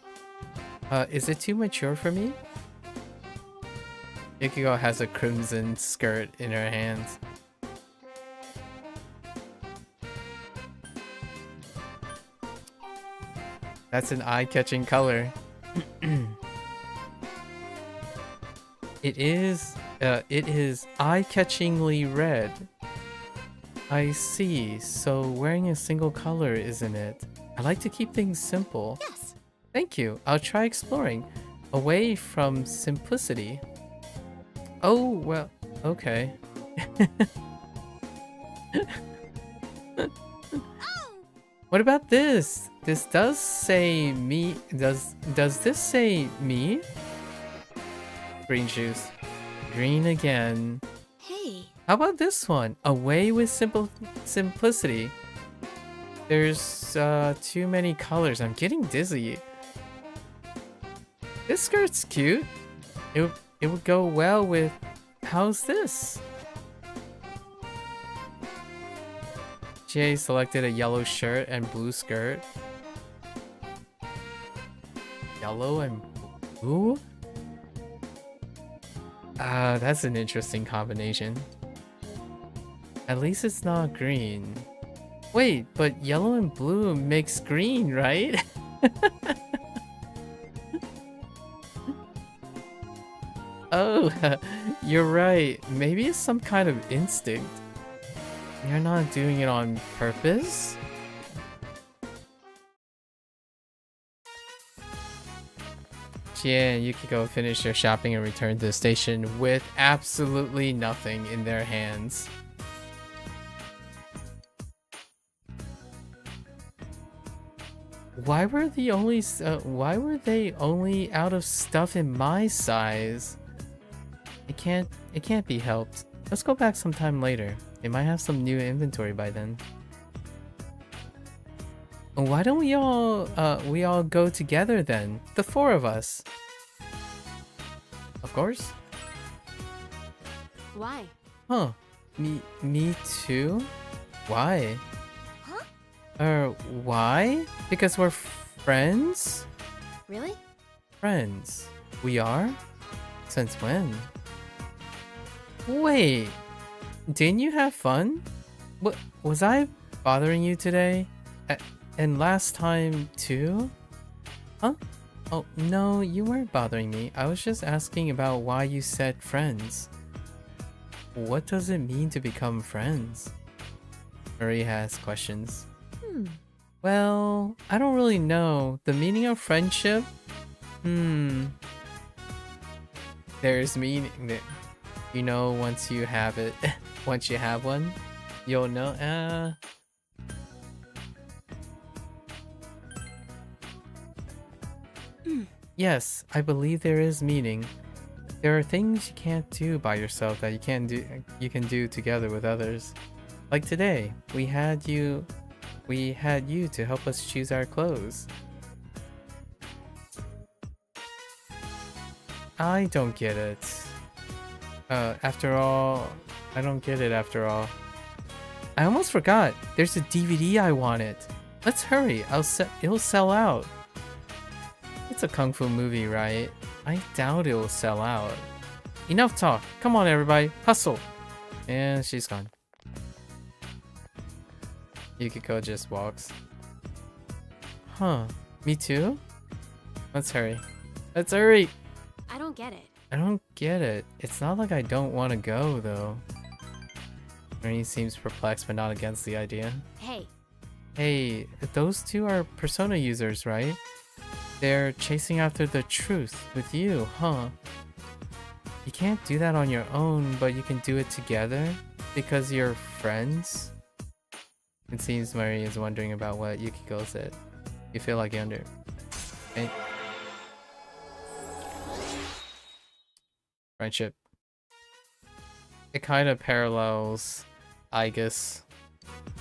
Is it too mature for me? Yukiko has a crimson skirt in her hands. That's an eye-catching color. It is eye-catchingly red. I see. So wearing a single color, isn't it? I like to keep things simple. Yes. Thank you. I'll try exploring. Away from simplicity. Oh, well, okay. What about this? This does say me. Does this say me? Green shoes. Green again. Hey. How about this one? Away with simplicity. There's too many colors. I'm getting dizzy. This skirt's cute. It would go well with... How's this? Jay selected a yellow shirt and blue skirt. Yellow and blue? That's an interesting combination. At least it's not green. Wait, but yellow and blue makes green, right? Oh, you're right. Maybe it's some kind of instinct. You're not doing it on purpose? Chie and Yukiko finish their shopping and return to the station with absolutely nothing in their hands. Why were they only out of stuff in my size? It can't be helped. Let's go back sometime later. They might have some new inventory by then. Why don't we all go together then? The four of us. Of course. Why? Huh. Me too? Why? Why? Because we're friends? Really? Friends. We are? Since when? Wait. Didn't you have fun? What, was I bothering you today? And last time too? Huh? Oh, no, you weren't bothering me. I was just asking about why you said friends. What does it mean to become friends? Marie has questions. Well, I don't really know. The meaning of friendship? There's meaning that, you know, once you have it, once you have one, you'll know. Yes, I believe there is meaning. There are things you can't do by yourself that you can do together with others. Like today, we had you to help us choose our clothes. I don't get it. After all, I don't get it after all. I almost forgot. There's a DVD I wanted. Let's hurry. It'll sell out. It's a kung fu movie, right? I doubt it will sell out. Enough talk. Come on, everybody. Hustle. And she's gone. Yukiko just walks. Huh. Me too? Let's hurry. Let's hurry! I don't get it. I don't get it. It's not like I don't want to go, though. Marie seems perplexed but not against the idea. Hey. Hey, those two are Persona users, right? They're chasing after the truth with you, huh? You can't do that on your own, but you can do it together? Because you're friends? It seems Marie is wondering about what Yukiko said. You feel like you're under... Hey. Friendship. It kind of parallels Igus,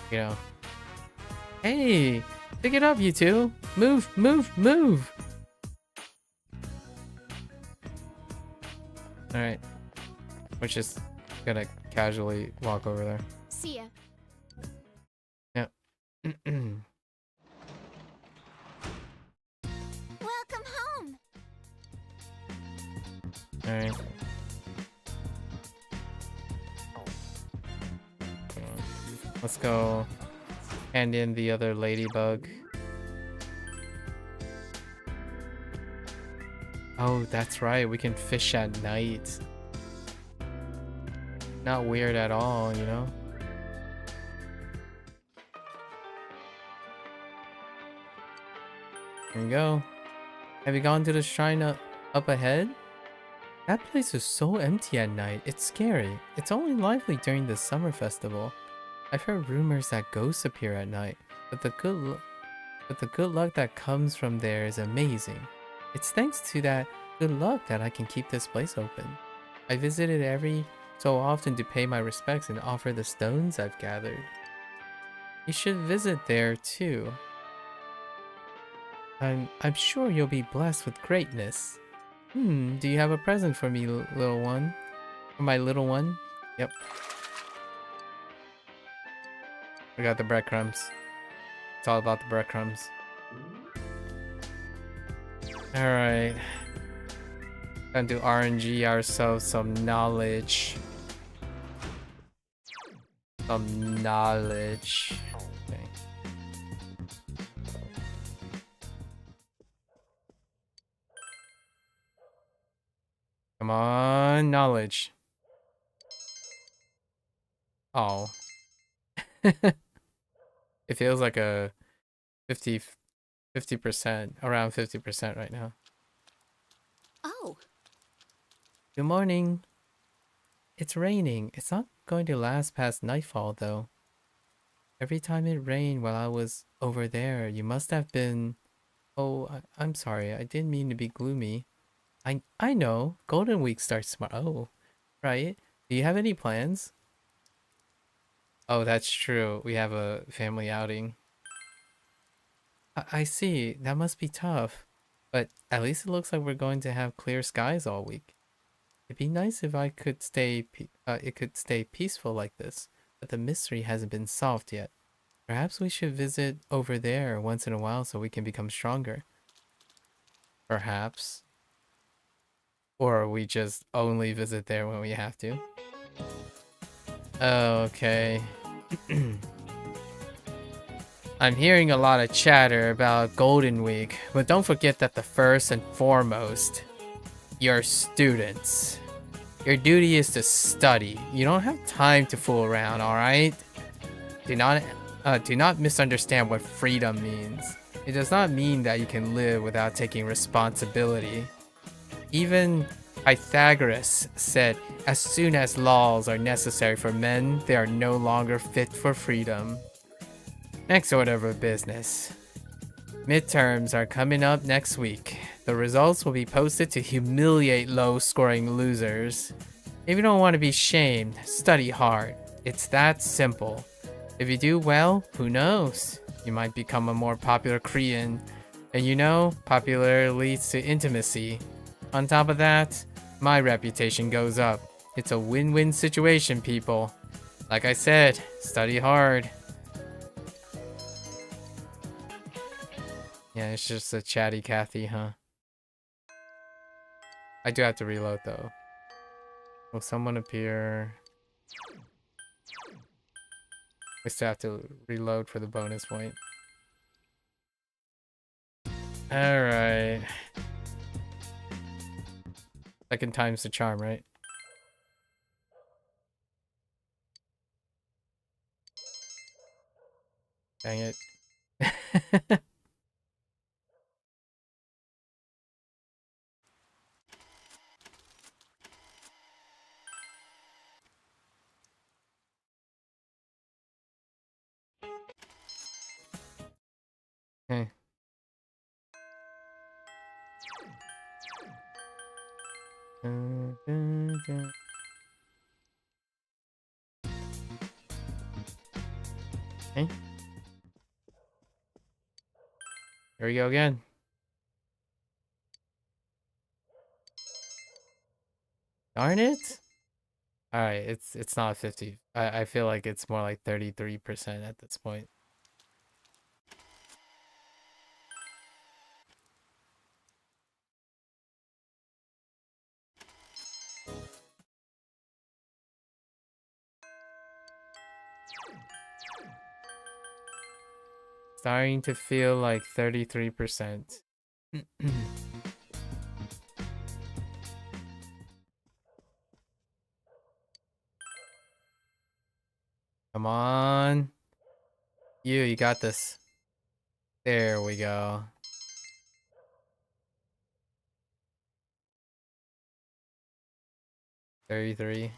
you know. Hey! Pick it up, you two! Move, move, move! Alright. We're just gonna casually walk over there. See ya. Yep. Welcome home. Alright. Let's go hand in the other ladybug. Oh, that's right. We can fish at night. Not weird at all, you know? Here we go. Have you gone to the shrine up ahead? That place is so empty at night. It's scary. It's only lively during the summer festival. I've heard rumors that ghosts appear at night, but the good luck that comes from there is amazing. It's thanks to that good luck that I can keep this place open. I visit it every so often to pay my respects and offer the stones I've gathered. You should visit there too. I'm sure you'll be blessed with greatness. Do you have a present for me, little one? For my little one? Yep. I got the breadcrumbs. It's all about the breadcrumbs. Alright. Time to RNG ourselves some knowledge. Some knowledge. Okay. Come on, knowledge. Oh. It feels like a 50%, around 50% right now. Oh, Good morning. It's raining. It's not going to last past nightfall, though. Every time it rained while I was over there, you must have been... Oh, I'm sorry. I didn't mean to be gloomy. I know. Golden Week starts tomorrow. Oh, right. Do you have any plans? Oh, that's true. We have a family outing. I see. That must be tough. But at least it looks like we're going to have clear skies all week. It'd be nice if I could it could stay peaceful like this, but the mystery hasn't been solved yet. Perhaps we should visit over there once in a while so we can become stronger. Perhaps. Or we just only visit there when we have to. Okay. I'm hearing a lot of chatter about Golden Week, but don't forget that the first and foremost, you're students. Your duty is to study. You don't have time to fool around, alright? Do not misunderstand what freedom means. It does not mean that you can live without taking responsibility. Even Pythagoras said, as soon as laws are necessary for men, they are no longer fit for freedom. Next order of business. Midterms are coming up next week. The results will be posted to humiliate low-scoring losers. If you don't want to be shamed, study hard. It's that simple. If you do well, who knows? You might become a more popular Korean. And you know, popular leads to intimacy. On top of that, my reputation goes up. It's a win-win situation, people. Like I said, study hard. Yeah, it's just a chatty Cathy, huh? I do have to reload though. Will someone appear? We still have to reload for the bonus point. Alright. Second time's the charm, right? Dang it. Okay. Okay. Here we go again. Darn it. Alright, it's not 50. I feel like it's more like 33% at this point. Starting to feel like 33%. Come on. You got this. There we go. $33.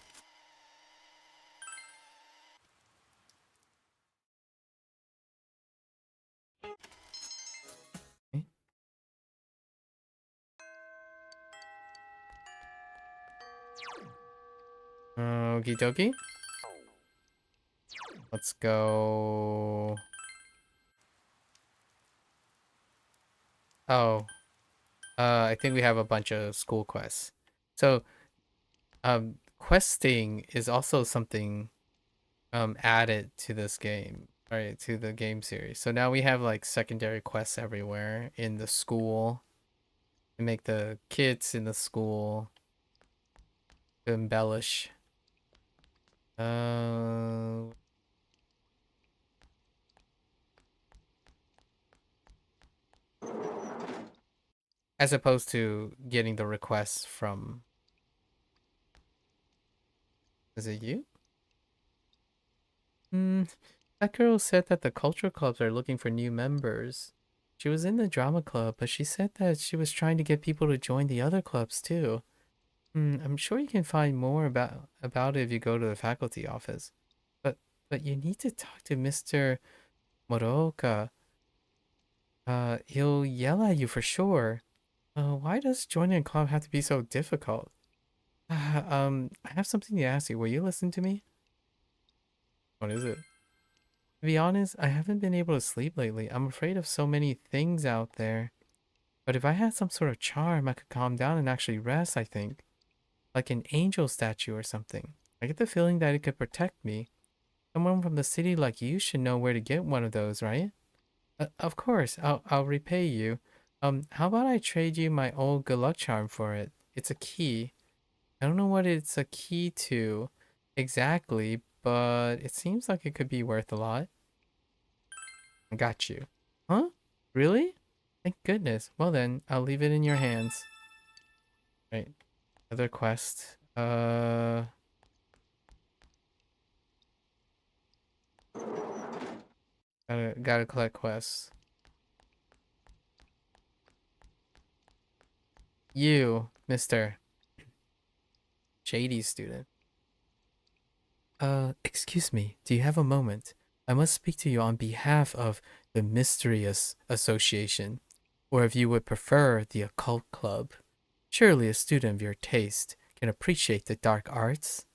Okay. Okie dokie. Let's go. Oh. I think we have a bunch of school quests. So, questing is also something added to this game, right? To the game series. So now we have like secondary quests everywhere in the school to make the kids in the school to embellish. As opposed to getting the requests from Is it you? That girl said that the cultural clubs are looking for new members. She was in the drama club, but she said that she was trying to get people to join the other clubs too. I'm sure you can find more about it if you go to the faculty office. But you need to talk to Mr. Moroka. He'll yell at you for sure. Why does joining a club have to be so difficult? I have something to ask you. Will you listen to me? What is it? To be honest, I haven't been able to sleep lately. I'm afraid of so many things out there. But if I had some sort of charm, I could calm down and actually rest, I think. Like an angel statue or something. I get the feeling that it could protect me. Someone from the city like you should know where to get one of those, right? Of course, I'll repay you. How about I trade you my old good luck charm for it? It's a key. I don't know what it's a key to exactly, but it seems like it could be worth a lot. I got you. Huh? Really? Thank goodness. Well then, I'll leave it in your hands. Right. Other quest. Gotta collect quests. You, Mr. Shady student. Excuse me, do you have a moment? I must speak to you on behalf of the Mysterious Association, or if you would prefer, the Occult Club. Surely a student of your taste can appreciate the dark arts.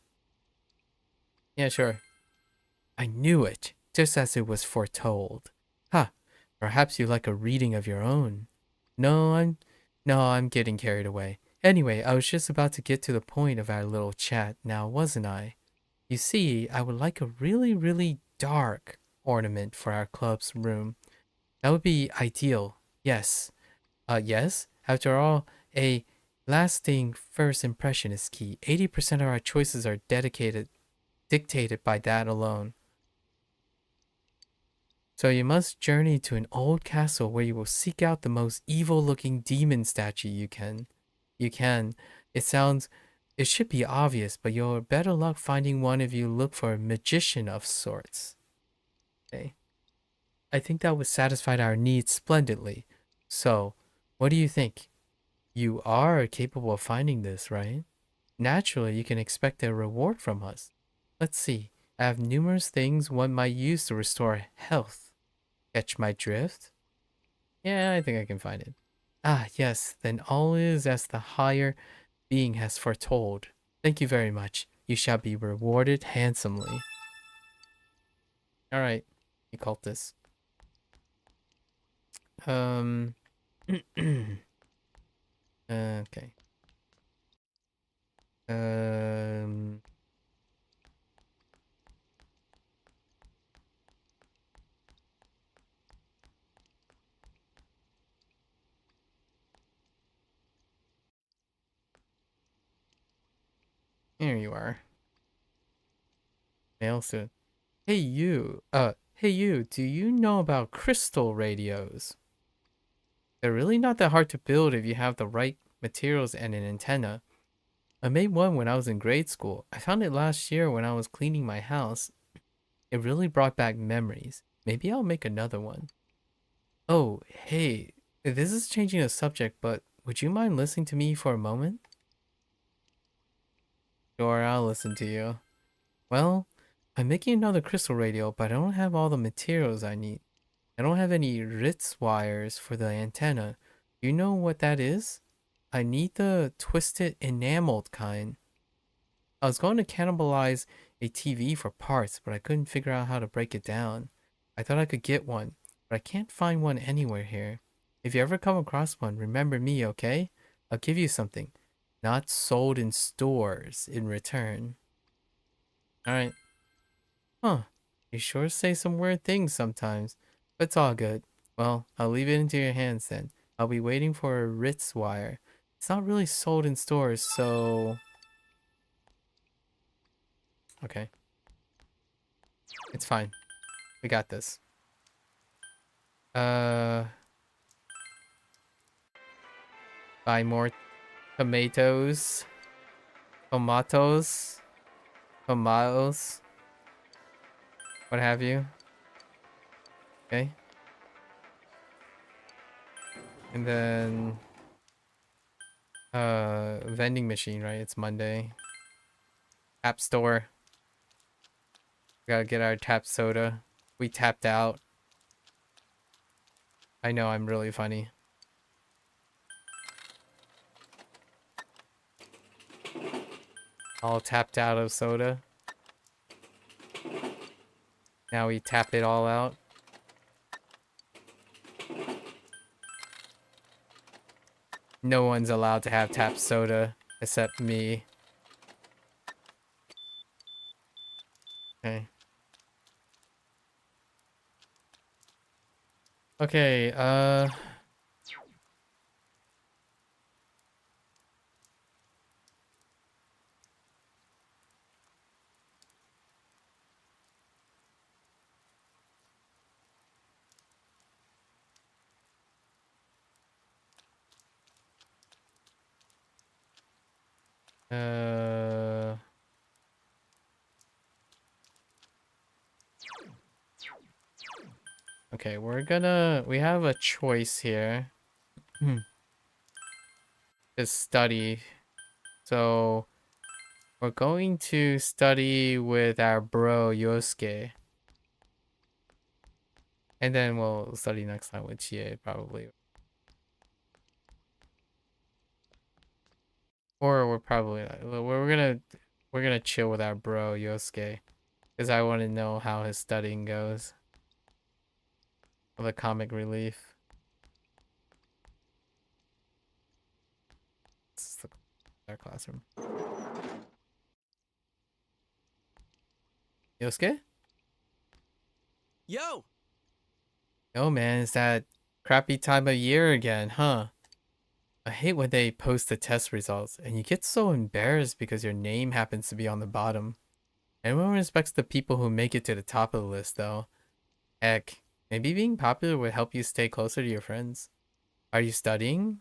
Yeah, sure. I knew it, just as it was foretold. Ha, perhaps you like a reading of your own. No, I'm getting carried away. Anyway, I was just about to get to the point of our little chat now, wasn't I? You see, I would like a really, really dark ornament for our club's room. That would be ideal. Yes. Yes? After all, a lasting first impression is key. 80% of our choices are dictated by that alone. So you must journey to an old castle where you will seek out the most evil-looking demon statue you can. It should be obvious, but you'll better luck finding one if you look for a magician of sorts. Okay. I think that would satisfy our needs splendidly. So, what do you think? You are capable of finding this, right? Naturally, you can expect a reward from us. Let's see. I have numerous things one might use to restore health. Catch my drift? Yeah, I think I can find it. Ah, yes, then all is as the higher being has foretold. Thank you very much. You shall be rewarded handsomely. Alright, occultist. Okay. Here you are. Male student. Hey you, do you know about crystal radios? They're really not that hard to build if you have the right materials and an antenna. I made one when I was in grade school. I found it last year when I was cleaning my house. It really brought back memories. Maybe I'll make another one. Oh, hey, this is changing the subject, but would you mind listening to me for a moment? Sure, I'll listen to you. Well, I'm making another crystal radio, but I don't have all the materials I need. I don't have any Ritz wires for the antenna. Do you know what that is? I need the twisted enameled kind. I was going to cannibalize a TV for parts, but I couldn't figure out how to break it down. I thought I could get one, but I can't find one anywhere here. If you ever come across one, remember me, okay? I'll give you something. Not sold in stores in return. Alright. Huh. You sure say some weird things sometimes. But it's all good. Well, I'll leave it into your hands then. I'll be waiting for a Ritz wire. It's not really sold in stores, so... Okay. It's fine. We got this. Buy more tomatoes. Tomatoes. tomatoes, what have you. Okay. And then vending machine, right? It's Monday. App store. We gotta get our tap soda. We tapped out. I know I'm really funny. All tapped out of soda. Now we tap it all out. No one's allowed to have tap soda except me. Okay. Okay, okay, we have a choice here. To study. So we're going to study with our bro Yosuke. And then we'll study next time with Chie, probably. Or we're probably we're gonna chill with our bro Yosuke. Because I want to know how his studying goes. For the comic relief. This is our classroom. Yosuke? Yo! Oh man, it's that crappy time of year again, huh? I hate when they post the test results and you get so embarrassed because your name happens to be on the bottom. Everyone respects the people who make it to the top of the list though. Heck, maybe being popular would help you stay closer to your friends. Are you studying?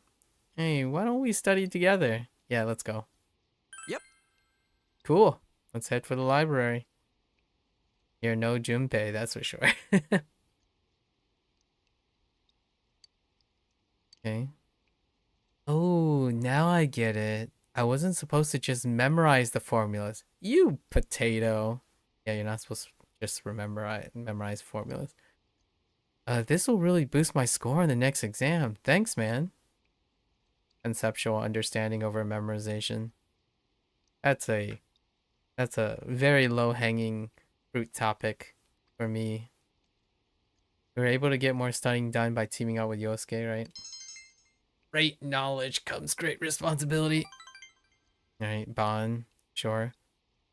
Hey, why don't we study together? Yeah, let's go. Yep. Cool. Let's head for the library. You're no Junpei, that's for sure. Okay. Oh, now I get it. I wasn't supposed to just memorize the formulas. You potato. Yeah, you're not supposed to just memorize formulas. This will really boost my score on the next exam. Thanks, man. Conceptual understanding over memorization. That's a very low-hanging fruit topic for me. We were able to get more studying done by teaming up with Yosuke, right? Great knowledge comes great responsibility. Alright, Bon. Sure.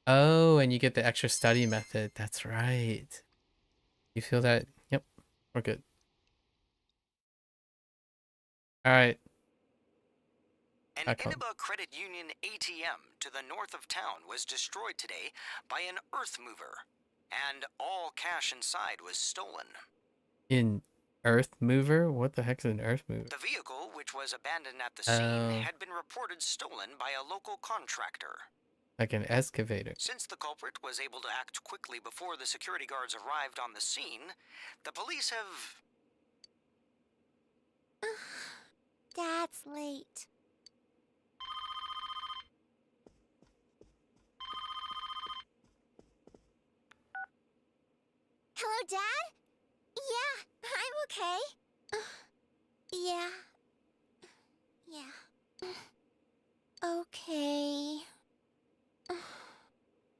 Oh, and you get the extra study method. That's right. You feel that? Yep. We're good. Alright. An Inaba Credit Union ATM to the north of town was destroyed today by an earth mover, and all cash inside was stolen. In Earth Mover? What the heck's an Earth Mover? The vehicle, which was abandoned at the scene, had been reported stolen by a local contractor. Like an excavator. Since the culprit was able to act quickly before the security guards arrived on the scene, the police have... Dad's late. Hello, Dad? Yeah, I'm okay. Yeah. Okay.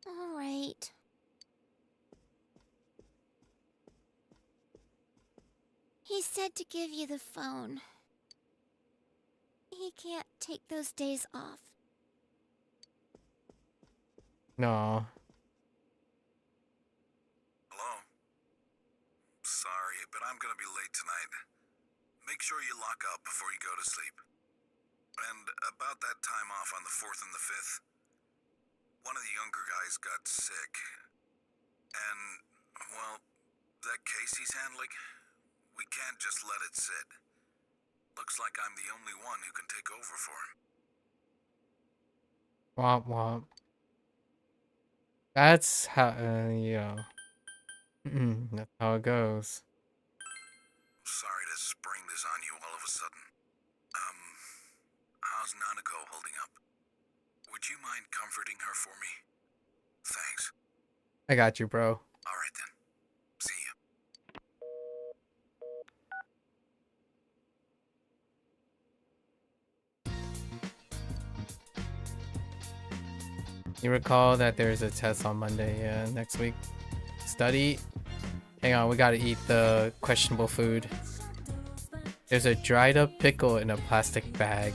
All right. He said to give you the phone. He can't take those days off. No. Hello? Sorry, but I'm gonna be late tonight. Make sure you lock up before you go to sleep. And about that time off on the 4th and the 5th, one of the younger guys got sick. And, well, that case he's handling, we can't just let it sit. Looks like I'm the only one who can take over for him. Womp womp. That's how, that's how it goes. Sorry to spring this on you all of a sudden. How's Nanako holding up? Would you mind comforting her for me? Thanks. I got you, bro. All right then. See ya. You recall that there's a test on Monday next week? Study. Hang on, we gotta eat the questionable food. There's a dried up pickle in a plastic bag.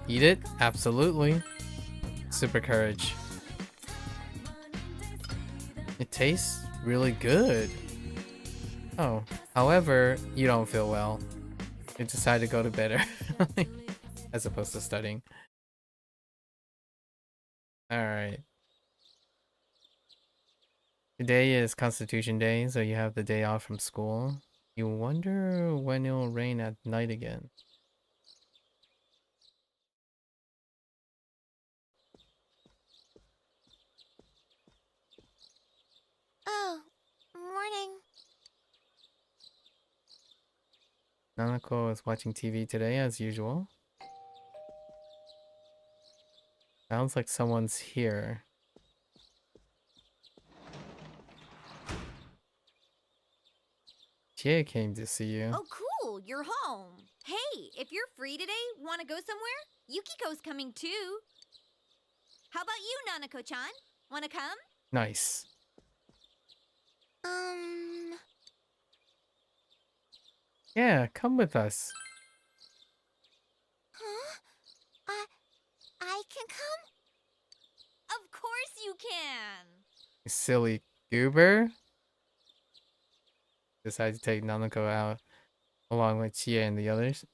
Eat it? Absolutely. Super courage. It tastes really good. Oh, however, you don't feel well. You decide to go to bed early as opposed to studying. Alright. Today is Constitution Day, so you have the day off from school. You wonder when it'll rain at night again. Oh, morning. Nanako is watching TV today as usual. Sounds like someone's here. Chie came to see you. Oh, cool. You're home. Hey, if you're free today, want to go somewhere? Yukiko's coming too. How about you, Nanako-chan? Want to come? Nice. Yeah, come with us. Huh? I can come? Of course you can. You silly goober. Decide to take Nanako out along with Chie and the others.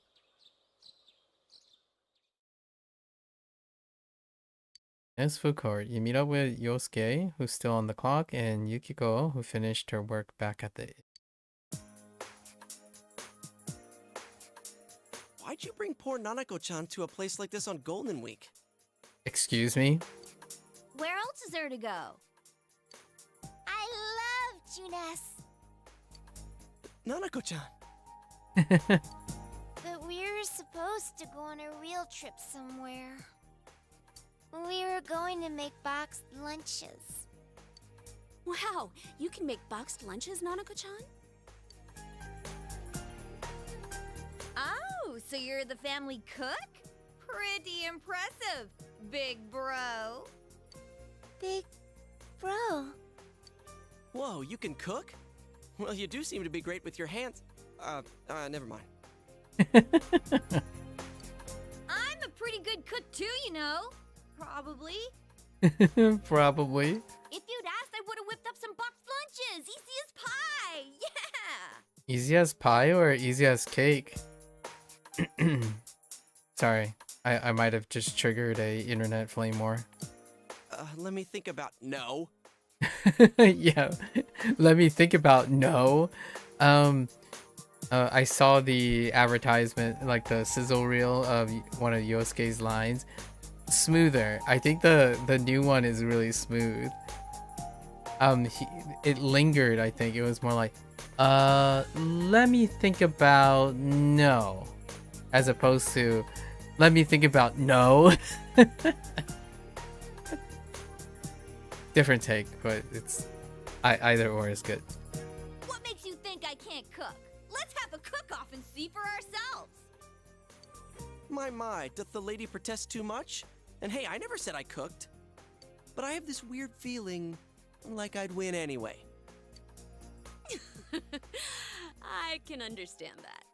As food court, you meet up with Yosuke, who's still on the clock, and Yukiko, who finished her work back at the... Why'd you bring poor Nanako-chan to a place like this on Golden Week? Excuse me? Where else is there to go? I love Junes. Nanako-chan! But we were supposed to go on a real trip somewhere. We were going to make boxed lunches. Wow, you can make boxed lunches, Nanako-chan? Oh, so you're the family cook? Pretty impressive, big bro. Big bro? Whoa, you can cook? Well, you do seem to be great with your hands. Never mind. I'm a pretty good cook too, you know. Probably. Probably. If you'd asked, I would have whipped up some boxed lunches. Easy as pie. Yeah. Easy as pie or easy as cake? Sorry, I might have just triggered a internet flame war. Let me think about no. Yeah, let me think about no. I saw the advertisement, like the sizzle reel of one of Yosuke's lines. Smoother. I think the new one is really smooth. It lingered. I think it was more like, let me think about no, as opposed to, let me think about no. Different take, but it's either or is good. What makes you think I can't cook? Let's have a cook-off and see for ourselves. My, doth the lady protest too much? And hey, I never said I cooked. But I have this weird feeling like I'd win anyway. I can understand that.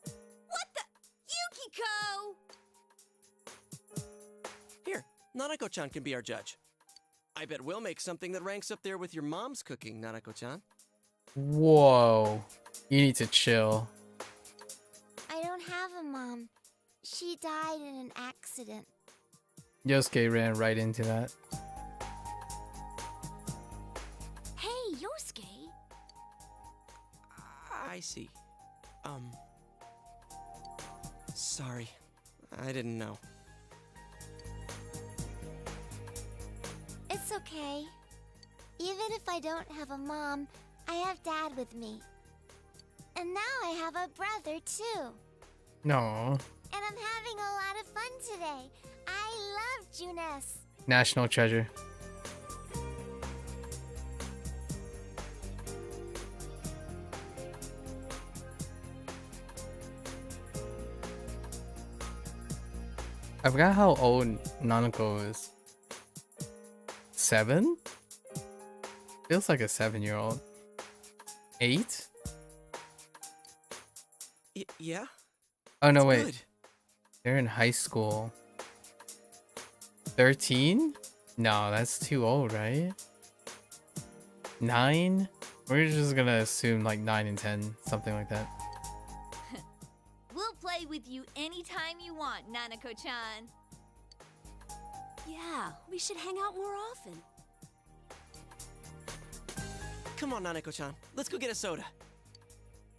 What the? Yukiko! Here, Nanako-chan can be our judge. I bet we'll make something that ranks up there with your mom's cooking, Nanako-chan. Whoa, you need to chill. I don't have a mom. She died in an accident. Yosuke ran right into that. Hey, Yosuke! I see. Sorry. I didn't know. It's okay. Even if I don't have a mom, I have Dad with me. And now I have a brother too. No. And I'm having a lot of fun today. I love Junes. National treasure. I forgot how old Nanako is. 7? Feels like a 7-year-old. 8? Yeah? Oh no, That's wait. good. They're in high school. 13? No, that's too old, right? 9? We're just gonna assume like 9 and 10, something like that. We'll play with you anytime you want, Nanako-chan. Yeah, we should hang out more often. Come on, Nanako-chan. Let's go get a soda.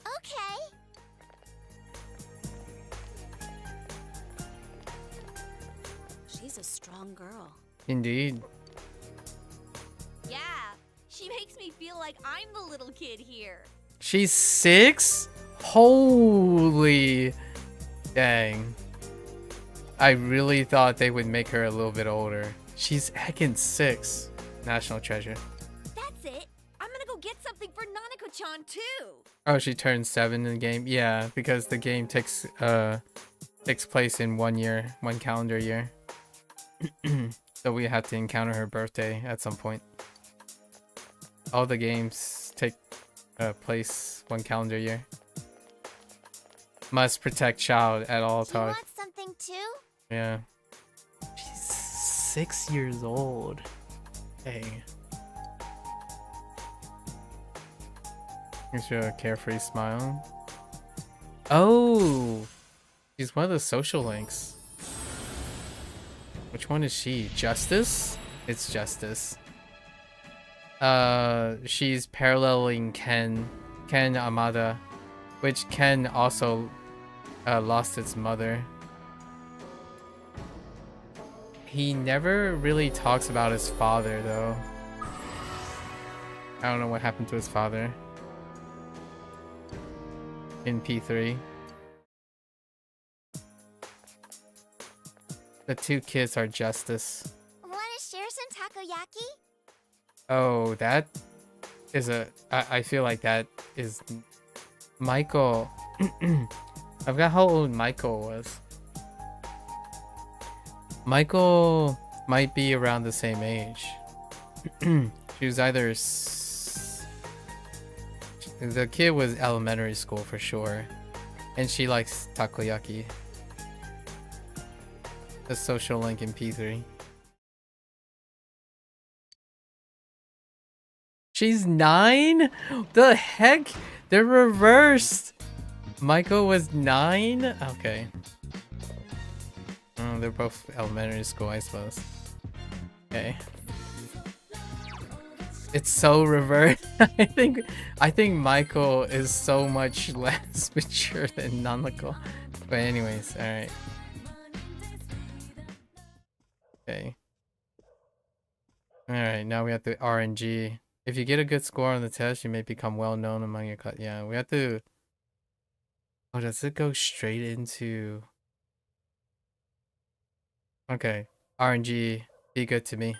Okay. She's a strong girl. Indeed. Yeah, she makes me feel like I'm the little kid here. She's 6? Holy dang. I really thought they would make her a little bit older. She's heckin' 6. National treasure. That's it. I'm gonna go get something for Nanako-chan too. Oh, she turned 7 in the game? Yeah, because the game takes place in 1 year, 1 calendar year. So we have to encounter her birthday at some point. All the games take place 1 calendar year. Must protect child at all Do you times. want something too? Yeah. She's 6 years old. Dang. Gives you a carefree smile. Oh! She's one of the social links. Which one is she? Justice? It's Justice. She's paralleling Ken Amada, which Ken also lost its mother. He never really talks about his father though. I don't know what happened to his father in P3. The 2 kids are Justice. Want to share some takoyaki? Oh, that is I feel like that is Michael. I forgot how old Michael was. Michael might be around the same age. She was either the kid was elementary school for sure, and she likes takoyaki. The social link in P3. She's 9? The heck? They're reversed. Michael was 9? Okay. Oh, they're both elementary school, I suppose. Okay. It's so reversed. I think Michael is so much less mature than Nanako. But anyways, alright. Okay. Alright, now we have the RNG. If you get a good score on the test, you may become well known among your class. Yeah, we have to... Oh, does it go straight into... Okay. RNG, be good to me.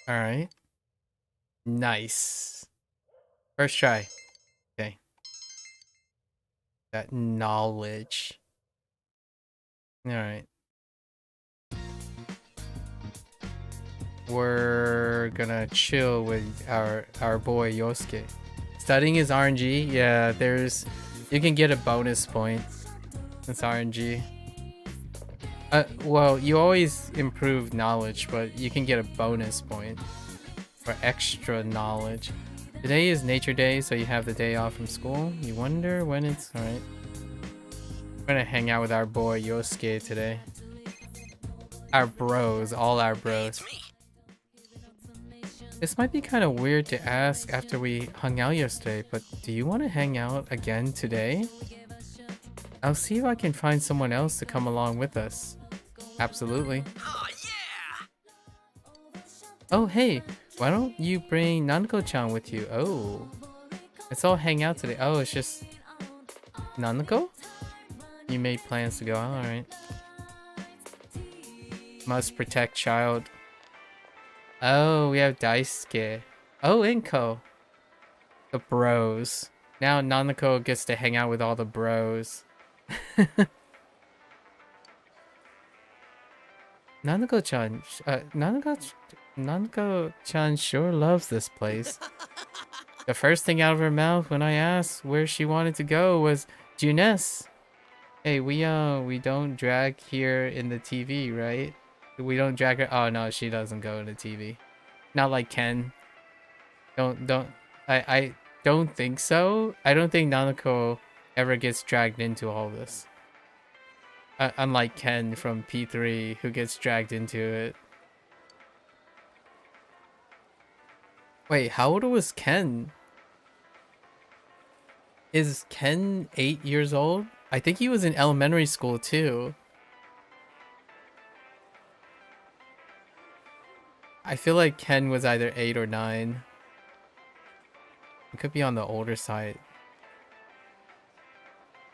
Alright. Nice. First try. Okay. That knowledge. Alright. We're gonna chill with our boy Yosuke. Studying is RNG. Yeah, you can get a bonus point. It's RNG. Well, you always improve knowledge, but you can get a bonus point for extra knowledge. Today is Nature Day, so you have the day off from school. You wonder when it's... Alright. We're gonna hang out with our boy Yosuke today. Our bros, all our bros. This might be kind of weird to ask after we hung out yesterday, but do you want to hang out again today? I'll see if I can find someone else to come along with us. Absolutely. Oh, hey, why don't you bring Nanako-chan with you? Oh, let's all hang out today. Oh, it's just Nanako? You made plans to go out, alright. Must protect child. Oh, we have Daisuke. Oh, Inko. The bros. Now Nanako gets to hang out with all the bros. Nanako-chan, Nanako-chan sure loves this place. The first thing out of her mouth when I asked where she wanted to go was Juness. Hey, we don't drag here in the TV, right? We don't drag her. Oh no, she doesn't go in the TV. Not like Ken. I don't think so. I don't think Nanako ever gets dragged into all this. Unlike Ken from P3, who gets dragged into it. Wait, how old was Ken? Is Ken 8 years old? I think he was in elementary school too. I feel like Ken was either 8 or 9. It could be on the older side.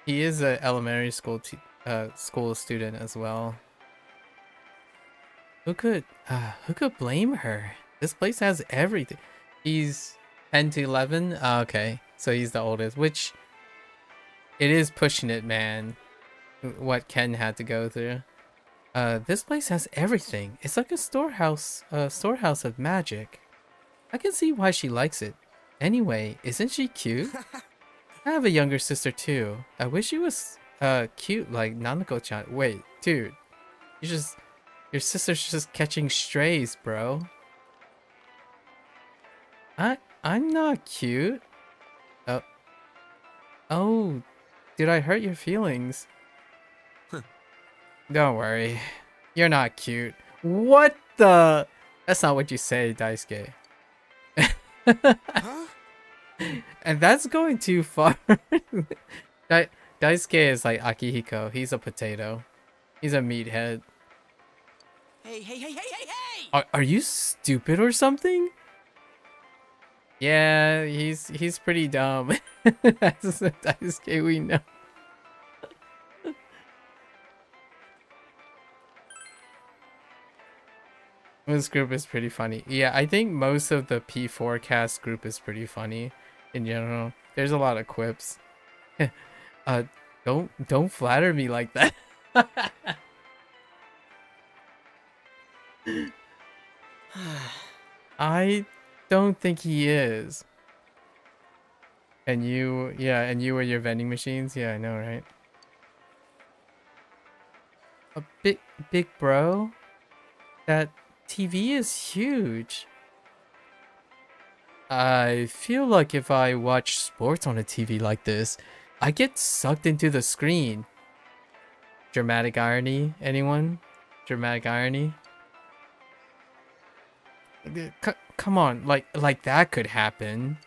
He is an elementary school school student as well. Who could blame her? This place has everything. He's 10 to 11. Okay, so he's the oldest, which it is pushing it, man. What Ken had to go through. This place has everything. It's like a storehouse of magic. I can see why she likes it. Anyway, isn't she cute? I have a younger sister too. I wish she was cute like Nanako-chan. Wait, dude. Your sister's just catching strays, bro. I'm not cute. Oh, did I hurt your feelings? Don't worry. You're not cute. What the? That's not what you say, Daisuke. Huh? And that's going too far. Daisuke is like Akihiko. He's a potato. He's a meathead. Hey! Are you stupid or something? Yeah, he's pretty dumb. That's the Daisuke we know. This group is pretty funny. Yeah, I think most of the P4 cast group is pretty funny in general. There's a lot of quips. Don't flatter me like that. I don't think he is. And you were your vending machines? Yeah, I know, right? A big bro? That TV is huge. I feel like if I watch sports on a TV like this, I get sucked into the screen. Dramatic irony, anyone? Dramatic irony? Come on, like that could happen.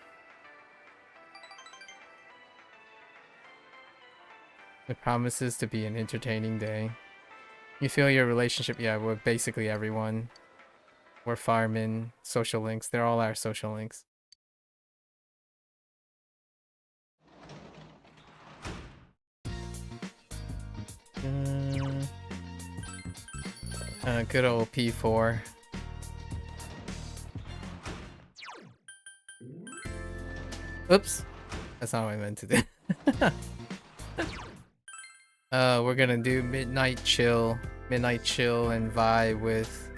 It promises to be an entertaining day. You feel your relationship, yeah, with basically everyone. We're firemen, social links, they're all our social links. Good old P4. Oops. That's not what I meant to do. We're gonna do midnight chill and vibe with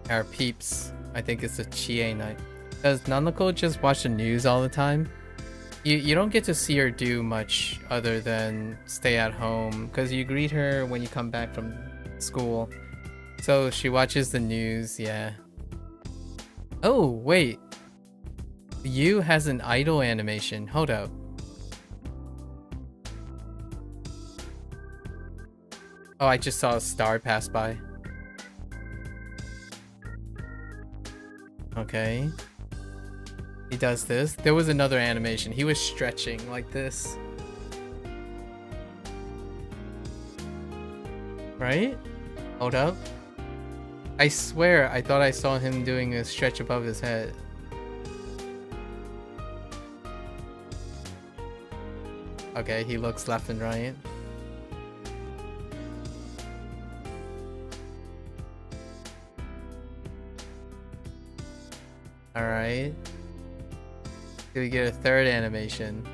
our peeps. I think it's a Chie night. Does Nanako just watch the news all the time? You don't get to see her do much other than stay at home, because you greet her when you come back from school. So she watches the news, yeah. Oh, wait. You has an idol animation. Hold up. Oh, I just saw a star pass by. Okay. He does this. There was another animation. He was stretching like this. Right? Hold up. I swear I thought I saw him doing a stretch above his head. Okay, he looks left and right. Alright. Do we get a third animation?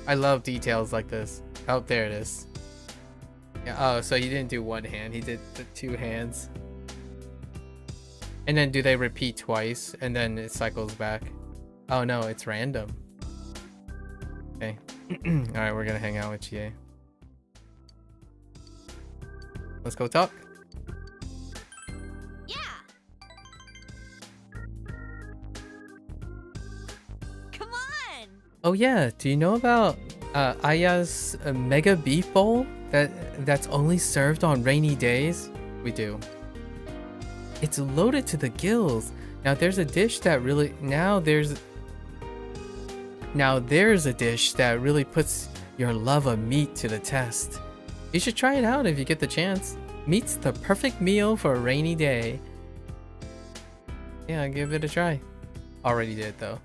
I love details like this. Oh, there it is. Yeah, oh, so he didn't do one hand, he did the two hands. And then do they repeat twice and then it cycles back? Oh no, it's random. Okay. Alright, we're gonna hang out with Chie. Let's go talk. Yeah. Come on. Oh yeah, do you know about Aya's Mega Beef Bowl? That's only served on rainy days? We do. It's loaded to the gills. Now there's a dish that really there's a dish that really puts your love of meat to the test. You should try it out if you get the chance. Meat's the perfect meal for a rainy day. Yeah, give it a try. Already did though.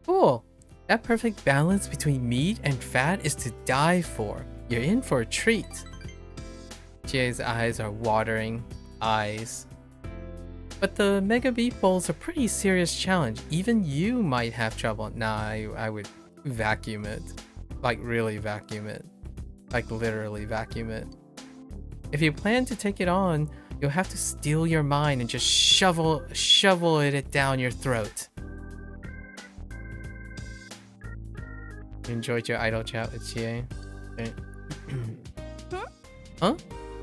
Cool. That perfect balance between meat and fat is to die for. You're in for a treat. Chie's eyes are watering. Eyes. But the Mega Beef Bowl's a pretty serious challenge. Even you might have trouble. Nah, I would vacuum it. Like really vacuum it. Like literally vacuum it. If you plan to take it on, you'll have to steal your mind and just shovel it down your throat. Enjoyed your idle chat with Chie. Okay. Huh?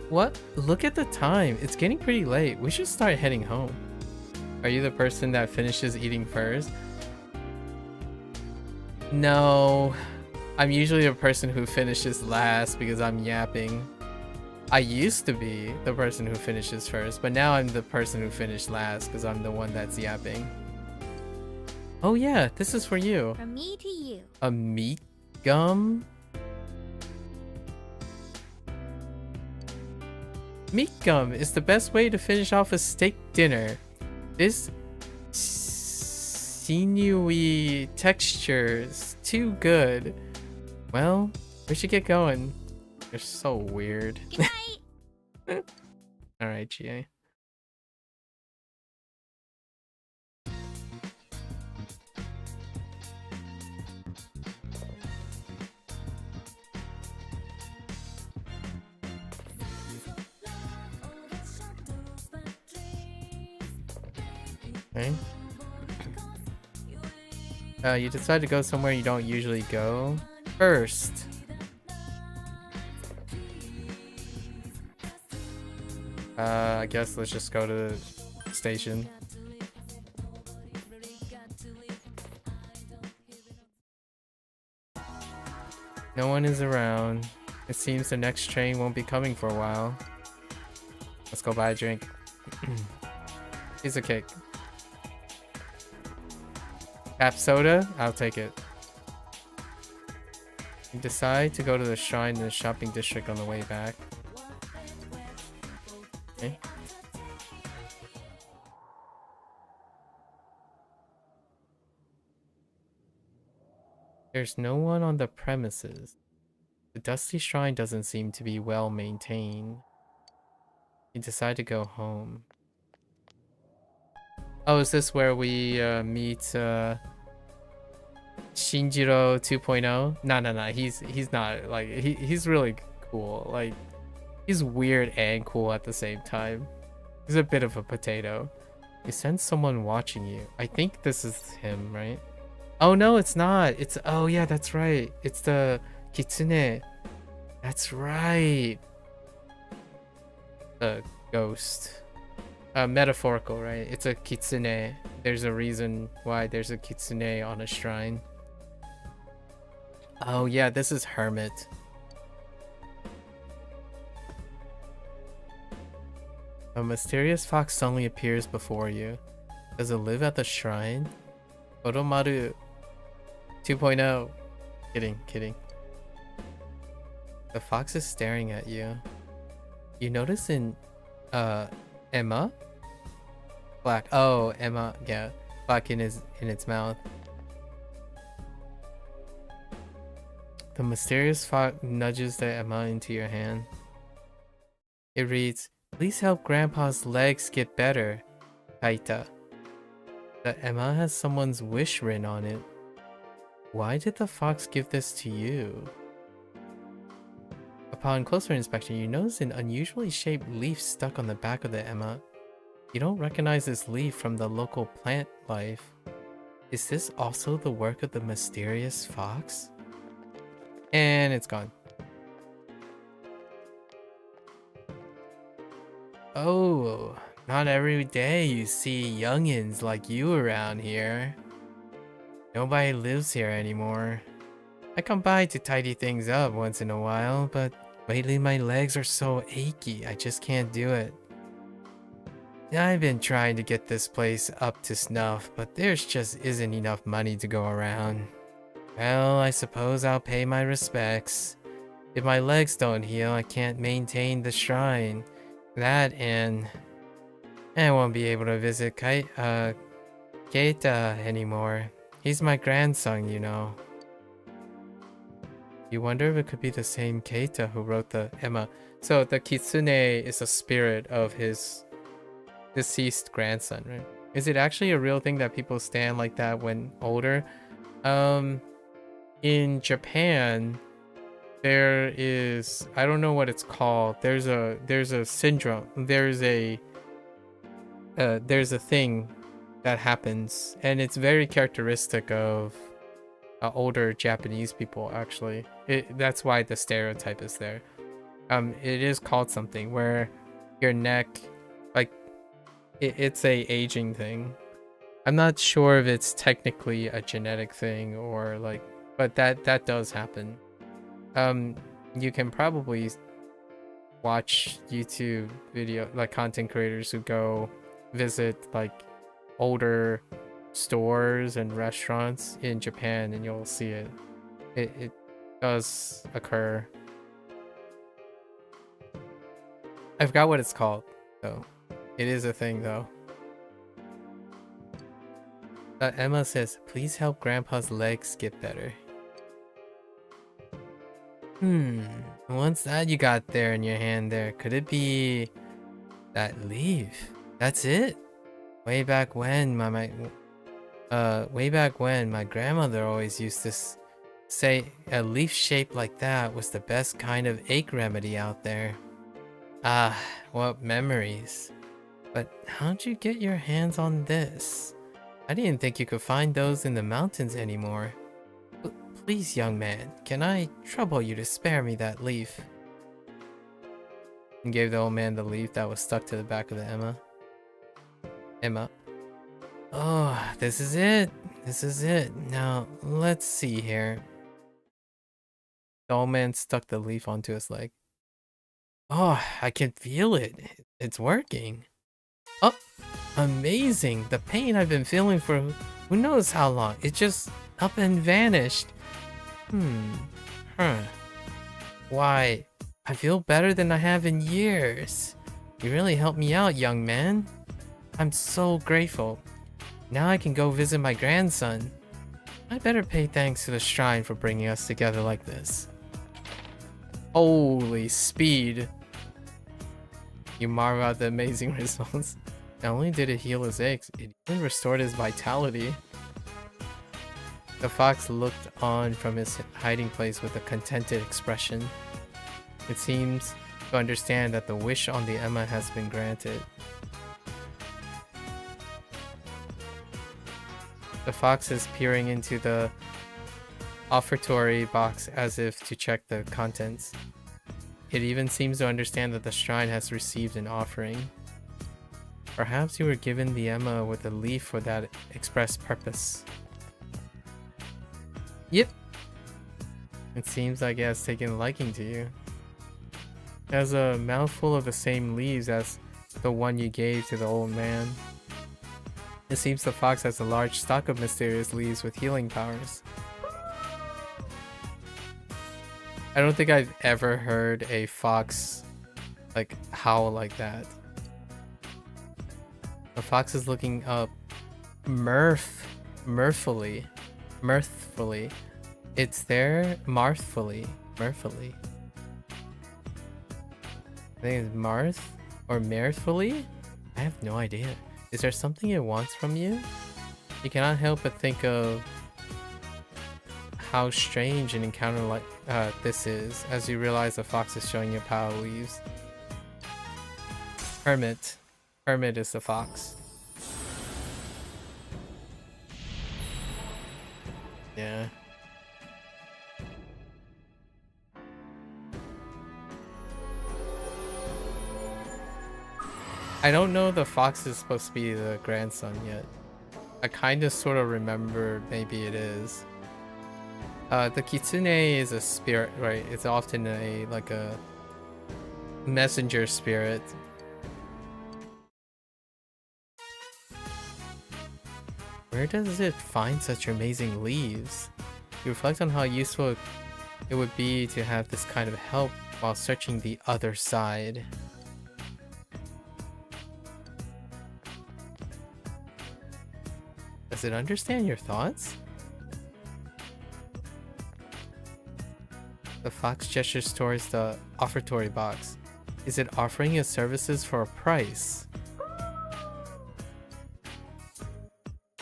What? Look at the time. It's getting pretty late. We should start heading home. Are you the person that finishes eating first? No. I'm usually the person who finishes last because I'm yapping. I used to be the person who finishes first, but now I'm the person who finished last because I'm the one that's yapping. Oh yeah, this is for you. From me to you. A meat gum? Meat gum is the best way to finish off a steak dinner. This sinewy texture is too good. Well, we should get going. You're so weird. Good night. Alright, Chie. Okay. You decide to go somewhere you don't usually go first. I guess let's just go to the station. No one is around. It seems the next train won't be coming for a while. Let's go buy a drink. Piece of cake. Tap soda? I'll take it. You decide to go to the shrine in the shopping district on the way back. Okay. There's no one on the premises. The dusty shrine doesn't seem to be well maintained. You decide to go home. Oh, is this where we meet Shinjiro 2.0? No. He's not like he's really cool. Like he's weird and cool at the same time. He's a bit of a potato. You sense someone watching you. I think this is him, right? Oh no, it's not. It's oh yeah, that's right. It's the kitsune. That's right. The ghost. Metaphorical, right? It's a kitsune. There's a reason why there's a kitsune on a shrine. Oh yeah, this is Hermit. A mysterious fox suddenly appears before you. Does it live at the shrine? Oromaru 2.0. Kidding. The fox is staring at you. You notice in Emma? Black. Oh, Emma, yeah. Black in its mouth. The mysterious fox nudges the Emma into your hand. It reads, "Please help Grandpa's legs get better, Kaita." The Emma has someone's wish written on it. Why did the fox give this to you? Upon closer inspection, you notice an unusually shaped leaf stuck on the back of the Emma. You don't recognize this leaf from the local plant life. Is this also the work of the mysterious fox? And it's gone. Oh, not every day you see youngins like you around here. Nobody lives here anymore. I come by to tidy things up once in a while, but lately my legs are so achy, I just can't do it. I've been trying to get this place up to snuff, but there's just isn't enough money to go around. Well, I suppose I'll pay my respects. If my legs don't heal, I can't maintain the shrine. That and I won't be able to visit Keita anymore. He's my grandson, you know. You wonder if it could be the same Keita who wrote the Emma. So the Kitsune is a spirit of his deceased grandson, right? Is it actually a real thing that people stand like that when older? In Japan, there is, I don't know what it's called. There's a syndrome. There's a thing that happens, and it's very characteristic of older Japanese people. Actually, that's why the stereotype is there. It is called something where your neck, like, it's a aging thing. I'm not sure if it's technically a genetic thing or like, but that does happen. You can probably watch YouTube video, like content creators who go visit like older stores and restaurants in Japan, and you'll see it. It does occur. I forgot what it's called, though. It is a thing, though. Emma says, "Please help Grandpa's legs get better." What's that you got there in your hand there? Could it be that leaf? That's it? Way back when my grandmother always used to say a leaf shaped like that was the best kind of ache remedy out there. Ah, what memories. But how'd you get your hands on this? I didn't think you could find those in the mountains anymore. Please, young man, can I trouble you to spare me that leaf? And gave the old man the leaf that was stuck to the back of the Emma. Oh, this is it. This is it. Now, let's see here. The old man stuck the leaf onto his leg. Oh, I can feel it. It's working. Oh, amazing. The pain I've been feeling for who knows how long. It just up and vanished. Why, I feel better than I have in years. You really helped me out, young man. I'm so grateful. Now I can go visit my grandson. I better pay thanks to the shrine for bringing us together like this. Holy speed. You marvel at the amazing results. Not only did it heal his aches, it even restored his vitality. The fox looked on from his hiding place with a contented expression. It seems to understand that the wish on the Emma has been granted. The fox is peering into the offertory box as if to check the contents. It even seems to understand that the shrine has received an offering. Perhaps you were given the Emma with a leaf for that express purpose. Yep. It seems like it has taken a liking to you. It has a mouthful of the same leaves as the one you gave to the old man. It seems the fox has a large stock of mysterious leaves with healing powers. I don't think I've ever heard a fox like howl like that. The fox is looking up mirthfully. It's there mirthfully. I think it's Marth or mirthfully? I have no idea. Is there something it wants from you? You cannot help but think of how strange an encounter like this is as you realize the fox is showing you power leaves. Hermit is the fox. Yeah. I don't know the fox is supposed to be the grandson yet. I kind of sort of remember maybe it is. The kitsune is a spirit, right? It's often a like a messenger spirit. Where does it find such amazing leaves? You reflect on how useful it would be to have this kind of help while searching the other side. Does it understand your thoughts? The fox gestures towards the offertory box. Is it offering its services for a price?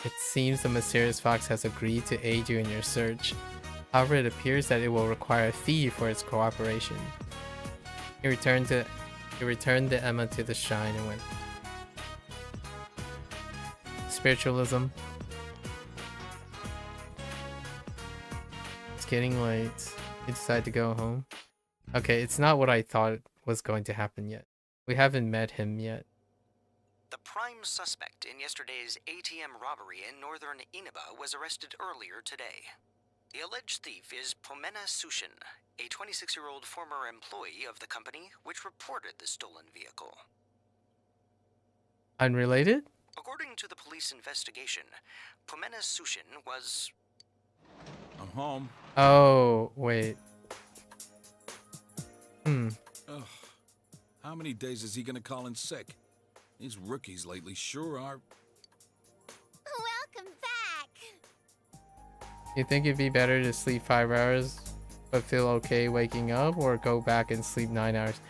It seems the mysterious fox has agreed to aid you in your search. However, it appears that it will require a fee for its cooperation. He returned the Emma to the shrine and went. Spiritualism. It's getting late. You decide to go home. Okay, it's not what I thought was going to happen yet. We haven't met him yet. The prime suspect in yesterday's ATM robbery in northern Inaba was arrested earlier today. The alleged thief is Pomena Sushin, a 26-year-old former employee of the company which reported the stolen vehicle. Unrelated? According to the police investigation, Pomena Sushin was... I'm home. Oh, wait. Ugh. How many days is he gonna call in sick? These rookies lately sure are... Welcome back! You think it'd be better to sleep 5 hours but feel okay waking up, or go back and sleep 9 hours?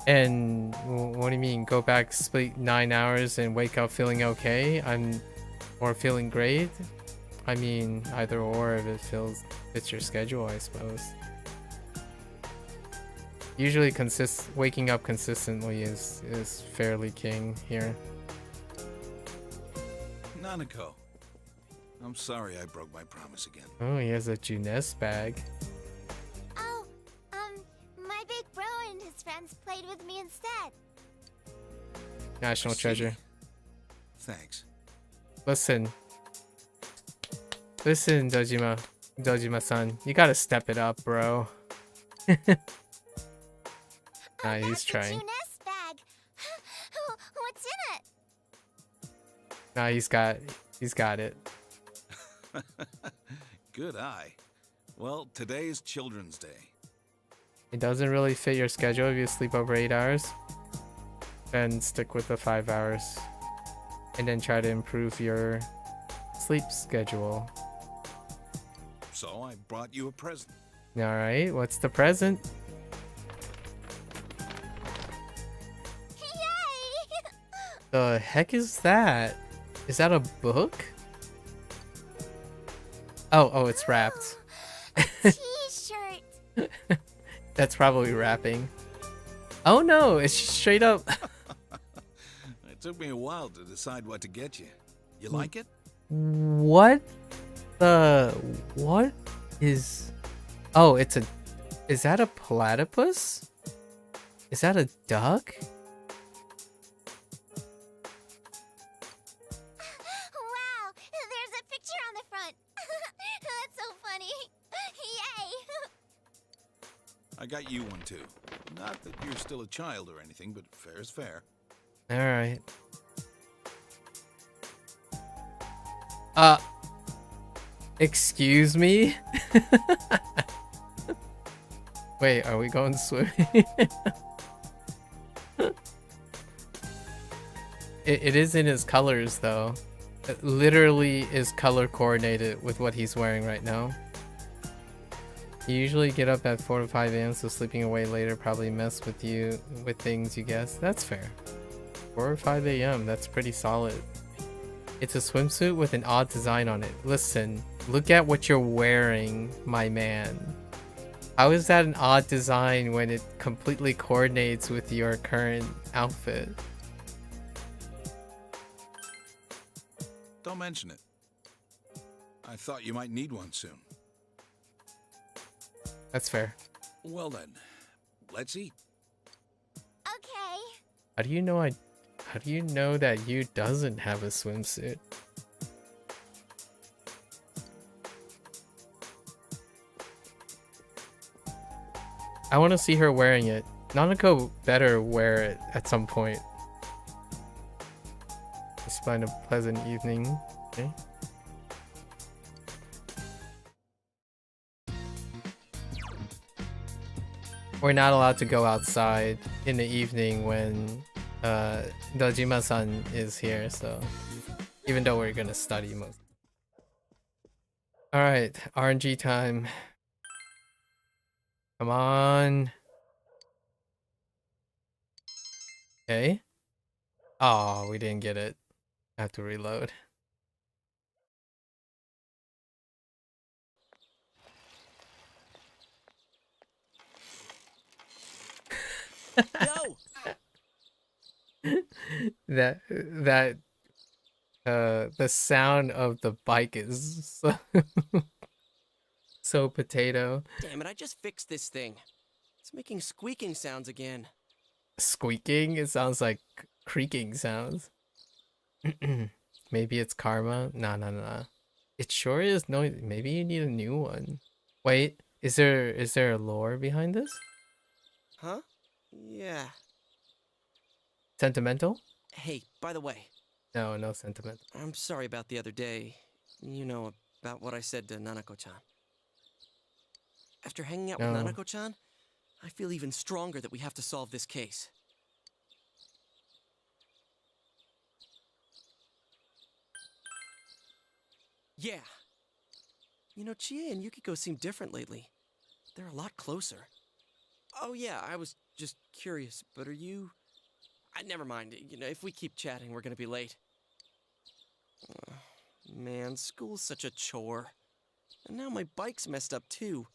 And what do you mean, go back, sleep 9 hours and wake up feeling okay? Or feeling great? I mean, either or if it fits your schedule, I suppose. Usually waking up consistently is fairly king here. Nanako, I'm sorry I broke my promise again. Oh, he has a Junes bag. Oh, my big bro and his friends played with me instead. National treasure. Thanks. Listen, Dojima-san, you gotta step it up, bro. Nah, he's trying. Bag. What's in it? Nah, he's got it. Good eye. Well, today is Children's Day. It doesn't really fit your schedule if you sleep over 8 hours. Then stick with the 5 hours. And then try to improve your sleep schedule. So I brought you a present. Alright, what's the present? The heck is that? Is that a book? Oh, it's wrapped. T-shirt. That's probably wrapping. Oh no, it's straight up. It took me a while to decide what to get you. You like it? What is... Oh, is that a platypus? Is that a duck? Wow, there's a picture on the front. That's so funny. Yay! I got you one too. Not that you're still a child or anything, but fair is fair. Alright. Excuse me? Wait, are we going swimming? It is in his colors though. It literally is color coordinated with what he's wearing right now. You usually get up at 4 to 5 a.m. so sleeping away later probably mess with you with things you guess. That's fair. 4 or 5 a.m. That's pretty solid. It's a swimsuit with an odd design on it. Listen, look at what you're wearing, my man. How is that an odd design when it completely coordinates with your current outfit? Don't mention it. I thought you might need one soon. That's fair. Well then, let's eat. Okay. How do you know that you doesn't have a swimsuit? I want to see her wearing it. Nanako better wear it at some point. Spend a pleasant evening. Okay. We're not allowed to go outside in the evening when Dojima-san is here, so even though we're gonna study most. Alright, RNG time. Come on. Okay. Oh, we didn't get it. I have to reload. No! The sound of the bike is so potato. Damn it, I just fixed this thing. It's making squeaking sounds again. Squeaking? It sounds like creaking sounds. Maybe it's karma? Nah. It sure is noisy. Maybe you need a new one. Wait, is there a lore behind this? Huh? Yeah. Sentimental? Hey, by the way. No sentiment. I'm sorry about the other day. You know, about what I said to Nanako-chan. After hanging out with Nanako-chan, I feel even stronger that we have to solve this case. Yeah. You know, Chie and Yukiko seem different lately. They're a lot closer. Oh yeah, I was just curious, but are you... never mind. You know, if we keep chatting, we're gonna be late. Man, school's such a chore. And now my bike's messed up too.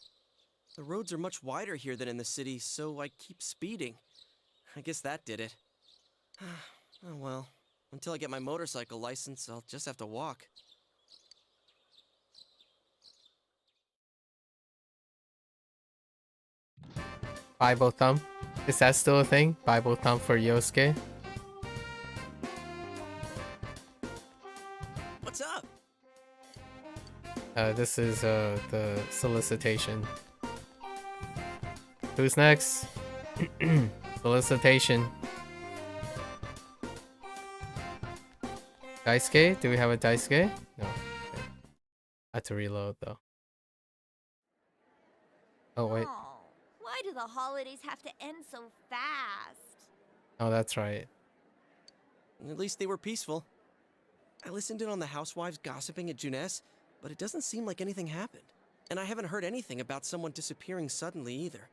The roads are much wider here than in the city, so I keep speeding. I guess that did it. Oh well. Until I get my motorcycle license, I'll just have to walk. Bible thumb? Is that still a thing? Bible thumb for Yosuke? What's up? This is the solicitation. Who's next? Solicitation. Daisuke? Do we have a Daisuke? No. Okay. I had to reload though. Oh wait. Oh, why do the holidays have to end so fast? Oh, that's right. At least they were peaceful. I listened in on the housewives gossiping at Junes, but it doesn't seem like anything happened. And I haven't heard anything about someone disappearing suddenly either.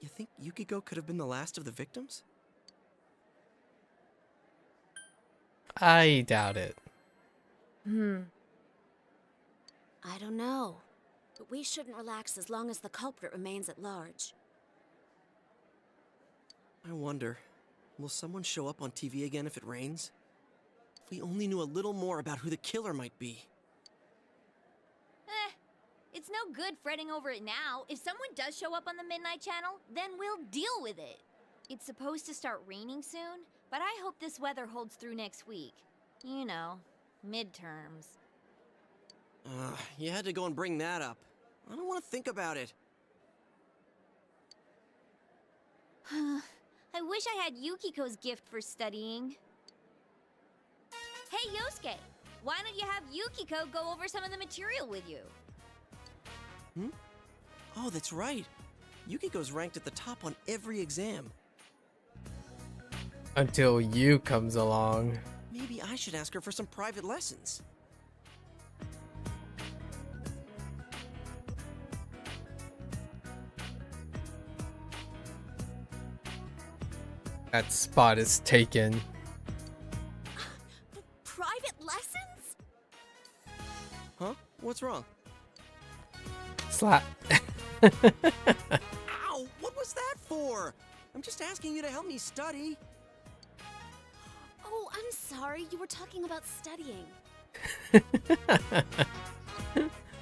You think Yukiko could have been the last of the victims? I doubt it. I don't know. But we shouldn't relax as long as the culprit remains at large. I wonder, will someone show up on TV again if it rains? If we only knew a little more about who the killer might be. It's no good fretting over it now. If someone does show up on the Midnight Channel, then we'll deal with it. It's supposed to start raining soon, but I hope this weather holds through next week. You know, midterms. You had to go and bring that up. I don't want to think about it. I wish I had Yukiko's gift for studying. Hey, Yosuke! Why don't you have Yukiko go over some of the material with you? Oh, that's right. Yukiko's ranked at the top on every exam. Until you comes along. Maybe I should ask her for some private lessons. That spot is taken. Private lessons? Huh? What's wrong? Slap. Ow! What was that for? I'm just asking you to help me study. Oh, I'm sorry. You were talking about studying.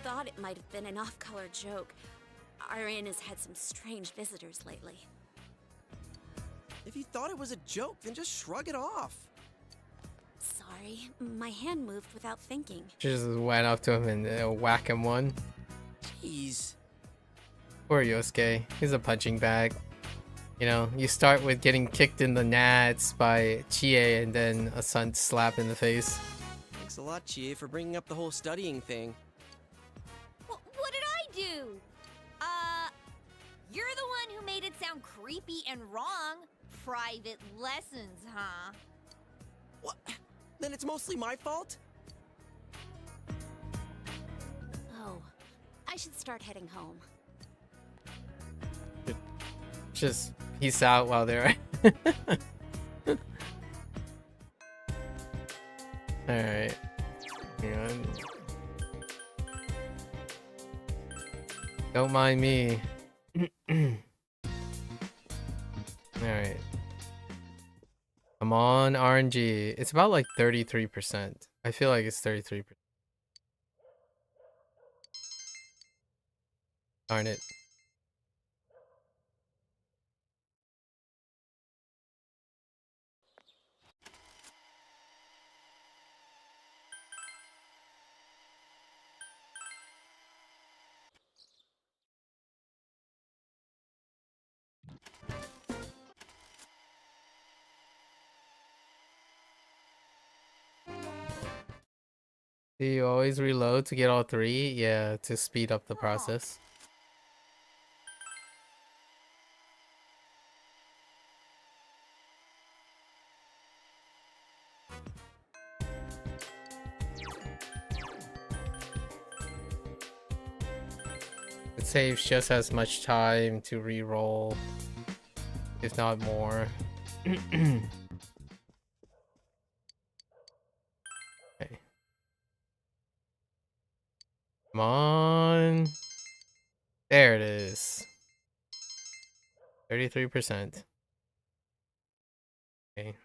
Thought it might have been an off-color joke. Arian has had some strange visitors lately. If you thought it was a joke, then just shrug it off. Sorry, my hand moved without thinking. Just went up to him and whack him one. Jeez. Poor Yosuke. He's a punching bag. You know, you start with getting kicked in the nats by Chie and then a sun slap in the face. Thanks a lot, Chie, for bringing up the whole studying thing. What did I do? You're the one who made it sound creepy and wrong. Private lessons, huh? What? Then it's mostly my fault? Oh, I should start heading home. Just peace out while they're... Alright. Hang on. Don't mind me. Alright. Come on, RNG. It's about like 33%. I feel like it's 33%. Darn it. Do you always reload to get all three? Yeah, to speed up the process. It saves just as much time to re-roll, if not more. Okay. Come on. There it is. 33%. Okay.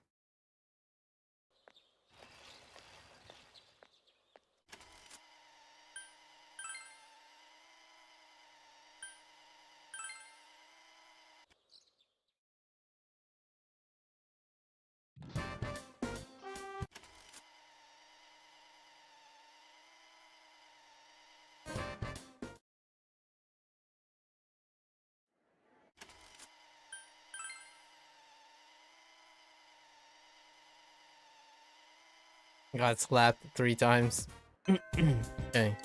Got slapped 3 times. Okay.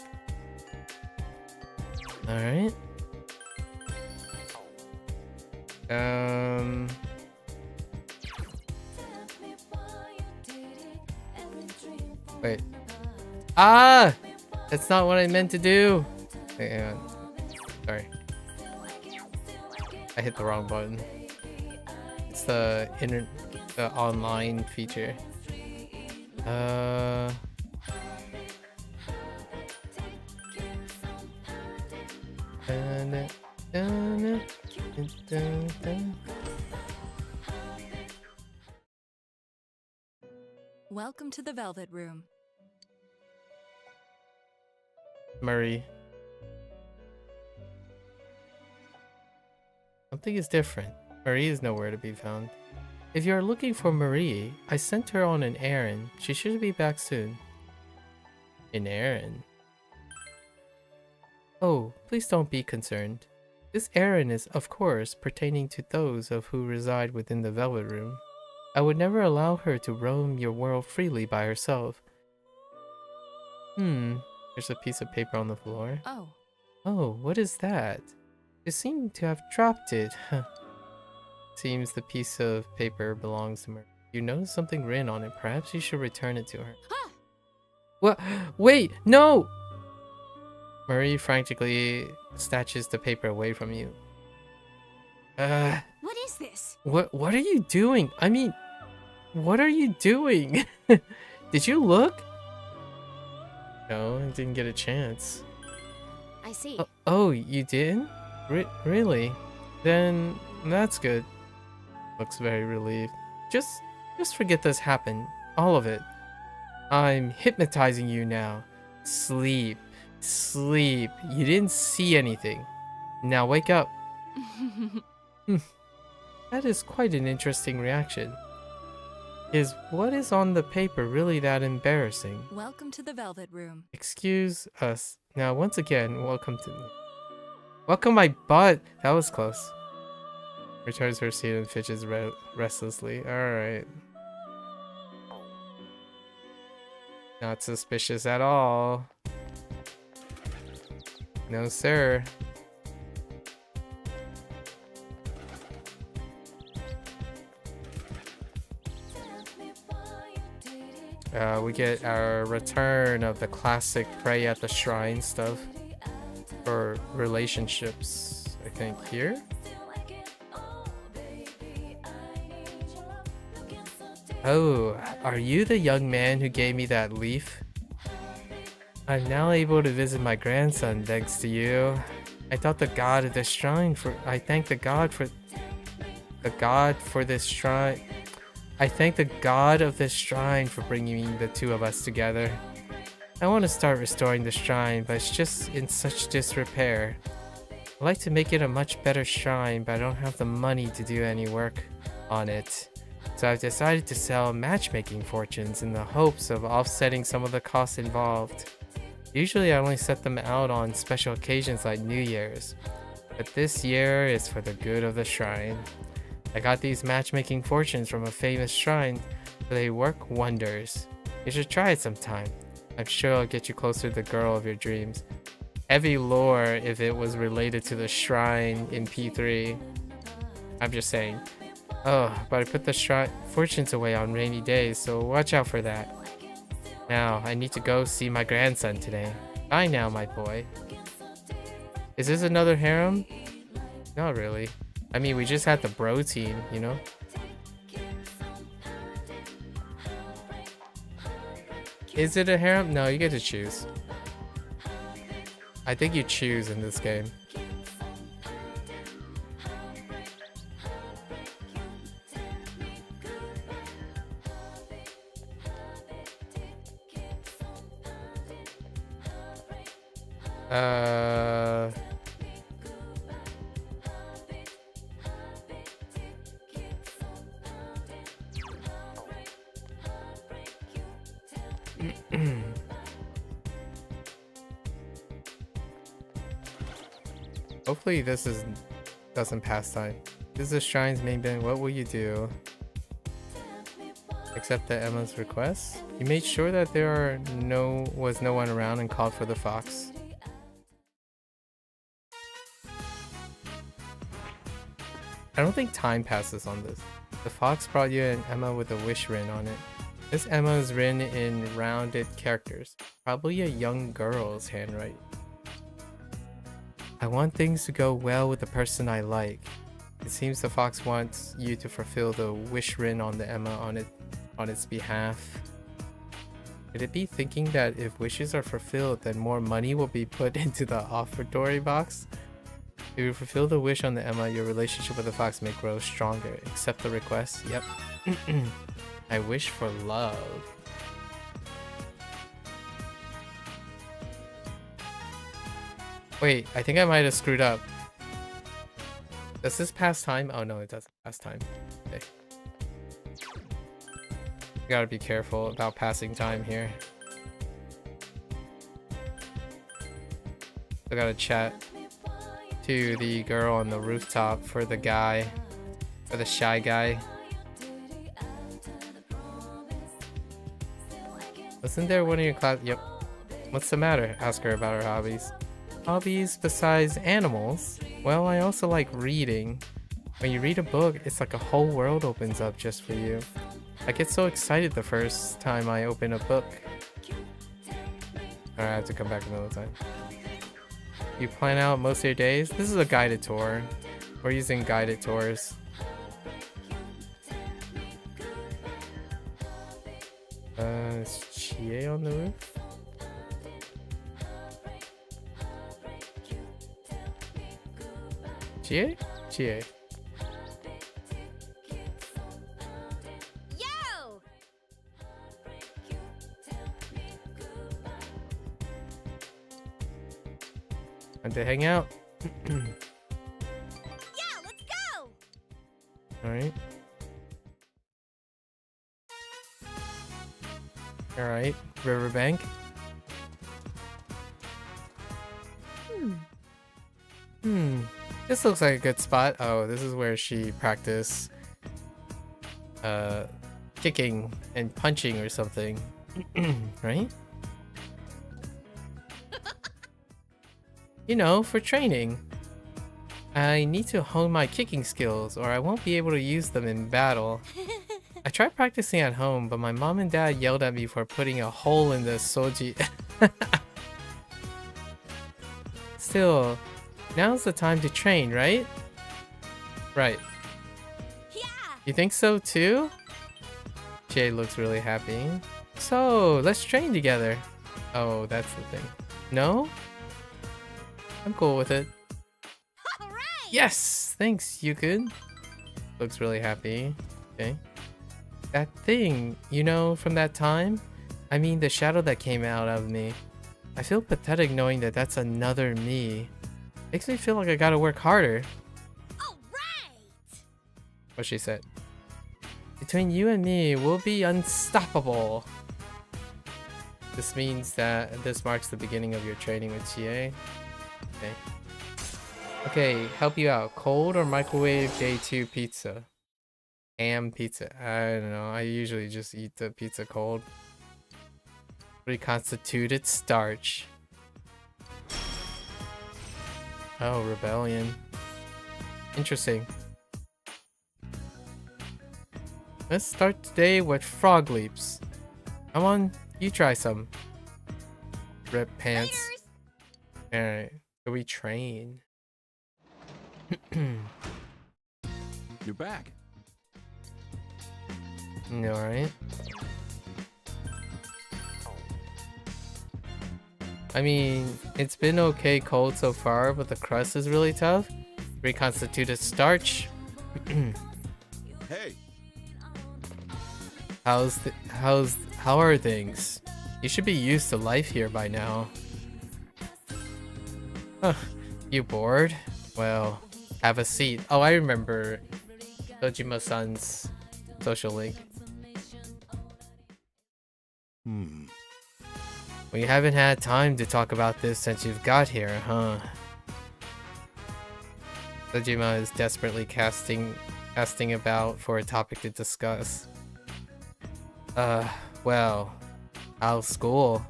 Alright. Wait. Ah! That's not what I meant to do. Wait, hang on. Sorry. I hit the wrong button. It's the online feature. Welcome to the Velvet Room. Murray. Something is different. Marie is nowhere to be found. If you are looking for Marie, I sent her on an errand. She should be back soon. An errand? Oh, please don't be concerned. This errand is, of course, pertaining to those of who reside within the Velvet Room. I would never allow her to roam your world freely by herself. There's a piece of paper on the floor. Oh. Oh, what is that? You seem to have dropped it. Seems the piece of paper belongs to Marie. You notice something written on it. Perhaps you should return it to her. What? Wait, no! Marie frantically snatches the paper away from you. What is this? What are you doing? I mean, what are you doing? Did you look? No, I didn't get a chance. I see. Oh, you didn't? Really? Then that's good. Looks very relieved. Just forget this happened. All of it. I'm hypnotizing you now. Sleep. Sleep. You didn't see anything. Now wake up. That is quite an interesting reaction. Is what is on the paper really that embarrassing? Welcome to the Velvet Room. Excuse us. Now once again, welcome my butt. That was close. Returns her seat and fidgets restlessly. Alright. Not suspicious at all. No, sir. We get our return of the classic pray at the shrine stuff for relationships, I think, here. Oh, are you the young man who gave me that leaf? I'm now able to visit my grandson thanks to you. I thought the god of this shrine for I thank the god of this shrine for bringing the two of us together. I want to start restoring the shrine, but it's just in such disrepair. I'd like to make it a much better shrine, but I don't have the money to do any work on it. So I've decided to sell matchmaking fortunes in the hopes of offsetting some of the costs involved. Usually I only set them out on special occasions like New Year's, but this year is for the good of the shrine. I got these matchmaking fortunes from a famous shrine, so they work wonders. You should try it sometime. I'm sure it'll get you closer to the girl of your dreams. Heavy lore if it was related to the shrine in P3. I'm just saying. Oh, but I put the shrine fortunes away on rainy days, so watch out for that. Now, I need to go see my grandson today. Bye now, my boy. Is this another harem? Not really. I mean, we just had the bro team, you know? Is it a harem? No, you get to choose. I think you choose in this game. Hopefully this doesn't pass time. This is the shrine's main band. What will you do? Accept the Emma's request? You made sure that there was no one around and called for the fox. I don't think time passes on this. The fox brought you an Emma with a wish written on it. This Emma is written in rounded characters. Probably a young girl's handwriting. I want things to go well with the person I like. It seems the fox wants you to fulfill the wish written on the Emma on its behalf. Could it be thinking that if wishes are fulfilled, then more money will be put into the offertory box? If you fulfill the wish on the Emma, your relationship with the fox may grow stronger. Accept the request? Yep. I wish for love. Wait, I think I might have screwed up. Does this pass time? Oh no, it doesn't pass time. Okay. You gotta be careful about passing time here. I gotta chat to the girl on the rooftop for the guy, for the shy guy. Wasn't there one of your class? Yep. What's the matter? Ask her about her hobbies. Hobbies besides animals? Well, I also like reading. When you read a book, it's like a whole world opens up just for you. I get so excited the first time I open a book. Alright, I have to come back another time. You plan out most of your days? This is a guided tour. We're using guided tours. Is Chie on the roof? Chie? Chie. Yo! Want to hang out? Yeah, let's go! Alright. Alright, riverbank. This looks like a good spot. Oh, this is where she practiced kicking and punching or something. Right? You know, for training. I need to hone my kicking skills or I won't be able to use them in battle. I tried practicing at home, but my mom and dad yelled at me for putting a hole in the soji. Still, now's the time to train, right? Right. Yeah! You think so too? Jay looks really happy. So, let's train together. Oh, that's the thing. No? I'm cool with it. Alright! Yes! Thanks, Yukun. Looks really happy. Okay. That thing, you know, from that time? I mean, the shadow that came out of me. I feel pathetic knowing that that's another me. Makes me feel like I gotta work harder. Alright! What she said. Between you and me, we'll be unstoppable. This means that this marks the beginning of your training with Chie. Okay. Okay, help you out. Cold or microwave day 2 pizza? Ham pizza. I don't know. I usually just eat the pizza cold. Reconstituted starch. Oh, rebellion. Interesting. Let's start today with frog leaps. Come on, you try some. Rip pants. Alright, so we train. You're back. Alright. I mean, it's been okay cold so far, but the crust is really tough. Reconstituted starch. Hey. How are things? You should be used to life here by now. Huh. You bored? Well, have a seat. Oh, I remember Dojima-san's social link. We haven't had time to talk about this since you've got here, huh? Dojima is desperately casting about for a topic to discuss. Well, how's school?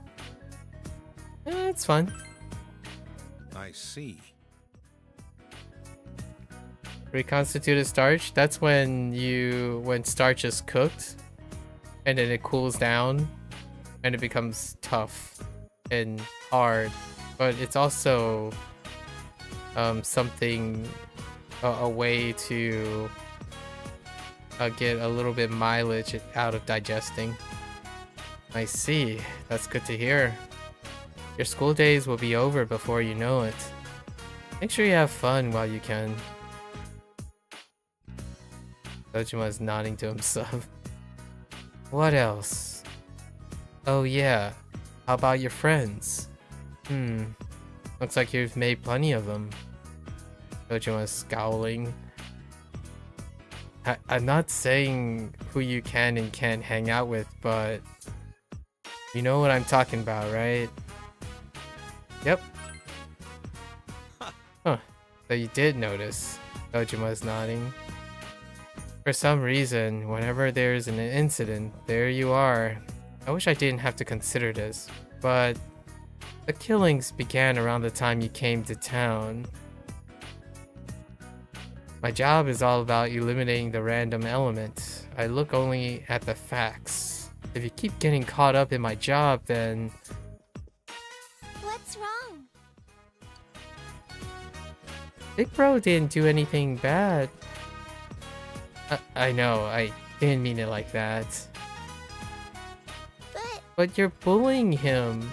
It's fun. I see. Reconstituted starch, that's when starch is cooked and then it cools down and it becomes tough and hard, but it's also something, a way to get a little bit mileage out of digesting. I see, that's good to hear. Your school days will be over before you know it. Make sure you have fun while you can. Dojima is nodding to himself. What else? Oh yeah, how about your friends? Looks like you've made plenty of them. Dojima is scowling. I'm not saying who you can and can't hang out with, but you know what I'm talking about, right? Yep. Huh. So you did notice. Dojima is nodding. For some reason, whenever there's an incident, there you are. I wish I didn't have to consider this, but The killings began around the time you came to town. My job is all about eliminating the random element. I look only at the facts. If you keep getting caught up in my job, then... What's wrong? Big Bro didn't do anything bad. I know, I didn't mean it like that. But you're bullying him.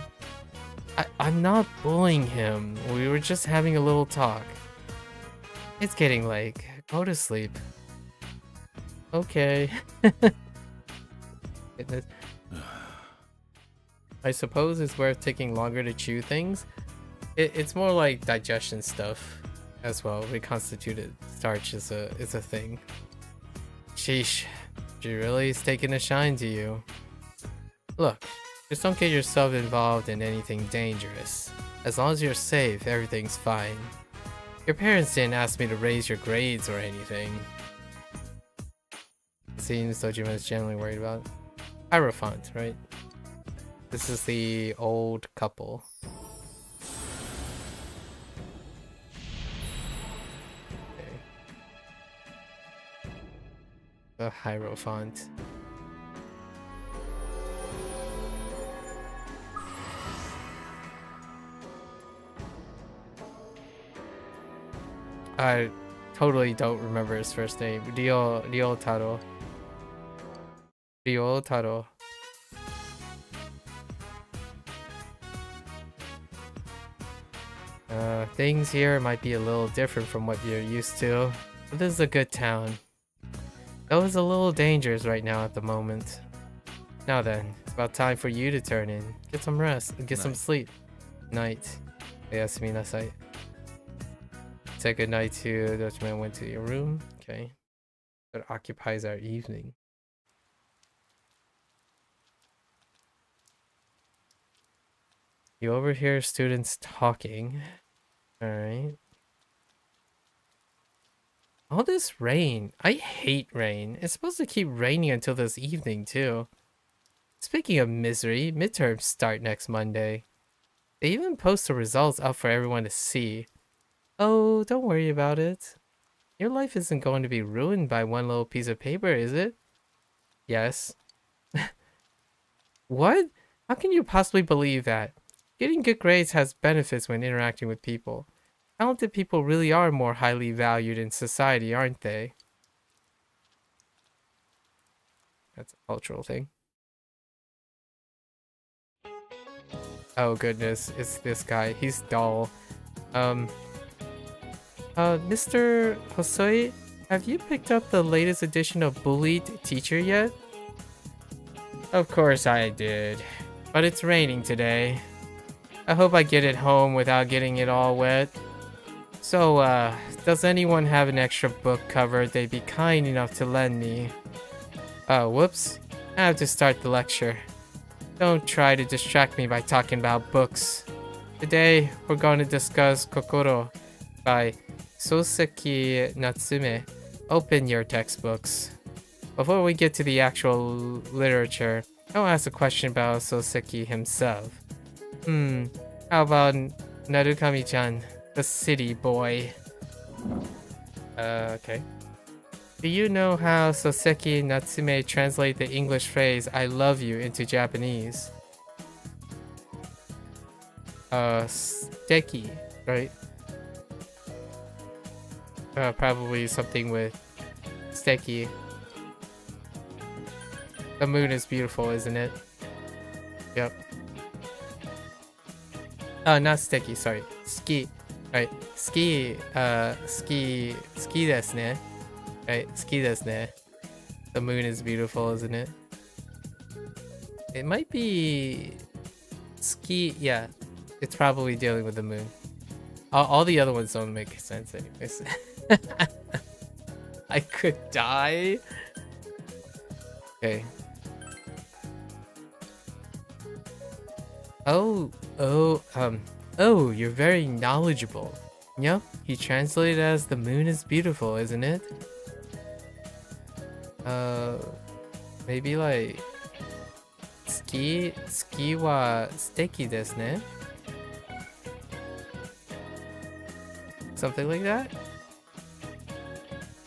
I'm not bullying him. We were just having a little talk. It's getting late. Go to sleep. Okay. Goodness. I suppose it's worth taking longer to chew things. It's more like digestion stuff as well. Reconstituted starch is a thing. Sheesh. She really is taking a shine to you. Look, just don't get yourself involved in anything dangerous. As long as you're safe, everything's fine. Your parents didn't ask me to raise your grades or anything. Seems Dojima is generally worried about. Hierophant, right? This is the old couple. Okay. The Hierophant. I totally don't remember his first name. Ryotaro. Ryotaro. Things here might be a little different from what you're used to, but this is a good town. Though it's a little dangerous right now at the moment. Now then, it's about time for you to turn in. Get some rest and get some sleep. Night. Oyasumi nasai. Say goodnight to Dutchman and went to your room. Okay. That occupies our evening. You overhear students talking. Alright. All this rain. I hate rain. It's supposed to keep raining until this evening, too. Speaking of misery, midterms start next Monday. They even post the results up for everyone to see. Oh, don't worry about it. Your life isn't going to be ruined by one little piece of paper, is it? Yes. What? How can you possibly believe that? Getting good grades has benefits when interacting with people. Talented people really are more highly valued in society, aren't they? That's a cultural thing. Oh goodness, it's this guy. He's dull. Mr. Hosoi, have you picked up the latest edition of Bullied Teacher yet? Of course I did, but it's raining today. I hope I get it home without getting it all wet. So, does anyone have an extra book cover they'd be kind enough to lend me? Oh, whoops. I have to start the lecture. Don't try to distract me by talking about books. Today, we're going to discuss Kokoro by Soseki Natsume. Open your textbooks. Before we get to the actual literature, I'll ask a question about Soseki himself. How about Narukami-chan, the city boy? Okay. Do you know how Soseki Natsume translate the English phrase I love you into Japanese? Steki, right? Probably something with Steki. The moon is beautiful, isn't it? Yep. Oh, not Steki, sorry. Ski. Right. Ski desu ne. Right, ski desu ne. The moon is beautiful, isn't it? It might be... Ski... Yeah. It's probably dealing with the moon. All the other ones don't make sense anyways. I could die. Okay. Oh, you're very knowledgeable. Yep, he translated as the moon is beautiful, isn't it? Maybe like ski wa steki desu ne? Something like that.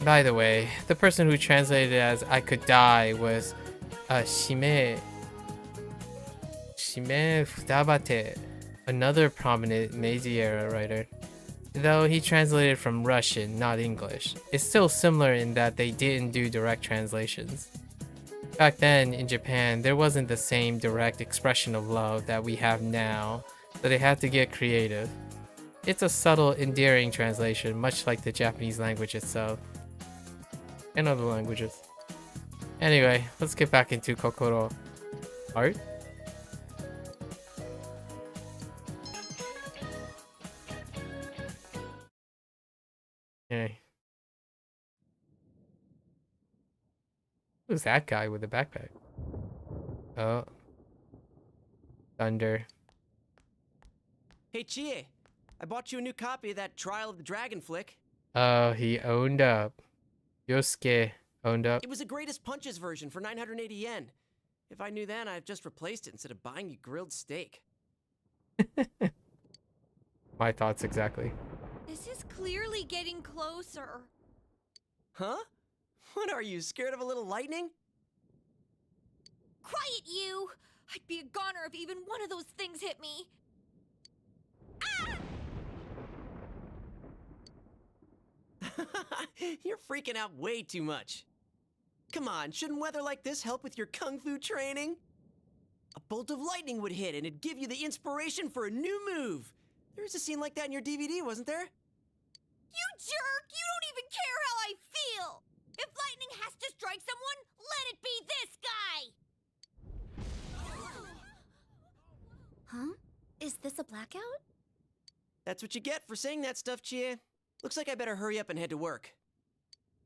By the way, the person who translated it as "I could die" was Shime Futabate, another prominent Meiji era writer. Though he translated from Russian, not English. It's still similar in that they didn't do direct translations. Back then, in Japan, there wasn't the same direct expression of love that we have now, so they had to get creative. It's a subtle, endearing translation, much like the Japanese language itself. And other languages. Anyway, let's get back into Kokoro. Art? Hey. Who's that guy with the backpack? Oh. Thunder. Hey, Chie. I bought you a new copy of that Trial of the Dragon flick. Oh, he owned up. Yosuke owned up. It was the greatest punches version for 980 yen. If I knew then, I'd just replaced it instead of buying you grilled steak. My thoughts exactly. This is clearly getting closer. Huh? What are you, scared of a little lightning? Quiet, you! I'd be a goner if even one of those things hit me. You're freaking out way too much. Come on, shouldn't weather like this help with your kung fu training? A bolt of lightning would hit and it'd give you the inspiration for a new move. There was a scene like that in your DVD, wasn't there? You jerk! You don't even care how I feel! If lightning has to strike someone, let it be this guy! Huh? Is this a blackout? That's what you get for saying that stuff, Chie. Looks like I better hurry up and head to work.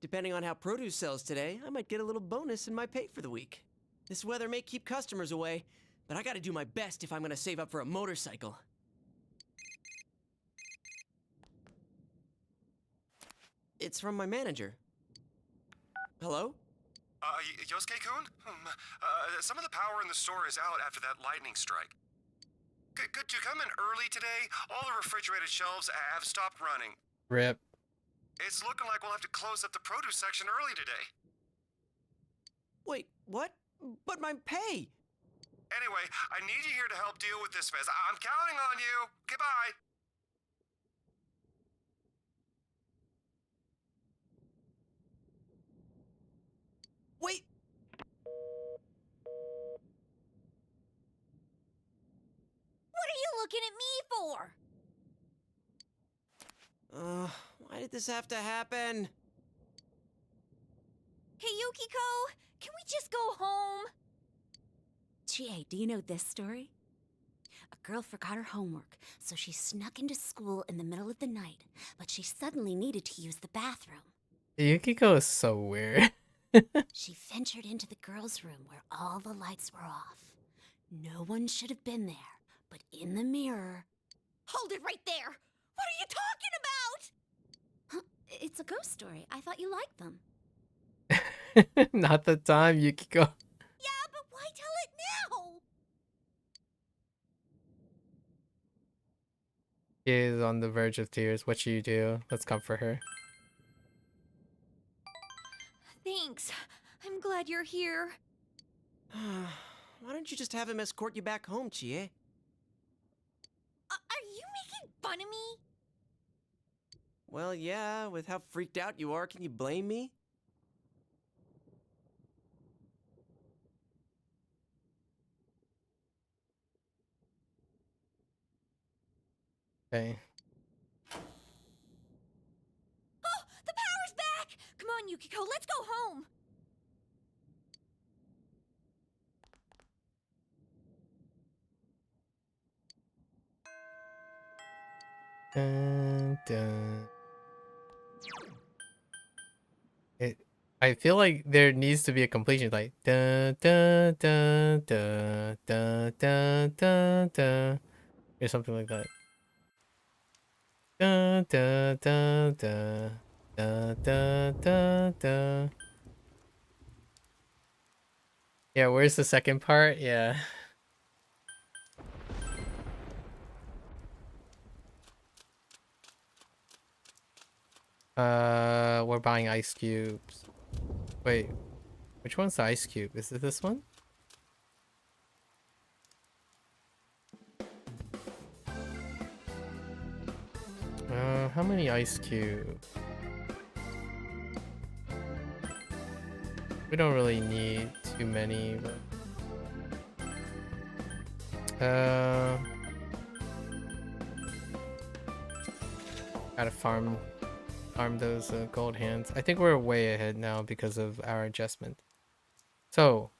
Depending on how produce sells today, I might get a little bonus in my pay for the week. This weather may keep customers away, but I gotta do my best if I'm gonna save up for a motorcycle. It's from my manager. Hello? Yosuke-kun? Some of the power in the store is out after that lightning strike. Could you come in early today? All the refrigerated shelves have stopped running. Rip. It's looking like we'll have to close up the produce section early today. Wait, what? But my pay! Anyway, I need you here to help deal with this mess. I'm counting on you. Goodbye. Wait! What are you looking at me for? Why did this have to happen? Hey, Yukiko, can we just go home? Chie, do you know this story? A girl forgot her homework, so she snuck into school in the middle of the night, but she suddenly needed to use the bathroom. Yukiko is so weird. She ventured into the girls' room where all the lights were off. No one should have been there, but in the mirror... Hold it right there! What are you talking about? Huh, it's a ghost story. I thought you liked them. Not the time, Yukiko. Yeah, but why tell it now? She is on the verge of tears. What should you do? Let's comfort her. Thanks. I'm glad you're here. Why don't you just have him escort you back home, Chie? Are you making fun of me? Well, yeah, with how freaked out you are, can you blame me? Okay. Oh, the power's back! Come on, Yukiko, let's go home! Dun, dun. I feel like there needs to be a completion, like dun dun dun dun dun dun dun dun, or something like that. Dun dun dun dun dun dun dun dun. Yeah, where's the second part? Yeah. We're buying ice cubes. Wait, which one's the ice cube? Is it this one? How many ice cubes? We don't really need too many, but gotta farm those gold hands. I think we're way ahead now because of our adjustment. So,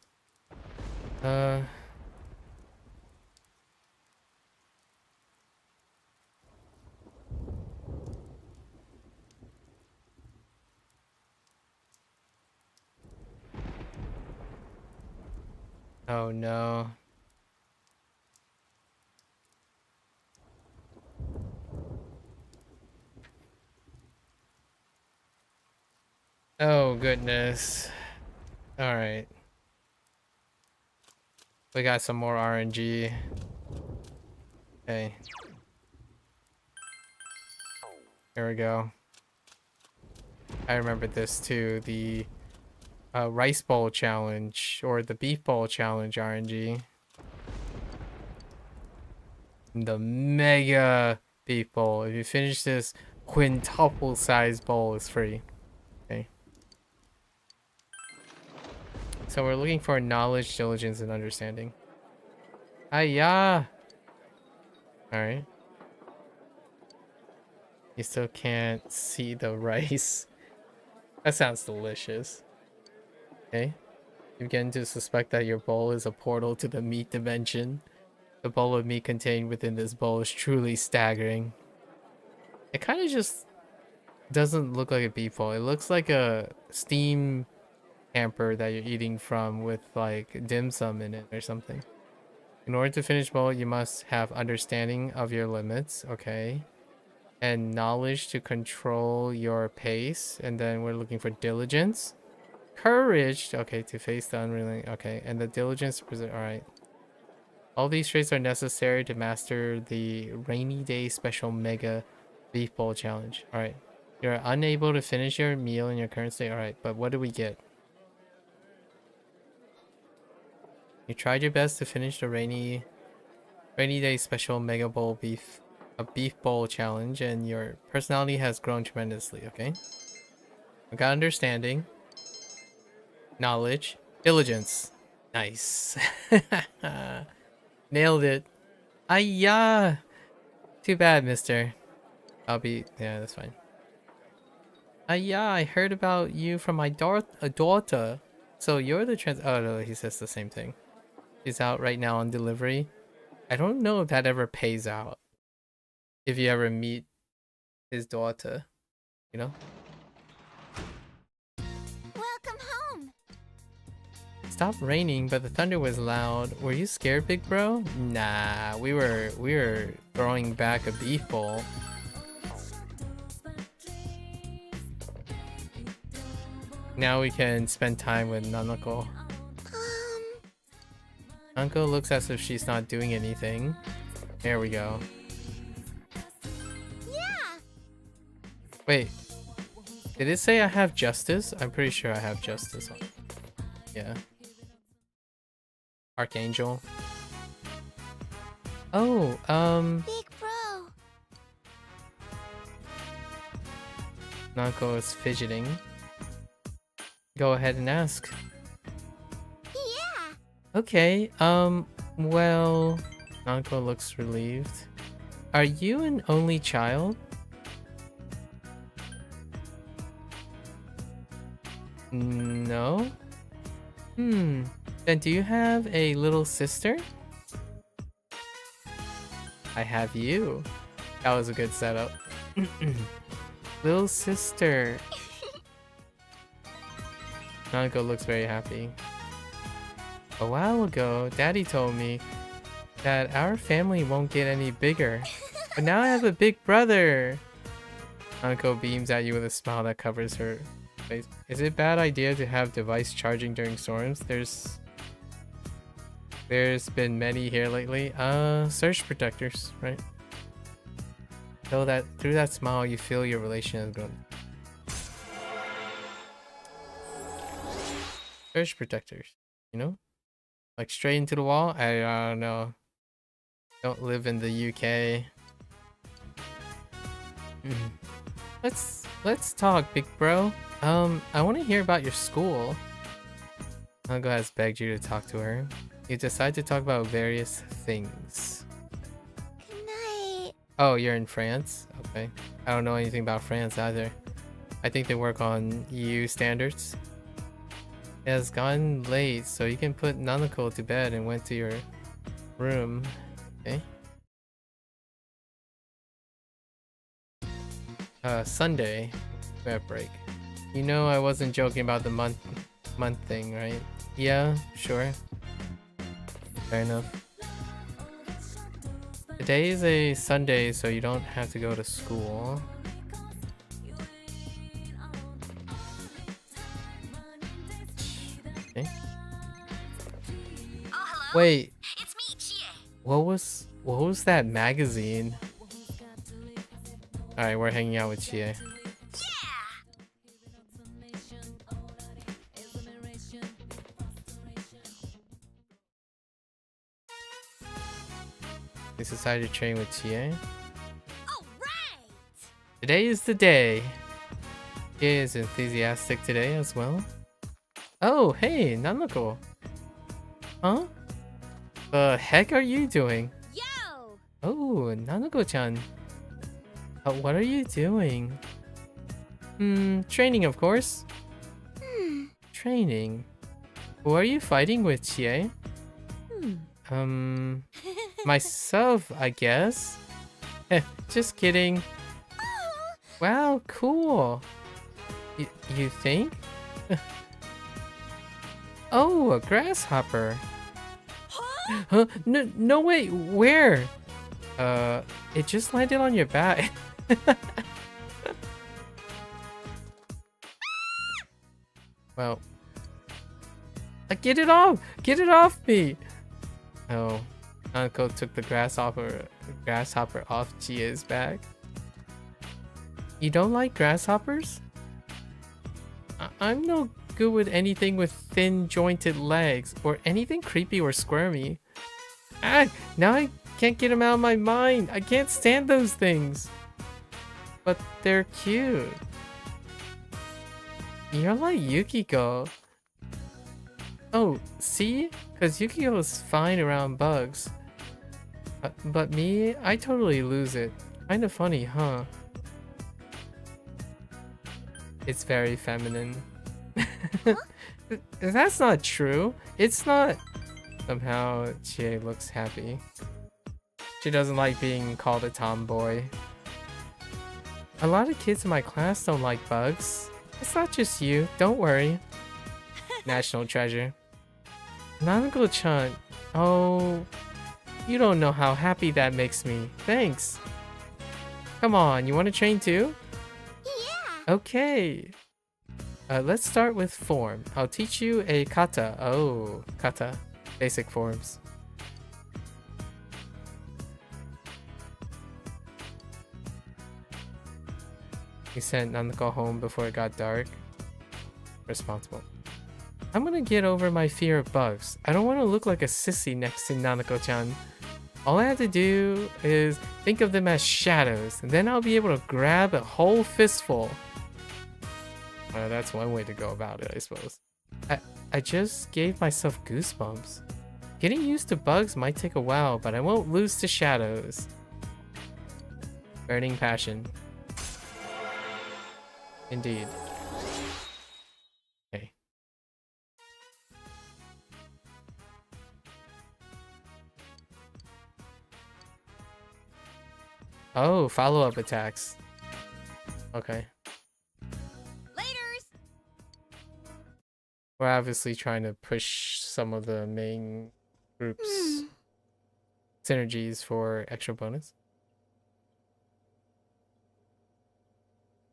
oh no. Oh goodness. All right. We got some more RNG. Okay. Here we go. I remember this too. The rice bowl challenge or the beef bowl challenge RNG. The mega beef bowl. If you finish this quintuple size bowl is free. Okay. So we're looking for knowledge, diligence, and understanding. Hiya! Alright. You still can't see the rice. That sounds delicious. Okay. You begin to suspect that your bowl is a portal to the meat dimension. The bowl of meat contained within this bowl is truly staggering. It kind of just doesn't look like a beef bowl. It looks like a steam hamper that you're eating from with like dim sum in it or something. In order to finish bowl, you must have understanding of your limits, okay, and knowledge to control your pace. And then we're looking for diligence, courage, okay, to face the unrelenting, okay, and the diligence to present. All right, all these traits are necessary to master the rainy day special mega beef bowl challenge. All right, you're unable to finish your meal in your current state. All right, but what do we get? You tried your best to finish the rainy day special mega bowl beef bowl challenge, and your personality has grown tremendously. Okay, I got understanding, knowledge, diligence. Nice. Nailed it. Ayah. Too bad, mister. Yeah, that's fine. Ayah, I heard about you from my daughter. So you're the oh no, he says the same thing. He's out right now on delivery. I don't know if that ever pays out. If you ever meet his daughter, you know? Welcome home. Stopped raining, but the thunder was loud. Were you scared, big bro? Nah, we were throwing back a beef bowl. Now we can spend time with Nanako. Nanako looks as if she's not doing anything. There we go. Yeah. Wait. Did it say I have justice? I'm pretty sure I have justice on. Yeah. Archangel. Oh, Big bro. Nanako is fidgeting. Go ahead and ask. Yeah. Okay, well, Nanako looks relieved. Are you an only child? No? Then do you have a little sister? I have you. That was a good setup. Little sister. Nanako looks very happy. A while ago, Daddy told me that our family won't get any bigger. But now I have a big brother. Nanako beams at you with a smile that covers her face. Is it a bad idea to have device charging during storms? There's been many here lately. Surge protectors, right? So that through that smile you feel your relation has grown. Surge protectors, you know? Like straight into the wall? I don't know. Don't live in the UK. Let's talk, big bro. I want to hear about your school. Nanako has begged you to talk to her. You decide to talk about various things. Good night. Oh, you're in France? Okay. I don't know anything about France either. I think they work on EU standards. It has gotten late, so you can put Nanako to bed and went to your room. Okay. Sunday. We have break. You know I wasn't joking about the month thing, right? Yeah, sure. Fair enough. Today is a Sunday, so you don't have to go to school. Okay. Oh, hello? Wait, It's me, Chie. what was that magazine? Alright, we're hanging out with Chie. We decided to train with Chie. Today is the day. Chie is enthusiastic today as well. Oh, hey, Nanako. Huh? The heck are you doing? Yo! Oh, Nanako-chan. What are you doing? Training, of course. Training. Who are you fighting with, Chie? Myself, I guess. Just kidding. Wow, cool. You think? Oh, a grasshopper. Huh? No, wait, where? It just landed on your back. Well, get it off! Get it off me! Oh, Nanako took the grasshopper off Chie's back. You don't like grasshoppers? I'm no good with anything with thin jointed legs or anything creepy or squirmy. Ah, now I can't get them out of my mind. I can't stand those things. But they're cute. You're like Yukiko. Oh, see? Because Yukiko is fine around bugs. But me, I totally lose it. Kinda funny, huh? It's very feminine. That's not true. It's not. Somehow, Chie looks happy. She doesn't like being called a tomboy. A lot of kids in my class don't like bugs. It's not just you, don't worry. National treasure. Nanako-chan. Oh, you don't know how happy that makes me. Thanks. Come on, you want to train too? Yeah. Okay. Let's start with form. I'll teach you a kata. Oh, kata. Basic forms. We sent Nanako home before it got dark. Responsible. I'm gonna get over my fear of bugs. I don't want to look like a sissy next to Nanako-chan. All I have to do is think of them as shadows, and then I'll be able to grab a whole fistful. That's one way to go about it, I suppose. I just gave myself goosebumps. Getting used to bugs might take a while, but I won't lose to shadows. Burning passion. Indeed. Okay. Oh, follow-up attacks. Okay. We're obviously trying to push some of the main groups' synergies for extra bonus.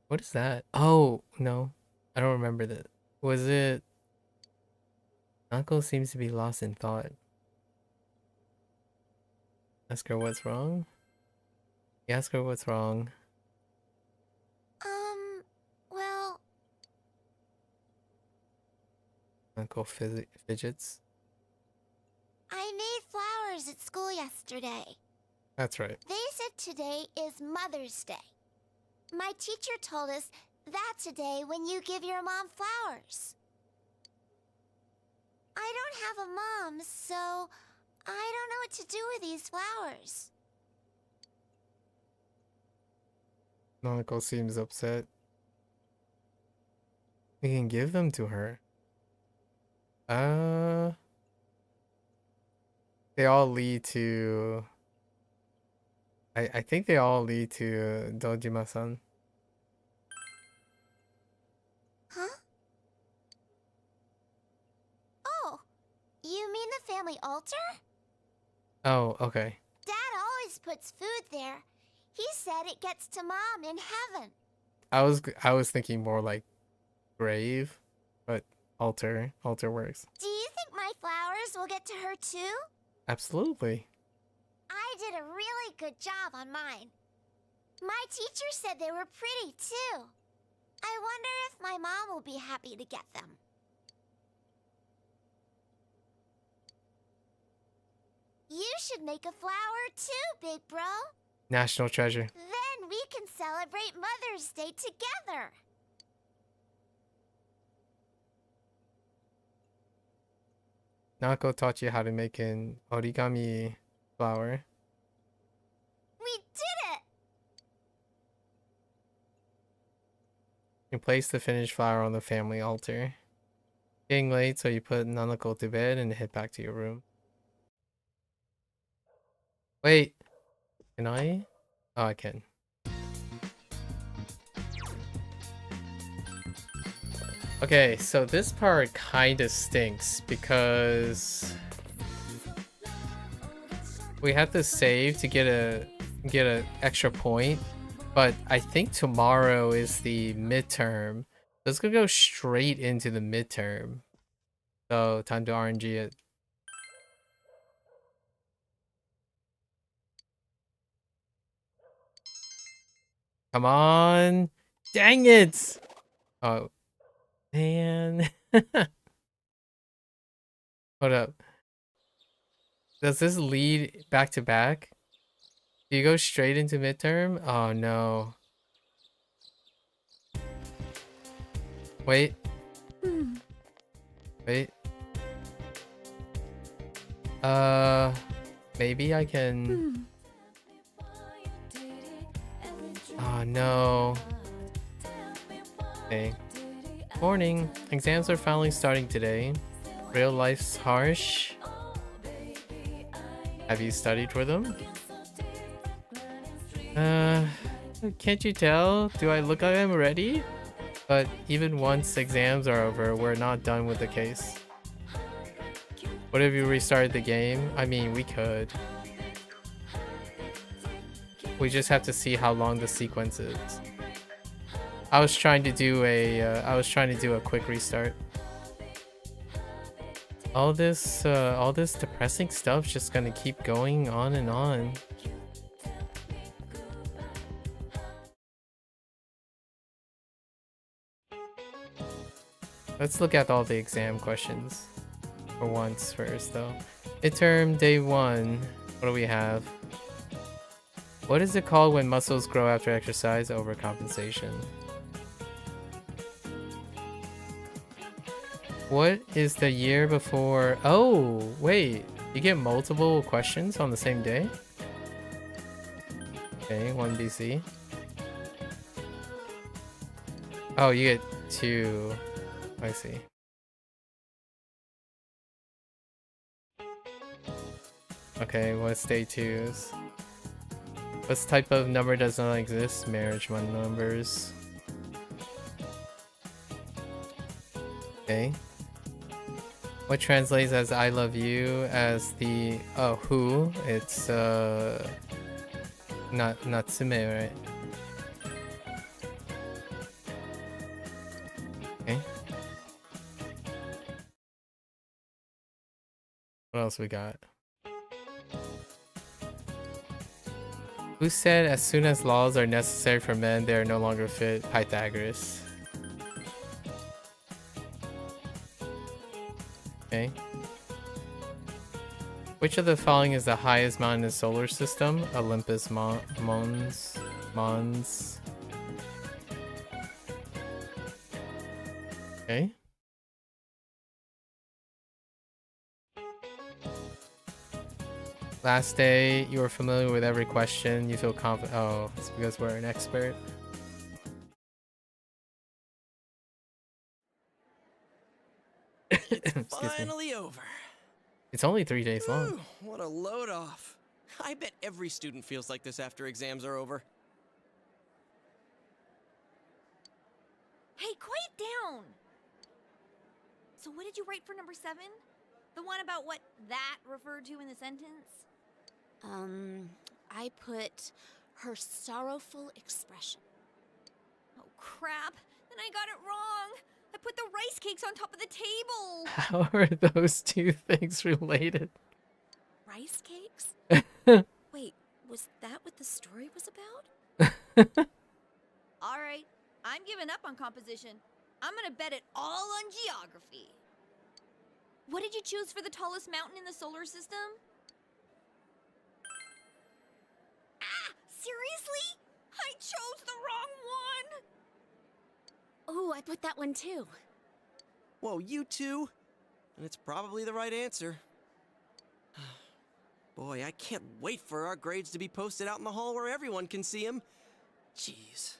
What is that? Oh, no. I don't remember that. Was it... Uncle seems to be lost in thought. Ask her what's wrong? You ask her what's wrong. Well... Uncle Fidgets. I made flowers at school yesterday. That's right. They said today is Mother's Day. My teacher told us that's a day when you give your mom flowers. I don't have a mom, so I don't know what to do with these flowers. Nanako seems upset. We can give them to her. They all lead to... I think they all lead to Dojima-san. Huh? Oh, you mean the family altar? Oh, okay. Dad always puts food there. He said it gets to Mom in heaven. I was thinking more like grave, but altar works. Do you think my flowers will get to her too? Absolutely. I did a really good job on mine. My teacher said they were pretty too. I wonder if my mom will be happy to get them. You should make a flower too, big bro. National treasure. Then we can celebrate Mother's Day together. Nako taught you how to make an origami flower. We did it! You place the finished flower on the family altar. Getting late, so you put Nanako to bed and head back to your room. Wait, can I? Oh, I can. Okay, so this part kinda stinks because we have to save to get a extra point, but I think tomorrow is the midterm. Let's go straight into the midterm. So time to RNG it. Come on! Dang it! Oh, man. Hold up. Does this lead back to back? Do you go straight into midterm? Oh no. Wait. Wait. Maybe I can... Oh no. Okay. Morning. Exams are finally starting today. Real life's harsh. Have you studied for them? Can't you tell? Do I look like I'm ready? But even once exams are over, we're not done with the case. What if you restarted the game? I mean, we could. We just have to see how long the sequence is. I was trying to do a quick restart. All this depressing stuff's just gonna keep going on and on. Let's look at all the exam questions for once first, though. Midterm day 1. What do we have? What is it called when muscles grow after exercise? Overcompensation. What is the year before? Oh, wait. You get multiple questions on the same day? Okay, 1 BC. Oh, you get 2. I see. Okay, what's day 2's? What type of number does not exist? Marriage numbers. Okay. What translates as I love you as the who? It's not Natsume, right? Okay. What else we got? Who said as soon as laws are necessary for men, they are no longer fit? Pythagoras. Which of the following is the highest mountain in the solar system? Olympus Mons. Okay. Last day, you are familiar with every question. You feel confident. Oh, it's because we're an expert. It's finally over. It's only 3 days long. Ooh, what a load off. I bet every student feels like this after exams are over. Hey, quiet down! So what did you write for number 7? The one about what that referred to in the sentence? I put her sorrowful expression. Oh, crap. Then I got it wrong. I put the rice cakes on top of the table. How are those two things related? Rice cakes? Wait, was that what the story was about? All right, I'm giving up on composition. I'm gonna bet it all on geography. What did you choose for the tallest mountain in the solar system? Ah, seriously? I chose the wrong one! Oh, I put that one too. Whoa, you too? And it's probably the right answer. Boy, I can't wait for our grades to be posted out in the hall where everyone can see them. Jeez.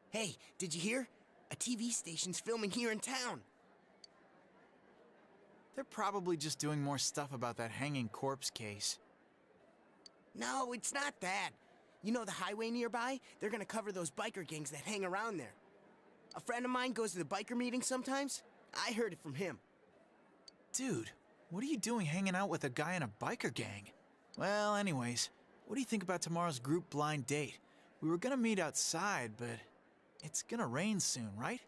Hey, did you hear? A TV station's filming here in town. They're probably just doing more stuff about that hanging corpse case. No, it's not that. You know the highway nearby? They're gonna cover those biker gangs that hang around there. A friend of mine goes to the biker meetings sometimes. I heard it from him. Dude, what are you doing hanging out with a guy in a biker gang? Well, anyways, what do you think about tomorrow's group blind date? We were gonna meet outside, but it's gonna rain soon, right?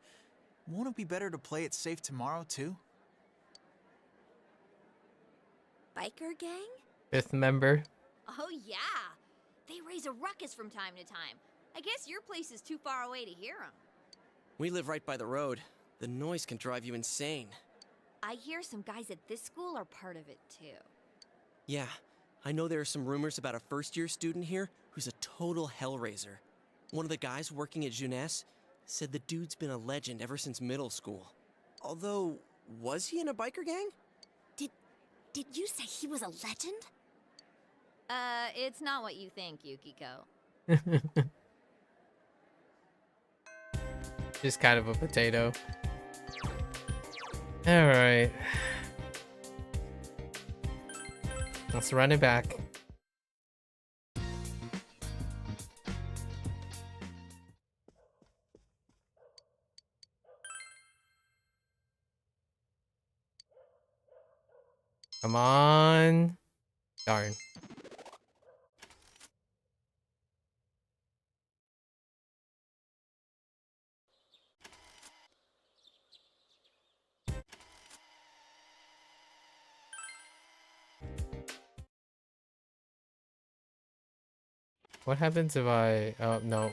Won't it be better to play it safe tomorrow, too? Biker gang? 5th member. Oh, yeah. They raise a ruckus from time to time. I guess your place is too far away to hear them. We live right by the road. The noise can drive you insane. I hear some guys at this school are part of it, too. Yeah, I know there are some rumors about a first-year student here who's a total hellraiser. One of the guys working at Jeunesse said the dude's been a legend ever since middle school. Although, was he in a biker gang? Did you say he was a legend? It's not what you think, Yukiko. Just kind of a potato. Alright. Let's run it back. Come on. Darn. What happens if I... Oh, no.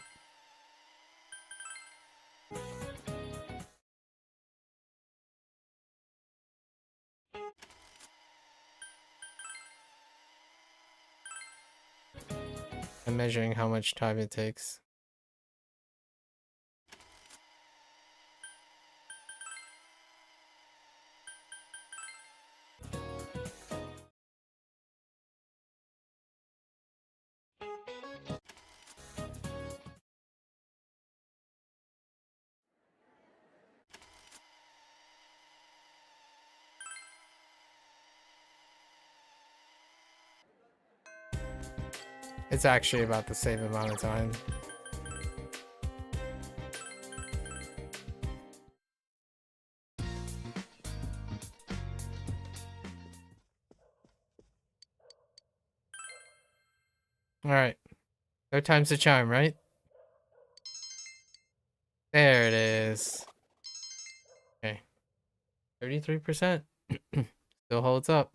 I'm measuring how much time it takes. It's actually about the same amount of time. Alright. Third time's the charm, right? There it is. Okay. 33%. Still holds up.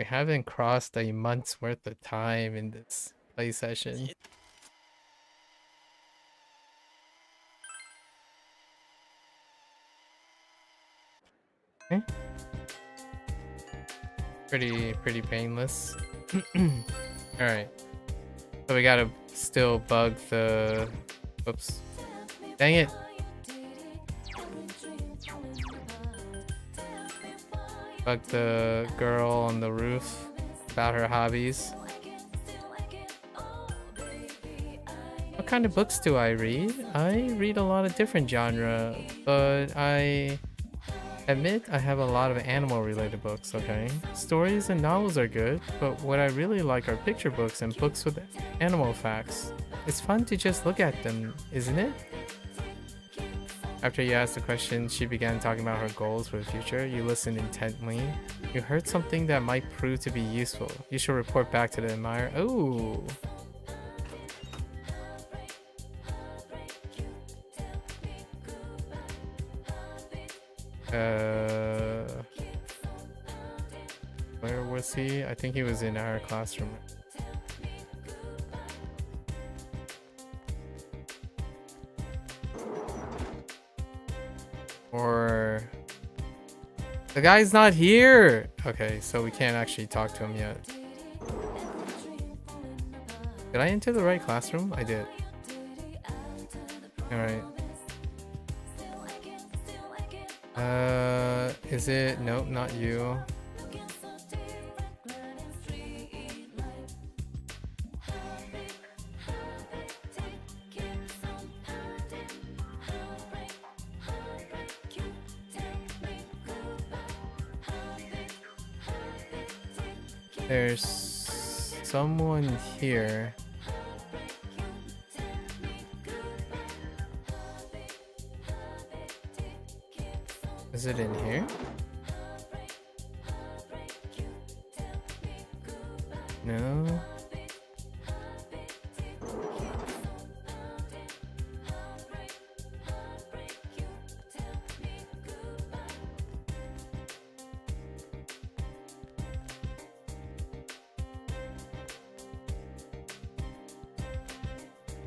We haven't crossed a month's worth of time in this play session. Okay. Pretty painless. Alright. So we gotta still bug the... Whoops. Dang it! Bug the girl on the roof about her hobbies. What kind of books do I read? I read a lot of different genre, but I admit I have a lot of animal related books, okay? Stories and novels are good, but what I really like are picture books and books with animal facts. It's fun to just look at them, isn't it? After you asked the question, she began talking about her goals for the future. You listened intently. You heard something that might prove to be useful. You should report back to the admirer. Ooh. Where was he? I think he was in our classroom. Or the guy's not here. Okay, so we can't actually talk to him yet. Did I enter the right classroom? I did. All right. Is it? Nope, not you. There's someone here. Is it in here? No.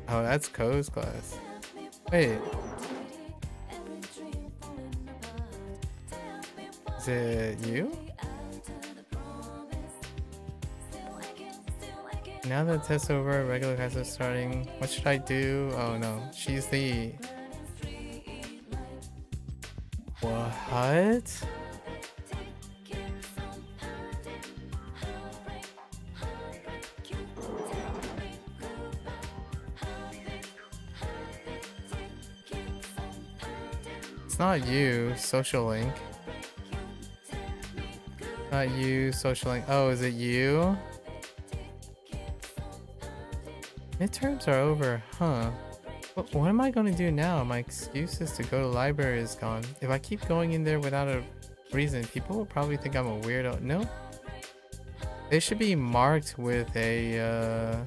Oh, that's Ko's class. Wait. Is it you? Now that the test's over, regular class is starting. What should I do? Oh no, she's the... What? It's not you, Social Link. Not you, Social Link. Oh, is it you? Midterms are over, huh? What am I going to do now? My excuses to go to library is gone. If I keep going in there without a reason, people will probably think I'm a weirdo. No. They should be marked with a,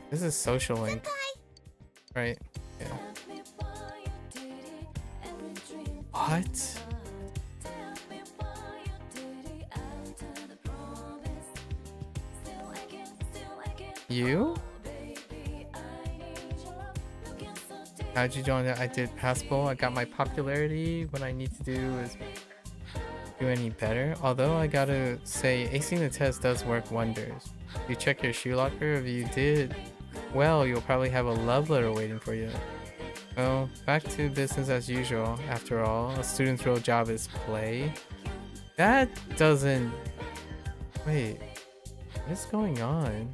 This is Social Link. Right? Yeah. What? You? How'd you join that? I did passable. I got my popularity. What I need to do is do any better. Although I gotta say, acing the test does work wonders. You check your shoe locker. If you did well, you'll probably have a love letter waiting for you. Well, back to business as usual. After all, a student's real job is play. That doesn't... Wait. What is going on?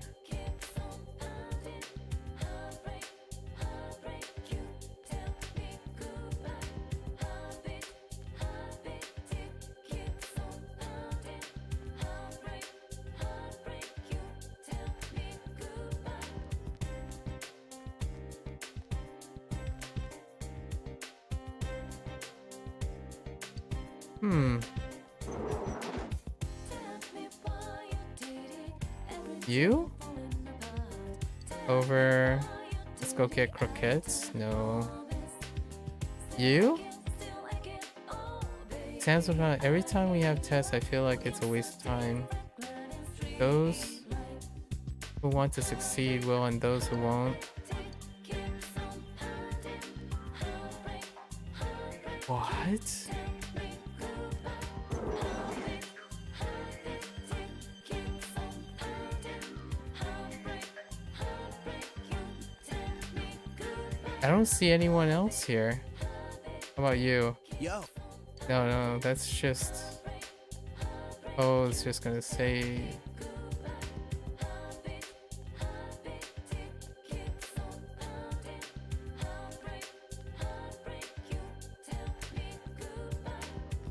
You? Over... Let's go get croquettes? No. You? Exams are not. Every time we have tests, I feel like it's a waste of time. Those who want to succeed will, and those who won't. What? I don't see anyone else here. How about you? Yo. No, that's just... Oh, it's just gonna say...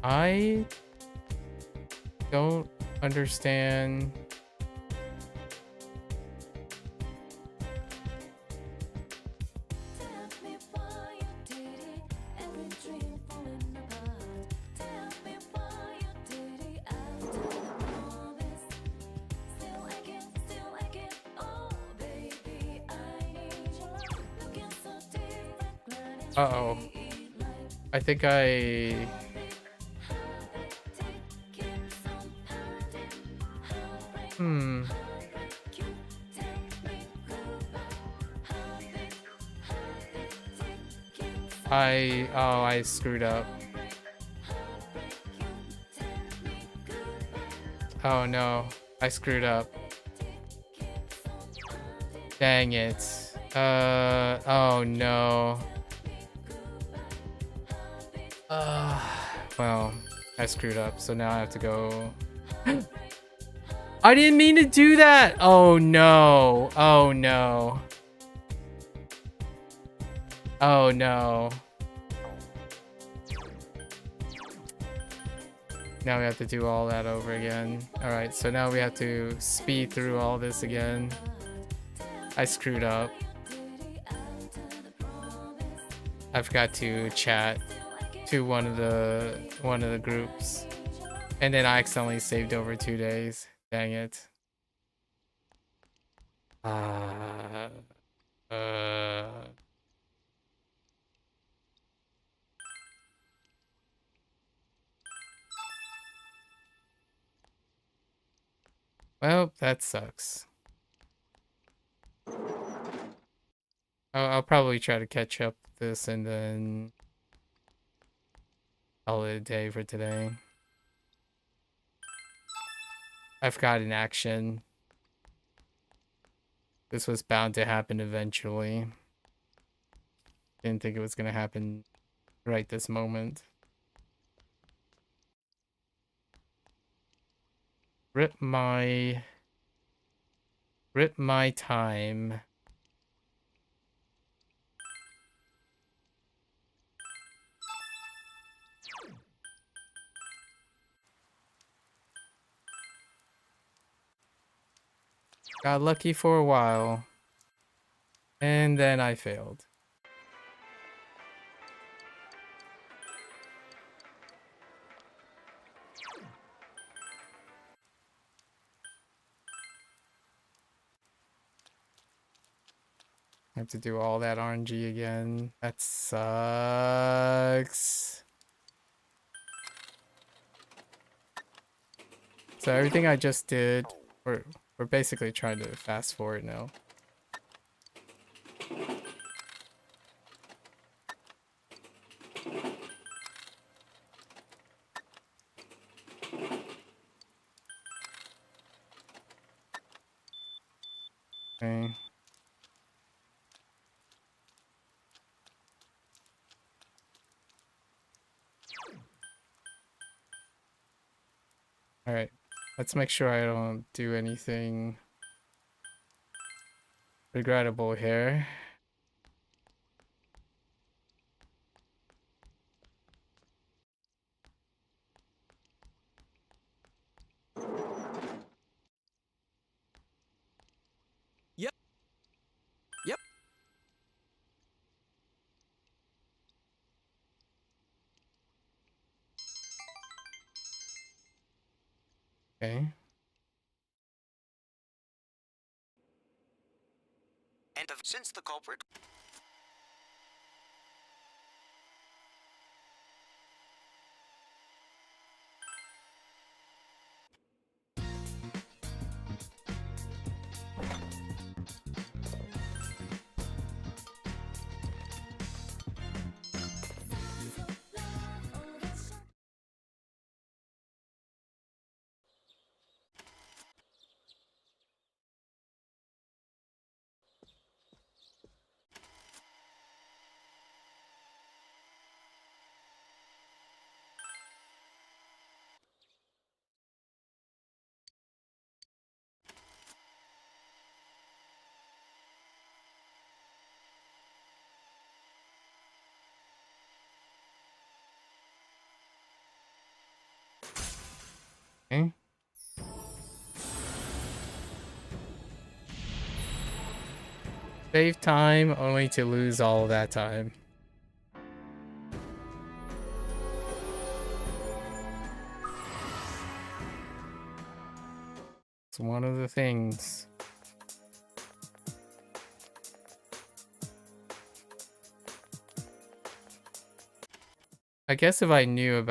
I don't understand. Uh-oh. I think I... I screwed up. Oh no, I screwed up. Dang it. Oh no. Well, I screwed up, so now I have to go. I didn't mean to do that! Oh no. Oh no. Oh no. Now we have to do all that over again. Alright, so now we have to speed through all this again. I screwed up. I forgot to chat to one of the groups. And then I accidentally saved over 2 days. Dang it. Well, that sucks. I'll probably try to catch up this and then call it a day for today. I've got an action. This was bound to happen eventually. Didn't think it was gonna happen right this moment. Rip my time. Got lucky for a while. And then I failed. I have to do all that RNG again. That sucks. So everything I just did, we're basically trying to fast forward now. Okay. All right. Let's make sure I don't do anything regrettable here. Yep. Yep. Okay. And since the culprit... Okay. Save time only to lose all that time. It's one of the things. I guess if I knew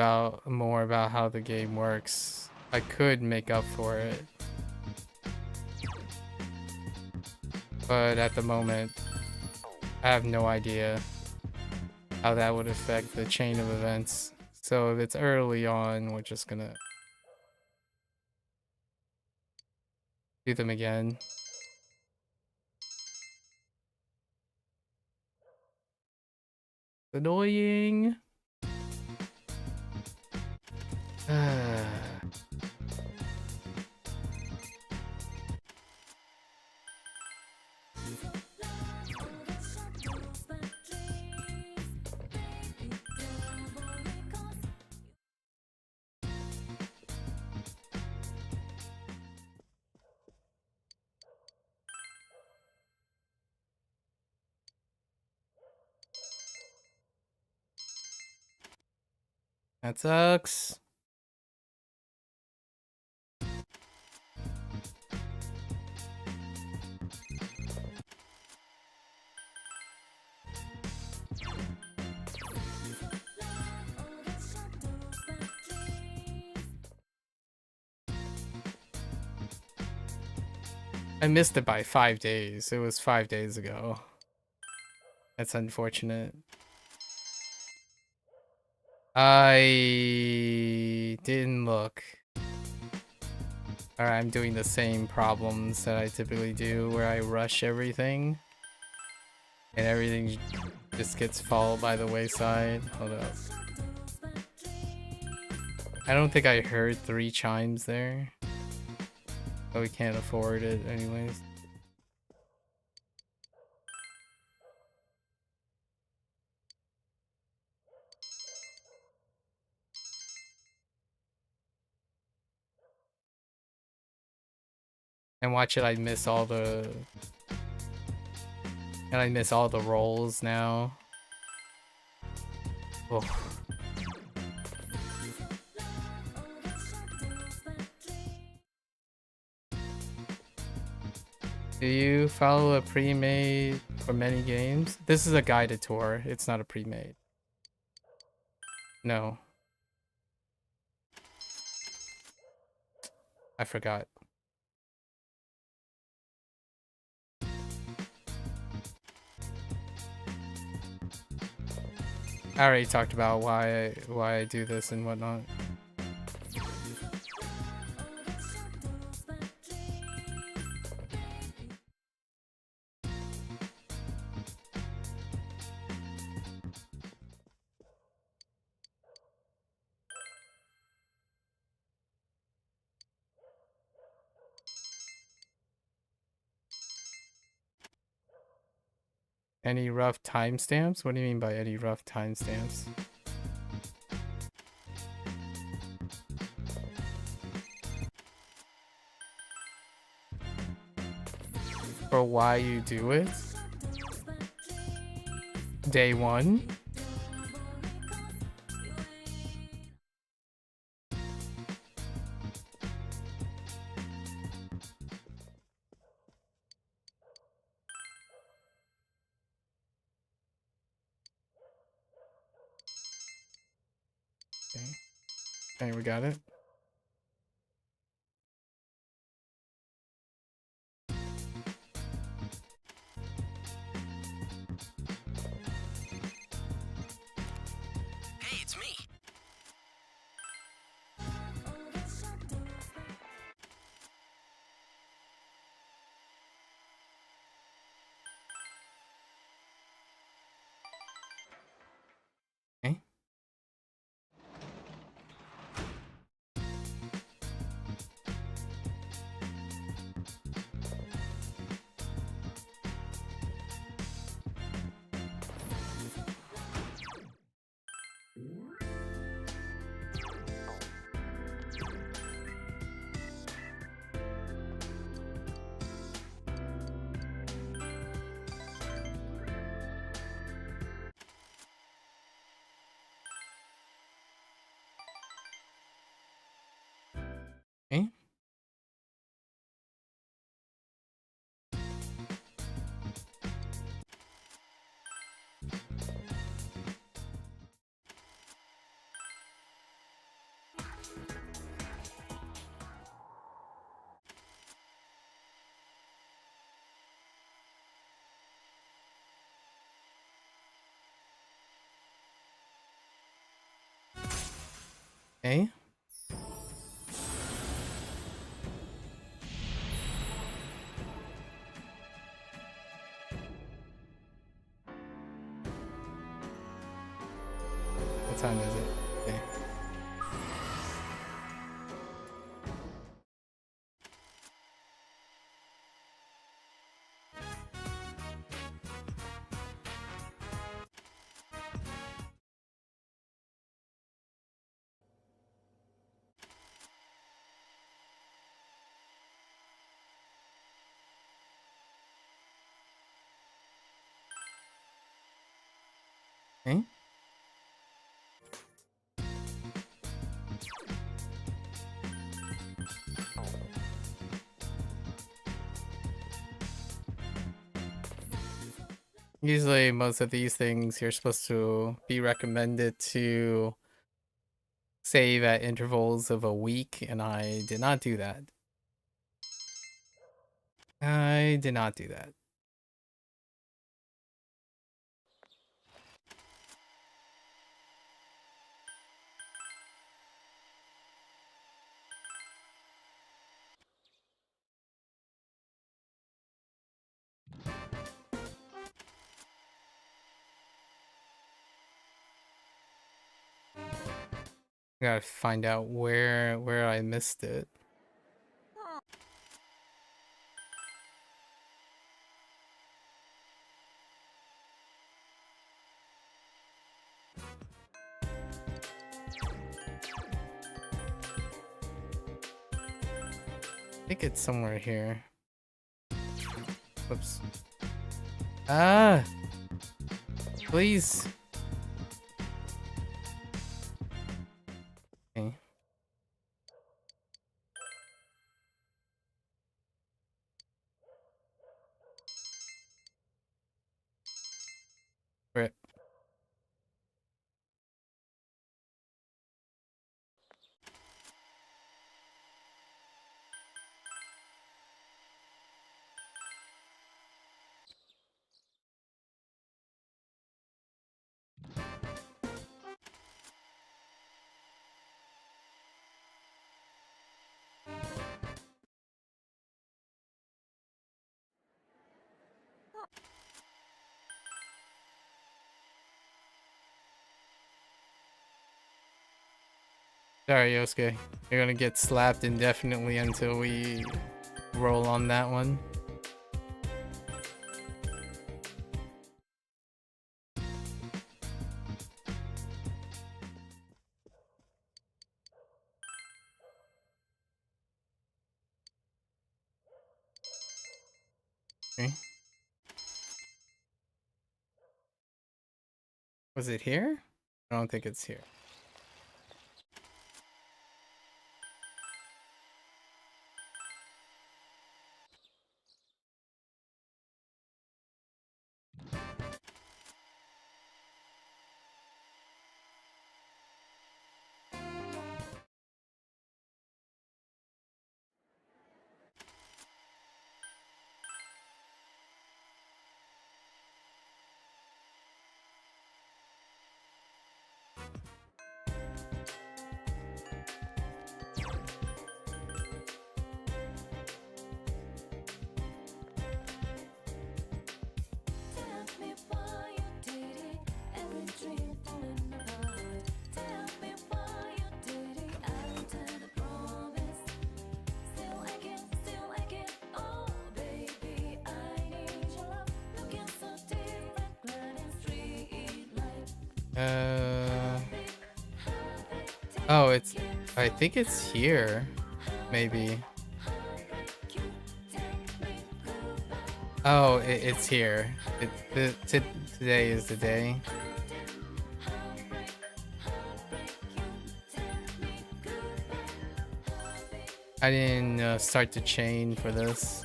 more about how the game works, I could make up for it. But at the moment, I have no idea how that would affect the chain of events. So if it's early on, we're just gonna do them again. Annoying. That sucks. I missed it by 5 days. It was 5 days ago. That's unfortunate. I didn't look. Alright, I'm doing the same problems that I typically do where I rush everything. And everything just gets followed by the wayside. Hold up. I don't think I heard 3 chimes there. But we can't afford it anyways. And watch it, I miss all the... And I miss all the rolls now. Oh. Do you follow a pre-made for many games? This is a guided tour. It's not a pre-made. No. I forgot. I already talked about why I do this and whatnot. Any rough timestamps? What do you mean by any rough timestamps? For why you do it? Day 1? Okay, we got it. Hey, it's me. Okay. Okay. What time is it? Okay. Okay. Usually most of these things you're supposed to be recommended to save at intervals of a week, and I did not do that. I did not do that. Gotta find out where I missed it. I think it's somewhere here. Whoops. Ah! Please. Okay. Rip. Sorry, Yosuke. You're gonna get slapped indefinitely until we roll on that one. Okay. Was it here? I don't think it's here. Oh, I think it's here. Maybe. Oh, it's here. Today is the day. I didn't start the chain for this.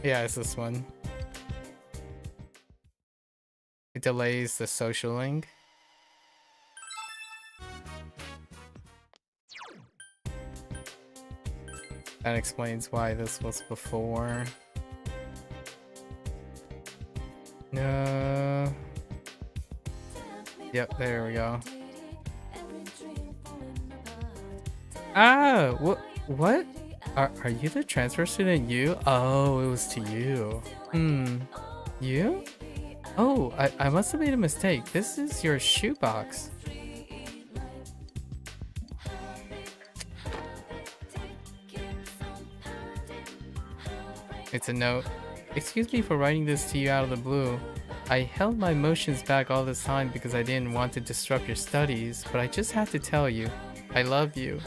Yeah, it's this one. It delays the social link. That explains why this was before. No. Yep, there we go. Ah, what? Are you the transfer student? You? Oh, it was to you. You? Oh, I must have made a mistake. This is your shoebox. It's a note. Excuse me for writing this to you out of the blue. I held my emotions back all this time because I didn't want to disrupt your studies, but I just have to tell you, I love you.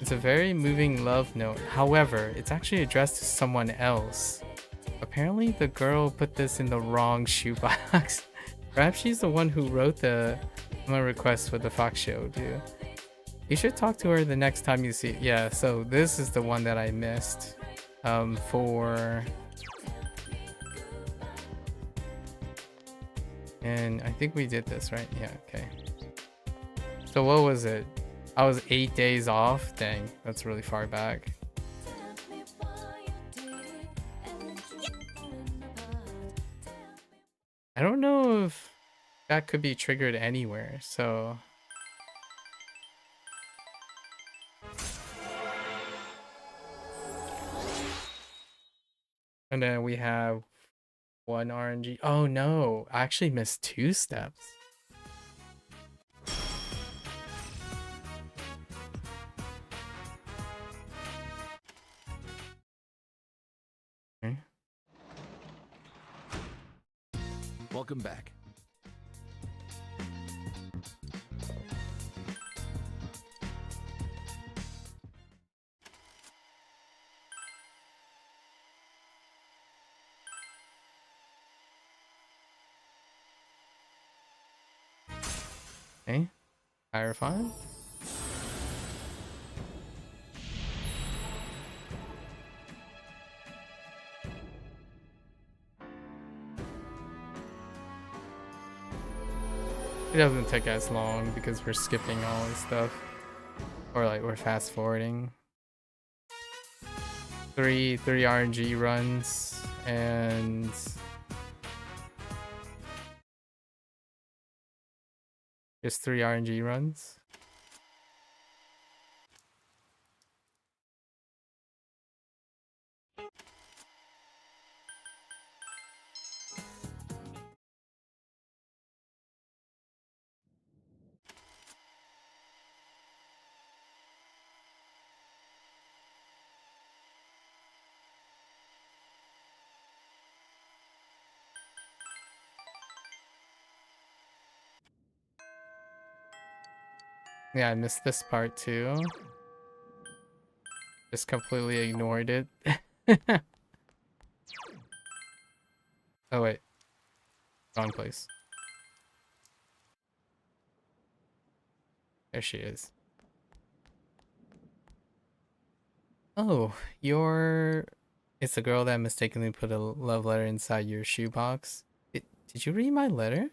It's a very moving love note. However, it's actually addressed to someone else. Apparently, the girl put this in the wrong shoebox. Perhaps she's the one who wrote the request for the Fox show, dude. You should talk to her the next time you see it. Yeah, so this is the one that I missed. And I think we did this, right? Yeah, okay. So what was it? I was 8 days off? Dang, that's really far back. I don't know if that could be triggered anywhere, so... And then we have one RNG. Oh no, I actually missed 2 steps. Okay. Welcome back. Okay, fire fine. It doesn't take as long because we're skipping all this stuff. Or like we're fast forwarding. Three RNG runs and just 3 RNG runs. Yeah, I missed this part too. Just completely ignored it. Oh wait, wrong place. There she is. Oh, it's the girl that mistakenly put a love letter inside your shoebox. Did you read my letter?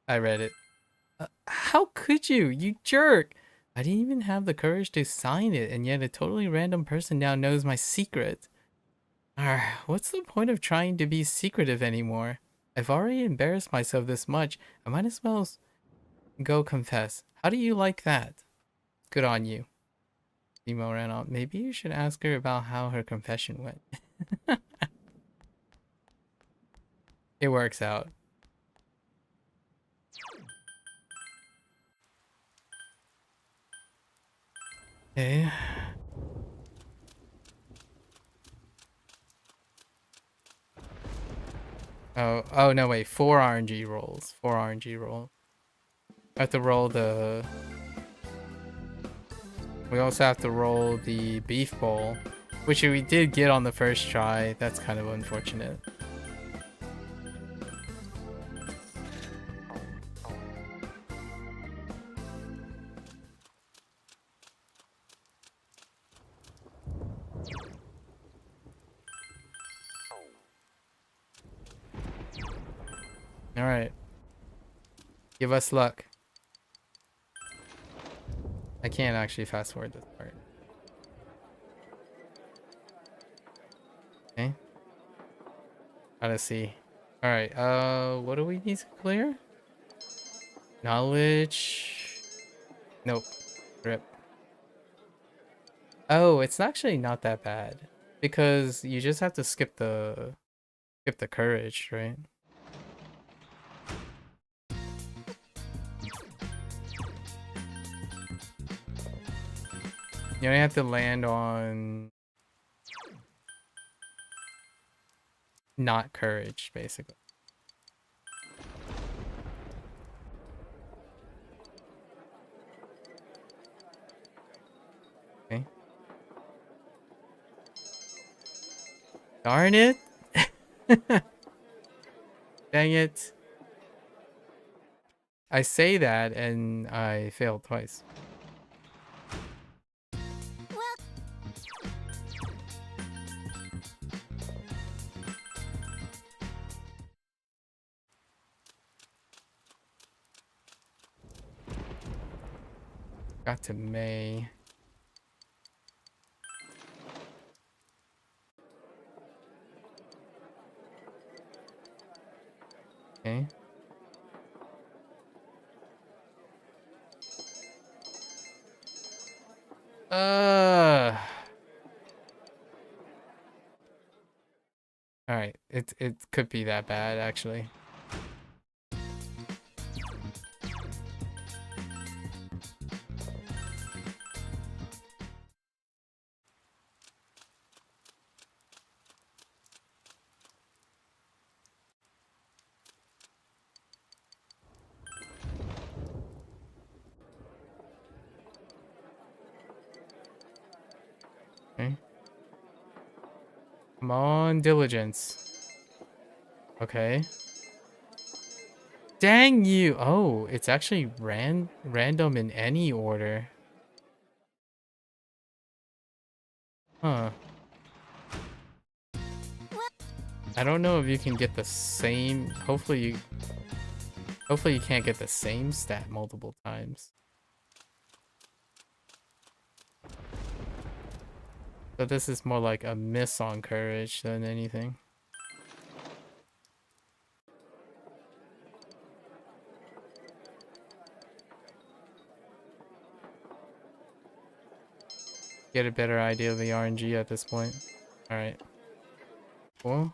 I read it. How could you? You jerk! I didn't even have the courage to sign it, and yet a totally random person now knows my secret. What's the point of trying to be secretive anymore? I've already embarrassed myself this much. I might as well go confess. How do you like that? Good on you. Emo ran on. Maybe you should ask her about how her confession went. It works out. Okay. Oh no, wait, 4 RNG rolls. 4 RNG roll. I have to roll the... We also have to roll the beef bowl, which we did get on the first try. That's kind of unfortunate. Alright. Give us luck. I can't actually fast forward this part. Okay. Gotta see. Alright, what do we need to clear? Knowledge. Nope. Rip. Oh, it's actually not that bad. Because you just have to skip the courage, right? You only have to land on not courage, basically. Okay. Darn it! Dang it. I say that and I failed twice. Got to May. Okay. Alright, it could be that bad actually. Okay. Come on, diligence. Okay. Dang you! Oh, it's actually random in any order. Huh. I don't know if you can get the same. Hopefully you can't get the same stat multiple times. So this is more like a miss on courage than anything. Get a better idea of the RNG at this point. Alright. Cool.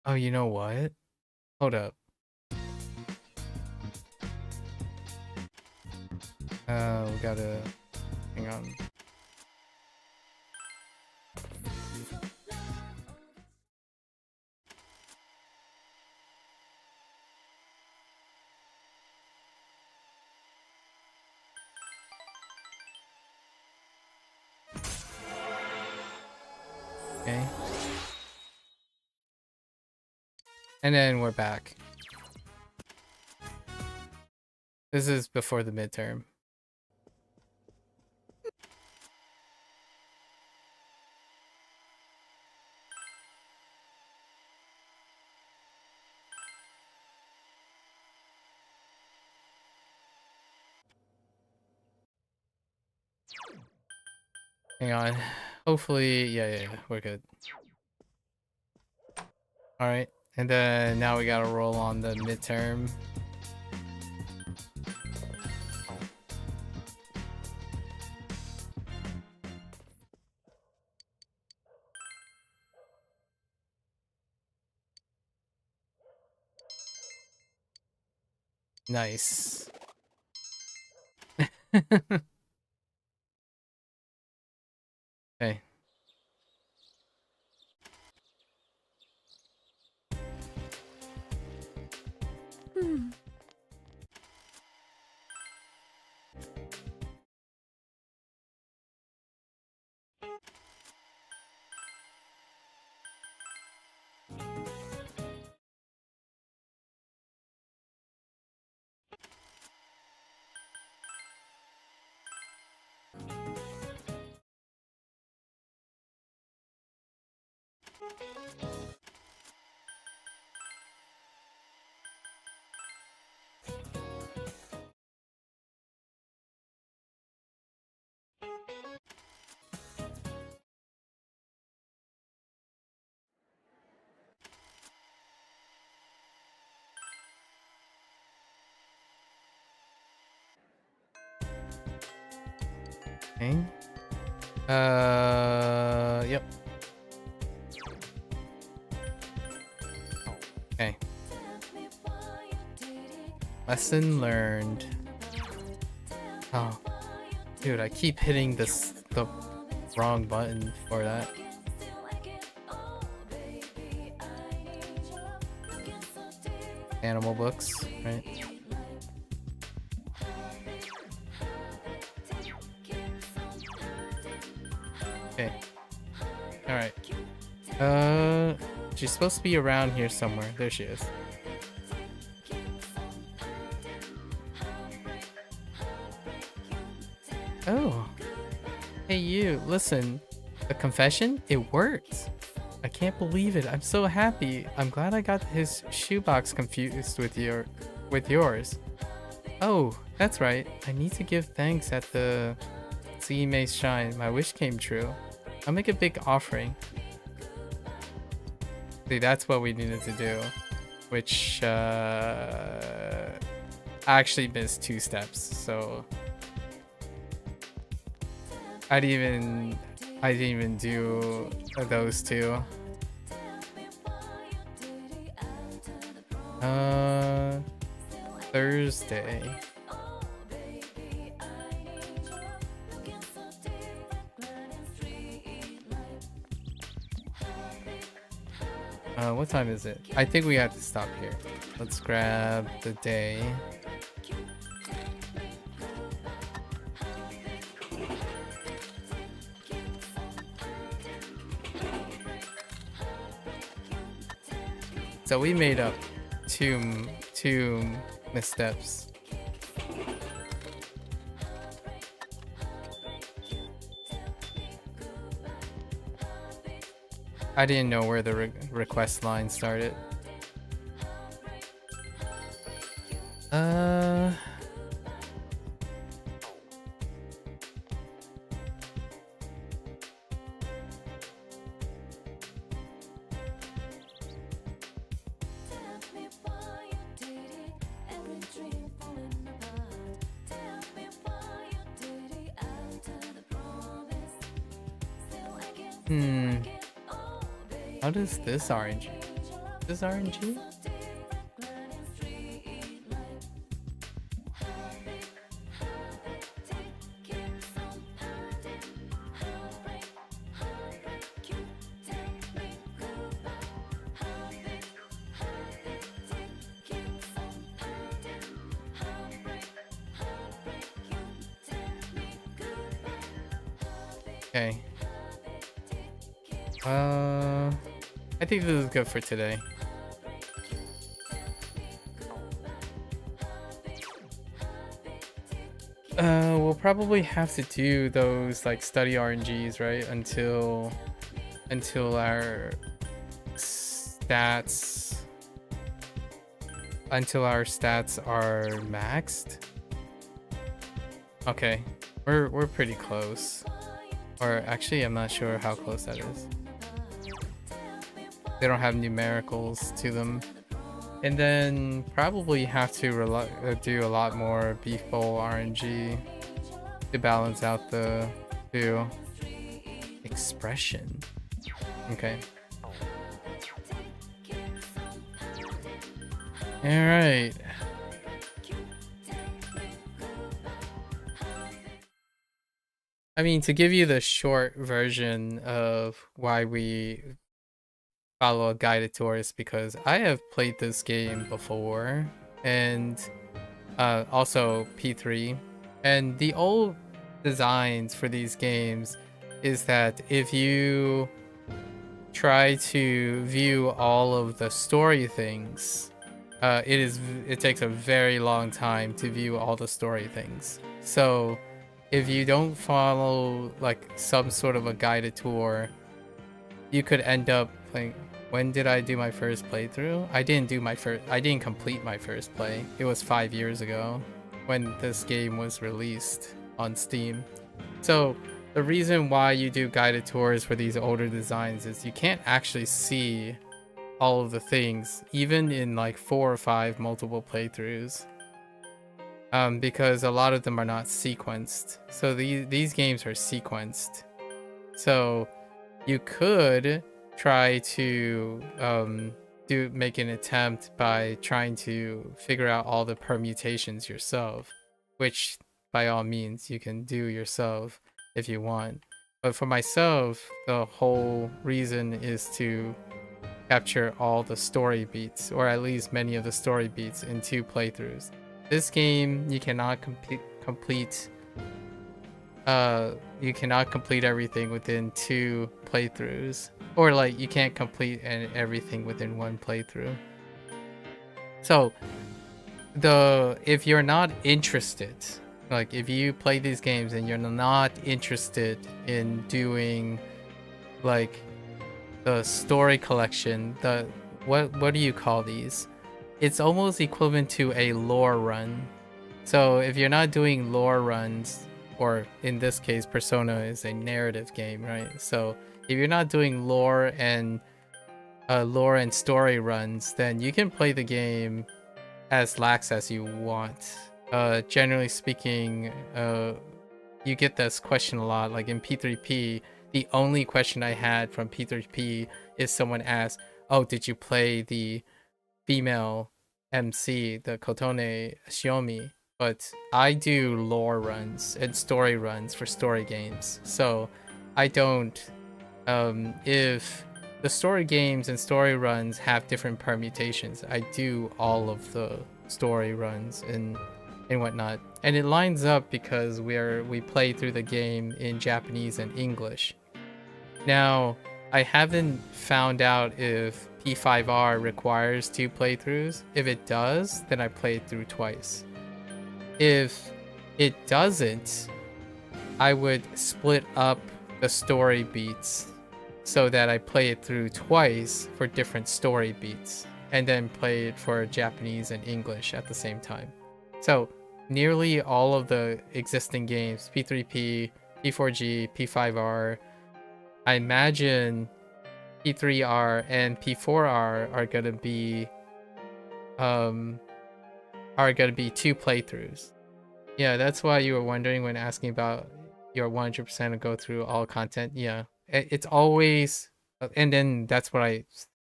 Oh, you know what? Hold up. We gotta... Hang on. Okay. And then we're back. This is before the midterm. Hang on. Hopefully, yeah, we're good. Alright. And then now we gotta roll on the midterm. Nice. Okay. Okay. Yep. Okay. Lesson learned. Oh, dude, I keep hitting the wrong button for that. Animal books, right? Okay. Alright. She's supposed to be around here somewhere. There she is. Oh. Hey you, listen. The confession? It worked. I can't believe it. I'm so happy. I'm glad I got his shoebox confused with yours. Oh, that's right. I need to give thanks at the See May Shine. My wish came true. I'll make a big offering. See, that's what we needed to do. Which, I actually missed 2 steps, so... I didn't even do those 2. Thursday. What time is it? I think we have to stop here. Let's grab the day. So we made up two missteps. I didn't know where the request line started. How does this RNG? This RNG? Okay. I think this is good for today. We'll probably have to do those like study RNGs, right? Until our stats are maxed. Okay. We're pretty close. Or actually, I'm not sure how close that is. They don't have numericals to them. And then probably have to do a lot more beef bowl RNG to balance out the two. Expression. Okay. Alright. I mean, to give you the short version of why we follow a guided tour is because I have played this game before. and also P3. And the old designs for these games is that if you try to view all of the story things, it takes a very long time to view all the story things. So if you don't follow like some sort of a guided tour, you could end up playing. When did I do my first playthrough? I didn't complete my first play. It was 5 years ago when this game was released on Steam. So the reason why you do guided tours for these older designs is you can't actually see all of the things, even in like 4 or 5 multiple playthroughs, because a lot of them are not sequenced. So these games are sequenced. So you could try to make an attempt by trying to figure out all the permutations yourself, which by all means you can do yourself if you want. But for myself, the whole reason is to capture all the story beats, or at least many of the story beats, in 2 playthroughs. This game you cannot complete everything within 2 playthroughs, or like you can't complete everything within 1 playthrough. So if you're not interested, like if you play these games and you're not interested in doing like the story collection, what do you call these? It's almost equivalent to a lore run. So if you're not doing lore runs, or in this case Persona is a narrative game, right? So if you're not doing lore and story runs, then you can play the game as lax as you want. Generally speaking, you get this question a lot. Like in P3P, the only question I had from P3P is someone asked, "Oh, did you play the female MC, the Kotone Shiomi?" But I do lore runs and story runs for story games, so I don't. If the story games and story runs have different permutations, I do all of the story runs and whatnot, and it lines up because we play through the game in Japanese and English. Now, I haven't found out if P5R requires 2 playthroughs. If it does, then I play it through twice. If it doesn't, I would split up the story beats so that I play it through twice for different story beats, and then play it for Japanese and English at the same time. So nearly all of the existing games, P3P, P4G, P5R, I imagine P3R and P4R are gonna be 2 playthroughs. Yeah, that's why you were wondering when asking about your 100% go through all content. Yeah, it's always, and then that's what I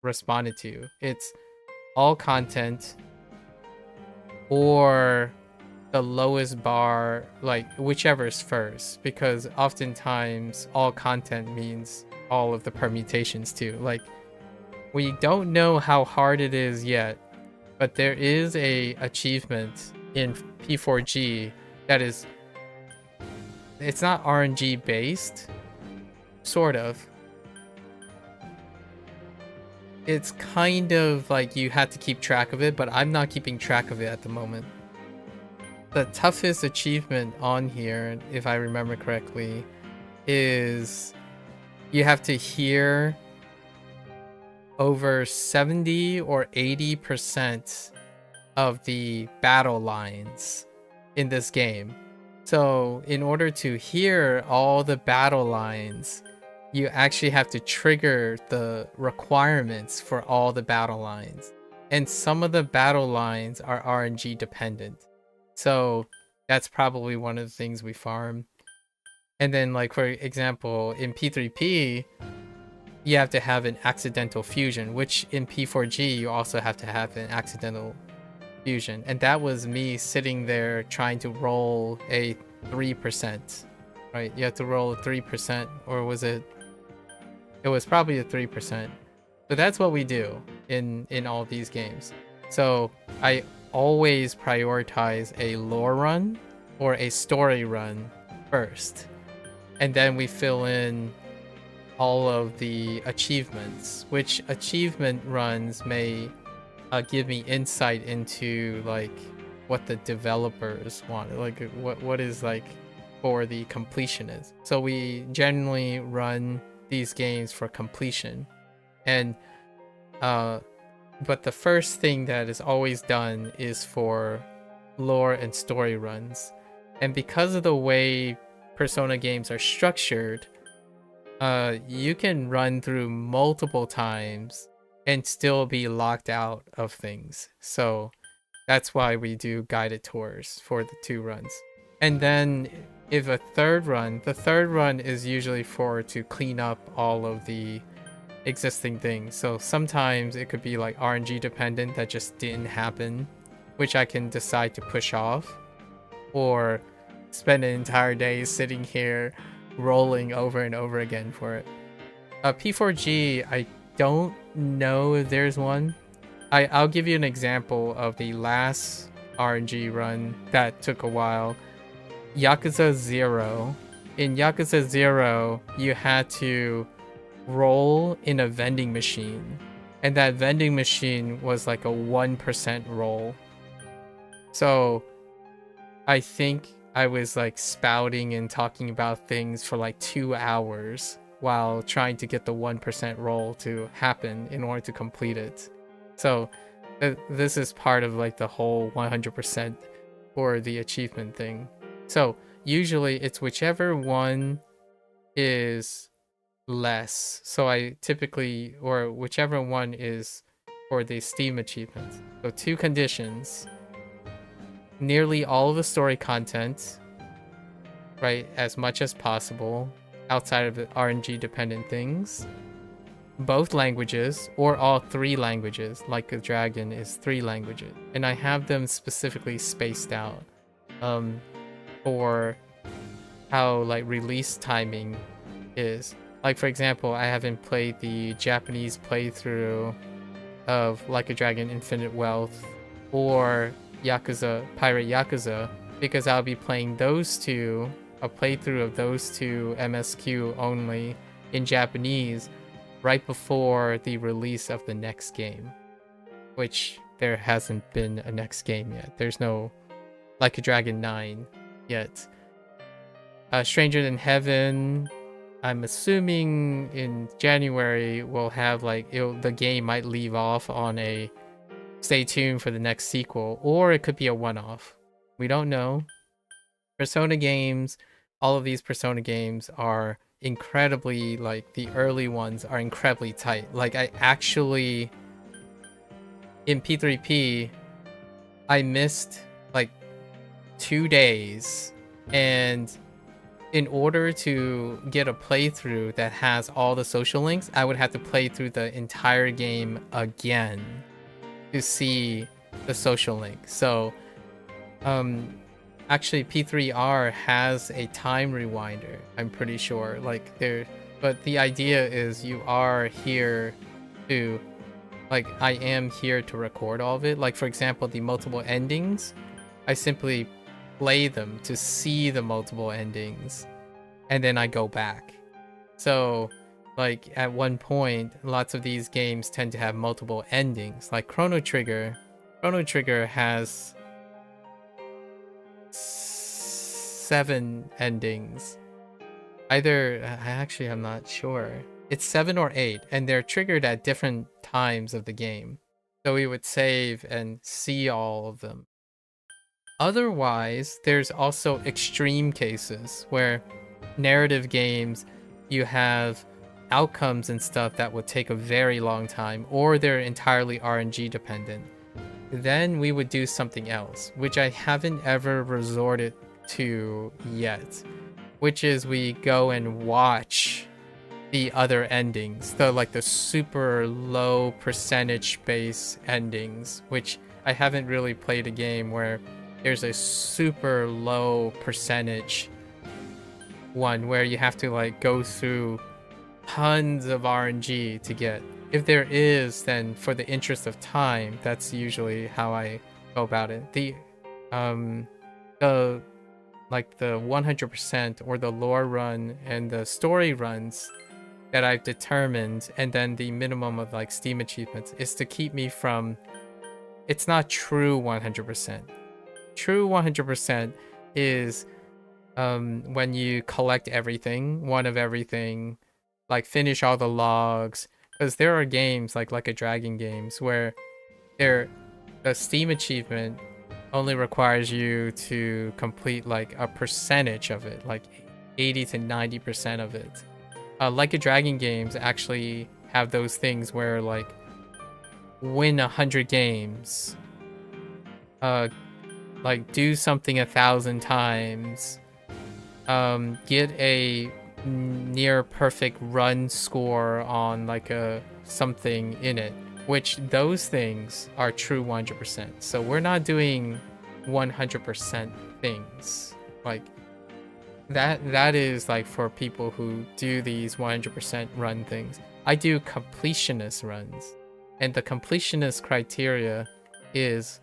responded to. It's all content or the lowest bar, like whichever is first, because oftentimes all content means all of the permutations too. Like, we don't know how hard it is yet, but there is a achievement in P4G that is, it's not RNG based, sort of. It's kind of like you have to keep track of it, but I'm not keeping track of it at the moment. The toughest achievement on here, if I remember correctly, is you have to hear over 70 or 80% of the battle lines in this game. So in order to hear all the battle lines, you actually have to trigger the requirements for all the battle lines. And some of the battle lines are RNG dependent. So that's probably one of the things we farm. And then, like, for example, in P3P, you have to have an accidental fusion, which in P4G, you also have to have an accidental fusion. And that was me sitting there trying to roll a 3%, right? You have to roll a 3%, or was it? It was probably a 3%. But that's what we do in all these games. So I always prioritize a lore run or a story run first, and then we fill in all of the achievements, which achievement runs may give me insight into like what the developers want, like what is like for the completionist. So we generally run these games for completion, and but the first thing that is always done is for lore and story runs. And because of the way Persona games are structured, you can run through multiple times and still be locked out of things. So that's why we do guided tours for the 2 runs. And then if a third run, the third run is usually to clean up all of the existing things. So sometimes it could be like RNG dependent that just didn't happen, which I can decide to push off, or spend an entire day sitting here rolling over and over again for it. P4G, I don't know if there's one. I'll give you an example of the last RNG run that took a while. Yakuza 0. In Yakuza 0, you had to roll in a vending machine, and that vending machine was like a 1% roll. So I think I was like spouting and talking about things for like 2 hours while trying to get the 1% roll to happen in order to complete it. So this is part of like the whole 100% for the achievement thing. So usually it's whichever one is less. So I typically, or whichever one is for the Steam achievements. So 2 conditions. Nearly all of the story content, right, as much as possible, outside of the RNG dependent things. Both languages, or all 3 languages, like a dragon is 3 languages. And I have them specifically spaced out for how like release timing is. Like for example, I haven't played the Japanese playthrough of Like a Dragon Infinite Wealth or Yakuza, Pirate Yakuza, because I'll be playing those 2, a playthrough of those 2 MSQ only in Japanese right before the release of the next game, which there hasn't been a next game yet. There's no Like a Dragon 9 yet. Stranger Than Heaven, I'm assuming in January we'll have like the game might leave off on a stay tuned for the next sequel, or it could be a one-off. We don't know. Persona games, all of these Persona games are incredibly, like the early ones are incredibly tight. Like I actually, in P3P, I missed like 2 days, and in order to get a playthrough that has all the social links, I would have to play through the entire game again to see the social link. So actually P3R has a time rewinder, I'm pretty sure, like there, but the idea is you are here to, like, I am here to record all of it. Like for example, the multiple endings, I simply play them to see the multiple endings, and then I go back. So like at one point, lots of these games tend to have multiple endings. Like Chrono Trigger has 7 endings. I'm not sure. It's 7 or 8, and they're triggered at different times of the game. So we would save and see all of them. Otherwise, there's also extreme cases where narrative games, you have outcomes and stuff that would take a very long time, or they're entirely RNG dependent. Then we would do something else, which I haven't ever resorted to yet, which is we go and watch the other endings, the super low percentage base endings, which I haven't really played a game where there's a super low percentage one where you have to like go through tons of RNG to get. If there is, then for the interest of time, that's usually how I go about it. The like the 100% or the lore run and the story runs that I've determined, and then the minimum of like Steam achievements is to keep me from. It's not true 100%. True 100% is when you collect everything, one of everything, like finish all the logs. Because there are games like a Dragon games where the Steam achievement only requires you to complete like a percentage of it, like 80 to 90% of it. Like a Dragon games actually have those things where like win 100 games, like do something 1,000 times, get a near perfect run score on like a something in it, which those things are true 100%. So we're not doing 100% things like that is like for people who do these 100% run things. I do completionist runs, and the completionist criteria is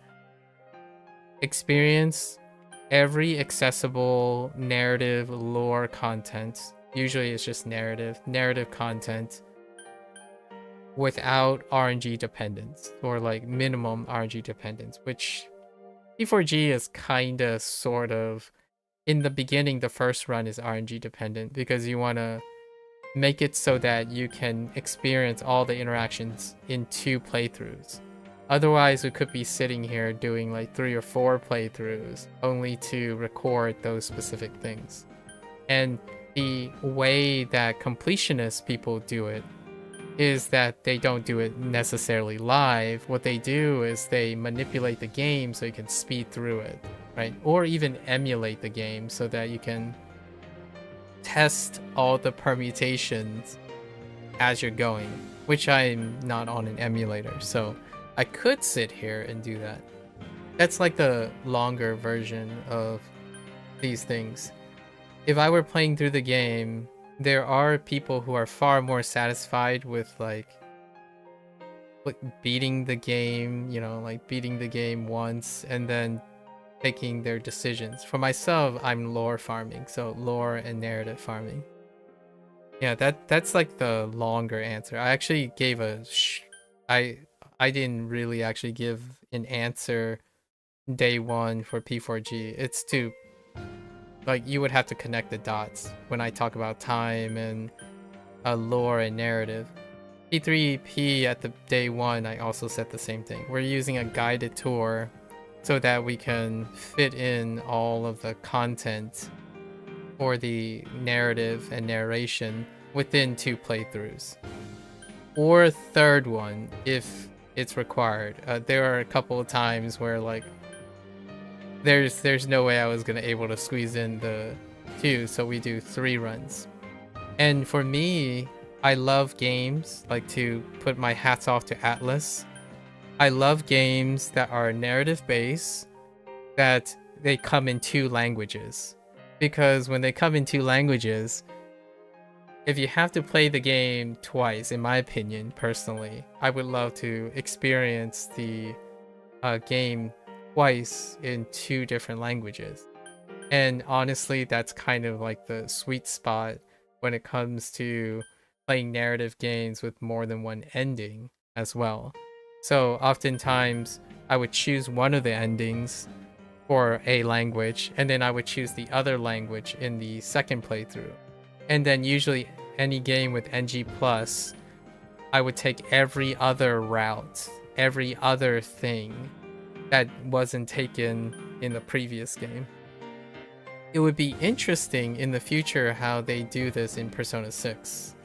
experience every accessible narrative lore content. Usually it's just narrative content without RNG dependence, or like minimum RNG dependence, which P4G is kind of sort of. In the beginning, the first run is RNG dependent because you want to make it so that you can experience all the interactions in 2 playthroughs. Otherwise, we could be sitting here doing like 3 or 4 playthroughs only to record those specific things. And the way that completionist people do it is that they don't do it necessarily live. What they do is they manipulate the game so you can speed through it, right? Or even emulate the game so that you can test all the permutations as you're going, which I'm not on an emulator, so I could sit here and do that. That's like the longer version of these things. If I were playing through the game, there are people who are far more satisfied with like beating the game, you know, like beating the game once and then taking their decisions. For myself, I'm lore farming, so lore and narrative farming. Yeah, that's like the longer answer. I actually gave I didn't really actually give an answer day one for P4G. It's to like you would have to connect the dots when I talk about time and lore and narrative. P3P at the day one, I also said the same thing. We're using a guided tour so that we can fit in all of the content or the narrative and narration within 2 playthroughs. Or a third one if it's required. There are a couple of times where like there's no way I was gonna able to squeeze in the 2, so we do 3 runs. And for me, I love games, like to put my hats off to ATLUS. I love games that are narrative based, that they come in 2 languages. Because when they come in 2 languages, if you have to play the game twice, in my opinion, personally, I would love to experience the game twice in 2 different languages. And honestly, that's kind of like the sweet spot when it comes to playing narrative games with more than one ending as well. So oftentimes I would choose one of the endings for a language, and then I would choose the other language in the second playthrough. And then usually any game with NG+, I would take every other route, every other thing that wasn't taken in the previous game. It would be interesting in the future how they do this in Persona 6.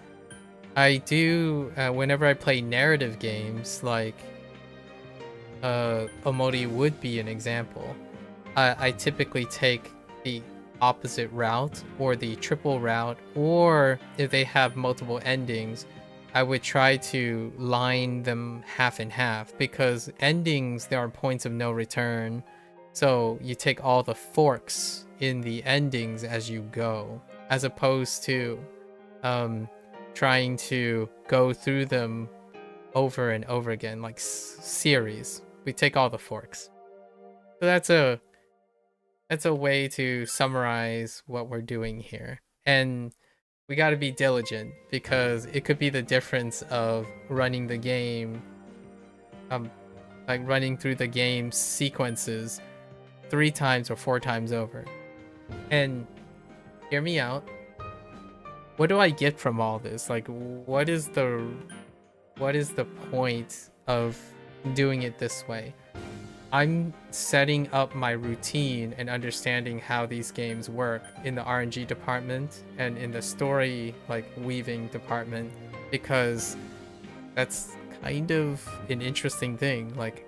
I do, whenever I play narrative games, like Omori would be an example. I typically take the opposite route or the triple route, or if they have multiple endings, I would try to line them half and half, because endings, there are points of no return. So you take all the forks in the endings as you go, as opposed to trying to go through them over and over again, like series. We take all the forks. So that's a way to summarize what we're doing here. And we got to be diligent because it could be the difference of running the game, like running through the game sequences 3 times or 4 times over. And hear me out. What do I get from all this? Like, what is the point of doing it this way? I'm setting up my routine and understanding how these games work in the RNG department and in the story like weaving department, because that's kind of an interesting thing, like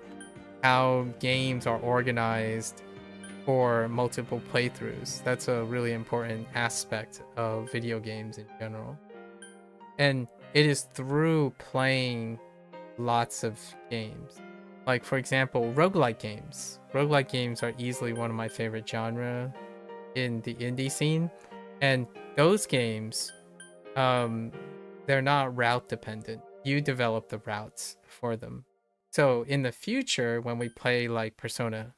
how games are organized for multiple playthroughs. That's a really important aspect of video games in general. And it is through playing lots of games. Like, for example, roguelike games. Roguelike games are easily one of my favorite genre in the indie scene. And those games, they're not route dependent. You develop the routes for them. So in the future, when we play like Persona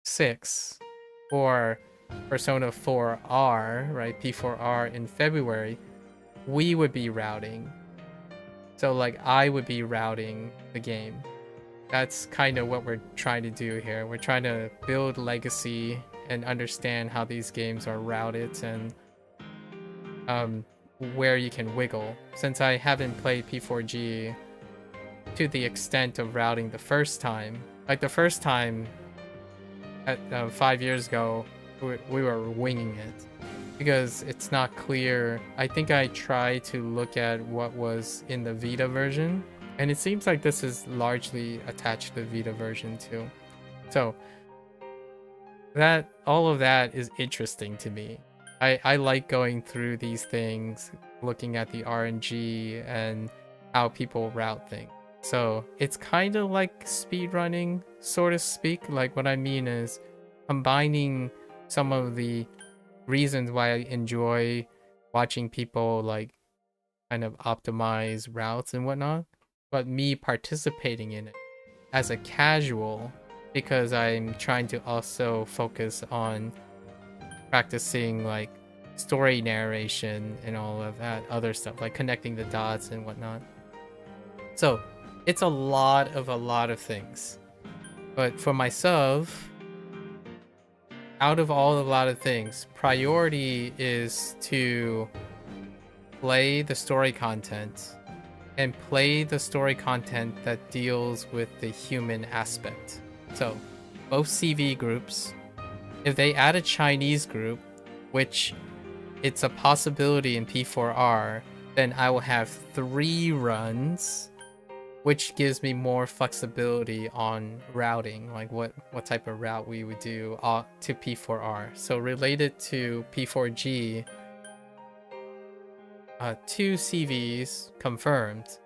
6 or Persona 4R, right, P4R in February, we would be routing. So like I would be routing the game. That's kind of what we're trying to do here. We're trying to build legacy and understand how these games are routed and where you can wiggle. Since I haven't played P4G to the extent of routing the first time, like the first time at 5 years ago, we were winging it because it's not clear. I think I tried to look at what was in the Vita version, and it seems like this is largely attached to the Vita version too. So that all of that is interesting to me. I like going through these things, looking at the RNG and how people route things. So it's kind of like speedrunning, so to speak. Like what I mean is combining some of the reasons why I enjoy watching people like kind of optimize routes and whatnot, but me participating in it as a casual because I'm trying to also focus on practicing like story narration and all of that other stuff, like connecting the dots and whatnot. So it's a lot of things. But for myself, out of a lot of things, priority is to play the story content and play the story content that deals with the human aspect. So both CV groups, if they add a Chinese group, which it's a possibility in P4R, then I will have 3 runs, which gives me more flexibility on routing, like what type of route we would do to P4R. So related to P4G, 2 CVs confirmed.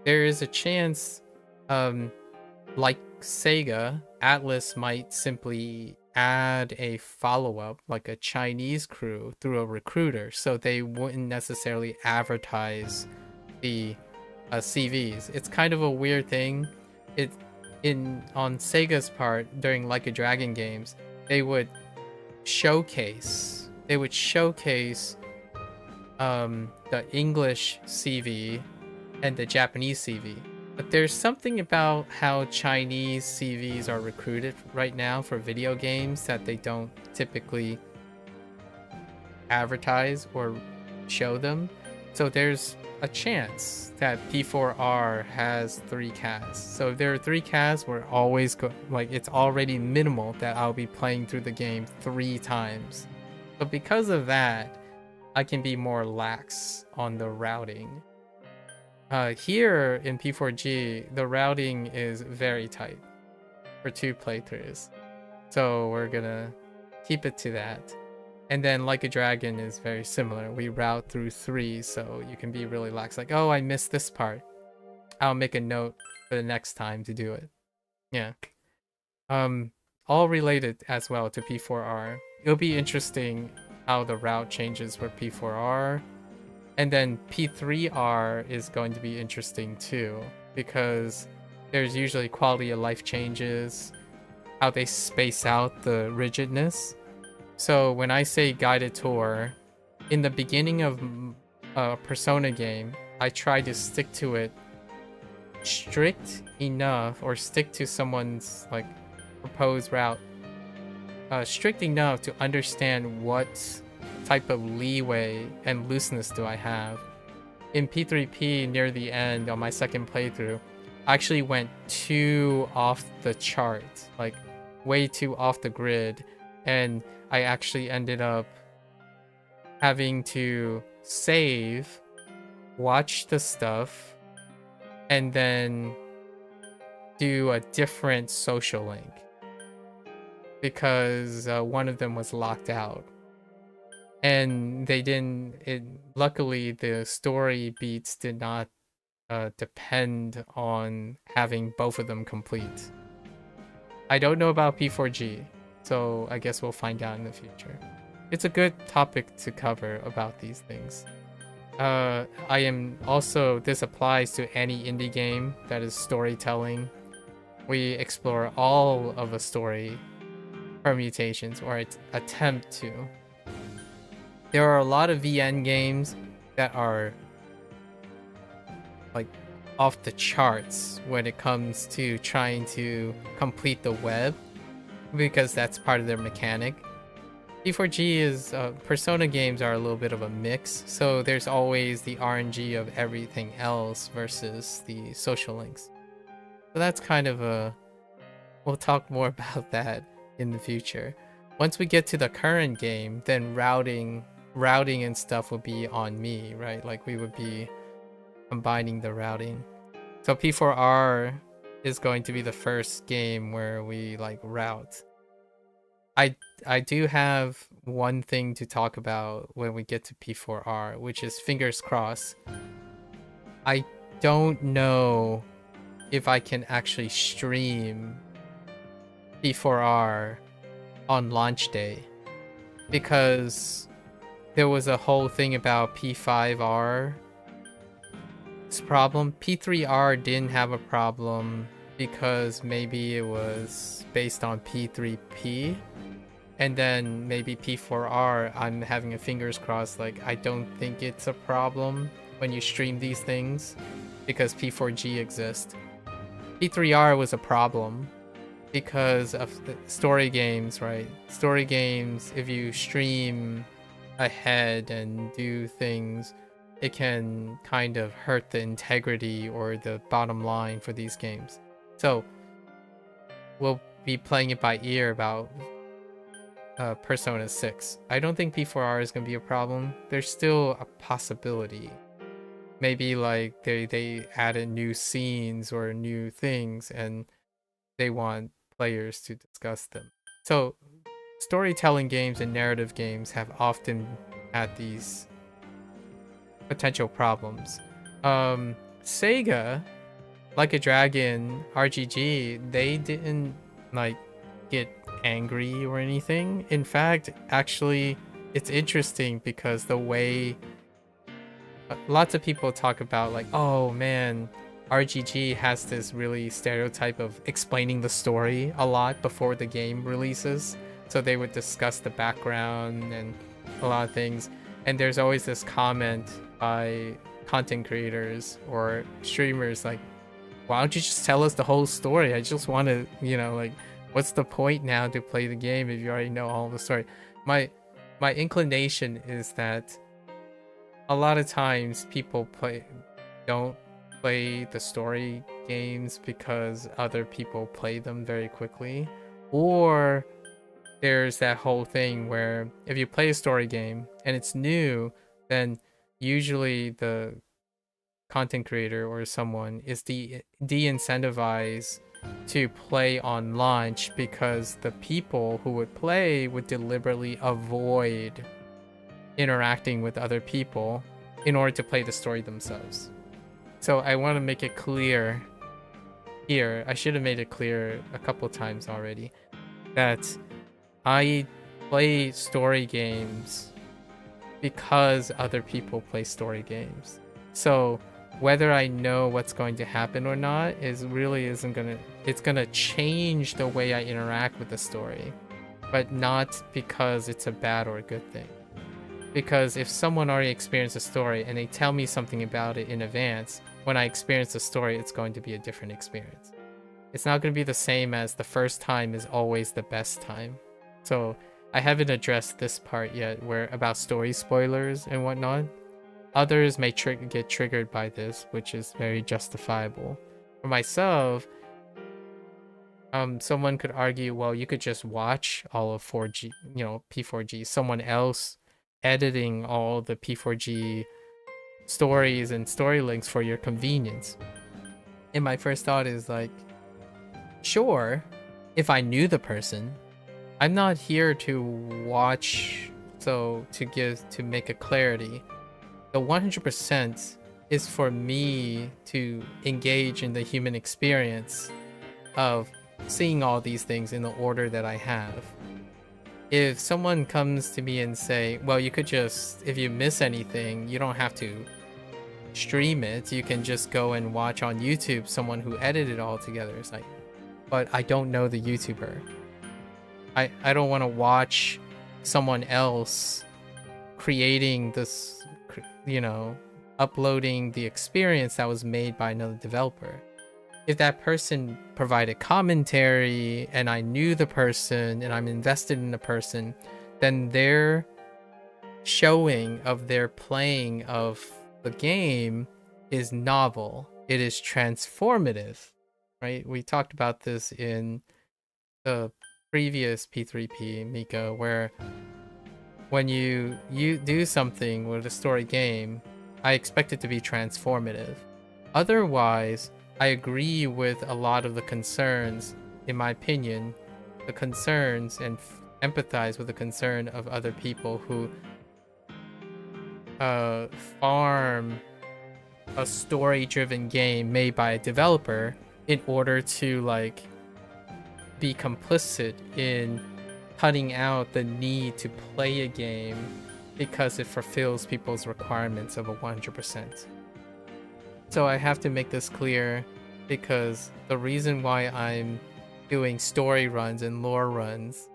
There is a chance, like SEGA, ATLUS might simply add a follow-up, like a Chinese crew, through a recruiter, so they wouldn't necessarily advertise the CVs. It's kind of a weird thing. On Sega's part, during Like a Dragon games, they would showcase the English CV and the Japanese CV. But there's something about how Chinese CVs are recruited right now for video games that they don't typically advertise or show them. So there's a chance that P4R has 3 casts. So if there are 3 casts, we're always it's already minimal that I'll be playing through the game 3 times. But because of that, I can be more lax on the routing. Here in P4G, the routing is very tight for 2 playthroughs. So we're gonna keep it to that. And then Like a Dragon is very similar. We route through 3, so you can be really lax. Like, oh, I missed this part. I'll make a note for the next time to do it. Yeah. All related as well to P4R. It'll be interesting how the route changes for P4R. And then P3R is going to be interesting too, because there's usually quality of life changes. how they space out the rigidness. So when I say guided tour, in the beginning of a Persona game, I try to stick to it strict enough, or stick to someone's like proposed route strict enough to understand what type of leeway and looseness do I have. In P3P, near the end on my second playthrough, I actually went too off the chart, like way too off the grid, and I actually ended up having to save, watch the stuff, and then do a different social link because one of them was locked out. And they didn't, luckily the story beats did not depend on having both of them complete. I don't know about P4G, so I guess we'll find out in the future. It's a good topic to cover about these things. I am also, this applies to any indie game that is storytelling. We explore all of a story permutations, or attempt to. There are a lot of VN games that are like off the charts when it comes to trying to complete the web, because that's part of their mechanic. P4G is Persona games are a little bit of a mix, so there's always the RNG of everything else versus the social links. So that's kind of a, we'll talk more about that in the future. Once we get to the current game, then routing and stuff will be on me, right? Like we would be combining the routing. So P4R is going to be the first game where we like route. I do have one thing to talk about when we get to P4R, which is fingers crossed. I don't know if I can actually stream P4R on launch day, because there was a whole thing about P5R's problem. P3R didn't have a problem because maybe it was based on P3P. And then maybe P4R, I'm having a fingers crossed, like I don't think it's a problem when you stream these things because P4G exists. P3R was a problem because of the story games, right? Story games, if you stream ahead and do things, it can kind of hurt the integrity or the bottom line for these games. So we'll be playing it by ear about Persona 6. I don't think P4R is going to be a problem. There's still a possibility. Maybe like they added new scenes or new things and they want players to discuss them. So storytelling games and narrative games have often had these potential problems. Sega, Like a Dragon, RGG, they didn't like get angry or anything. In fact, actually, it's interesting because the way lots of people talk about like, oh man, RGG has this really stereotype of explaining the story a lot before the game releases. So they would discuss the background and a lot of things. And there's always this comment by content creators or streamers like, why don't you just tell us the whole story? I just want to, you know, like, what's the point now to play the game if you already know all the story? My inclination is that a lot of times people don't play the story games because other people play them very quickly, or there's that whole thing where if you play a story game and it's new, then usually the content creator or someone is de-incentivized to play on launch because the people who would play would deliberately avoid interacting with other people in order to play the story themselves. So I want to make it clear here, I should have made it clear a couple times already, that I play story games because other people play story games. So whether I know what's going to happen or not isn't gonna, it's gonna change the way I interact with the story, but not because it's a bad or a good thing. Because if someone already experienced a story and they tell me something about it in advance, when I experience the story, it's going to be a different experience. It's not going to be the same as the first time is always the best time. So I haven't addressed this part yet, where about story spoilers and whatnot. Others may get triggered by this, which is very justifiable. For myself, someone could argue, well, you could just watch all of 4G, P4G, someone else editing all the P4G stories and story links for your convenience. And my first thought is like, sure, if I knew the person. I'm not here to watch, so to make a clarity. The 100% is for me to engage in the human experience of seeing all these things in the order that I have. If someone comes to me and say, well, you could just, if you miss anything, you don't have to stream it. You can just go and watch on YouTube someone who edited it all together. It's like, but I don't know the YouTuber. I don't want to watch someone else creating this, uploading the experience that was made by another developer. If that person provided commentary and I knew the person and I'm invested in the person, then their showing of their playing of the game is novel. It is transformative, right? We talked about this in the previous P3P, Mika, where when you do something with a story game, I expect it to be transformative. Otherwise, I agree with a lot of the concerns, in my opinion, the concerns, and empathize with the concern of other people who farm a story-driven game made by a developer in order to be complicit in cutting out the need to play a game because it fulfills people's requirements of a 100%. So I have to make this clear, because the reason why I'm doing story runs and lore runs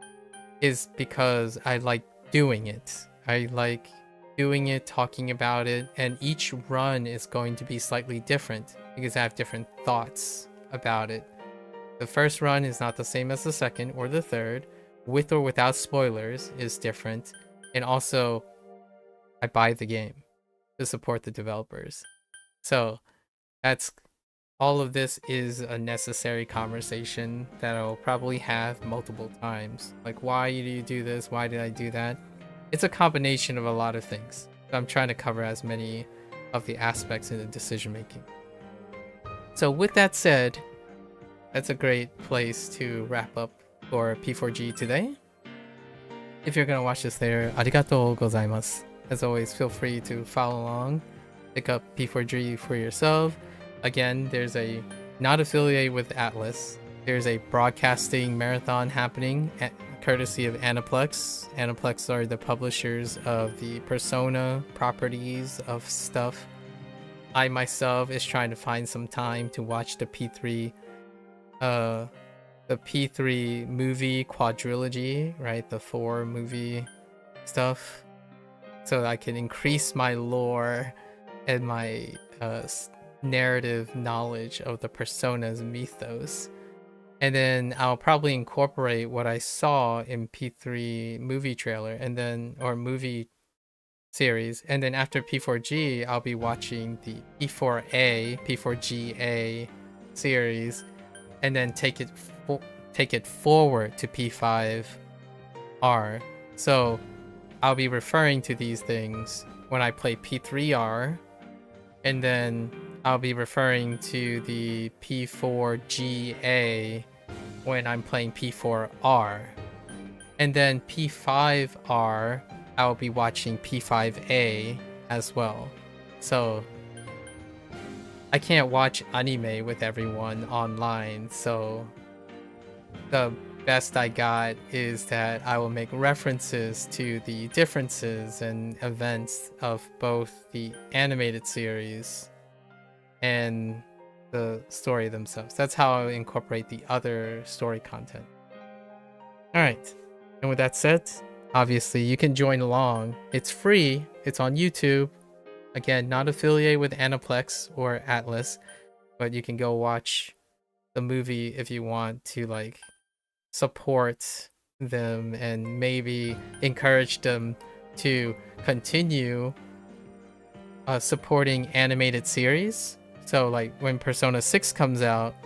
is because I like doing it. I like doing it, talking about it, and each run is going to be slightly different because I have different thoughts about it. The first run is not the same as the second or the third. With or without spoilers is different. And also, I buy the game to support the developers. So that's all of this is a necessary conversation that I'll probably have multiple times. Like, why do you do this? Why did I do that? It's a combination of a lot of things. So I'm trying to cover as many of the aspects in the decision making. So with that said, that's a great place to wrap up for P4G today. If you're gonna watch this later, arigatou gozaimasu. As always, feel free to follow along, pick up P4G for yourself. Again, there's a not affiliated with ATLUS. There's a broadcasting marathon happening courtesy of ATLUS. ATLUS are the publishers of the Persona properties of stuff. I myself is trying to find some time to watch the P3 movie quadrilogy, right? The 4 movie stuff, so I can increase my lore and my narrative knowledge of the Persona's mythos. And then I'll probably incorporate what I saw in P3 movie trailer or movie series. And then after P4G, I'll be watching the P4GA series, and then take it forward to P5R. So I'll be referring to these things when I play P3R, and then I'll be referring to the P4GA when I'm playing P4R. And then P5R, I'll be watching P5A as well. So I can't watch anime with everyone online, so the best I got is that I will make references to the differences and events of both the animated series and the story themselves. That's how I incorporate the other story content. Alright, and with that said, obviously you can join along. It's free, it's on YouTube. Again, not affiliated with Aniplex or ATLUS, but you can go watch the movie if you want to like support them and maybe encourage them to continue supporting animated series. So like when Persona 6 comes out,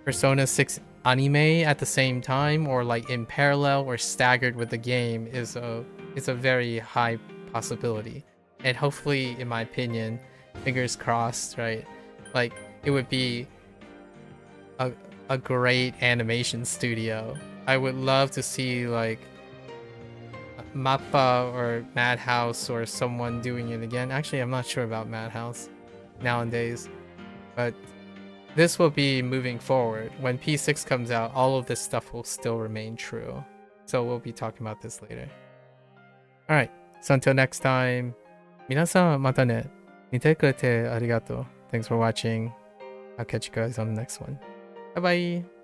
Persona 6 anime at the same time or like in parallel or staggered with the game is a very high possibility. And hopefully, in my opinion, fingers crossed, right? Like it would be a great animation studio. I would love to see like Mappa or Madhouse or someone doing it again. Actually, I'm not sure about Madhouse nowadays, but this will be moving forward. When P6 comes out, all of this stuff will still remain true. So we'll be talking about this later. Alright, so until next time, 皆さんまたね。見てくれてありがとう. Thanks for watching. I'll catch you guys on the next one. Bye bye.